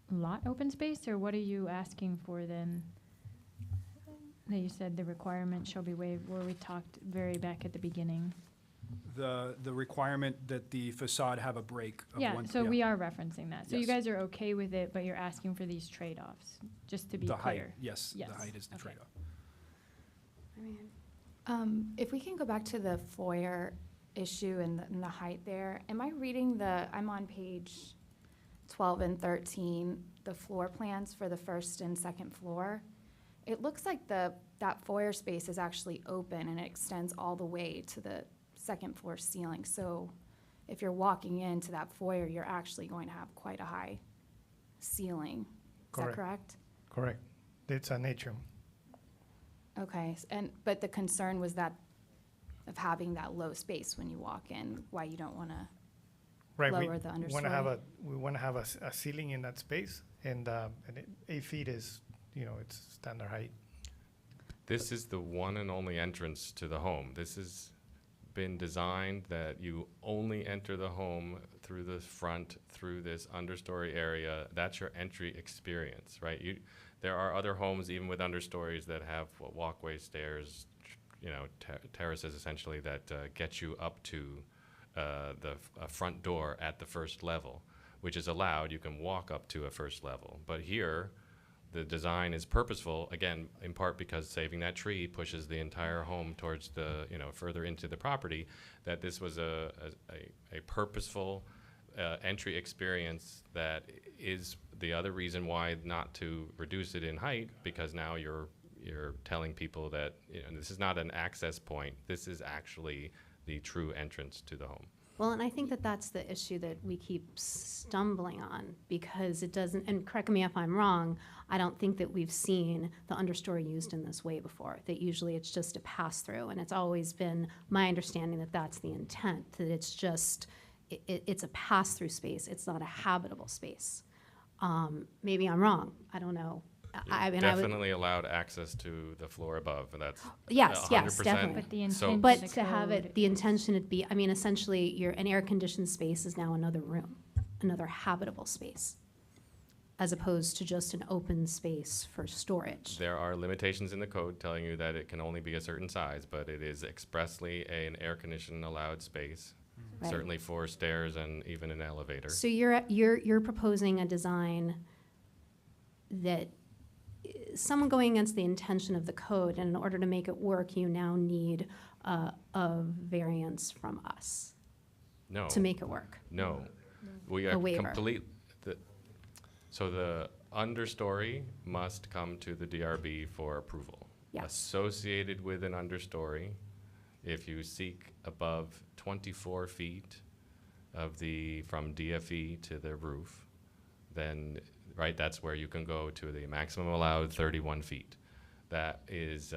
lot open space, or what are you asking for then? That you said the requirement shall be waived, where we talked very back at the beginning. The requirement that the facade have a break of one. So we are referencing that. So Yes. you guys are okay with it, but you're asking for these trade-offs, just to be The clear. height, yes, the height is the Okay. trade-off. If we can go back to the foyer issue and the height there, am I reading I'm on page 12 and 13, the floor plans for the first and second floor. It looks like that foyer space is actually open and it extends all the way to the second floor ceiling. So if you're walking into that foyer, you're actually going to have quite a high ceiling. Is that correct? Correct. It's an atrium. Okay, but the concern was of having that low space when you walk in, why you don't want to lower the understory. We want to have a ceiling in that space, and 8 feet is, it's standard height. This is the one and only entrance to the home. This has been designed that you only enter the home through the front, through this understory area. That's your entry experience, right? There are other homes, even with understories, that have walkways, stairs, terraces essentially that get you up to a front door at the first level, which is allowed. You can walk up to a first level. But here, the design is purposeful, again, in part because saving that tree pushes the entire home towards the, further into the property, that this was a purposeful entry experience that is the other reason why not to reduce it in height, because now you're telling people that this is not an access point. This is actually the true entrance to the home. Well, and I think that that's the issue that we keep stumbling on, because it doesn't, and correct me if I'm wrong, I don't think that we've seen the understory used in this way before, that usually it's just a pass-through, and it's always been my understanding that that's the intent, that it's just, it's a pass-through space, it's not a habitable space. Maybe I'm wrong, I don't know. I mean, definitely allowed access to the floor above, and that's Yes, 100%. yes, definitely. But the intent But of the to have it, code- the intention it be, I mean, essentially, an air-conditioned space is now another room, another habitable space, as opposed to just an open space for storage. There are limitations in the code telling you that it can only be a certain size, but it is expressly an air-conditioned allowed space, Right. certainly for stairs and even an elevator. So you're proposing a design that someone going against the intention of the code, and in order to make it work, you now need a variance from us No. to make it work. No. We A are waiver. So the understory must come to the DRB for approval. Yes. Associated with an understory, if you seek above 24 feet from DFE to the roof, then, right, that's where you can go to the maximum allowed 31 feet. That is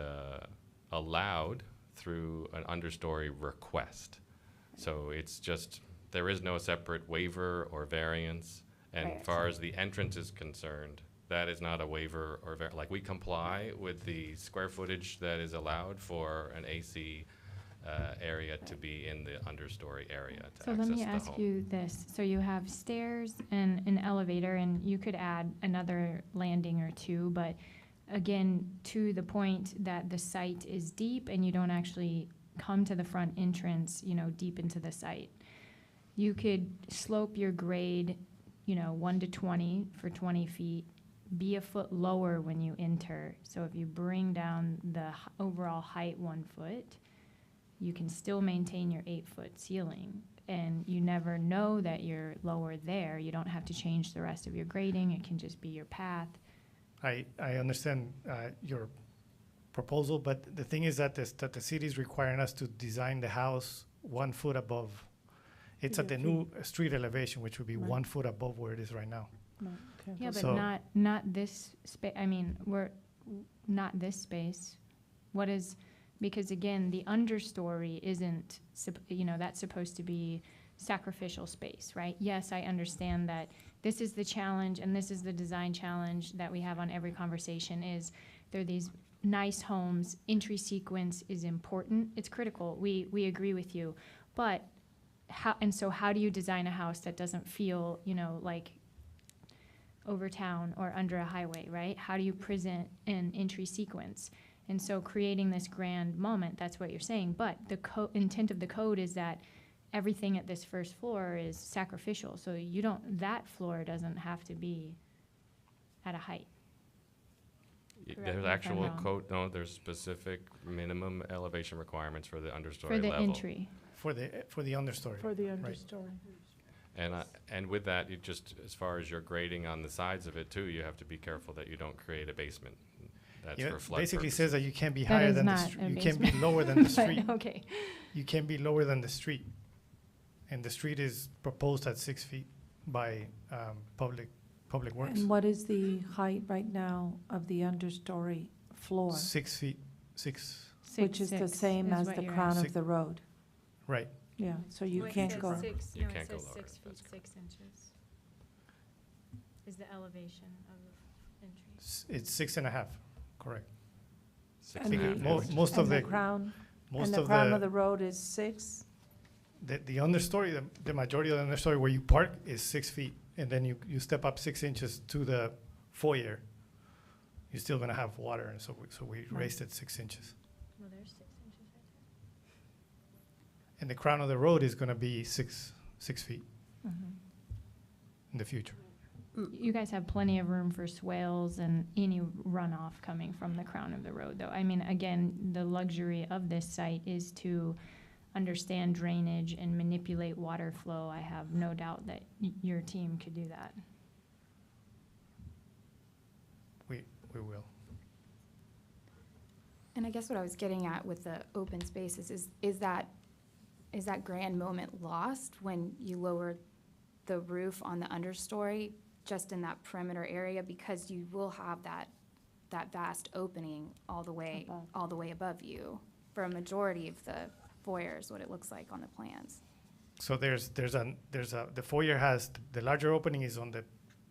allowed through an understory request. So it's just, there is no separate waiver or variance. And Right. as far as the entrance is concerned, that is not a waiver or like, we comply with the square footage that is allowed for an AC area to be in the understory area to So access let the me home. ask you this. So you have stairs and an elevator, and you could add another landing or two, but again, to the point that the site is deep and you don't actually come to the front entrance, deep into the site. You could slope your grade, 1 to 20 for 20 feet, be a foot lower when you enter. So if you bring down the overall height 1 foot, you can still maintain your 8-foot ceiling. And you never know that you're lower there. You don't have to change the rest of your grading. It can just be your path. I understand your proposal, but the thing is that the city is requiring us to design the house 1 foot above. It's at the new street elevation, which would be Right. 1 foot above where it is right now. Yeah, but So- not this space. I mean, we're not this space. What is, because again, the understory isn't, that's supposed to be sacrificial space, right? Yes, I understand that this is the challenge, and this is the design challenge that we have on every conversation, is there are these nice homes, entry sequence is important, it's critical, we agree with you, but how do you design a house that doesn't feel, like over town or under a highway, right? How do you present an entry sequence? And so creating this grand moment, that's what you're saying, but the intent of the code is that everything at this first floor is sacrificial, so that floor doesn't have to be at a height. Correct me There's if I'm actual wrong. code, no, there's specific minimum elevation requirements for the understory For the level. entry. For the understory. For the right. understory. And with that, you just, as far as your grading on the sides of it too, you have to be careful that you don't create a basement. That's Yeah, for flood basically purposes. says that you can't be That higher is than the not street. a You can't be basement. lower than the But, street. okay. You can't be lower than the street. And the street is proposed at 6 feet by Public Works. And what is the height right now of the understory floor? 6 feet, 6, Which is the same as the crown of Six- the road? right. Yeah, so you can't go. You can't go lower, 6 feet, 6 inches is the elevation of entry. It's 6.5, correct. Six And and a the- half inches. Most of And the the, crown, most and the of crown of the, the road is 6? the understory, the majority of the understory where you park is 6 feet. And then you step up 6 inches to the foyer. You're still gonna have water, and so we raised it 6 inches. Well, there's 6 inches right And the crown of the road is gonna be 6 feet in the future. You guys have plenty of room for swales and any runoff coming from the crown of the road, though. I mean, again, the luxury of this site is to understand drainage and manipulate water flow. I have no doubt that your team could do that. We will. And I guess what I was getting at with the open spaces is that grand moment lost when you lower the roof on the understory just in that perimeter area, because you will have that vast opening all the way above you for a majority of the foyer is what it looks like on the plans. So the foyer has, the larger opening is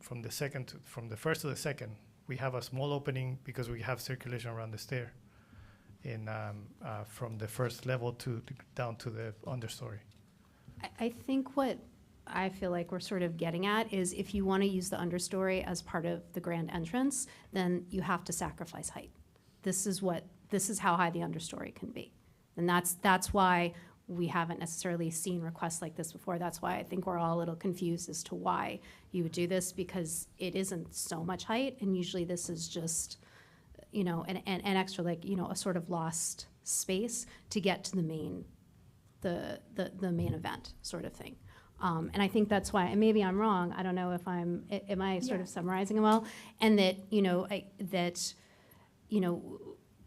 from the first to the second. We have a small opening because we have circulation around the stair from the first level down to the understory. I think what I feel like we're sort of getting at is if you want to use the understory as part of the grand entrance, then you have to sacrifice height. This is how high the understory can be. And that's why we haven't necessarily seen requests like this before. That's why I think we're all a little confused as to why you would do this, because it isn't so much height, and usually this is just, an extra, a sort of lost space to get to the main event sort of thing. And I think that's why, and maybe I'm wrong, I don't know if am I sort of summarizing it well? And that,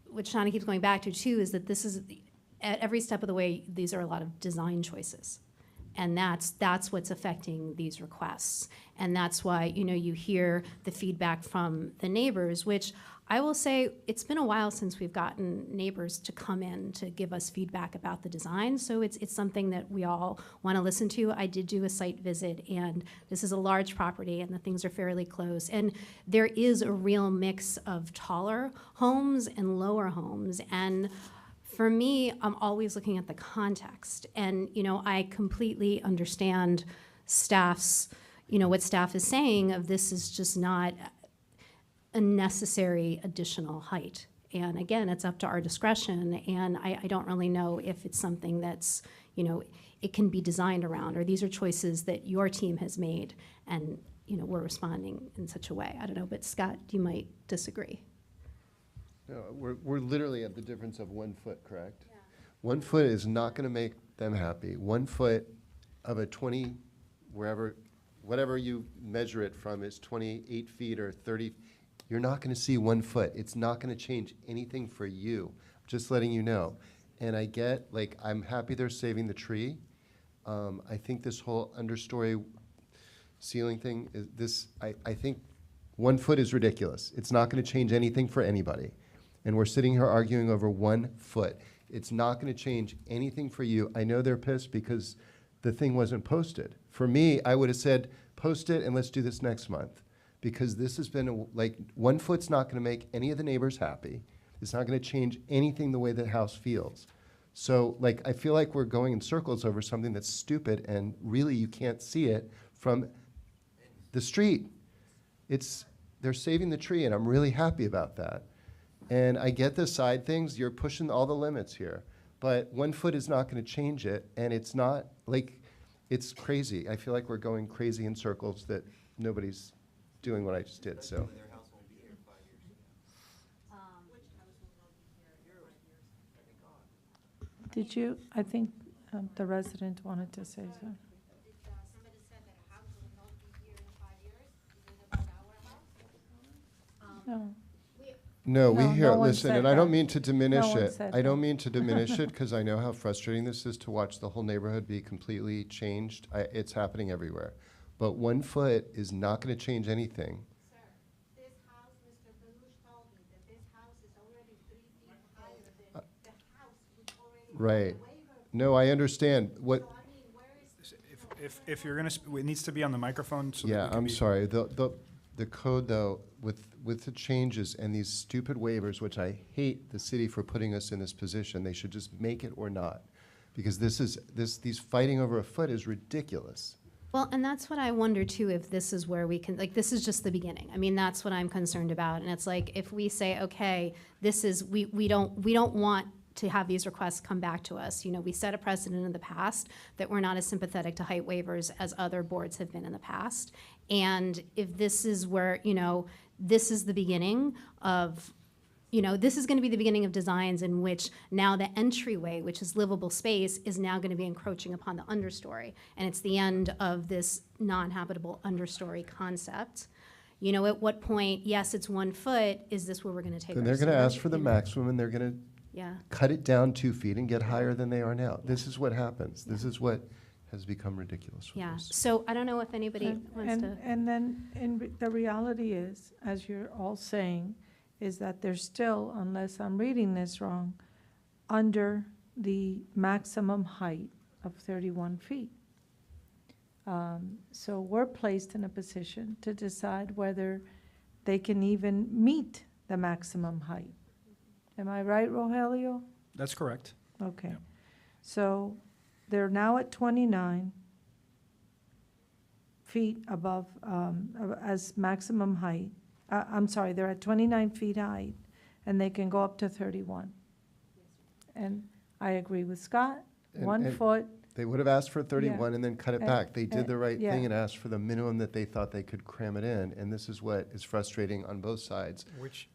what Shana keeps going back to too, is that this is, at every step of the way, these are a lot of design choices. And that's what's affecting these requests. And that's why, you hear the feedback from the neighbors, which I will say it's been a while since we've gotten neighbors to come in to give us feedback about the design. So it's something that we all want to listen to. I did do a site visit, and this is a large property, and the things are fairly close. And there is a real mix of taller homes and lower homes. And for me, I'm always looking at the context. And, I completely understand staff's, what staff is saying of this is just not a necessary additional height. And again, it's up to our discretion. And I don't really know if it's something that's, it can be designed around, or these are choices that your team has made and, we're responding in such a way. I don't know, but Scott, you might disagree. No, we're literally at the difference of 1 foot, correct? Yeah. 1 foot is not going to make them happy. 1 foot of a 20, whatever you measure it from, is 28 feet or 30. You're not going to see 1 foot. It's not going to change anything for you. Just letting you know. And I get, I'm happy they're saving the tree. I think this whole understory ceiling thing I think 1 foot is ridiculous. It's not going to change anything for anybody. And we're sitting here arguing over 1 foot. It's not going to change anything for you. I know they're pissed because the thing wasn't posted. For me, I would have said, post it and let's do this next month. Because this has been, 1 foot's not going to make any of the neighbors happy. It's not going to change anything the way the house feels. So, I feel like we're going in circles over something that's stupid, and really you can't see it from the street. They're saving the tree, and I'm really happy about that. And I get the side things, you're pushing all the limits here. But 1 foot is not going to change it, and it's not, it's crazy. I feel like we're going crazy in circles that nobody's doing what I just did, so. Did you, I think the resident wanted to say so. No. No, we No, hear, no one listen, said and I don't that. mean to diminish No one it. said I don't that. mean to diminish it, because I know how frustrating this is to watch the whole neighborhood be completely changed. It's happening everywhere. But 1 foot is not going to change anything. Sir, this house, Mr. Belush told me that this house is already 3 feet higher than the house which already Right. No, I understand. What, If you're going to, it needs to be on the microphone. So that yeah, we can I'm be- sorry. The code, though, with the changes and these stupid waivers, which I hate the city for putting us in this position, they should just make it or not. Because these fighting over a foot is ridiculous. Well, and that's what I wonder too, if this is where we can, this is just the beginning. I mean, that's what I'm concerned about. And it's if we say, okay, this is, we don't want to have these requests come back to us. You know, we set a precedent in the past that we're not as sympathetic to height waivers as other boards have been in the past. And if this is where, you know, this is the beginning of, you know, this is going to be the beginning of designs in which now the entryway, which is livable space, is now going to be encroaching upon the understory. And it's the end of this non-habitable understory concept. You know, at what point, yes, it's 1 foot, is this where we're going to take Then our they're gonna ask sewage? for the You know? maximum, and they're gonna Yeah. cut it down 2 feet and get higher than they are now. This is what happens. This is what has become ridiculous with Yeah, this. so I don't know if anybody wants to. And then, the reality is, as you're all saying, is that they're still, unless I'm reading this wrong, under the maximum height of 31 feet. So we're placed in a position to decide whether they can even meet the maximum height. Am I right, Rogelio? That's correct. Okay. Yep. So they're now at 29 feet above, as maximum height. I'm sorry, they're at 29 feet height, and they can go up to 31. And I agree with Scott, And- 1 and foot. They would have asked for 31 and then cut it And- back. They did the right yeah. thing and asked for the minimum that they thought they could cram it in, and this is what is frustrating on both sides. Which,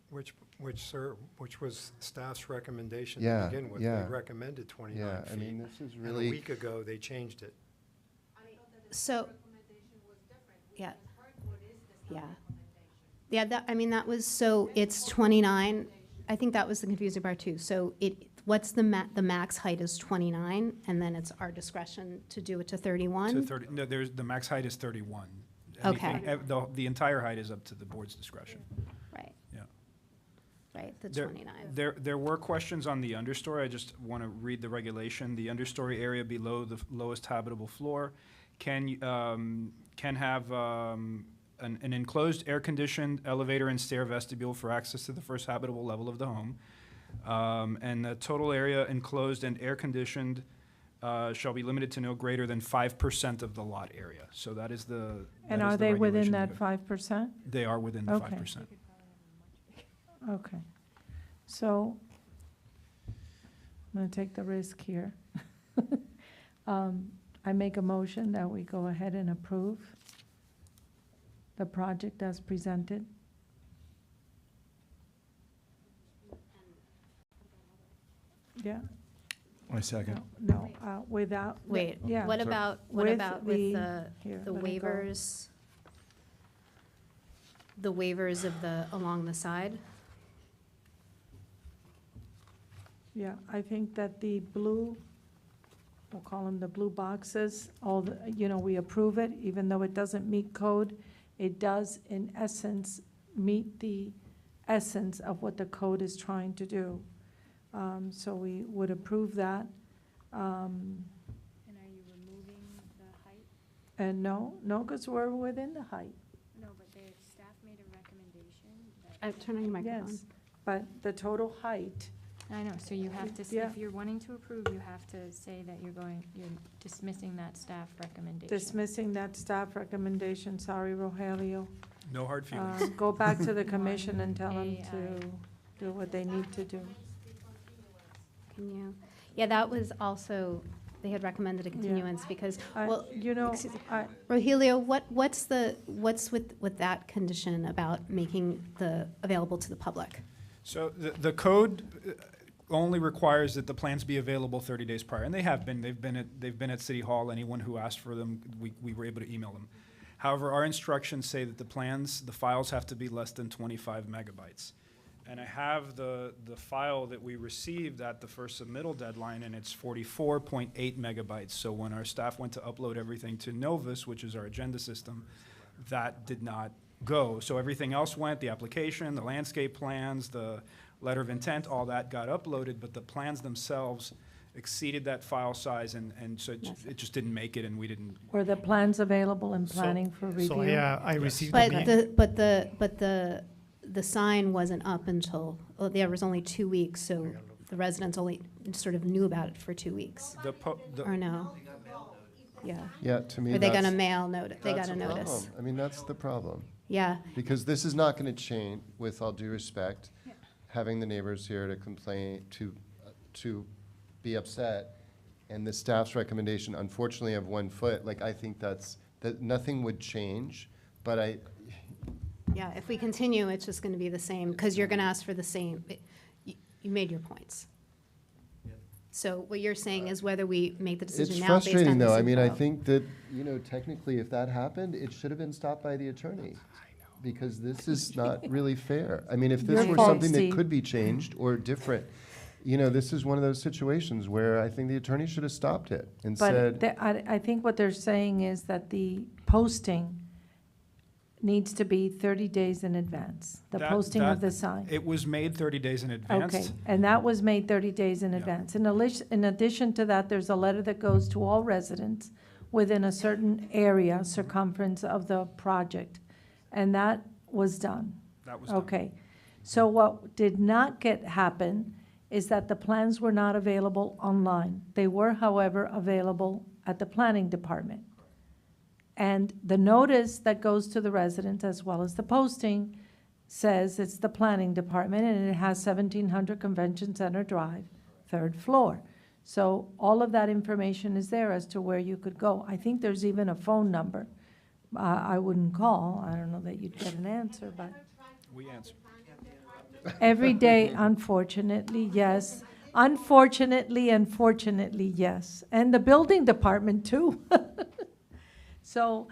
sir, which was staff's recommendation Yeah, to begin with. yeah. They recommended 29 Yeah, feet. I mean, this is And really. a week ago, they changed it. So, yeah. Yeah. Yeah, that, I mean, that was, so it's 29. I think that was the confusing part too. So what's the max height is 29, and then it's our discretion to do it to 31? To 30, no, the max height is 31. Okay. The entire height is up to the board's discretion. Right. Yeah. Right, the There- 29. There were questions on the understory. I just want to read the regulation. The understory area below the lowest habitable floor can have an enclosed air-conditioned elevator and stair vestibule for access to the first habitable level of the home. And the total area enclosed and air-conditioned shall be limited to no greater than 5% of the lot area. So that is the. And that is are the they within regulation that there. 5%? They are within the Okay. 5%. Okay. So, I'm going to take the risk here. I make a motion that we go ahead and approve the project as presented. Yeah, I second. no, without. Wait, yeah. what Sorry. about With the here, the let me go. waivers? The waivers of the, along the side? Yeah, I think that the blue, we'll call them the blue boxes, all the, we approve it, even though it doesn't meet code. It does, in essence, meet the essence of what the code is trying to do. So we would approve that. And are you removing the height? And no, because we're within the height. No, but the staff made a recommendation. Turn on your microphone. Yes, but the total height, I know, so you have to, Yeah. if you're wanting to approve, you have to say that you're dismissing that staff recommendation. dismissing that staff recommendation, sorry, Rogelio. No hard feelings. Go back to the commission and tell them AI. to do what they need to do. Can you? Yeah, that was also, they had recommended a continuance because, well, excuse me. Rogelio, what's with that condition about making the available to the public? So the code only requires that the plans be available 30 days prior, and they have been. They've been at City Hall. Anyone who asked for them, we were able to email them. However, our instructions say that the files have to be less than 25 megabytes. And I have the file that we received at the first submittal deadline, and it's 44.8 megabytes. So when our staff went to upload everything to Novus, which is our agenda system, that did not go. So everything else went, the application, the landscape plans, the letter of intent, all that got uploaded, but the plans themselves exceeded that file size, and so it just didn't make it, and we didn't. Were the plans available and planning for review? So, yeah, I received. But the sign wasn't up until, there was only 2 weeks, so the residents only sort of knew about it for 2 weeks. Or no? Yeah. Yeah, to me, Or they got a that's- mail notice, they that's got a problem. notice. I mean, that's the problem. Yeah. Because this is not going to change, with all due respect, having the neighbors here to complain, to be upset, and the staff's recommendation, unfortunately, of 1 foot, like, I think that nothing would change, but Yeah, if we continue, it's just going to be the same, because you're going to ask for the same. You made your points. So what you're saying is whether we make the decision it's now based on frustrating, this though. I mean, I info. think that, technically, if that happened, it should have been stopped by the attorney. Because this is not really fair. I mean, if this Your were fault, something that Steve. could be changed or different, this is one of those situations where I think the attorney should have stopped it and said, But I think what they're saying is that the posting needs to be 30 days in advance, the That- posting of that- the sign. It was made 30 days in advance. Okay, and that was made 30 days in advance. In addition to that, there's a letter that goes to all residents within a certain area, circumference of the project, and that was done. That was done. Okay, so what did not happen is that the plans were not available online. They were, however, available at the planning department. And the notice that goes to the residents, as well as the posting, says it's the planning department, and it has 1700 Convention Center Drive, 3rd floor. So all of that information is there as to where you could go. I think there's even a phone number. I wouldn't call. I don't know that you'd get an answer, but We answered. every day, unfortunately, yes. Unfortunately and fortunately, yes. And the building department, too. So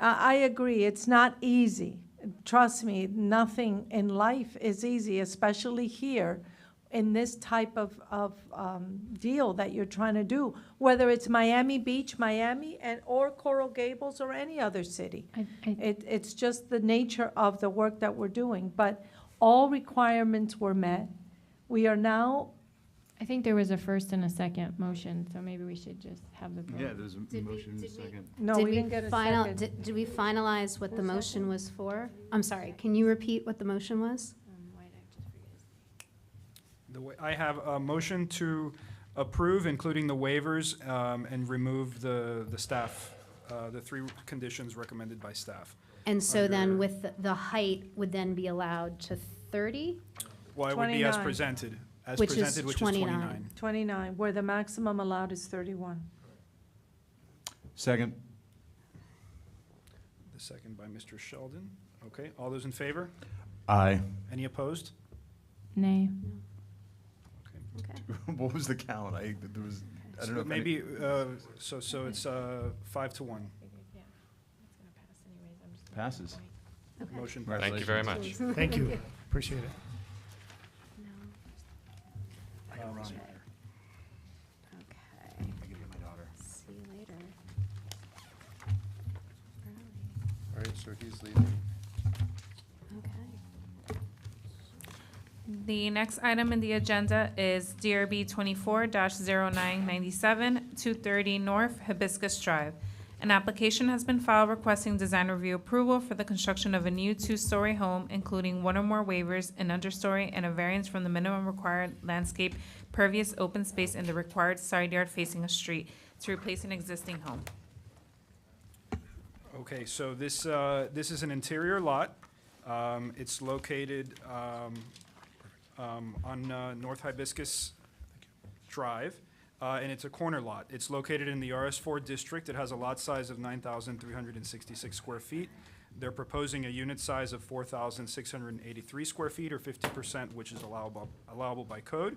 I agree, it's not easy. Trust me, nothing in life is easy, especially here in this type of deal that you're trying to do, whether it's Miami Beach, Miami, or Coral Gables, or any other city. It's just the nature of the work that we're doing, but all requirements were met. We are now, I think there was a first and a second motion, so maybe we should just have the vote. Yeah, there's a motion and a second. no, Did we didn't get a final- second. Did we finalize what the motion was for? I'm sorry, can you repeat what the motion was? I have a motion to approve, including the waivers, and remove the staff, the 3 conditions recommended by staff. And so then Under- with the height would then be allowed to 30? Well, it would be as 29. presented, Which is which is 29. 29, where the maximum allowed is 31. Second. The second by Mr. Sheldon. Okay, all those in favor? Aye. Any opposed? Nay. Okay. What was the count? There was, I don't know. if any- Maybe, so it's 5 to 1. Passes. Okay. Motion Thank you very much. Thank you, appreciate it. Okay. I give you my daughter. See you later. all right, so he's leaving. Okay. The next item in the agenda is DRB 24-0997, 230 North Hibiscus Drive. An application has been filed requesting design review approval for the construction of a new 2-story home, including 1 or more waivers, an understory, and a variance from the minimum required landscape pervious open space in the required side yard facing a street to replace an existing home. Okay, so this is an interior lot. It's located on North Hibiscus Drive, and it's a corner lot. It's located in the RS4 district. It has a lot size of 9,366 square feet. They're proposing a unit size of 4,683 square feet, or 50%, which is allowable by code.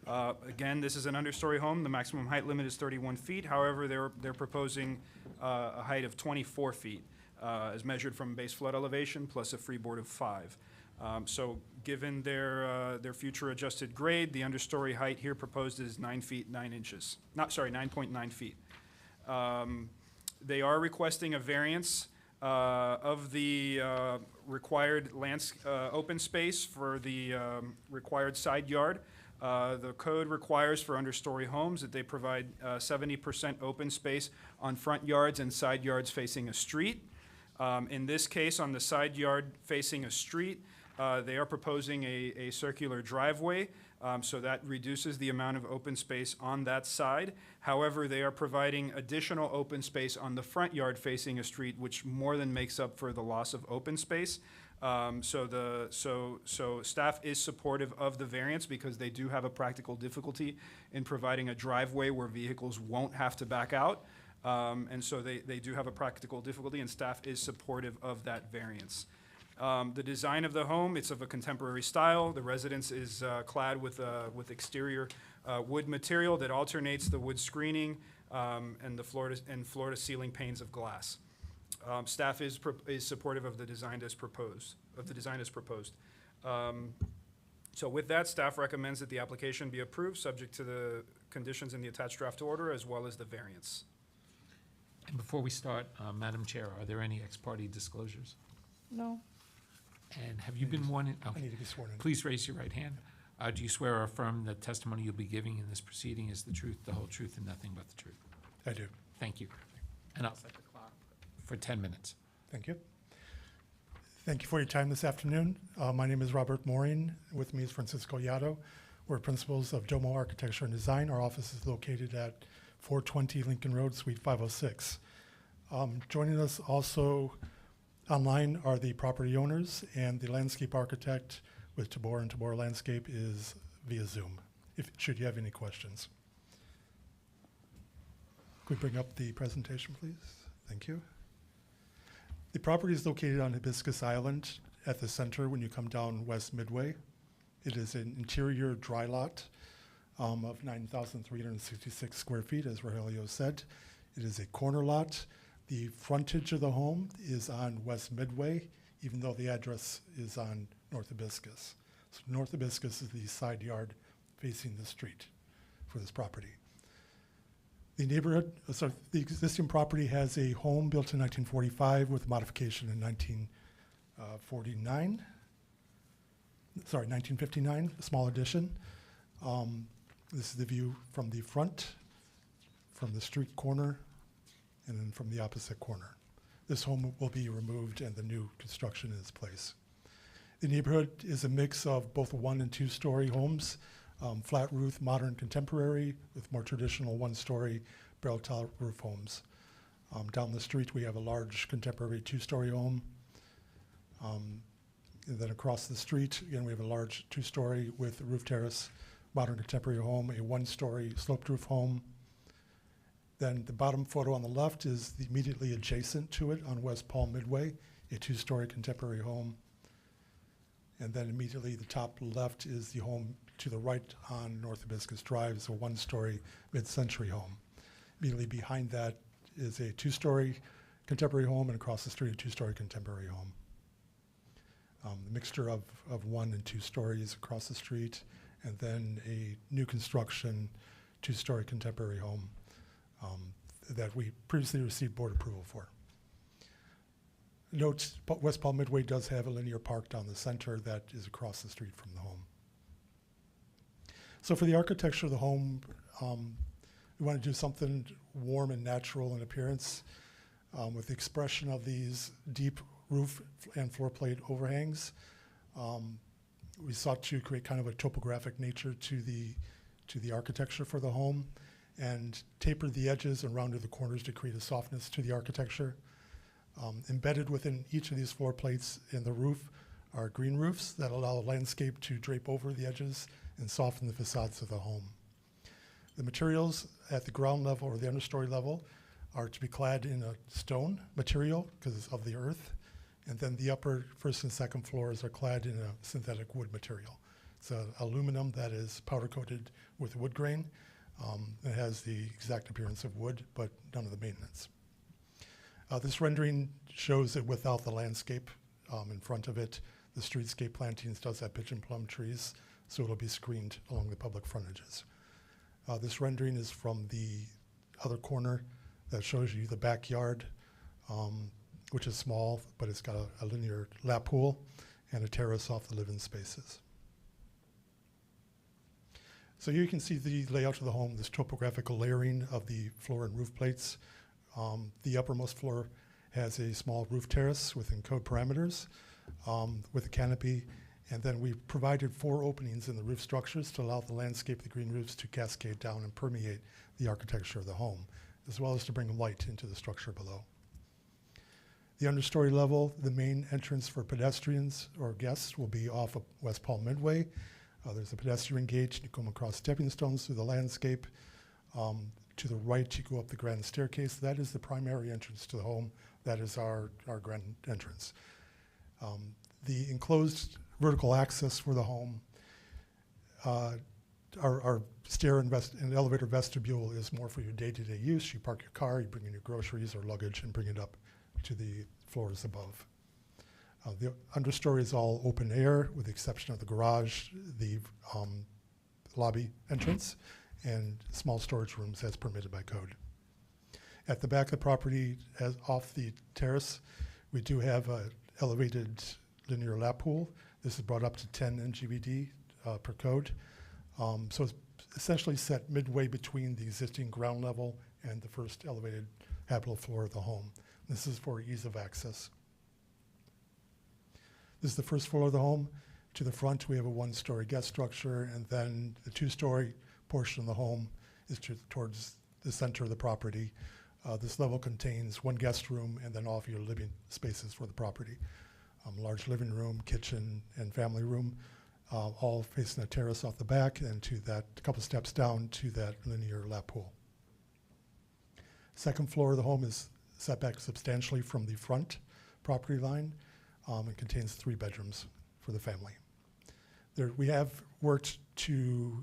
Again, this is an understory home. The maximum height limit is 31 feet. However, they're proposing a height of 24 feet, as measured from base flood elevation, plus a freeboard of 5. So given their future adjusted grade, the understory height here proposed is 9 feet, 9 inches. 9.9 feet. They are requesting a variance of the required open space for the required side yard. The code requires for understory homes that they provide 70% open space on front yards and side yards facing a street. In this case, on the side yard facing a street, they are proposing a circular driveway, so that reduces the amount of open space on that side. However, they are providing additional open space on the front yard facing a street, which more than makes up for the loss of open space. So staff is supportive of the variance because they do have a practical difficulty in providing a driveway where vehicles won't have to back out. And so they do have a practical difficulty, and staff is supportive of that variance. The design of the home, it's of a contemporary style. The residence is clad with exterior wood material that alternates the wood screening and the floor-to-ceiling panes of glass. Staff is supportive of the design as proposed. So with that, staff recommends that the application be approved, subject to the conditions in the attached draft order as well as the variance. And before we start, Madam Chair, are there any ex parte disclosures? No. And have you been sworn in? I need to be sworn in. Please raise your right hand. Do you swear or affirm the testimony you'll be giving in this proceeding is the truth, the whole truth, and nothing but the truth? I do. Thank you. And I'll set the clock for 10 minutes. Thank you. Thank you for your time this afternoon. My name is Robert Maureen. With me is Francisco Yado. We're principals of Domo Architecture and Design. Our office is located at 420 Lincoln Road, Suite 506. Joining us also online are the property owners, and the landscape architect with Tabor and Tabor Landscape is via Zoom, should you have any questions. Could we bring up the presentation, please? Thank you. The property is located on Hibiscus Island at the center when you come down West Midway. It is an interior dry lot of 9,366 square feet, as Rogelio said. It is a corner lot. The frontage of the home is on West Midway, even though the address is on North Hibiscus. So North Hibiscus is the side yard facing the street for this property. The neighborhood, the existing property has a home built in 1945 with modification in 1959, a small addition. This is the view from the front, from the street corner, and then from the opposite corner. This home will be removed and the new construction in its place. The neighborhood is a mix of both 1- and 2-story homes, flat roof, modern contemporary, with more traditional 1-story barrel tile roof homes. Down the street, we have a large contemporary 2-story home. And then across the street, again, we have a large 2-story with roof terrace, modern contemporary home, a 1-story sloped roof home. Then the bottom photo on the left is immediately adjacent to it on West Palm Midway, a 2-story contemporary home. And then immediately the top left is the home to the right on North Hibiscus Drive. It's a 1-story mid-century home. Immediately behind that is a 2-story contemporary home, and across the street, a 2-story contemporary home. The mixture of 1 and 2 stories across the street, and then a new construction 2-story contemporary home that we previously received board approval for. Note, West Palm Midway does have a linear park down the center that is across the street from the home. So for the architecture of the home, we want to do something warm and natural in appearance with the expression of these deep roof and floor plate overhangs. We sought to create kind of a topographic nature to the architecture for the home, and tapered the edges and rounded the corners to create a softness to the architecture. Embedded within each of these floor plates in the roof are green roofs that allow the landscape to drape over the edges and soften the facades of the home. The materials at the ground level or the understory level are to be clad in a stone material because of the earth, and then the upper first and second floors are clad in a synthetic wood material. It's aluminum that is powder coated with wood grain. It has the exact appearance of wood, but none of the maintenance. This rendering shows it without the landscape in front of it. The streetscape plantings does have pigeon plum trees, so it'll be screened along the public frontages. This rendering is from the other corner that shows you the backyard, which is small, but it's got a linear lap pool and a terrace off the living spaces. So here you can see the layout of the home, this topographical layering of the floor and roof plates. The uppermost floor has a small roof terrace within code parameters with a canopy, and then we provided 4 openings in the roof structures to allow the landscape, the green roofs, to cascade down and permeate the architecture of the home, as well as to bring light into the structure below. The understory level, the main entrance for pedestrians or guests will be off of West Palm Midway. There's a pedestrian gate. You come across stepping stones through the landscape. To the right, you go up the grand staircase. That is the primary entrance to the home. That is our grand entrance. The enclosed vertical access for the home, our stair and elevator vestibule is more for your day-to-day use. You park your car, you bring in your groceries or luggage and bring it up to the floors above. The understory is all open air with the exception of the garage, the lobby entrance, and small storage rooms as permitted by code. At the back of the property, as off the terrace, we do have an elevated linear lap pool. This is brought up to 10 NGVD per code. So it's essentially set midway between the existing ground level and the first elevated habitable floor of the home. This is for ease of access. This is the first floor of the home. To the front, we have a one-story guest structure, and then the two-story portion of the home is towards the center of the property. This level contains one guest room and then all of your living spaces for the property. Large living room, kitchen, and family room, all facing a terrace off the back, and to that, a couple steps down to that linear lap pool. Second floor of the home is set back substantially from the front property line. It contains 3 bedrooms for the family. We have worked to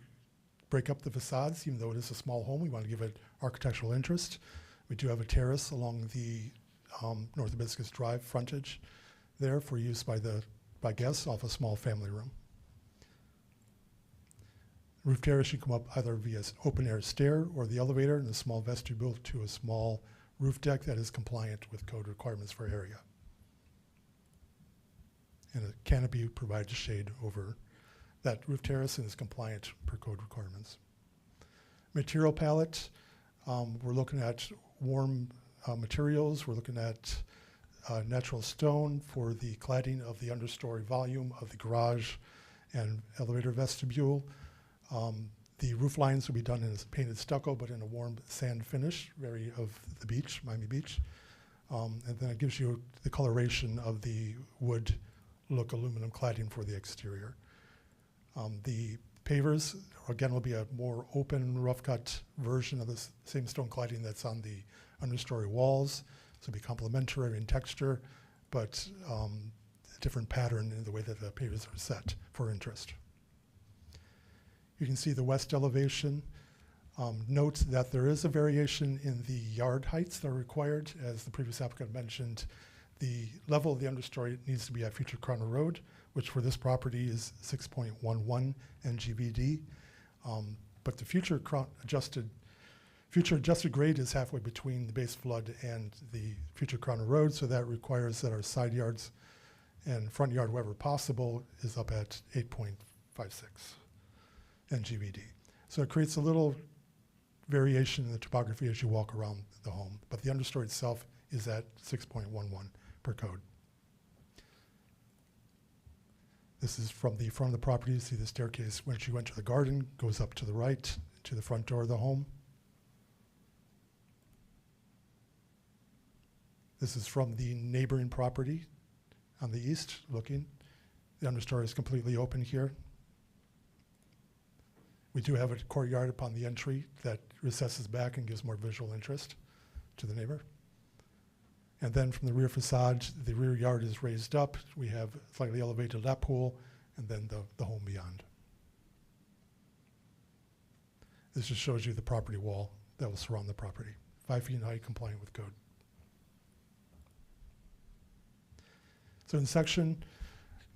break up the facades, even though it is a small home. We want to give it architectural interest. We do have a terrace along the North Hibiscus Drive frontage there for use by guests off a small family room. Roof terrace, you come up either via open air stair or the elevator and a small vestibule to a small roof deck that is compliant with code requirements for area. And a canopy provides shade over that roof terrace and is compliant per code requirements. Material palette, we're looking at warm materials. We're looking at natural stone for the cladding of the understory volume of the garage and elevator vestibule. The roof lines will be done in painted stucco, but in a warm sand finish, very of the beach, Miami Beach. And then it gives you the coloration of the wood look aluminum cladding for the exterior. The pavers, again, will be a more open, rough-cut version of the same stone cladding that's on the understory walls. So it'll be complementary in texture, but a different pattern in the way that the pavers are set for interest. You can see the west elevation. Note that there is a variation in the yard heights that are required. As the previous applicant mentioned, the level of the understory needs to be at Future Corner Road, which for this property is 6.11 NGVD. But the future adjusted grade is halfway between the base flood and the Future Corner Road, so that requires that our side yards and front yard, wherever possible, is up at 8.56 NGVD. So it creates a little variation in the topography as you walk around the home, but the understory itself is at 6.11 per code. This is from the front of the property. You see the staircase, once you enter the garden, goes up to the right to the front door of the home. This is from the neighboring property on the east looking. The understory is completely open here. We do have a courtyard upon the entry that recesses back and gives more visual interest to the neighbor. And then from the rear facade, the rear yard is raised up. We have a slightly elevated lap pool, and then the home beyond. This just shows you the property wall that will surround the property. 5 feet in height, compliant with code. So in section,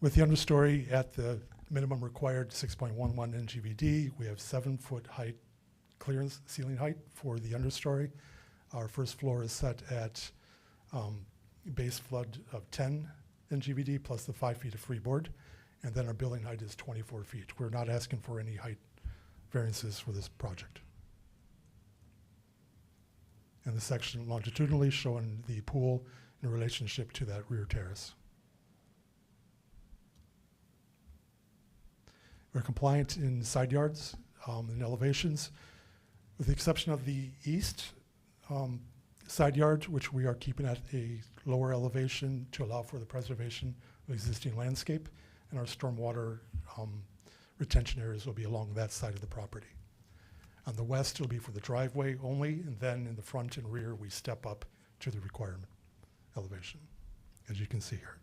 with the understory at the minimum required 6.11 NGVD, we have 7-foot height clearance ceiling height for the understory. Our first floor is set at base flood of 10 NGVD plus the 5 feet of freeboard, and then our building height is 24 feet. We're not asking for any height variances for this project. And the section longitudinally showing the pool in relationship to that rear terrace. We're compliant in side yards and elevations. With the exception of the east side yard, which we are keeping at a lower elevation to allow for the preservation of existing landscape, and our stormwater retention areas will be along that side of the property. On the west, it'll be for the driveway only, and then in the front and rear, we step up to the requirement elevation, as you can see here.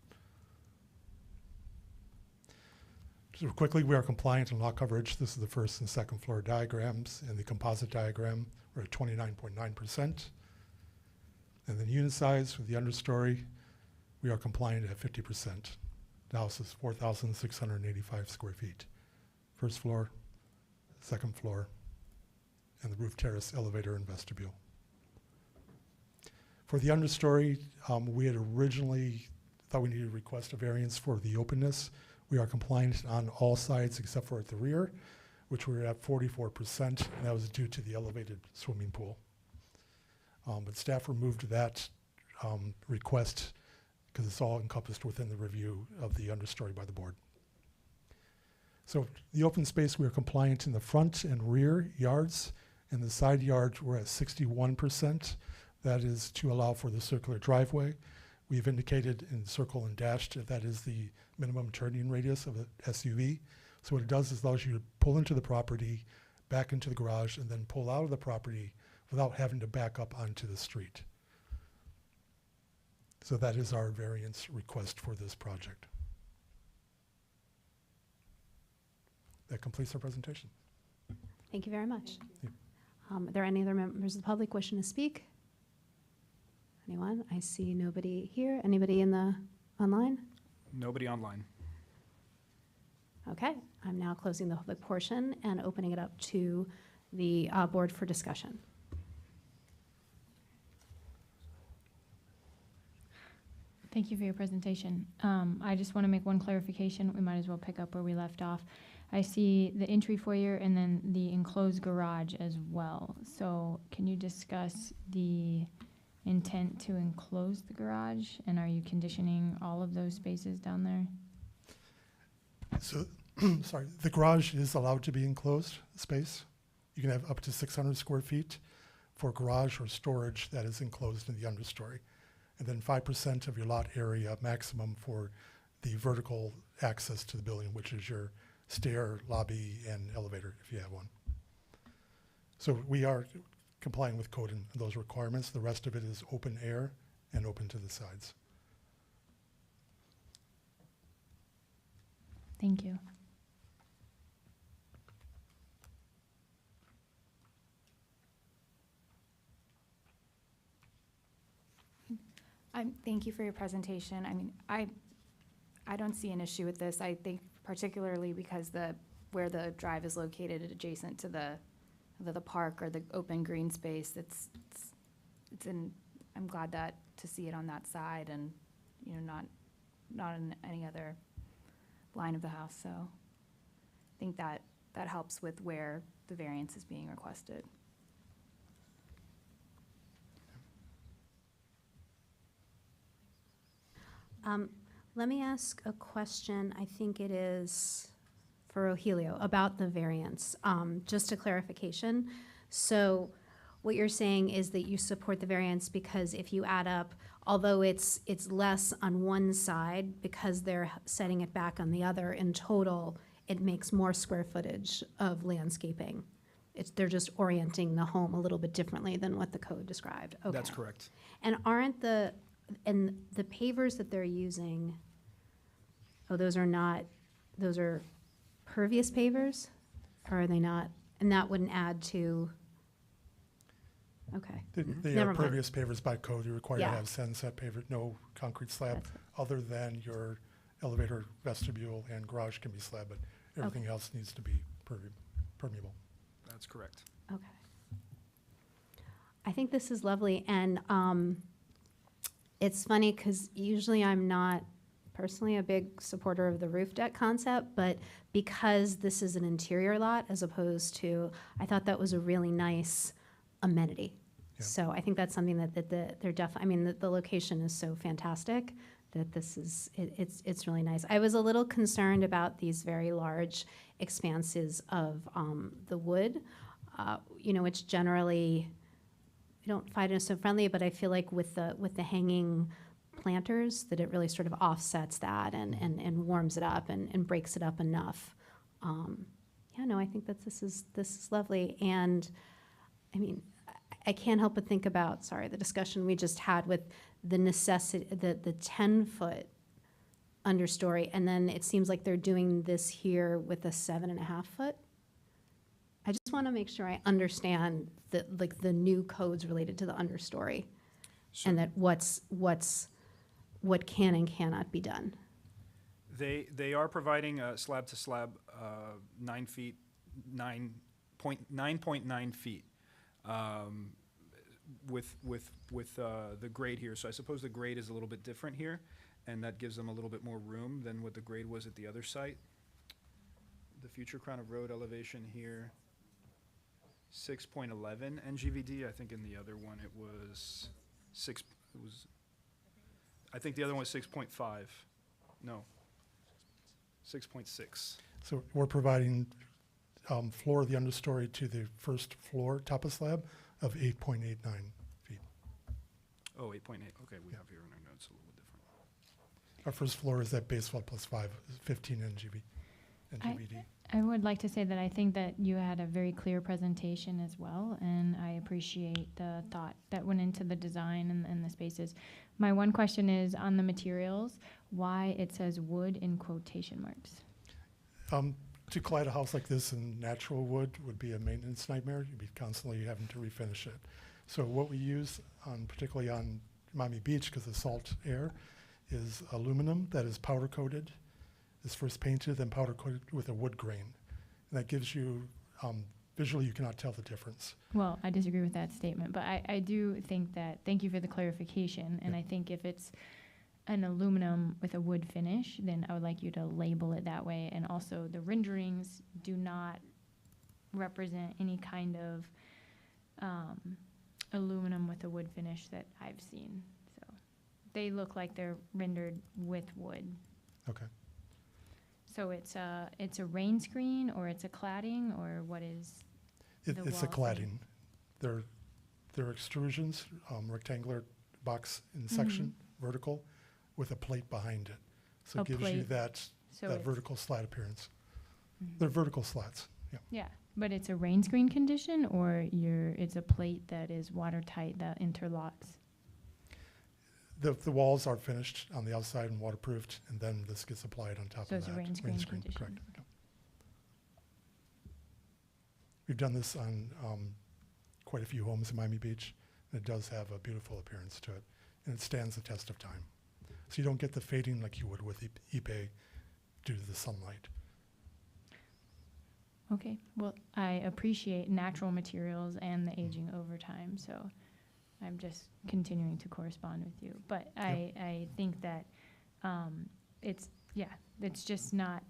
So quickly, we are compliant in lot coverage. This is the first and second floor diagrams. In the composite diagram, we're at 29.9%. And then unit size with the understory, we are compliant at 50%. The house is 4,685 square feet. First floor, second floor, and the roof terrace, elevator, and vestibule. For the understory, we had originally thought we needed to request a variance for the openness. We are compliant on all sides except for at the rear, which we were at 44%, and that was due to the elevated swimming pool. But staff removed that request because it's all encompassed within the review of the understory by the board. So the open space, we are compliant in the front and rear yards. In the side yard, we're at 61%. That is to allow for the circular driveway. We've indicated in circle and dashed that is the minimum turning radius of an SUV. So what it does is allows you to pull into the property, back into the garage, and then pull out of the property without having to back up onto the street. So that is our variance request for this project. That completes our presentation. Thank you very much. Are there any other members of the public wishing to speak? Anyone? I see nobody here. Anybody in the online? Nobody online. Okay, I'm now closing the public portion and opening it up to the board for discussion. Thank you for your presentation. I just want to make one clarification. We might as well pick up where we left off. I see the entry foyer and then the enclosed garage as well. So can you discuss the intent to enclose the garage? And are you conditioning all of those spaces down there? So, sorry, the garage is allowed to be enclosed space. You can have up to 600 square feet for garage or storage that is enclosed in the understory. And then 5% of your lot area maximum for the vertical access to the building, which is your stair, lobby, and elevator, if you have one. So we are complying with code and those requirements. The rest of it is open air and open to the sides. Thank you. Thank you for your presentation. I mean, I don't see an issue with this. I think particularly because where the drive is located adjacent to the park or the open green space, I'm glad to see it on that side and, you know, not in any other line of the house. So I think that helps with where the variance is being requested. Let me ask a question. I think it is for Rogelio about the variance. Just a clarification. So what you're saying is that you support the variance because if you add up, although it's less on one side because they're setting it back on the other, in total, it makes more square footage of landscaping. They're just orienting the home a little bit differently than what the code described. Okay. That's correct. And aren't the pavers that they're using, those are pervious pavers? Or are they not? And that wouldn't add to, okay. They Never are mind. pervious pavers by code. You're required to Yeah. have sunset paver, no concrete slab, That's- other than your elevator, vestibule, and garage can be slab, but everything else needs to be permeable. That's correct. Okay. I think this is lovely, and it's funny because usually I'm not personally a big supporter of the roof deck concept, but because this is an interior lot as opposed to, I thought that was a really nice amenity. Yeah. So I think that's something that they're definitely, I mean, the location is so fantastic that this is, it's really nice. I was a little concerned about these very large expanses of the wood, you know, which generally don't find it so friendly, but I feel like with the hanging planters, that it really sort of offsets that and warms it up and breaks it up enough. Yeah, no, I think that this is lovely. And I mean, I can't help but think about, sorry, the discussion we just had with the necessity, the 10-foot understory, and then it seems like they're doing this here with a 7.5 foot. I just want to make sure I understand the new codes related to the understory, and that what can and cannot be done. They are providing slab to slab 9 feet, 9.9 feet with the grade here. So I suppose the grade is a little bit different here, and that gives them a little bit more room than what the grade was at the other site. The future crown of road elevation here, 6.11 NGVD. I think in the other one it was I think the other one was 6.5. No, 6.6. So we're providing floor of the understory to the first floor top of slab of 8.89 feet. Oh, 8.8. Okay, we have here in our notes a little different. Our first floor is that base flood plus 5, 15 NGVD. I would like to say that I think that you had a very clear presentation as well, and I appreciate the thought that went into the design and the spaces. My one question is on the materials, why it says wood in quotation marks? To clad a house like this in natural wood would be a maintenance nightmare. You'd be constantly having to refinish it. So what we use, particularly on Miami Beach, because of salt air, is aluminum that is powder coated. Is first painted, then powder coated with a wood grain. And that gives you, visually you cannot tell the difference. Well, I disagree with that statement, but I do think that, thank you for the clarification, and I think if it's an aluminum with a wood finish, then I would like you to label it that way. And also the renderings do not represent any kind of aluminum with a wood finish that I've seen. So they look like they're rendered with wood. Okay. So it's a rain screen, or it's a cladding, or what is the It's a wall cladding. They're extrusions, rectangular box in section, vertical, with a plate behind it. So A it gives you plate. that So that it's- vertical slat appearance. Mhm. They're vertical slats, yeah. Yeah, but it's a rain screen condition, or it's a plate that is watertight that interlocks? The walls are finished on the outside and waterproofed, and then this gets applied on top So of it's that. a rain screen condition. Correct. Yeah. We've done this on quite a few homes in Miami Beach, and it does have a beautiful appearance to it, and it stands the test of time. So you don't get the fading like you would with Ipe due to the sunlight. Okay, well, I appreciate natural materials and the aging over time, so I'm just continuing to correspond with you. But I think that it's just not,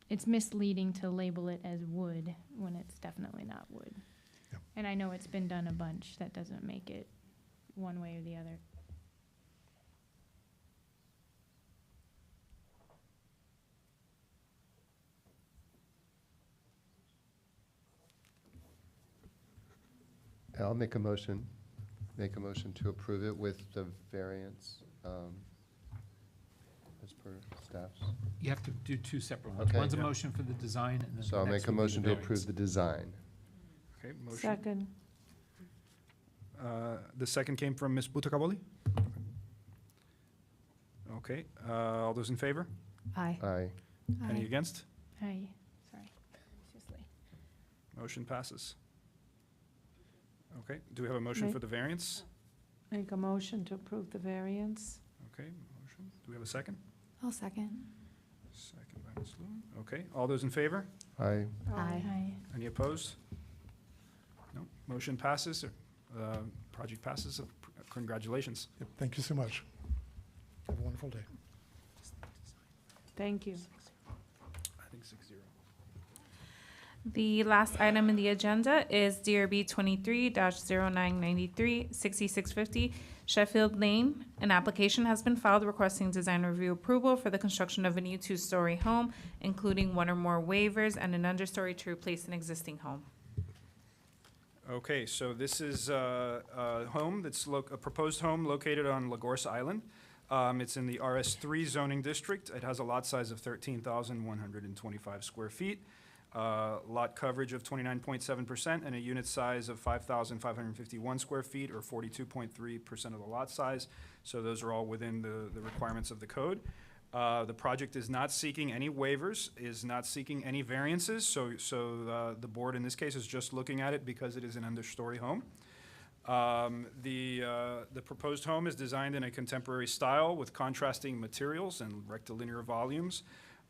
it's misleading to label it as wood when it's definitely not wood. Yep. And I know it's been done a bunch, that doesn't make it one way or the other. I'll make a motion to approve it with the variance, as per staff's. You have to do two separate ones. Okay. One's a motion for the design, and then So the I'll next make a would be the motion to variance. approve the design. Okay, motion. Second. The second came from Ms. Butakaboli? Okay, all those in favor? Aye. Aye. Any against? Hi, sorry, it's just late. Motion passes. Okay, do we have a motion Make- for the variance? Make a motion to approve the variance. Okay, motion. Do we have a second? I'll second. Second by Ms. Lewin. Okay, all those in favor? Aye. Hi. Any opposed? No, motion passes, project passes. Congratulations. Yep, thank you so much. Have a wonderful day. Thank you. I think 6-0. The last item in the agenda is DRB 23-0993, 6650 Sheffield Lane. An application has been filed requesting design review approval for the construction of a new two-story home, including one or more waivers and an understory to replace an existing home. Okay, so this is a home that's a proposed home located on Lagorce Island. It's in the RS3 zoning district. It has a lot size of 13,125 square feet, lot coverage of 29.7%, and a unit size of 5,551 square feet, or 42.3% of the lot size. So those are all within the requirements of the code. The project is not seeking any waivers, is not seeking any variances, so the board in this case is just looking at it because it is an understory home. The proposed home is designed in a contemporary style with contrasting materials and rectilinear volumes.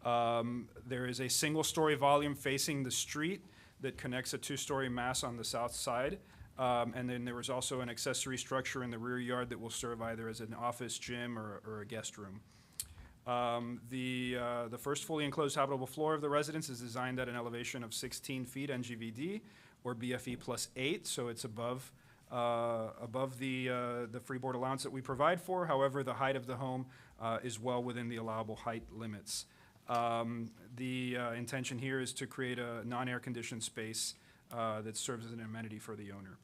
There is a single-story volume facing the street that connects a two-story mass on the south side. And then there was also an accessory structure in the rear yard that will serve either as an office, gym, or a guest room. The first fully enclosed habitable floor of the residence is designed at an elevation of 16 feet NGVD, or BFE +8, so it's above the freeboard allowance that we provide for. However, the height of the home is well within the allowable height limits. The intention here is to create a non-air conditioned space that serves as an amenity for the owner.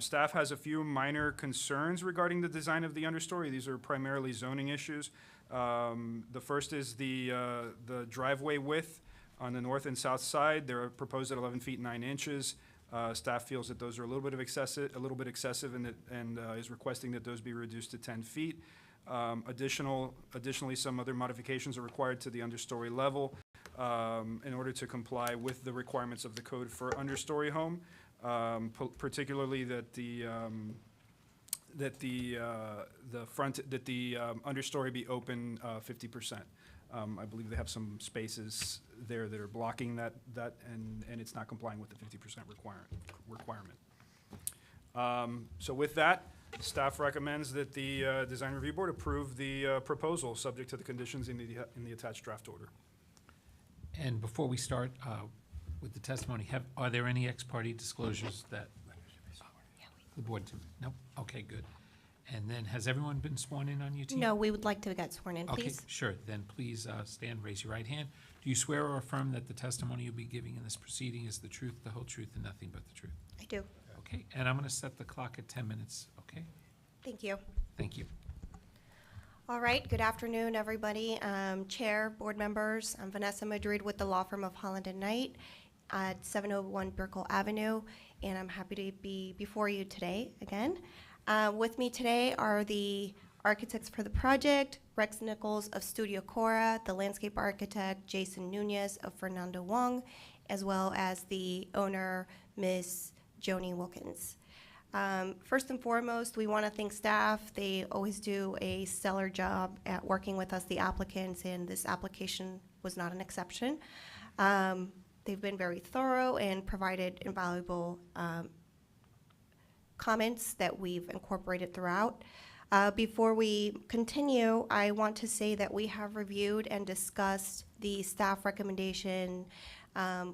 Staff has a few minor concerns regarding the design of the understory. These are primarily zoning issues. The first is the driveway width on the north and south side. They're proposed at 11 feet 9 inches. Staff feels that those are a little bit excessive, and is requesting that those be reduced to 10 feet. Additionally, some other modifications are required to the understory level in order to comply with the requirements of the code for understory home, particularly that the understory be open 50%. I believe they have some spaces there that are blocking that and it's not complying with the 50% requirement. So with that, staff recommends that the Design Review Board approve the proposal, subject to the conditions in the attached draft order. And before we start with the testimony, are there any ex parte disclosures that the board? Nope. Okay, good. And then, has everyone been sworn in on UT? No, we would like to get sworn in, please. Okay, sure. Then please stand, raise your right hand. Do you swear or affirm that the testimony you'll be giving in this proceeding is the truth, the whole truth, and nothing but the truth? I do. Okay, and I'm going to set the clock at 10 minutes, okay? Thank you. Thank you. All right, good afternoon, everybody. Chair, board members, I'm Vanessa Madrid with the law firm of Holland & Knight at 701 Brickell Avenue, and I'm happy to be before you today again. With me today are the architects for the project, Rex Nichols of Studio Cora, the landscape architect, Jason Nunez of Fernando Wong, as well as the owner, Ms. Joni Wilkins. First and foremost, we want to thank staff. They always do a stellar job at working with us, the applicants, and this application was not an exception. They've been very thorough and provided invaluable comments that we've incorporated throughout. Before we continue, I want to say that we have reviewed and discussed the staff recommendation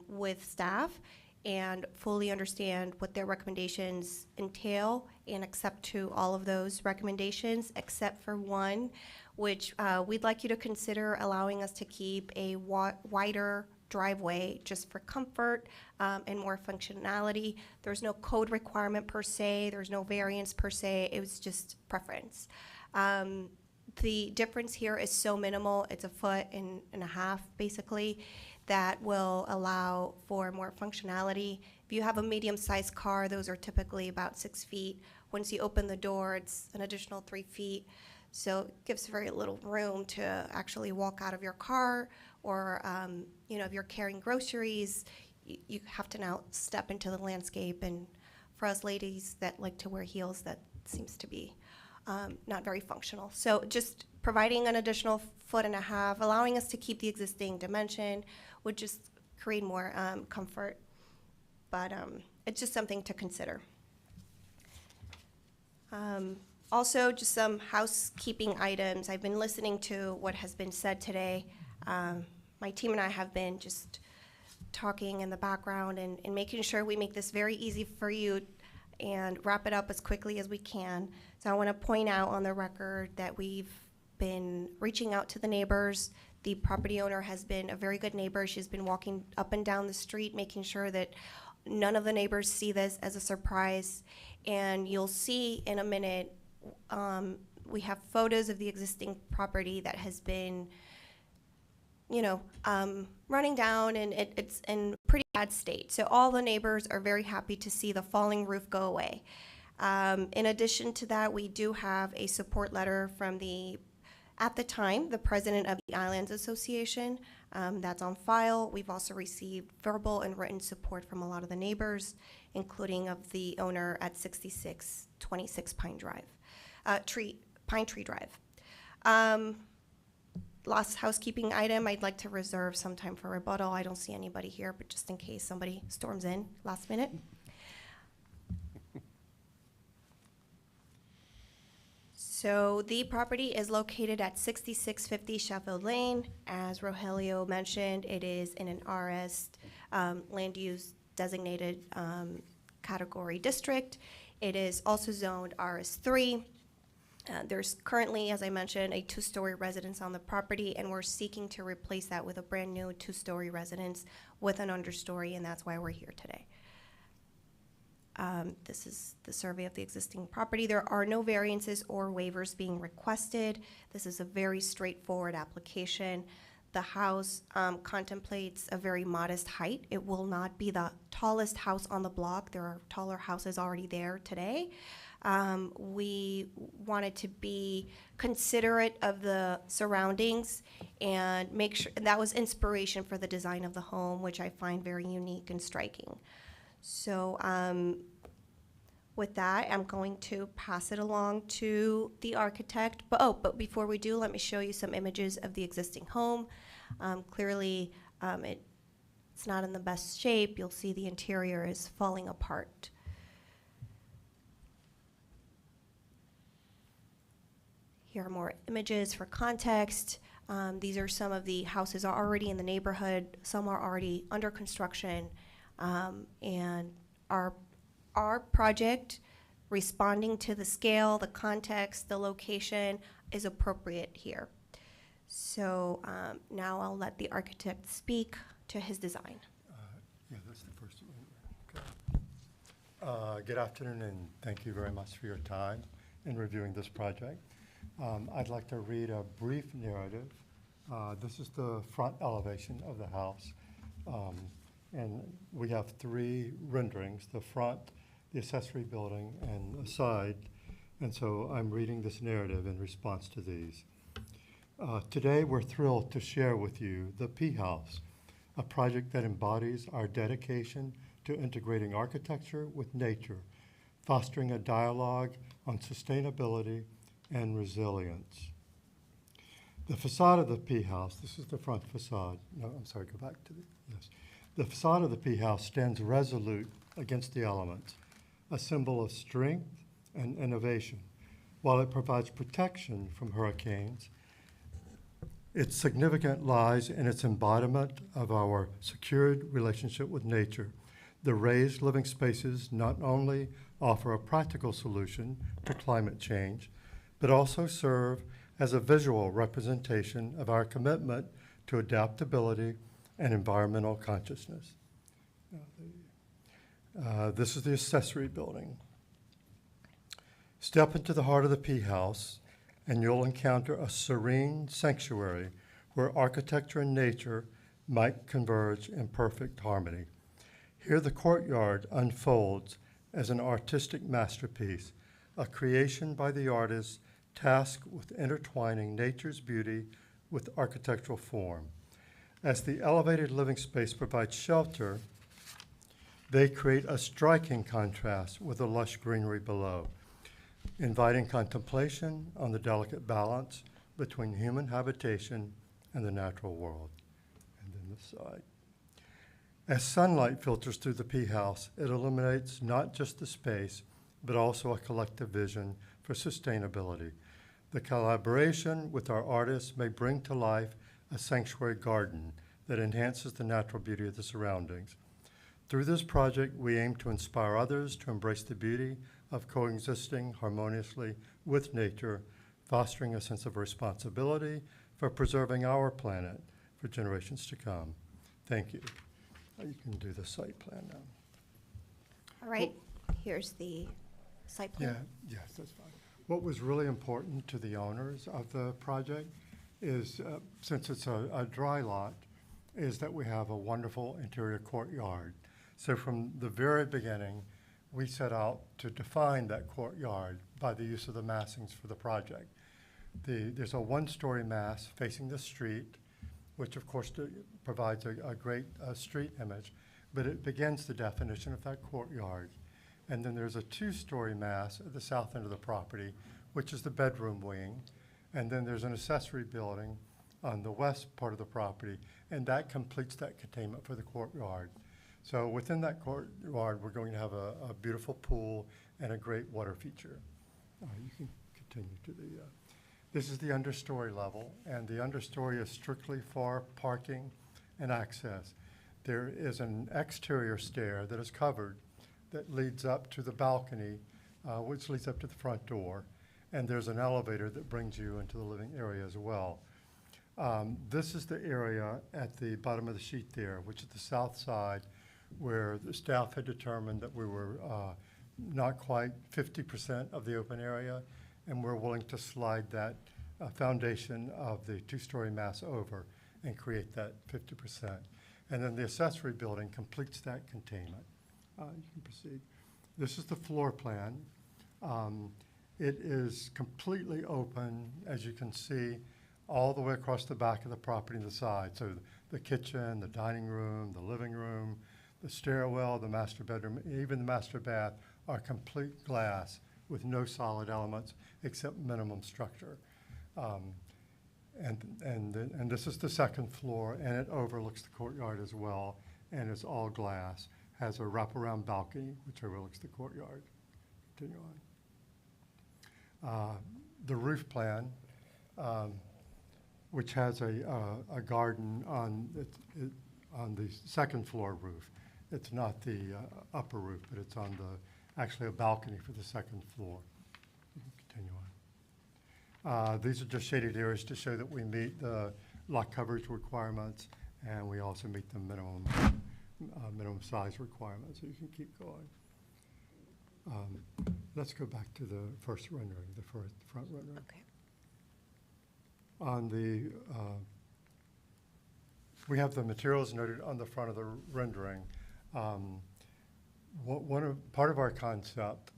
with staff and fully understand what their recommendations entail and accept to all of those recommendations except for one, which we'd like you to consider allowing us to keep a wider driveway just for comfort and more functionality. There's no code requirement per se, there's no variance per se, it was just preference. The difference here is so minimal, it's 1.5 feet basically, that will allow for more functionality. If you have a medium-sized car, those are typically about 6 feet. Once you open the door, it's an additional 3 feet. So it gives very little room to actually walk out of your car, or if you're carrying groceries, you have to now step into the landscape. And for us ladies that like to wear heels, that seems to be not very functional. So just providing an additional 1.5 feet, allowing us to keep the existing dimension, would just create more comfort. But it's just something to consider. Also, just some housekeeping items. I've been listening to what has been said today. My team and I have been just talking in the background and making sure we make this very easy for you and wrap it up as quickly as we can. So I want to point out on the record that we've been reaching out to the neighbors. The property owner has been a very good neighbor. She's been walking up and down the street, making sure that None of the neighbors see this as a surprise, and you'll see in a minute, we have photos of the existing property that has been, running down, and it's in pretty bad state. So all the neighbors are very happy to see the falling roof go away. In addition to that, we do have a support letter from at the time, the president of the Islands Association. That's on file. We've also received verbal and written support from a lot of the neighbors, including of the owner at 6626 Pine Tree Drive. Last housekeeping item, I'd like to reserve some time for rebuttal. I don't see anybody here, but just in case somebody storms in last minute. So the property is located at 6650 Sheffield Lane. As Rogelio mentioned, it is in an RS land use designated category district. It is also zoned RS3. There's currently, as I mentioned, a two-story residence on the property, and we're seeking to replace that with a brand-new two-story residence with an understory, and that's why we're here today. This is the survey of the existing property. There are no variances or waivers being requested. This is a very straightforward application. The house contemplates a very modest height. It will not be the tallest house on the block. There are taller houses already there today. We wanted to be considerate of the surroundings and make sure, and that was inspiration for the design of the home, which I find very unique and striking. So with that, I'm going to pass it along to the architect. But before we do, let me show you some images of the existing home. Clearly, it's not in the best shape. You'll see the interior is falling apart. Here are more images for context. These are some of the houses are already in the neighborhood. Some are already under construction. And our project, responding to the scale, the context, the location, is appropriate here. So now I'll let the architect speak to his design. Yeah, that's the first one. Okay. Good afternoon, and thank you very much for your time in reviewing this project. I'd like to read a brief narrative. This is the front elevation of the house. And we have three renderings: the front, the accessory building, and the side. And so I'm reading this narrative in response to these. Today, we're thrilled to share with you the P House, a project that embodies our dedication to integrating architecture with nature, fostering a dialogue on sustainability and resilience. The facade of the P House, this is the front facade. No, I'm sorry, go back to yes. The facade of the P House stands resolute against the elements, a symbol of strength and innovation. While it provides protection from hurricanes, its significance lies in its embodiment of our secured relationship with nature. The raised living spaces not only offer a practical solution to climate change, but also serve as a visual representation of our commitment to adaptability and environmental consciousness. This is the accessory building. Step into the heart of the P House, and you'll encounter a serene sanctuary where architecture and nature might converge in perfect harmony. Here the courtyard unfolds as an artistic masterpiece, a creation by the artist tasked with intertwining nature's beauty with architectural form. As the elevated living space provides shelter, they create a striking contrast with the lush greenery below, inviting contemplation on the delicate balance between human habitation and the natural world. And then this side. As sunlight filters through the P House, it illuminates not just the space, but also a collective vision for sustainability. The collaboration with our artists may bring to life a sanctuary garden that enhances the natural beauty of the surroundings. Through this project, we aim to inspire others to embrace the beauty of coexisting harmoniously with nature, fostering a sense of responsibility for preserving our planet for generations to come. Thank you. You can do the site plan now. All right, here's the site Yeah, plan. yes, that's fine. What was really important to the owners of the project is, since it's a dry lot, is that we have a wonderful interior courtyard. So from the very beginning, we set out to define that courtyard by the use of the massings for the project. There's a one-story mass facing the street, which of course provides a great street image, but it begins the definition of that courtyard. And then there's a two-story mass at the south end of the property, which is the bedroom wing. And then there's an accessory building on the west part of the property, and that completes that containment for the courtyard. So within that courtyard, we're going to have a beautiful pool and a great water feature. You can continue to the, this is the understory level, and the understory is strictly for parking and access. There is an exterior stair that is covered that leads up to the balcony, which leads up to the front door. And there's an elevator that brings you into the living area as well. This is the area at the bottom of the sheet there, which is the south side, where the staff had determined that we were not quite 50% of the open area, and we're willing to slide that foundation of the two-story mass over and create that 50%. And then the accessory building completes that containment. You can proceed. This is the floor plan. It is completely open, as you can see, all the way across the back of the property and the side. So the kitchen, the dining room, the living room, the stairwell, the master bedroom, even the master bath are complete glass with no solid elements except minimum structure. And this is the second floor, and it overlooks the courtyard as well, and it's all glass. Has a wraparound balcony, which overlooks the courtyard. Continue on. The roof plan, which has a garden on the second floor roof. It's not the upper roof, but it's on actually a balcony for the second floor. You can continue on. These are just shaded areas to show that we meet the lot coverage requirements, and we also meet the minimum size requirements, so you can keep going. Let's go back to the first rendering, the front rendering. Okay. On the, we have the materials noted on the front of the rendering. Part of our concept,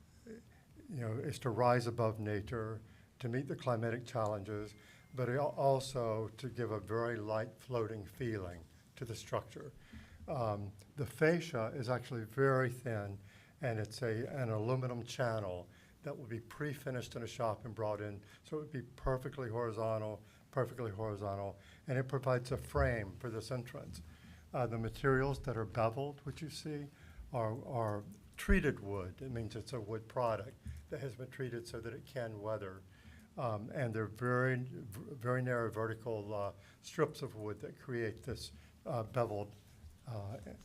is to rise above nature, to meet the climatic challenges, but also to give a very light floating feeling to the structure. The fascia is actually very thin, and it's an aluminum channel that will be pre-finished in a shop and brought in, so it would be perfectly horizontal, and it provides a frame for this entrance. The materials that are beveled, which you see, are treated wood. It means it's a wood product that has been treated so that it can weather. And they're very, very narrow vertical strips of wood that create this beveled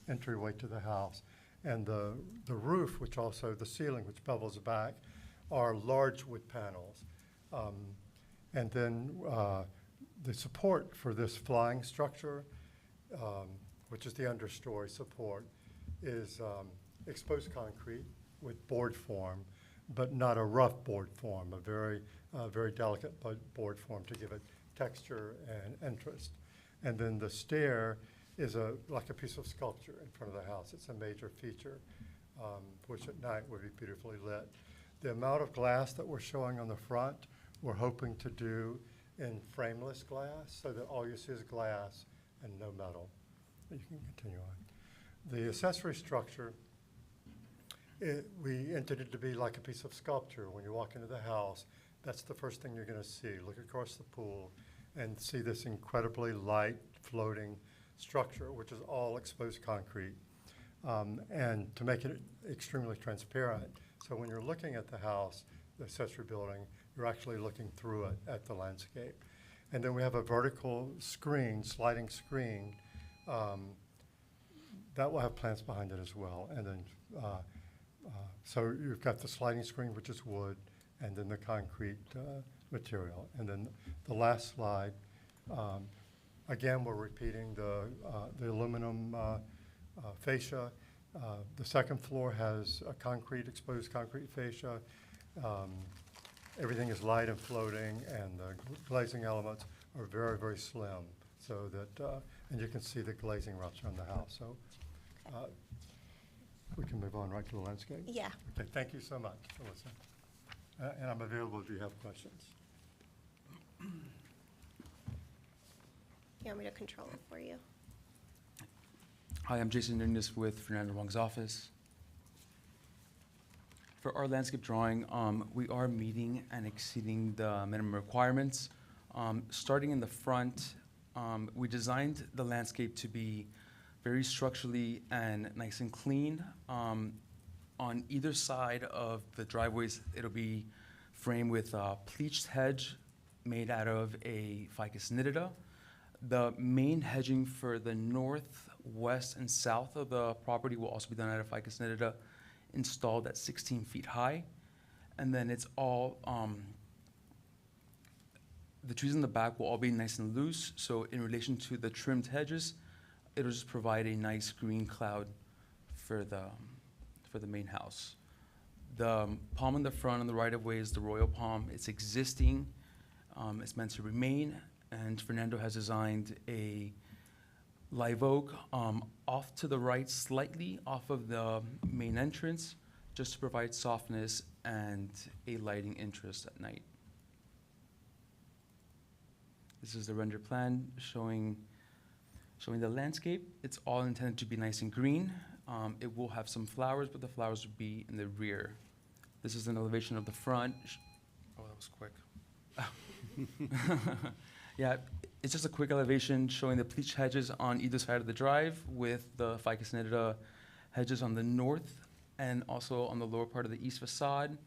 entryway to the house. And the roof, which also, the ceiling, which bevels back, are large wood panels. And then the support for this flying structure, which is the understory support, is exposed concrete with board form, but not a rough board form, a very delicate board form to give it texture and interest. And then the stair is like a piece of sculpture in front of the house. It's a major feature, which at night would be beautifully lit. The amount of glass that we're showing on the front, we're hoping to do in frameless glass, so that all you see is glass and no metal. You can continue on. The accessory structure, we intended to be like a piece of sculpture. When you walk into the house, that's the first thing you're going to see. Look across the pool and see this incredibly light, floating structure, which is all exposed concrete, and to make it extremely transparent. So when you're looking at the house, the accessory building, you're actually looking through it at the landscape. And then we have a vertical screen, sliding screen, that will have plants behind it as well. And then, so you've got the sliding screen, which is wood, and then the concrete material. And then the last slide, again, we're repeating the aluminum fascia. The second floor has a exposed concrete fascia. Everything is light and floating, and the glazing elements are very, very slim, so that, and you can see the glazing rupture on the house. So we can move on right to the landscape? Yeah. Okay, thank you so much, Alyssa. And I'm available if you have questions. You want me to control it for you? Hi, I'm Jason Nunez with Fernando Wong's office. For our landscape drawing, we are meeting and exceeding the minimum requirements. Starting in the front, we designed the landscape to be very structurally and nice and clean. On either side of the driveways, it'll be framed with a pleached hedge made out of a Ficus nitida. The main hedging for the north, west, and south of the property will also be done out of Ficus nitida, installed at 16 feet high. And then it's all, the trees in the back will all be nice and loose. So in relation to the trimmed hedges, it'll just provide a nice green cloud for the main house. The palm in the front on the right of way is the royal palm. It's existing, it's meant to remain. And Fernando has designed a live oak off to the right, slightly off of the main entrance, just to provide softness and a lighting interest at night. This is the render plan showing the landscape. It's all intended to be nice and green. It will have some flowers, but the flowers will be in the rear. This is an elevation of the front. Oh, that was quick. Yeah, it's just a quick elevation showing the pleached hedges on either side of the drive with the Ficus nitida hedges on the north and also on the lower part of the east facade.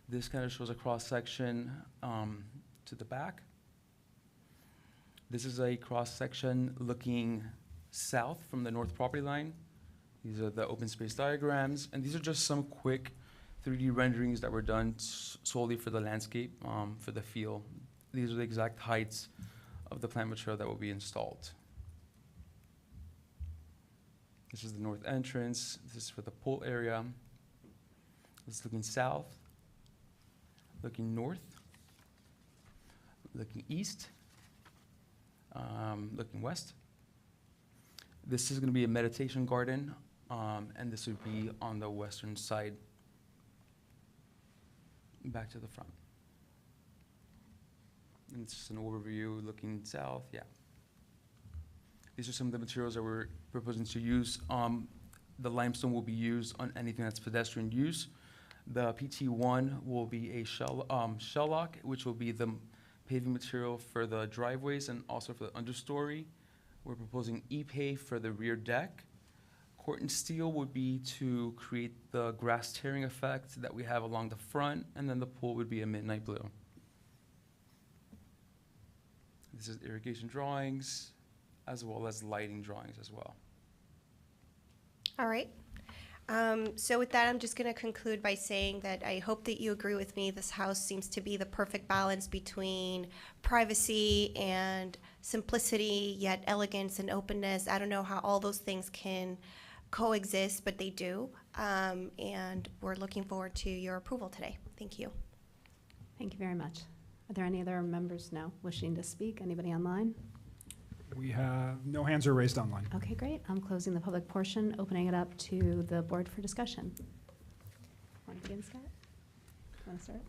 This kind of shows a cross-section to the back. This is a cross-section looking south from the north property line. These are the open space diagrams, and these are just some quick 3D renderings that were done solely for the landscape, for the feel. These are the exact heights of the plant material that will be installed. This is the north entrance. This is for the pool area. This is looking south, looking north, looking east, looking west. This is going to be a meditation garden, and this would be on the western side. Back to the front. And it's just an overview looking south, yeah. These are some of the materials that we're proposing to use. The limestone will be used on anything that's pedestrian use. The PT1 will be a shellac, which will be the paving material for the driveways and also for the understory. We're proposing E-pave for the rear deck. Corten steel would be to create the grass tearing effect that we have along the front, and then the pool would be a midnight blue. This is irrigation drawings, as well as lighting drawings as well. All right. So with that, I'm just going to conclude by saying that I hope that you agree with me. This house seems to be the perfect balance between privacy and simplicity, yet elegance and openness. I don't know how all those things can coexist, but they do. And we're looking forward to your approval today. Thank you. Thank you very much. Are there any other members now wishing to speak? Anybody online? We have no hands are raised online. Okay, great. I'm closing the public portion, opening it up to the board for discussion. Want to begin, Scott? Want to start?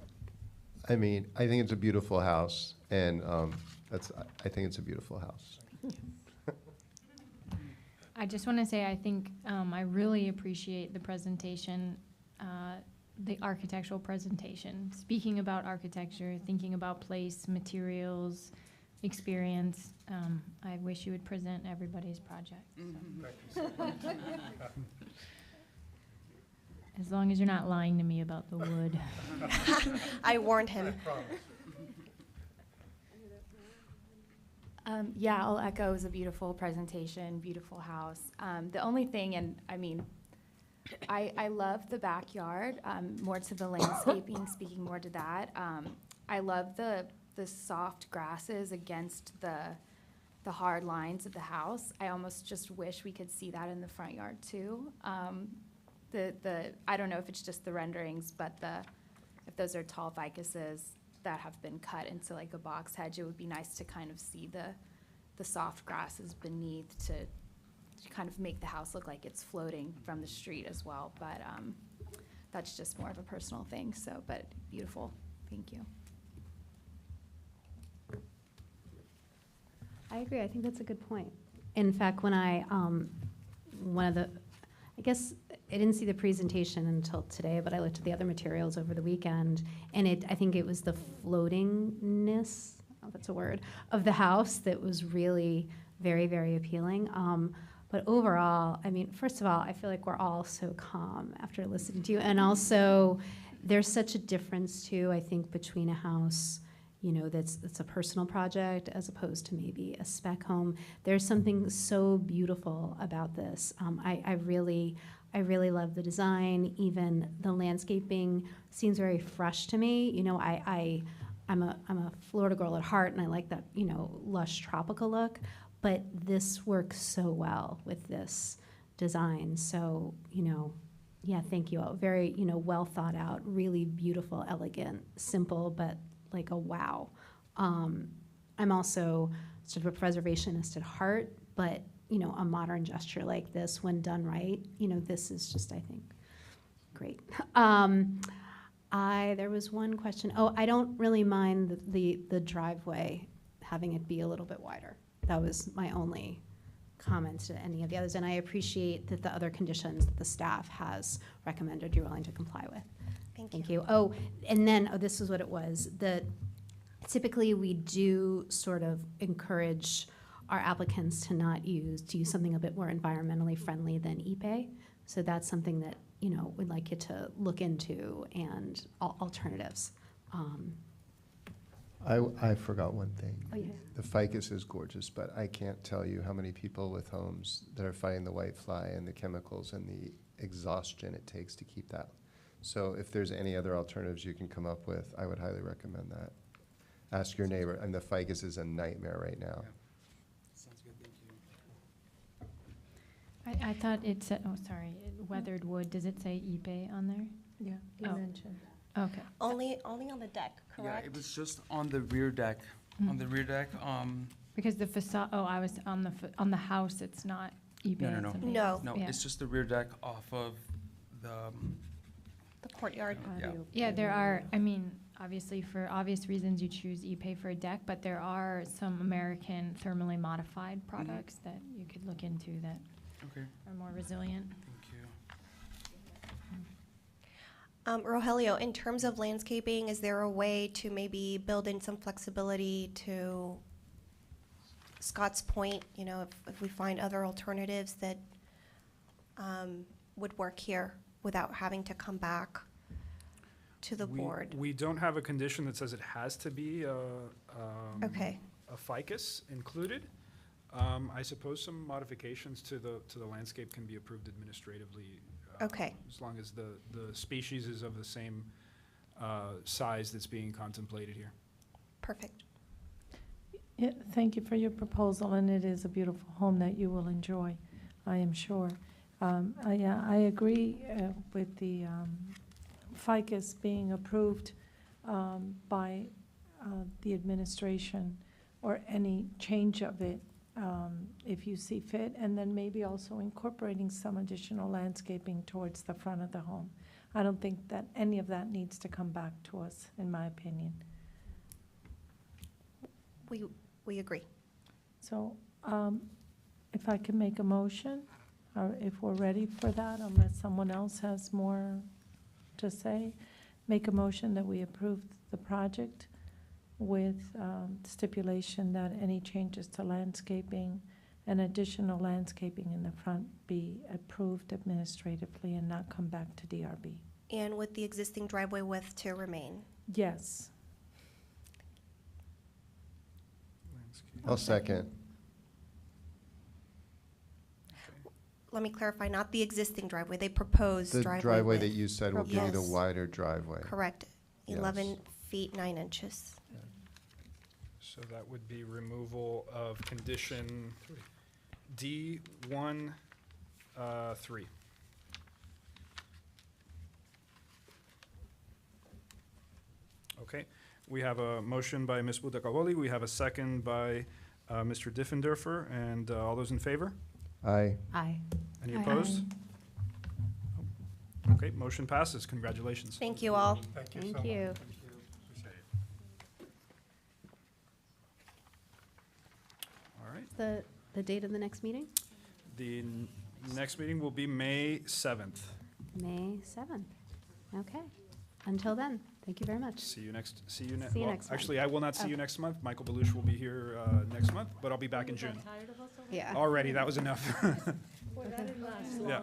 I mean, I think it's a beautiful house, and I think it's a beautiful house. I just want to say, I think I really appreciate the presentation, the architectural presentation, speaking about architecture, thinking about place, materials, experience. I wish you would present everybody's project. So. As long as you're not lying to me about the wood. I warned him. Yeah, I'll echo. It was a beautiful presentation, beautiful house. The only thing, and I mean, I love the backyard, more to the landscaping, speaking more to that. I love the soft grasses against the hard lines of the house. I almost just wish we could see that in the front yard too. I don't know if it's just the renderings, but if those are tall ficuses that have been cut into like a box hedge, it would be nice to kind of see the soft grasses beneath to kind of make the house look like it's floating from the street as well. But that's just more of a personal thing, so, but beautiful. Thank you. I agree. I think that's a good point. In fact, when I guess I didn't see the presentation until today, but I looked at the other materials over the weekend, and I think it was the floatingness, oh, that's a word, of the house that was really very, very appealing. But overall, I mean, first of all, I feel like we're all so calm after listening to you, and also there's such a difference too, I think, between a house, you know, that's a personal project as opposed to maybe a spec home. There's something so beautiful about this. I really love the design. Even the landscaping seems very fresh to me. You know, I'm a Florida girl at heart, and I like that, you know, lush tropical look. But this works so well with this design. So, you know, yeah, thank you all. Very, you know, well thought out, really beautiful, elegant, simple, but like a wow. I'm also sort of a preservationist at heart, but, you know, a modern gesture like this, when done right, you know, this is just, I think, great. There was one question. Oh, I don't really mind the driveway having it be a little bit wider. That was my only comment to any of the others, and I appreciate that the other conditions that the staff has recommended you're willing to comply with. Thank you. Oh, and then, this is what it was. Typically, we do sort of encourage our applicants to use something a bit more environmentally friendly than Ipe. So that's something that, you know, we'd like you to look into, and alternatives. I forgot one thing. Oh, yeah. The ficus is gorgeous, but I can't tell you how many people with homes that are fighting the whitefly and the chemicals and the exhaustion it takes to keep that. So if there's any other alternatives you can come up with, I would highly recommend that. Ask your neighbor, and the ficus is a nightmare right now. Sounds good, thank you. I thought it said, oh, sorry, weathered wood. Does it say Ipe on there? Yeah, you Oh. mentioned. Okay. Only on the deck, Yeah, correct? it was just on the rear deck. On the rear deck, Because the facade, I was on the house, it's not Ipe. no. it's something No. else. No, Yeah. it's just the rear deck off of the, The courtyard. yeah. Yeah, there are, I mean, obviously, for obvious reasons, you choose Ipe for a deck, but there are some American thermally modified products that you could look into that Okay, are more resilient. thank you. Rogelio, in terms of landscaping, is there a way to maybe build in some flexibility to Scott's point, you know, if we find other alternatives that would work here without having to come back to the board? We don't have a condition that says it has to be Okay. a ficus included. I suppose some modifications to the landscape can be approved administratively. Okay. As long as the species is of the same size that's being contemplated here. Perfect. Yeah, thank you for your proposal, and it is a beautiful home that you will enjoy, I am sure. I agree with the ficus being approved by the administration, or any change of it if you see fit, and then maybe also incorporating some additional landscaping towards the front of the home. I don't think that any of that needs to come back to us, in my opinion. We agree. So if I can make a motion, or if we're ready for that, unless someone else has more to say, make a motion that we approve the project with stipulation that any changes to landscaping and additional landscaping in the front be approved administratively and not come back to DRB. And with the existing driveway width to remain. Yes. I'll second. Let me clarify, not the existing driveway, they proposed The driveway driveway that width. you said will give you the Yes. wider driveway. Correct, Yes. 11 feet 9 inches. So that would be removal of condition D1, 3. Okay, we have a motion by Ms. Budakawoli, we have a second by Mr. Diffenderfer, and all those in favor? Aye. Aye. Any Aye. opposed? Okay, motion passes, congratulations. Thank you all. Thank you so Thank much. you. All right, The date of the next meeting? the next meeting will be May 7th. May 7th. Okay. Until then, thank you very much. See you next, See you well, next month. actually, I will not see you Oh. next month. Michael Belush will be here next month, but I'll be back in June. Yeah. Already, that was enough. Well, that didn't last long. Yeah.